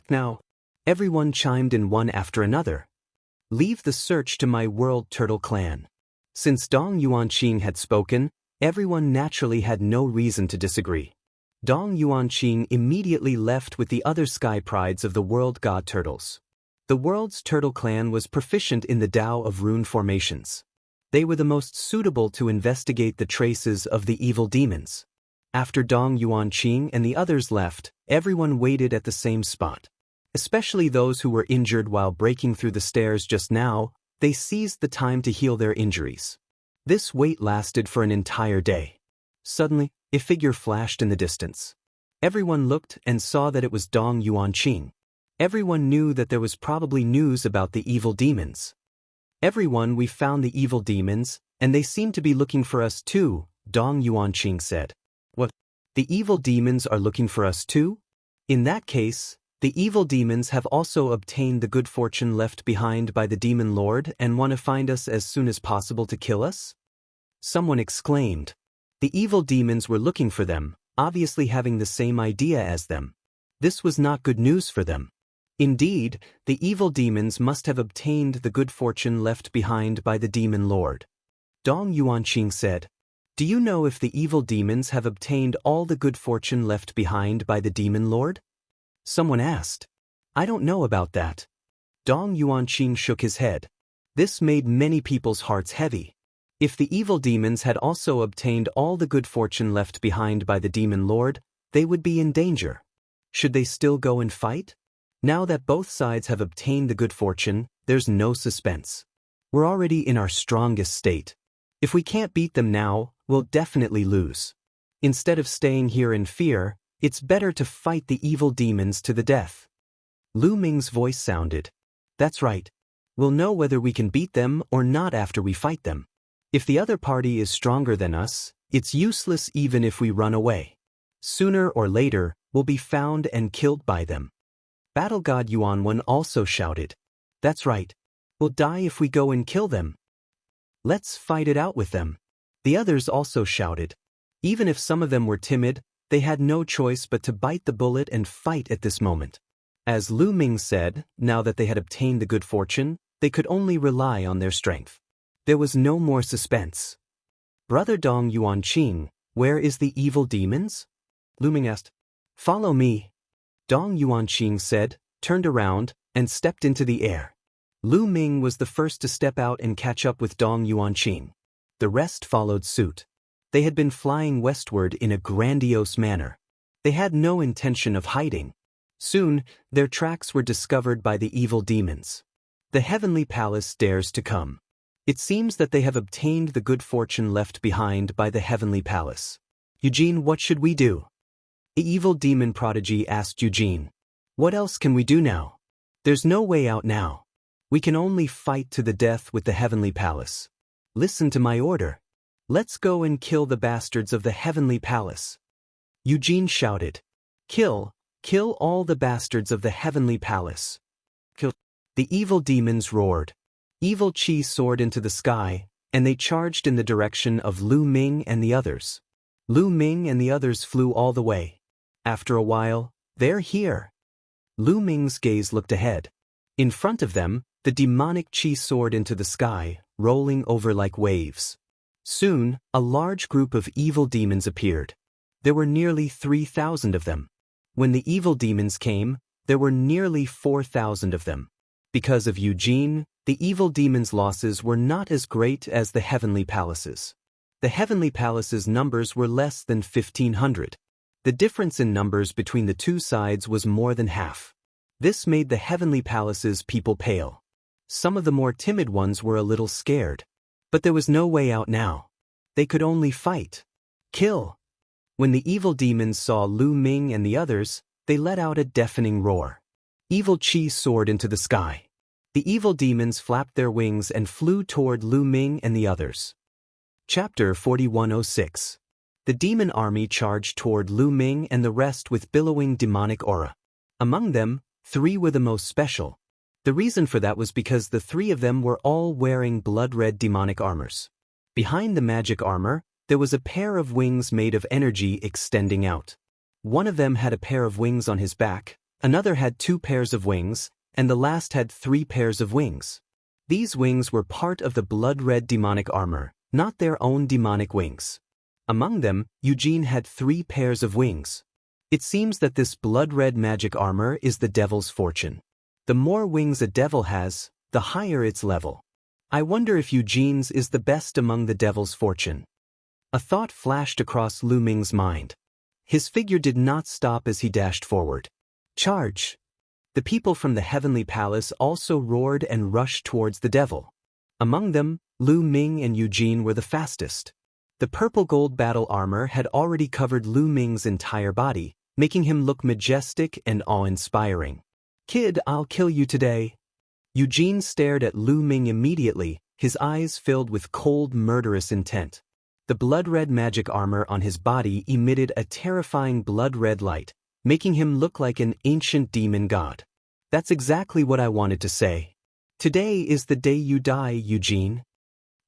Now, everyone chimed in one after another. Leave the search to my World Turtle Clan. Since Dong Yuanqing had spoken, everyone naturally had no reason to disagree. Dong Yuanqing immediately left with the other sky prides of the World God Turtles. The World's Turtle Clan was proficient in the Tao of rune formations. They were the most suitable to investigate the traces of the evil demons. After Dong Yuanqing and the others left, everyone waited at the same spot. Especially those who were injured while breaking through the stairs just now, they seized the time to heal their injuries. This wait lasted for an entire day. Suddenly, a figure flashed in the distance. Everyone looked and saw that it was Dong Yuanqing. Everyone knew that there was probably news about the evil demons. Everyone, we found the evil demons, and they seem to be looking for us too, Dong Yuanqing said. What? The evil demons are looking for us too? In that case, the evil demons have also obtained the good fortune left behind by the Demon Lord and want to find us as soon as possible to kill us? Someone exclaimed. The evil demons were looking for them, obviously having the same idea as them. This was not good news for them. Indeed, the evil demons must have obtained the good fortune left behind by the Demon Lord. Dong Yuanqing said, Do you know if the evil demons have obtained all the good fortune left behind by the Demon Lord? Someone asked. I don't know about that. Dong Yuanqing shook his head. This made many people's hearts heavy. If the evil demons had also obtained all the good fortune left behind by the Demon Lord, they would be in danger. Should they still go and fight? Now that both sides have obtained the good fortune, there's no suspense. We're already in our strongest state. If we can't beat them now, we'll definitely lose. Instead of staying here in fear, it's better to fight the evil demons to the death. Lu Ming's voice sounded. That's right. We'll know whether we can beat them or not after we fight them. If the other party is stronger than us, it's useless even if we run away. Sooner or later, we'll be found and killed by them. Battle God Yuanwen also shouted. That's right. We'll die if we go and kill them. Let's fight it out with them. The others also shouted. Even if some of them were timid, they had no choice but to bite the bullet and fight at this moment. As Lu Ming said, now that they had obtained the good fortune, they could only rely on their strength. There was no more suspense. Brother Dong Yuanqing, where is the evil demons? Lu Ming asked. Follow me. Dong Yuanqing said, turned around, and stepped into the air. Lu Ming was the first to step out and catch up with Dong Yuanqing. The rest followed suit. They had been flying westward in a grandiose manner. They had no intention of hiding. Soon, their tracks were discovered by the evil demons. The heavenly palace dares to come. It seems that they have obtained the good fortune left behind by the heavenly palace. Eugene, what should we do? The evil demon prodigy asked Eugene. What else can we do now? There's no way out now. We can only fight to the death with the heavenly palace. Listen to my order. Let's go and kill the bastards of the heavenly palace. Eugene shouted. Kill all the bastards of the heavenly palace. Kill. The evil demons roared. Evil chi soared into the sky, and they charged in the direction of Lu Ming and the others. Lu Ming and the others flew all the way. After a while, they're here. Lu Ming's gaze looked ahead. In front of them, the demonic chi soared into the sky, rolling over like waves. Soon, a large group of evil demons appeared. There were nearly 3,000 of them. When the evil demons came, there were nearly 4,000 of them. Because of Eugene, the evil demons' losses were not as great as the heavenly palaces. The heavenly palaces' numbers were less than 1,500. The difference in numbers between the two sides was more than half. This made the heavenly palaces' people pale. Some of the more timid ones were a little scared. But there was no way out now. They could only fight. Kill. When the evil demons saw Lu Ming and the others, they let out a deafening roar. Evil Qi soared into the sky. The evil demons flapped their wings and flew toward Lu Ming and the others. Chapter 4106. The demon army charged toward Lu Ming and the rest with billowing demonic aura. Among them, 3 were the most special. The reason for that was because the 3 of them were all wearing blood-red demonic armors. Behind the magic armor, there was a pair of wings made of energy extending out. One of them had a pair of wings on his back, another had 2 pairs of wings, and the last had 3 pairs of wings. These wings were part of the blood-red demonic armor, not their own demonic wings. Among them, Eugene had 3 pairs of wings. It seems that this blood-red magic armor is the devil's fortune. The more wings a devil has, the higher its level. I wonder if Eugene's is the best among the devil's fortune. A thought flashed across Lu Ming's mind. His figure did not stop as he dashed forward. Charge! The people from the heavenly palace also roared and rushed towards the devil. Among them, Lu Ming and Eugene were the fastest. The purple gold battle armor had already covered Lu Ming's entire body, making him look majestic and awe-inspiring. Kid, I'll kill you today. Eugene stared at Lu Ming immediately, his eyes filled with cold, murderous intent. The blood-red magic armor on his body emitted a terrifying blood-red light, making him look like an ancient demon god. That's exactly what I wanted to say. Today is the day you die, Eugene.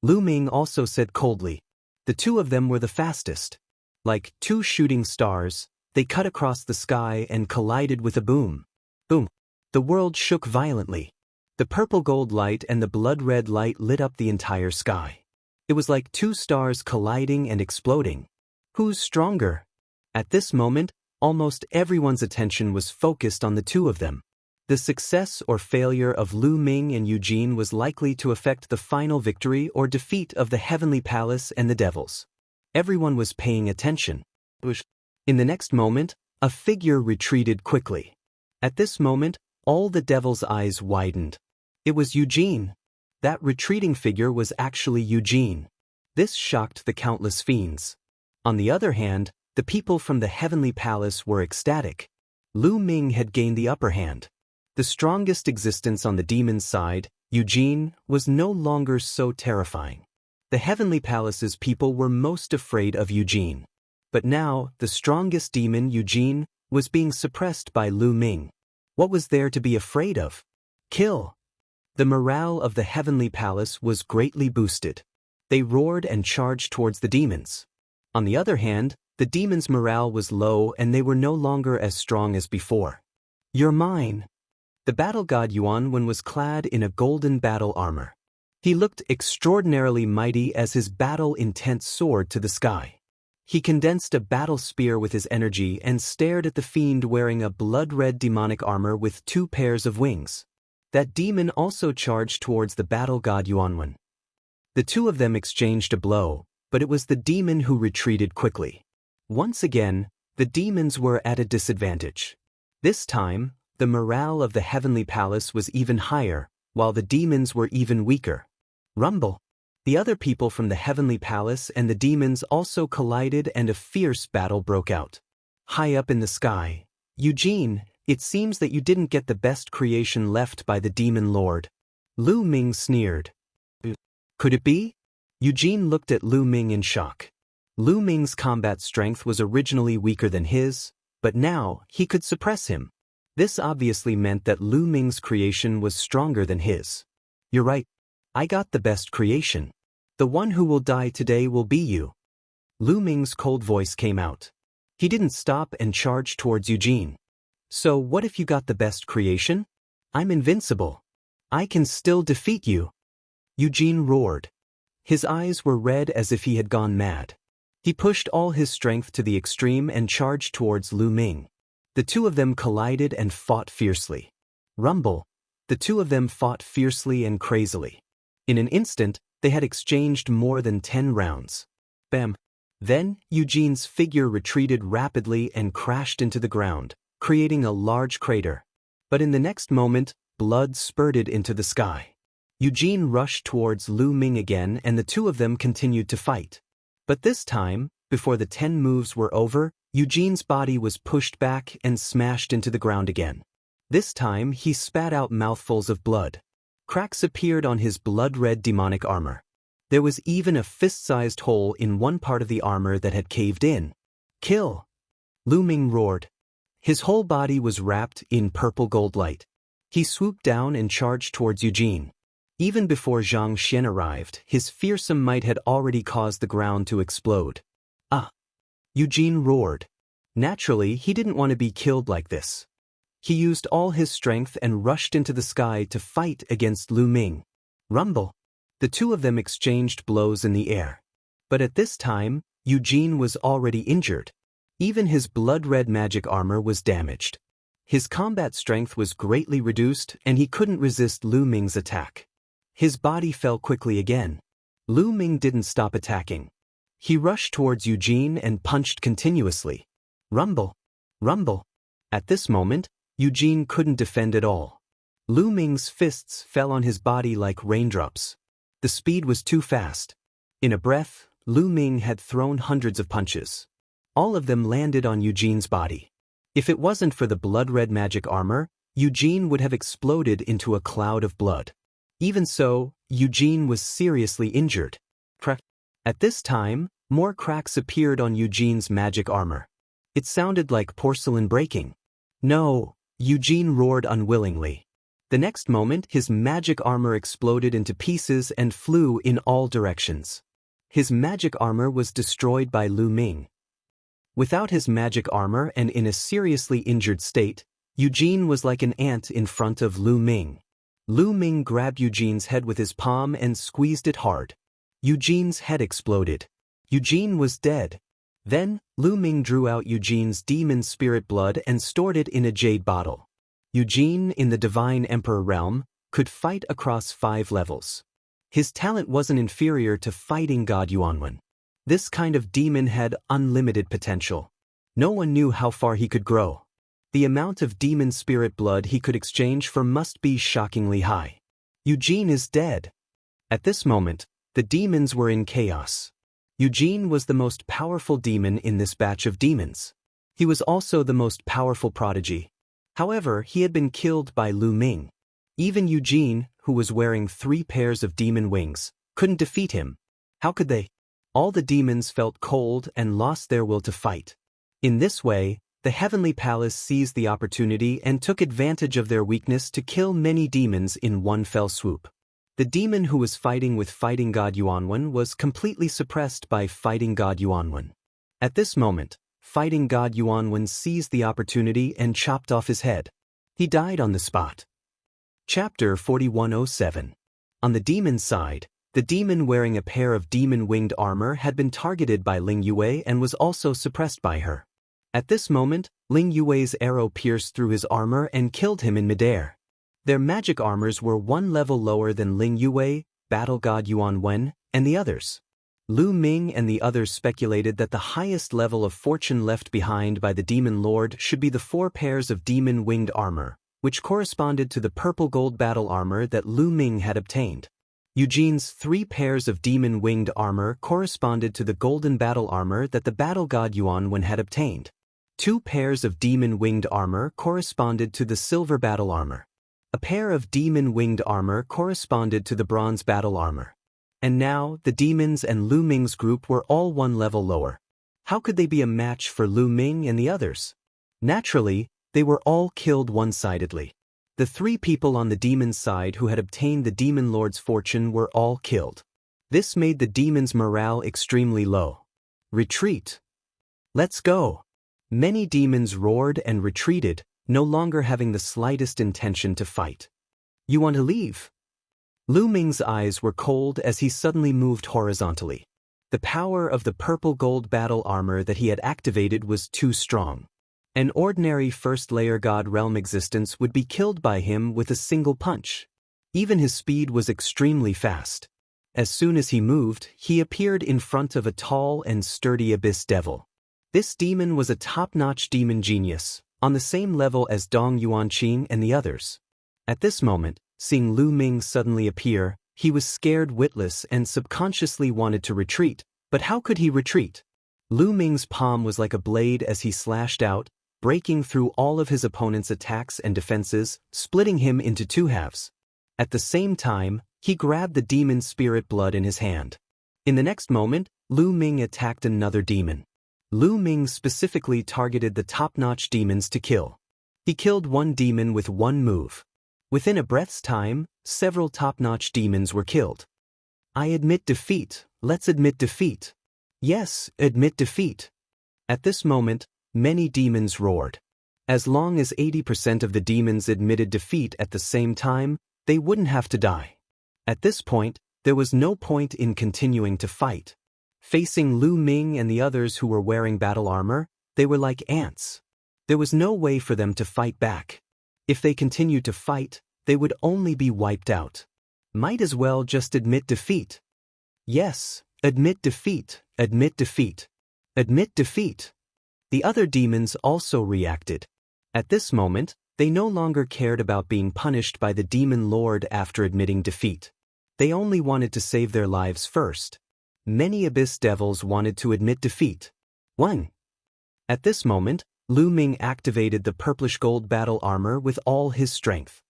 Lu Ming also said coldly. The 2 of them were the fastest. Like 2 shooting stars, they cut across the sky and collided with a boom. Boom. The world shook violently. The purple gold light and the blood-red light lit up the entire sky. It was like 2 stars colliding and exploding. Who's stronger? At this moment, almost everyone's attention was focused on the 2 of them. The success or failure of Lu Ming and Eugene was likely to affect the final victory or defeat of the heavenly palace and the devils. Everyone was paying attention. In the next moment, a figure retreated quickly. At this moment, all the devils' eyes widened. It was Eugene. That retreating figure was actually Eugene. This shocked the countless fiends. On the other hand, the people from the heavenly palace were ecstatic. Lu Ming had gained the upper hand. The strongest existence on the demon's side, Eugene, was no longer so terrifying. The heavenly palace's people were most afraid of Eugene. But now, the strongest demon, Eugene, was being suppressed by Lu Ming. What was there to be afraid of? Kill! The morale of the heavenly palace was greatly boosted. They roared and charged towards the demons. On the other hand, the demons' morale was low and they were no longer as strong as before. You're mine! The battle god Yuan was clad in a golden battle armor. He looked extraordinarily mighty as his battle intent soared to the sky. He condensed a battle spear with his energy and stared at the fiend wearing a blood-red demonic armor with 2 pairs of wings. That demon also charged towards the battle god Yuan. The 2 of them exchanged a blow, but it was the demon who retreated quickly. Once again, the demons were at a disadvantage. This time, the morale of the heavenly palace was even higher, while the demons were even weaker. Rumble! The other people from the heavenly palace and the demons also collided and a fierce battle broke out. High up in the sky, Eugene, it seems that you didn't get the best creation left by the demon lord. Lu Ming sneered. Could it be? Eugene looked at Lu Ming in shock. Lu Ming's combat strength was originally weaker than his, but now he could suppress him. This obviously meant that Lu Ming's creation was stronger than his. You're right. I got the best creation. The one who will die today will be you. Lu Ming's cold voice came out. He didn't stop and charged towards Eugene. So what if you got the best creation? I'm invincible. I can still defeat you. Eugene roared. His eyes were red as if he had gone mad. He pushed all his strength to the extreme and charged towards Lu Ming. The two of them collided and fought fiercely. Rumble. The two of them fought fiercely and crazily. In an instant, they had exchanged more than 10 rounds. Bam. Then, Eugene's figure retreated rapidly and crashed into the ground, creating a large crater. But in the next moment, blood spurted into the sky. Eugene rushed towards Lu Ming again and the two of them continued to fight. But this time, before the 10 moves were over, Eugene's body was pushed back and smashed into the ground again. This time, he spat out mouthfuls of blood. Cracks appeared on his blood-red demonic armor. There was even a fist-sized hole in one part of the armor that had caved in. Kill! Lu Ming roared. His whole body was wrapped in purple gold light. He swooped down and charged towards Eugene. Even before Zhang Xian arrived, his fearsome might had already caused the ground to explode. Ah! Eugene roared. Naturally, he didn't want to be killed like this. He used all his strength and rushed into the sky to fight against Lu Ming. Rumble! The two of them exchanged blows in the air. But at this time, Eugene was already injured. Even his blood-red magic armor was damaged. His combat strength was greatly reduced and he couldn't resist Lu Ming's attack. His body fell quickly again. Lu Ming didn't stop attacking. He rushed towards Eugene and punched continuously. Rumble! Rumble! At this moment, Eugene couldn't defend at all. Lu Ming's fists fell on his body like raindrops. The speed was too fast. In a breath, Lu Ming had thrown hundreds of punches. All of them landed on Eugene's body. If it wasn't for the blood-red magic armor, Eugene would have exploded into a cloud of blood. Even so, Eugene was seriously injured. At this time, more cracks appeared on Eugene's magic armor. It sounded like porcelain breaking. No, Eugene roared unwillingly. The next moment, his magic armor exploded into pieces and flew in all directions. His magic armor was destroyed by Lu Ming. Without his magic armor and in a seriously injured state, Eugene was like an ant in front of Lu Ming. Lu Ming grabbed Eugene's head with his palm and squeezed it hard. Eugene's head exploded. Eugene was dead. Then, Lu Ming drew out Eugene's demon spirit blood and stored it in a jade bottle. Eugene, in the Divine Emperor realm, could fight across 5 levels. His talent wasn't inferior to fighting God Yuanwen. This kind of demon had unlimited potential. No one knew how far he could grow. The amount of demon spirit blood he could exchange for must be shockingly high. Eugene is dead. At this moment, the demons were in chaos. Eugene was the most powerful demon in this batch of demons. He was also the most powerful prodigy. However, he had been killed by Lu Ming. Even Eugene, who was wearing 3 pairs of demon wings, couldn't defeat him. How could they? All the demons felt cold and lost their will to fight. In this way, the Heavenly Palace seized the opportunity and took advantage of their weakness to kill many demons in one fell swoop. The demon who was fighting with Fighting God Yuanwen was completely suppressed by Fighting God Yuanwen. At this moment, Fighting God Yuanwen seized the opportunity and chopped off his head. He died on the spot. Chapter 4107. On the demon's side, the demon wearing a pair of demon-winged armor had been targeted by Ling Yue and was also suppressed by her. At this moment, Ling Yue's arrow pierced through his armor and killed him in midair. Their magic armors were 1 level lower than Ling Yue, Battle God Yuanwen, and the others. Lu Ming and the others speculated that the highest level of fortune left behind by the Demon Lord should be the 4 pairs of demon-winged armor, which corresponded to the purple gold battle armor that Lu Ming had obtained. Eugene's 3 pairs of demon-winged armor corresponded to the golden battle armor that the Battle God Yuanwen had obtained. 2 pairs of demon-winged armor corresponded to the silver battle armor. A pair of demon-winged armor corresponded to the bronze battle armor. And now, the demons and Lu Ming's group were all 1 level lower. How could they be a match for Lu Ming and the others? Naturally, they were all killed one-sidedly. The 3 people on the demon's side who had obtained the Demon Lord's fortune were all killed. This made the demon's morale extremely low. Retreat! Let's go! Many demons roared and retreated, no longer having the slightest intention to fight. You want to leave? Lu Ming's eyes were cold as he suddenly moved horizontally. The power of the purple gold battle armor that he had activated was too strong. An ordinary first-layer God realm existence would be killed by him with a single punch. Even his speed was extremely fast. As soon as he moved, he appeared in front of a tall and sturdy abyss devil. This demon was a top-notch demon genius, on the same level as Dong Yuanqing and the others. At this moment, seeing Lu Ming suddenly appear, he was scared witless and subconsciously wanted to retreat, but how could he retreat? Lu Ming's palm was like a blade as he slashed out, breaking through all of his opponent's attacks and defenses, splitting him into two halves. At the same time, he grabbed the demon's spirit blood in his hand. In the next moment, Lu Ming attacked another demon. Lu Ming specifically targeted the top-notch demons to kill. He killed one demon with one move. Within a breath's time, several top-notch demons were killed. I admit defeat. Let's admit defeat. Yes, admit defeat. At this moment, many demons roared. As long as 80% of the demons admitted defeat at the same time, they wouldn't have to die. At this point, there was no point in continuing to fight. Facing Lu Ming and the others who were wearing battle armor, they were like ants. There was no way for them to fight back. If they continued to fight, they would only be wiped out. Might as well just admit defeat. Yes, admit defeat, admit defeat. Admit defeat. The other demons also reacted. At this moment, they no longer cared about being punished by the demon lord after admitting defeat. They only wanted to save their lives first. Many abyss devils wanted to admit defeat. 1. At this moment, Lu Ming activated the purplish gold battle armor with all his strength.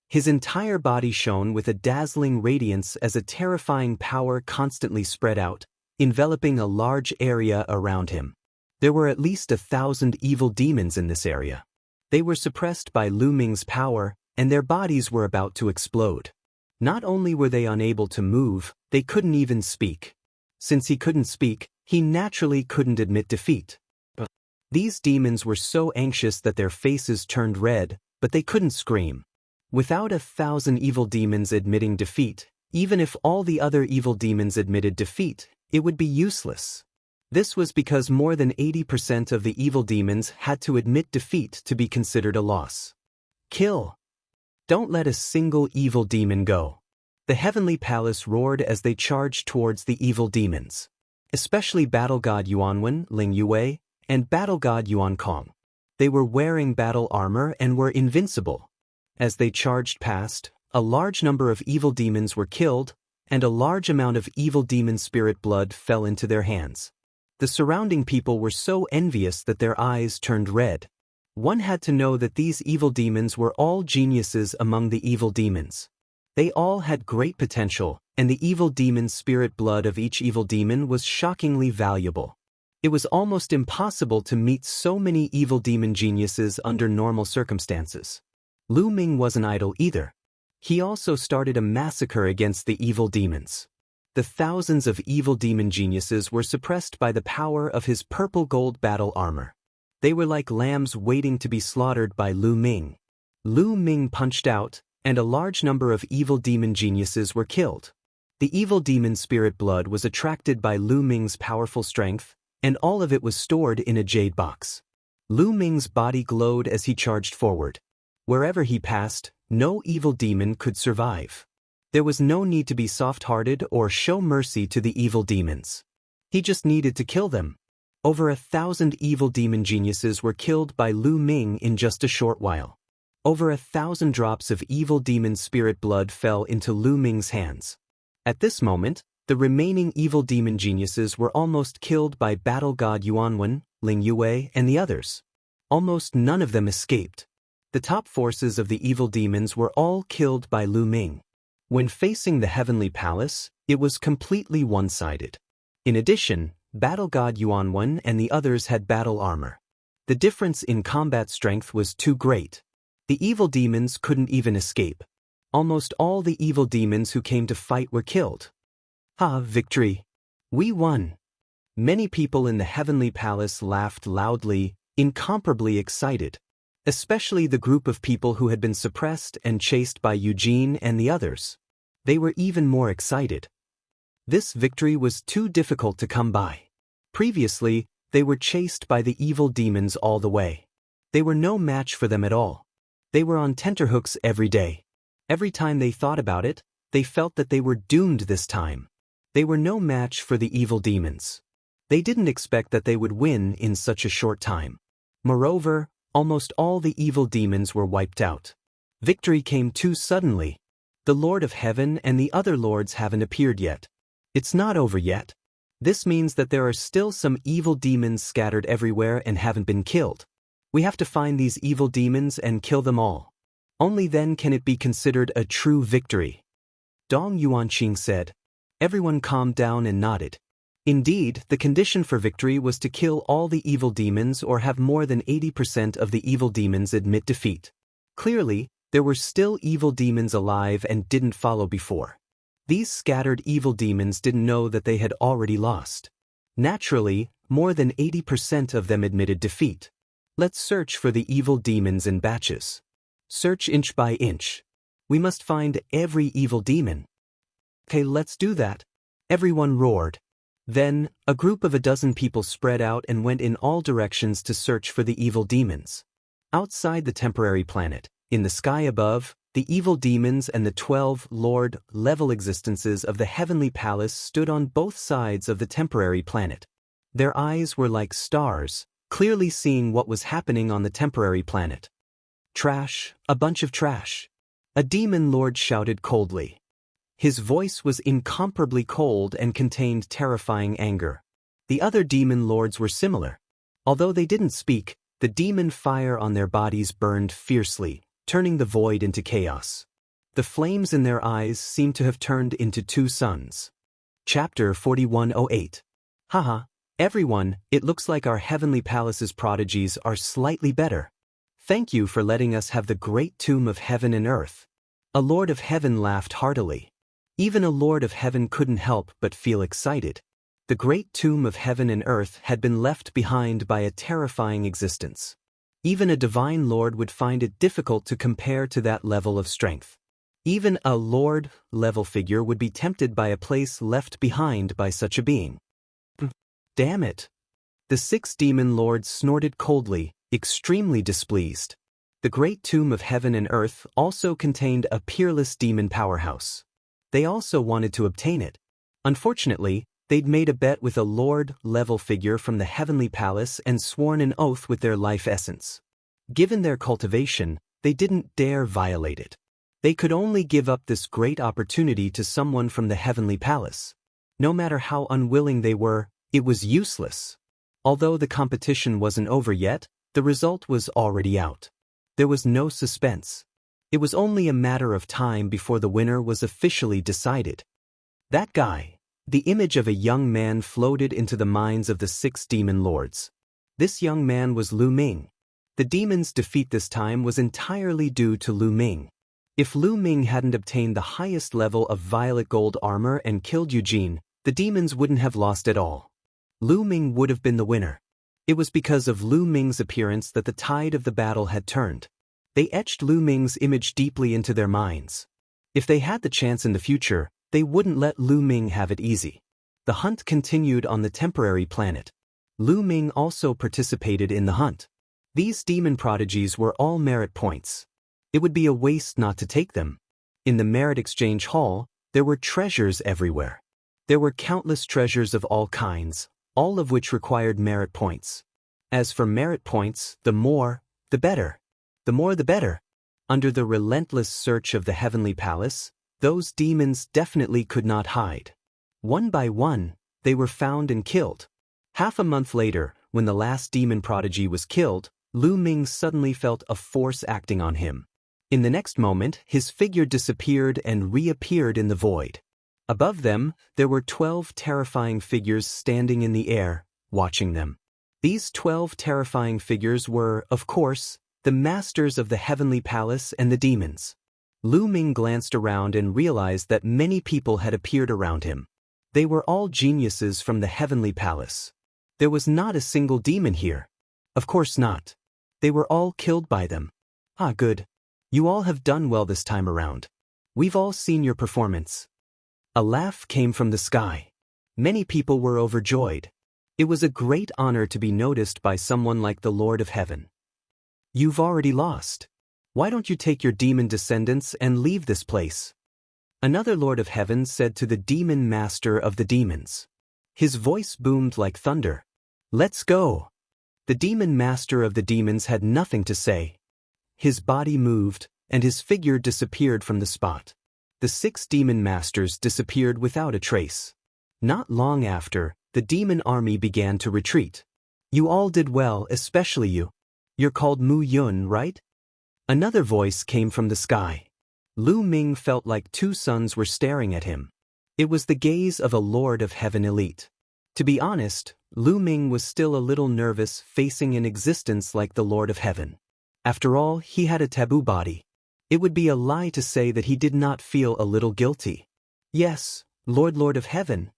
His entire body shone with a dazzling radiance as a terrifying power constantly spread out, enveloping a large area around him. There were at least 1,000 evil demons in this area. They were suppressed by Lu Ming's power, and their bodies were about to explode. Not only were they unable to move, they couldn't even speak. Since he couldn't speak, he naturally couldn't admit defeat. These demons were so anxious that their faces turned red, but they couldn't scream. Without 1,000 evil demons admitting defeat, even if all the other evil demons admitted defeat, it would be useless. This was because more than 80% of the evil demons had to admit defeat to be considered a loss. Kill. Don't let a single evil demon go. The heavenly palace roared as they charged towards the evil demons. Especially Battle God Yuanwen, Ling Yue, and Battle God Yuan Kong. They were wearing battle armor and were invincible. As they charged past, a large number of evil demons were killed, and a large amount of evil demon spirit blood fell into their hands. The surrounding people were so envious that their eyes turned red. One had to know that these evil demons were all geniuses among the evil demons. They all had great potential, and the evil demon spirit blood of each evil demon was shockingly valuable. It was almost impossible to meet so many evil demon geniuses under normal circumstances. Lu Ming wasn't idle either. He also started a massacre against the evil demons. The thousands of evil demon geniuses were suppressed by the power of his purple gold battle armor. They were like lambs waiting to be slaughtered by Lu Ming. Lu Ming punched out, and a large number of evil demon geniuses were killed. The evil demon spirit blood was attracted by Lu Ming's powerful strength, and all of it was stored in a jade box. Lu Ming's body glowed as he charged forward. Wherever he passed, no evil demon could survive. There was no need to be soft-hearted or show mercy to the evil demons. He just needed to kill them. Over 1,000 evil demon geniuses were killed by Lu Ming in just a short while. Over 1,000 drops of evil demon spirit blood fell into Lu Ming's hands. At this moment, the remaining evil demon geniuses were almost killed by Battle God Yuanwen, Ling Yue, and the others. Almost none of them escaped. The top forces of the evil demons were all killed by Lu Ming. When facing the heavenly palace, it was completely one-sided. In addition, Battle God Yuanwen and the others had battle armor. The difference in combat strength was too great. The evil demons couldn't even escape. Almost all the evil demons who came to fight were killed. Victory! We won! Many people in the heavenly palace laughed loudly, incomparably excited. Especially the group of people who had been suppressed and chased by Eugene and the others. They were even more excited. This victory was too difficult to come by. Previously, they were chased by the evil demons all the way. They were no match for them at all. They were on tenterhooks every day. Every time they thought about it, they felt that they were doomed this time. They were no match for the evil demons. They didn't expect that they would win in such a short time. Moreover, almost all the evil demons were wiped out. Victory came too suddenly. The Lord of Heaven and the other lords haven't appeared yet. It's not over yet. This means that there are still some evil demons scattered everywhere and haven't been killed. We have to find these evil demons and kill them all. Only then can it be considered a true victory. Dong Yuanqing said. Everyone calmed down and nodded. Indeed, the condition for victory was to kill all the evil demons or have more than 80% of the evil demons admit defeat. Clearly, there were still evil demons alive and didn't follow before. These scattered evil demons didn't know that they had already lost. Naturally, more than 80% of them admitted defeat. Let's search for the evil demons in batches. Search inch by inch. We must find every evil demon. Okay, let's do that. Everyone roared. Then, a group of a dozen people spread out and went in all directions to search for the evil demons. Outside the temporary planet, in the sky above, the evil demons and the 12 Lord-level existences of the heavenly palace stood on both sides of the temporary planet. Their eyes were like stars, clearly seeing what was happening on the temporary planet. Trash, a bunch of trash. A demon lord shouted coldly. His voice was incomparably cold and contained terrifying anger. The other demon lords were similar. Although they didn't speak, the demon fire on their bodies burned fiercely, turning the void into chaos. The flames in their eyes seemed to have turned into two suns. Chapter 4108. Haha, everyone, it looks like our heavenly palace's prodigies are slightly better. Thank you for letting us have the great tomb of heaven and earth. A Lord of Heaven laughed heartily. Even a Lord of Heaven couldn't help but feel excited. The great tomb of heaven and earth had been left behind by a terrifying existence. Even a divine lord would find it difficult to compare to that level of strength. Even a lord-level figure would be tempted by a place left behind by such a being. Damn it! The 6 demon lords snorted coldly, extremely displeased. The great tomb of heaven and earth also contained a peerless demon powerhouse. They also wanted to obtain it. Unfortunately, they'd made a bet with a lord-level figure from the heavenly palace and sworn an oath with their life essence. Given their cultivation, they didn't dare violate it. They could only give up this great opportunity to someone from the heavenly palace. No matter how unwilling they were, it was useless. Although the competition wasn't over yet, the result was already out. There was no suspense. It was only a matter of time before the winner was officially decided. That guy. The image of a young man floated into the minds of the 6 demon lords. This young man was Lu Ming. The demon's defeat this time was entirely due to Lu Ming. If Lu Ming hadn't obtained the highest level of violet gold armor and killed Eugene, the demons wouldn't have lost at all. Lu Ming would have been the winner. It was because of Lu Ming's appearance that the tide of the battle had turned. They etched Lu Ming's image deeply into their minds. If they had the chance in the future, they wouldn't let Lu Ming have it easy. The hunt continued on the temporary planet. Lu Ming also participated in the hunt. These demon prodigies were all merit points. It would be a waste not to take them. In the merit exchange hall, there were treasures everywhere. There were countless treasures of all kinds, all of which required merit points. As for merit points, the more, the better. The more the better. Under the relentless search of the heavenly palace, those demons definitely could not hide. One by one, they were found and killed. Half a month later, when the last demon prodigy was killed, Lu Ming suddenly felt a force acting on him. In the next moment, his figure disappeared and reappeared in the void. Above them, there were 12 terrifying figures standing in the air, watching them. These 12 terrifying figures were, of course, the masters of the heavenly palace and the demons. Lu Ming glanced around and realized that many people had appeared around him. They were all geniuses from the heavenly palace. There was not a single demon here. Of course not. They were all killed by them. Ah, good. You all have done well this time around. We've all seen your performance. A laugh came from the sky. Many people were overjoyed. It was a great honor to be noticed by someone like the Lord of Heaven. You've already lost. Why don't you take your demon descendants and leave this place? Another Lord of Heaven said to the demon master of the demons. His voice boomed like thunder. Let's go. The demon master of the demons had nothing to say. His body moved, and his figure disappeared from the spot. The 6 demon masters disappeared without a trace. Not long after, the demon army began to retreat. You all did well, especially you. You're called Mu Yun, right? Another voice came from the sky. Lu Ming felt like 2 suns were staring at him. It was the gaze of a Lord of Heaven elite. To be honest, Lu Ming was still a little nervous facing an existence like the Lord of Heaven. After all, he had a taboo body. It would be a lie to say that he did not feel a little guilty. Yes, Lord of Heaven.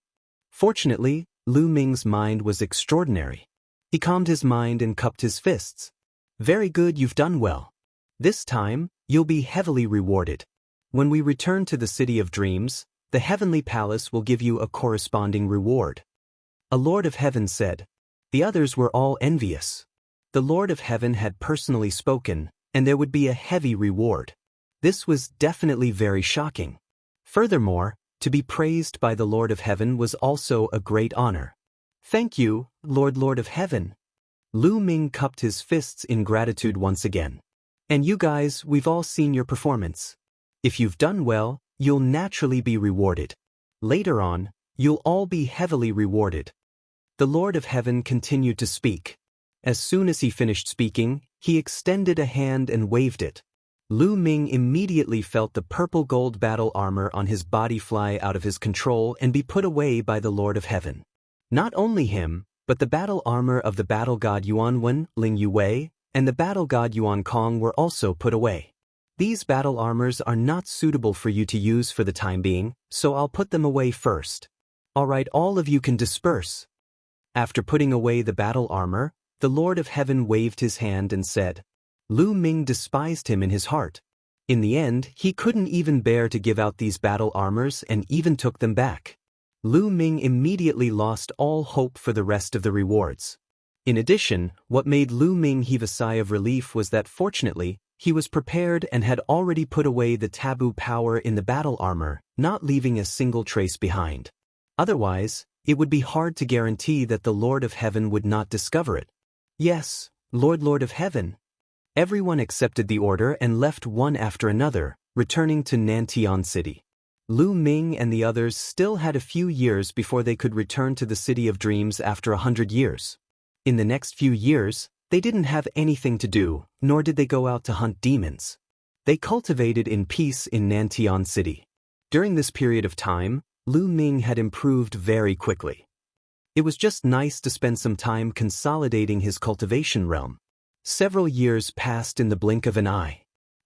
Fortunately, Lu Ming's mind was extraordinary. He calmed his mind and cupped his fists. Very good, you've done well. This time, you'll be heavily rewarded. When we return to the City of Dreams, the Heavenly Palace will give you a corresponding reward. A Lord of Heaven said. The others were all envious. The Lord of Heaven had personally spoken, and there would be a heavy reward. This was definitely very shocking. Furthermore, to be praised by the Lord of Heaven was also a great honor. Thank you, Lord of Heaven. Lu Ming cupped his fists in gratitude once again. And you guys, we've all seen your performance. If you've done well, you'll naturally be rewarded. Later on, you'll all be heavily rewarded. The Lord of Heaven continued to speak. As soon as he finished speaking, he extended a hand and waved it. Lu Ming immediately felt the purple gold battle armor on his body fly out of his control and be put away by the Lord of Heaven. Not only him, but the battle armor of the battle god Yuan Wen, Ling Yue, and the battle god Yuan Kong were also put away. These battle armors are not suitable for you to use for the time being, so I'll put them away first. Alright, all of you can disperse. After putting away the battle armor, the Lord of Heaven waved his hand and said. Lu Ming despised him in his heart. In the end, he couldn't even bear to give out these battle armors and even took them back. Lu Ming immediately lost all hope for the rest of the rewards. In addition, what made Lu Ming heave a sigh of relief was that fortunately, he was prepared and had already put away the taboo power in the battle armor, not leaving a single trace behind. Otherwise, it would be hard to guarantee that the Lord of Heaven would not discover it. Yes, Lord of Heaven. Everyone accepted the order and left one after another, returning to Nantian City. Lu Ming and the others still had a few years before they could return to the City of Dreams after 100 years. In the next few years, they didn't have anything to do, nor did they go out to hunt demons. They cultivated in peace in Nantian City. During this period of time, Lu Ming had improved very quickly. It was just nice to spend some time consolidating his cultivation realm. Several years passed in the blink of an eye.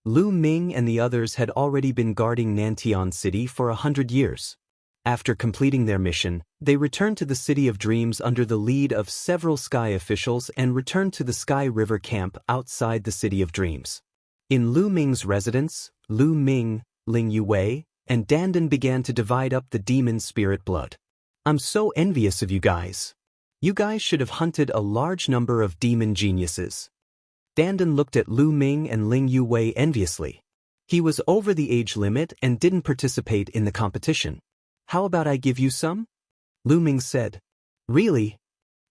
Lu Ming and the others had already been guarding Nantian City for 100 years. After completing their mission, they returned to the City of Dreams under the lead of several sky officials and returned to the Sky River camp outside the City of Dreams. In Lu Ming's residence, Lu Ming, Ling Yue, and Dandan began to divide up the demon spirit blood. I'm so envious of you guys. You guys should have hunted a large number of demon geniuses. Dandan looked at Lu Ming and Ling Yue enviously. He was over the age limit and didn't participate in the competition. How about I give you some? Lu Ming said. Really?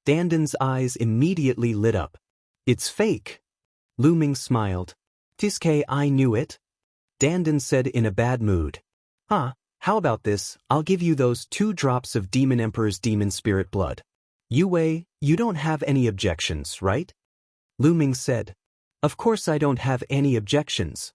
Dandan's eyes immediately lit up. It's fake. Lu Ming smiled. Tiske, I knew it. Dandan said in a bad mood. How about this, I'll give you those 2 drops of Demon Emperor's demon spirit blood. Yue, you don't have any objections, right? Lu Ming said. Of course I don't have any objections.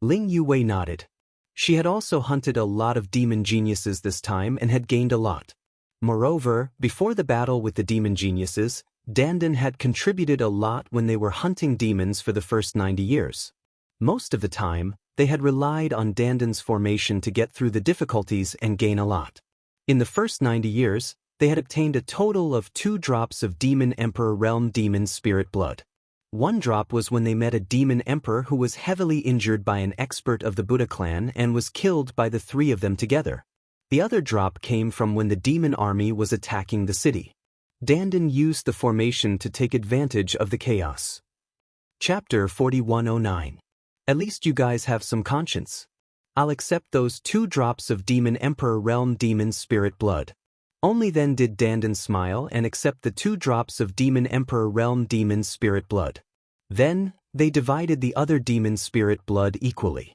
Ling Yue nodded. She had also hunted a lot of demon geniuses this time and had gained a lot. Moreover, before the battle with the demon geniuses, Dandan had contributed a lot when they were hunting demons for the first 90 years. Most of the time, they had relied on Dandan's formation to get through the difficulties and gain a lot. In the first 90 years, they had obtained a total of 2 drops of Demon Emperor Realm Demon Spirit Blood. One drop was when they met a demon emperor who was heavily injured by an expert of the Buddha clan and was killed by the three of them together. The other drop came from when the demon army was attacking the city. Dandan used the formation to take advantage of the chaos. Chapter 4109. At least you guys have some conscience. I'll accept those 2 drops of Demon Emperor Realm Demon Spirit Blood. Only then did Dandan smile and accept the 2 drops of Demon Emperor Realm Demon Spirit Blood. Then, they divided the other Demon Spirit Blood equally.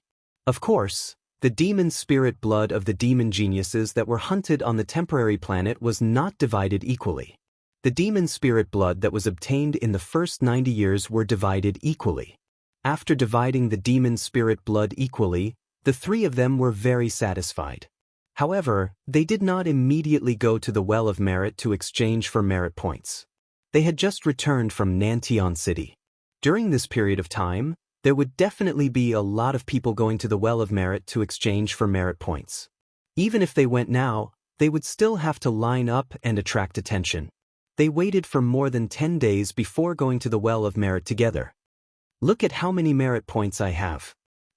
Of course, the Demon Spirit Blood of the demon geniuses that were hunted on the temporary planet was not divided equally. The Demon Spirit Blood that was obtained in the first 90 years were divided equally. After dividing the Demon Spirit Blood equally, the 3 of them were very satisfied. However, they did not immediately go to the Well of Merit to exchange for merit points. They had just returned from Nantian City. During this period of time, there would definitely be a lot of people going to the Well of Merit to exchange for merit points. Even if they went now, they would still have to line up and attract attention. They waited for more than 10 days before going to the Well of Merit together. Look at how many merit points I have.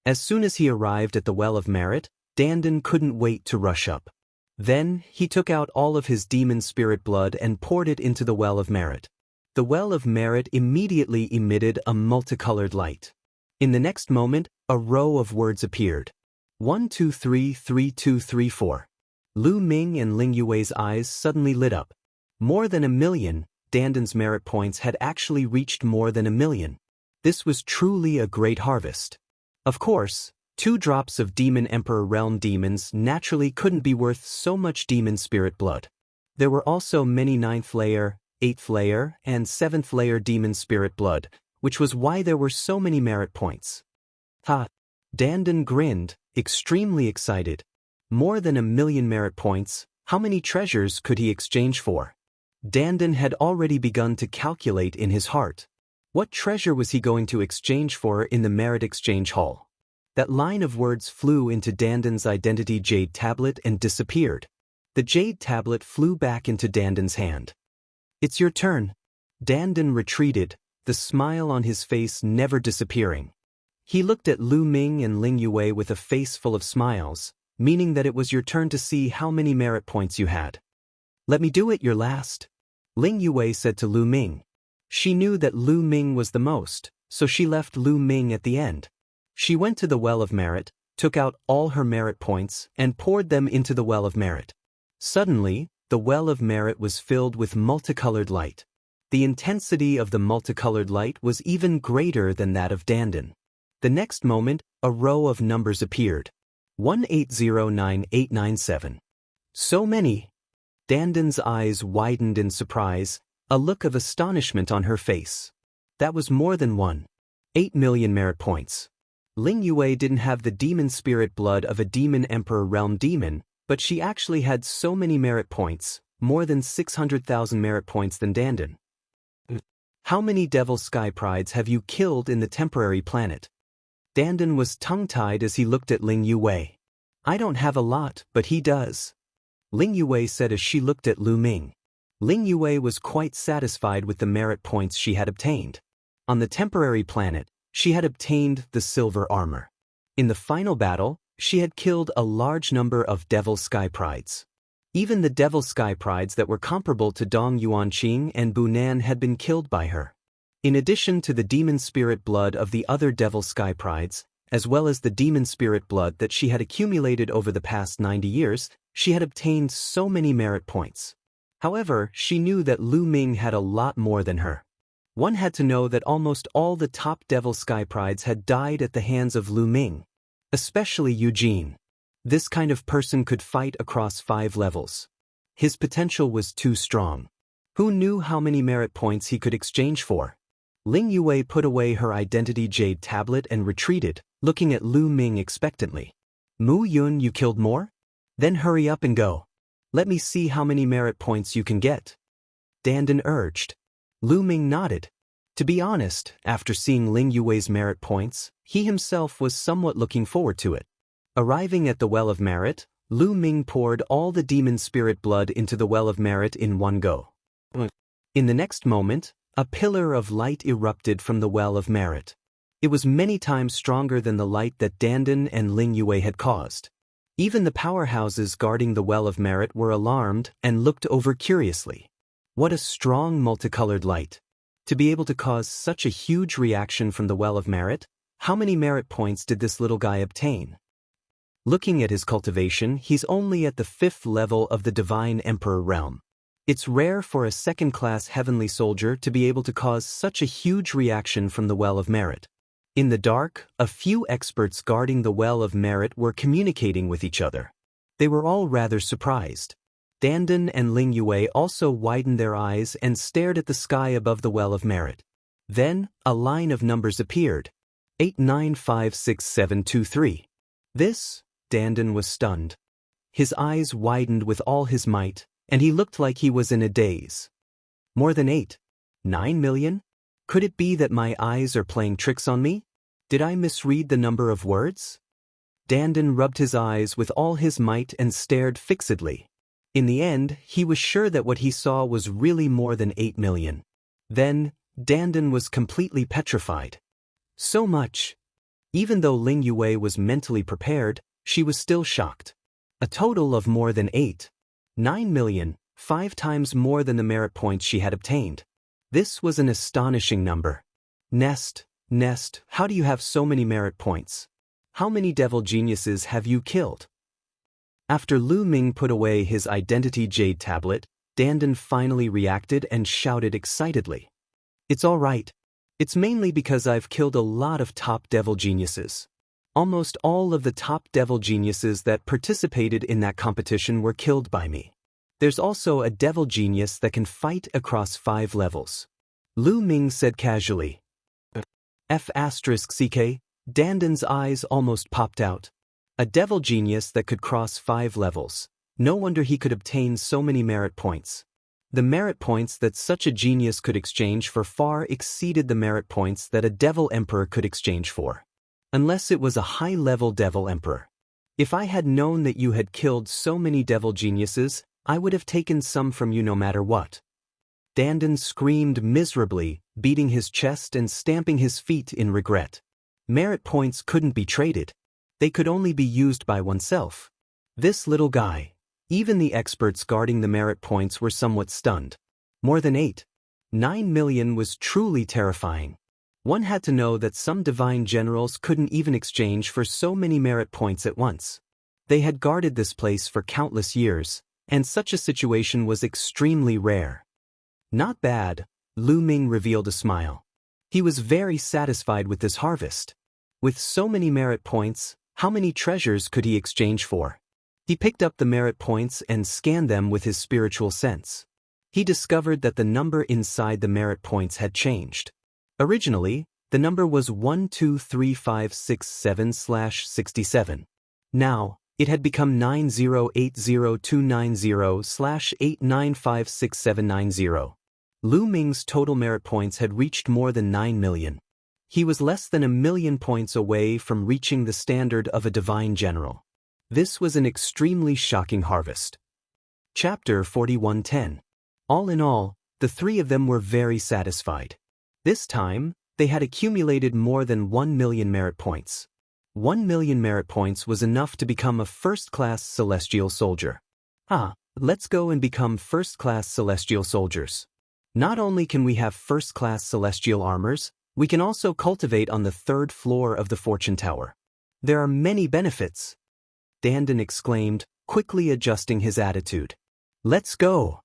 As soon as he arrived at the Well of Merit, Dandan couldn't wait to rush up. Then, he took out all of his demon spirit blood and poured it into the Well of Merit. The Well of Merit immediately emitted a multicolored light. In the next moment, a row of words appeared. 1 2 3 3 2 3 4. Lu Ming and Ling Yue's eyes suddenly lit up. More than 1,000,000, Dandan's merit points had actually reached more than 1,000,000. This was truly a great harvest. Of course, 2 drops of Demon Emperor Realm Demons naturally couldn't be worth so much demon spirit blood. There were also many 9th layer, 8th layer, and 7th layer demon spirit blood, which was why there were so many merit points. Ha! Dandan grinned, extremely excited. More than 1,000,000 merit points, how many treasures could he exchange for? Dandan had already begun to calculate in his heart. What treasure was he going to exchange for in the merit exchange hall? That line of words flew into Dandan's identity jade tablet and disappeared. The jade tablet flew back into Dandan's hand. It's your turn. Dandan retreated, the smile on his face never disappearing. He looked at Lu Ming and Ling Yue with a face full of smiles, meaning that it was your turn to see how many merit points you had. Let me do it, you're last. Ling Yue said to Lu Ming. She knew that Lu Ming was the most, so she left Lu Ming at the end. She went to the Well of Merit, took out all her merit points, and poured them into the Well of Merit. Suddenly, the Well of Merit was filled with multicolored light. The intensity of the multicolored light was even greater than that of Dandan. The next moment, a row of numbers appeared. 1809897. So many. Dandan's eyes widened in surprise, a look of astonishment on her face. That was more than 8,000,000 merit points. Ling Yue didn't have the demon spirit blood of a demon emperor realm demon, but she actually had so many merit points, more than 600,000 merit points than Dandan. How many devil sky prides have you killed in the temporary planet? Dandan was tongue-tied as he looked at Ling Yue. I don't have a lot, but he does. Ling Yue said as she looked at Lu Ming. Ling Yue was quite satisfied with the merit points she had obtained. On the temporary planet, she had obtained the silver armor. In the final battle, she had killed a large number of devil sky prides. Even the devil sky prides that were comparable to Dong Yuanqing and Bunan had been killed by her. In addition to the demon spirit blood of the other devil sky prides, as well as the demon spirit blood that she had accumulated over the past 90 years, she had obtained so many merit points. However, she knew that Lu Ming had a lot more than her. One had to know that almost all the top devil sky prides had died at the hands of Lu Ming. Especially Eugene. This kind of person could fight across 5 levels. His potential was too strong. Who knew how many merit points he could exchange for? Ling Yue put away her identity jade tablet and retreated, looking at Lu Ming expectantly. Mu Yun, you killed more? Then hurry up and go. Let me see how many merit points you can get. Dandan urged. Lu Ming nodded. To be honest, after seeing Ling Yue's merit points, he himself was somewhat looking forward to it. Arriving at the Well of Merit, Lu Ming poured all the demon spirit blood into the Well of Merit in one go. In the next moment, A pillar of light erupted from the Well of Merit. It was many times stronger than the light that Dandan and Ling Yue had caused. Even the powerhouses guarding the Well of Merit were alarmed and looked over curiously. What a strong multicolored light! To be able to cause such a huge reaction from the Well of Merit, how many merit points did this little guy obtain? Looking at his cultivation, he's only at the 5th level of the Divine Emperor realm. It's rare for a second-class heavenly soldier to be able to cause such a huge reaction from the Well of Merit. In the dark, a few experts guarding the Well of Merit were communicating with each other. They were all rather surprised. Dandan and Ling Yue also widened their eyes and stared at the sky above the Well of Merit. Then, a line of numbers appeared. 89566723. This, Dandan was stunned. His eyes widened with all his might, and he looked like he was in a daze. More than 9 million? Could it be that my eyes are playing tricks on me? Did I misread the number of words? Dandan rubbed his eyes with all his might and stared fixedly. In the end, he was sure that what he saw was really more than 8 million. Then, Dandan was completely petrified. So much. Even though Ling Yue was mentally prepared, she was still shocked. A total of more than 9 million, 5 times more than the merit points she had obtained. This was an astonishing number. Nest, how do you have so many merit points? How many devil geniuses have you killed? After Lu Ming put away his identity jade tablet, Dandan finally reacted and shouted excitedly. It's all right. It's mainly because I've killed a lot of top devil geniuses. Almost all of the top devil geniuses that participated in that competition were killed by me. There's also a devil genius that can fight across 5 levels. Lu Ming said casually. F***ck, Dandan's eyes almost popped out. A devil genius that could cross 5 levels. No wonder he could obtain so many merit points. The merit points that such a genius could exchange for far exceeded the merit points that a devil emperor could exchange for. Unless it was a high-level devil emperor. If I had known that you had killed so many devil geniuses, I would have taken some from you no matter what. Dandan screamed miserably, beating his chest and stamping his feet in regret. Merit points couldn't be traded. They could only be used by oneself. This little guy. Even the experts guarding the merit points were somewhat stunned. More than 9 million was truly terrifying. One had to know that some divine generals couldn't even exchange for so many merit points at once. They had guarded this place for countless years, and such a situation was extremely rare. Not bad, Lu Ming revealed a smile. He was very satisfied with this harvest. With so many merit points, how many treasures could he exchange for? He picked up the merit points and scanned them with his spiritual sense. He discovered that the number inside the merit points had changed. Originally, the number was 123567/67. Now, it had become 9080290/895670. Lu Ming's total merit points had reached more than 9 million. He was less than 1 million points away from reaching the standard of a divine general. This was an extremely shocking harvest. Chapter 4110. All in all, the 3 of them were very satisfied. This time, they had accumulated more than 1 million merit points. 1 million merit points was enough to become a first-class celestial soldier. Let's go and become first-class celestial soldiers. Not only can we have first-class celestial armors, we can also cultivate on the 3rd floor of the Fortune Tower. There are many benefits. Dandan exclaimed, quickly adjusting his attitude. Let's go,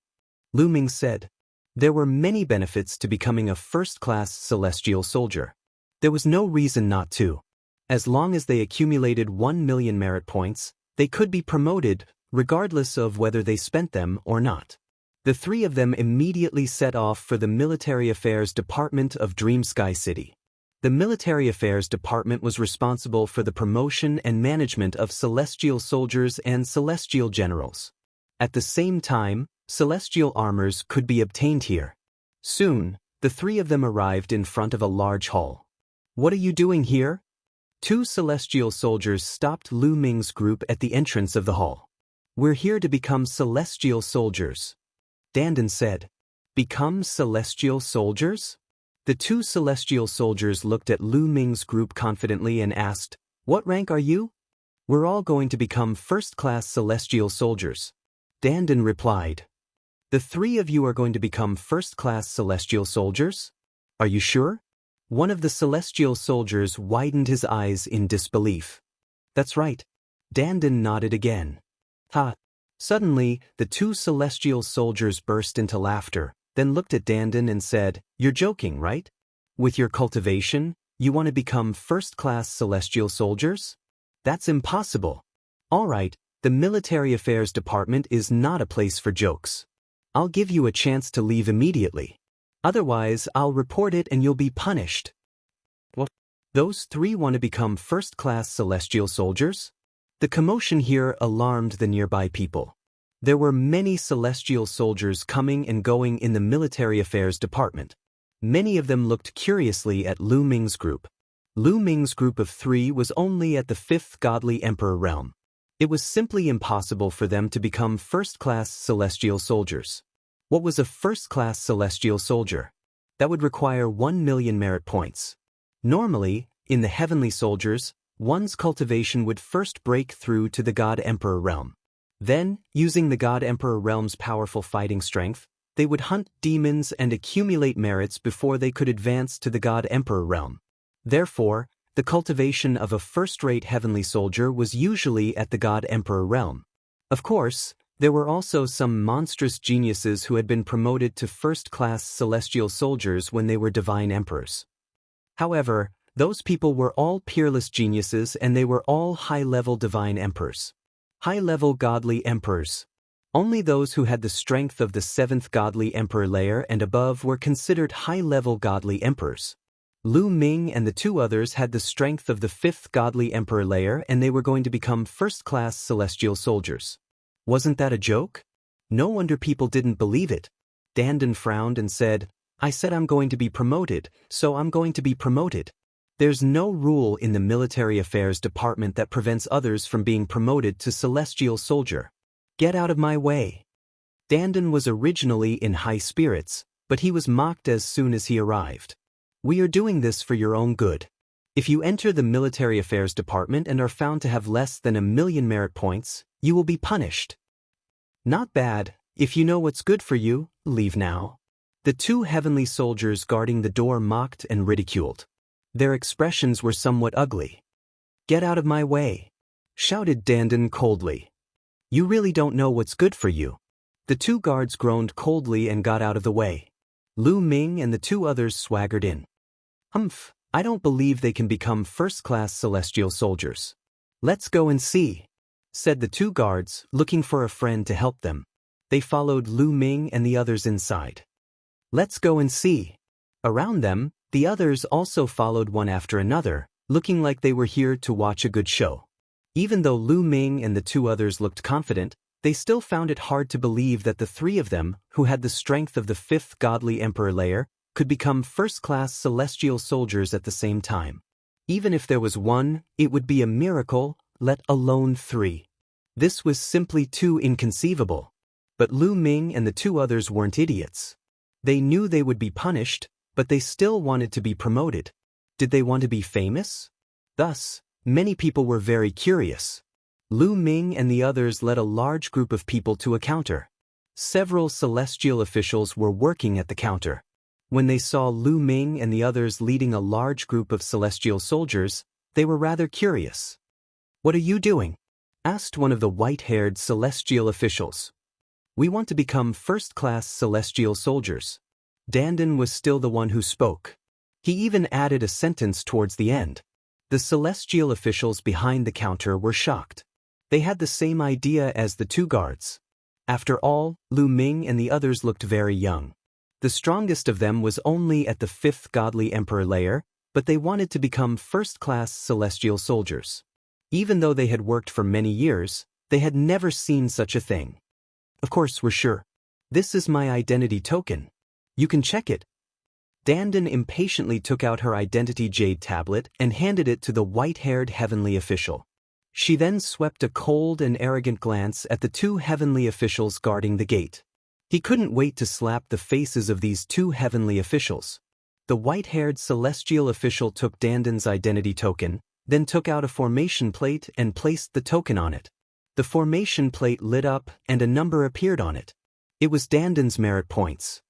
Lu Ming said. There were many benefits to becoming a first-class celestial soldier. There was no reason not to. As long as they accumulated 1 million merit points, they could be promoted, regardless of whether they spent them or not. The 3 of them immediately set off for the Military Affairs Department of Dream Sky City. The Military Affairs Department was responsible for the promotion and management of celestial soldiers and celestial generals. At the same time, celestial armors could be obtained here. Soon, the 3 of them arrived in front of a large hall. What are you doing here? 2 celestial soldiers stopped Lu Ming's group at the entrance of the hall. We're here to become celestial soldiers, Dandan said. Become celestial soldiers? The two celestial soldiers looked at Lu Ming's group confidently and asked, "What rank are you?" "We're all going to become first-class celestial soldiers," Dandan replied. "The three of you are going to become first-class celestial soldiers? Are you sure?" One of the celestial soldiers widened his eyes in disbelief. "That's right." Dandan nodded again. "Ha!" Suddenly, the two celestial soldiers burst into laughter, then looked at Dandan and said, "You're joking, right? With your cultivation, you want to become first-class celestial soldiers? That's impossible. All right, the Military Affairs Department is not a place for jokes. I'll give you a chance to leave immediately. Otherwise, I'll report it and you'll be punished." "What? Those three want to become first-class celestial soldiers?" The commotion here alarmed the nearby people. There were many celestial soldiers coming and going in the Military Affairs Department. Many of them looked curiously at Lu Ming's group. Lu Ming's group of three was only at the 5th godly emperor realm. It was simply impossible for them to become first-class celestial soldiers. What was a first-class celestial soldier? That would require 1 million merit points. Normally, in the heavenly soldiers, one's cultivation would first break through to the God Emperor realm. Then, using the God Emperor realm's powerful fighting strength, they would hunt demons and accumulate merits before they could advance to the God Emperor realm. Therefore, the cultivation of a first-rate heavenly soldier was usually at the God Emperor realm. Of course, there were also some monstrous geniuses who had been promoted to first-class celestial soldiers when they were divine emperors. However, those people were all peerless geniuses and they were all high-level divine emperors. High-level godly emperors. Only those who had the strength of the 7th godly emperor layer and above were considered high-level godly emperors. Lu Ming and the two others had the strength of the 5th godly emperor layer and they were going to become first-class celestial soldiers. Wasn't that a joke? No wonder people didn't believe it. Dandan frowned and said, "I said I'm going to be promoted, so I'm going to be promoted. There's no rule in the Military Affairs Department that prevents others from being promoted to celestial soldier. Get out of my way." Dandan was originally in high spirits, but he was mocked as soon as he arrived. "We are doing this for your own good. If you enter the Military Affairs Department and are found to have less than 1 million merit points, you will be punished." "Not bad. If you know what's good for you, leave now." The two heavenly soldiers guarding the door mocked and ridiculed. Their expressions were somewhat ugly. "Get out of my way," shouted Dandan coldly. "You really don't know what's good for you." The two guards groaned coldly and got out of the way. Lu Ming and the two others swaggered in. "Humph, I don't believe they can become first-class celestial soldiers. Let's go and see," said the two guards, looking for a friend to help them. They followed Lu Ming and the others inside. "Let's go and see." Around them, the others also followed one after another, looking like they were here to watch a good show. Even though Lu Ming and the two others looked confident, they still found it hard to believe that the three of them, who had the strength of the 5th godly emperor layer, could become first-class celestial soldiers at the same time. Even if there was one, it would be a miracle, let alone three. This was simply too inconceivable. But Lu Ming and the two others weren't idiots. They knew they would be punished, but they still wanted to be promoted. Did they want to be famous? Thus, many people were very curious. Lu Ming and the others led a large group of people to a counter. Several celestial officials were working at the counter. When they saw Lu Ming and the others leading a large group of celestial soldiers, they were rather curious. "What are you doing?" asked one of the white-haired celestial officials. "We want to become first-class celestial soldiers." Dandan was still the one who spoke. He even added a sentence towards the end. The celestial officials behind the counter were shocked. They had the same idea as the two guards. After all, Lu Ming and the others looked very young. The strongest of them was only at the 5th godly emperor layer, but they wanted to become first-class celestial soldiers. Even though they had worked for many years, they had never seen such a thing. "Of course, we're sure. This is my identity token. You can check it." Dandan impatiently took out her identity jade tablet and handed it to the white-haired heavenly official. She then swept a cold and arrogant glance at the two heavenly officials guarding the gate. He couldn't wait to slap the faces of these two heavenly officials. The white-haired celestial official took Danden's identity token, then took out a formation plate and placed the token on it. The formation plate lit up and a number appeared on it. It was Danden's merit points.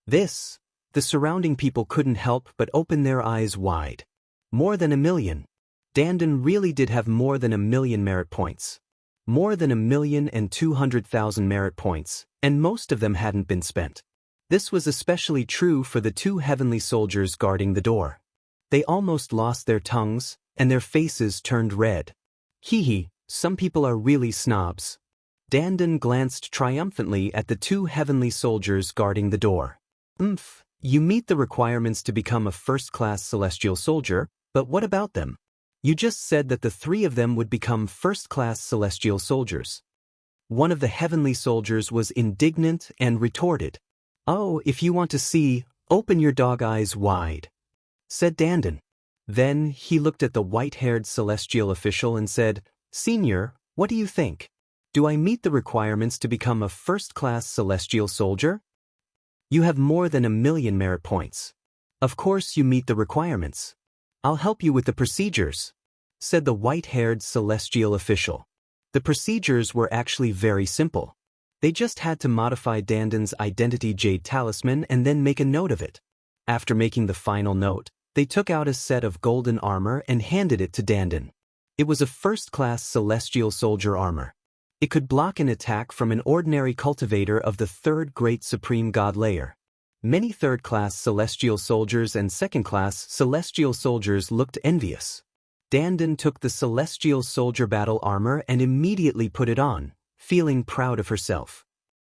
The surrounding people couldn't help but open their eyes wide. More than 1,000,000. Danden really did have more than 1,000,000 merit points. More than 1,200,000 merit points, and most of them hadn't been spent. This was especially true for the two heavenly soldiers guarding the door. They almost lost their tongues, and their faces turned red. Hee, some people are really snobs. Danden glanced triumphantly at the two heavenly soldiers guarding the door. You meet the requirements to become a first-class celestial soldier, but what about them? You just said that the three of them would become first-class celestial soldiers. One of the heavenly soldiers was indignant and retorted. Oh, if you want to see, open your dog eyes wide, said Danden. Then he looked at the white-haired celestial official and said, Senior, what do you think? Do I meet the requirements to become a first-class celestial soldier? You have more than 1,000,000 merit points. Of course you meet the requirements. I'll help you with the procedures, said the white-haired celestial official. The procedures were actually very simple. They just had to modify Danden's identity jade talisman and then make a note of it. After making the final note, they took out a set of golden armor and handed it to Danden. It was a first-class celestial soldier armor. It could block an attack from an ordinary cultivator of the third great supreme god layer. Many third-class celestial soldiers and second-class celestial soldiers looked envious. Danden took the celestial soldier battle armor and immediately put it on, feeling proud of herself.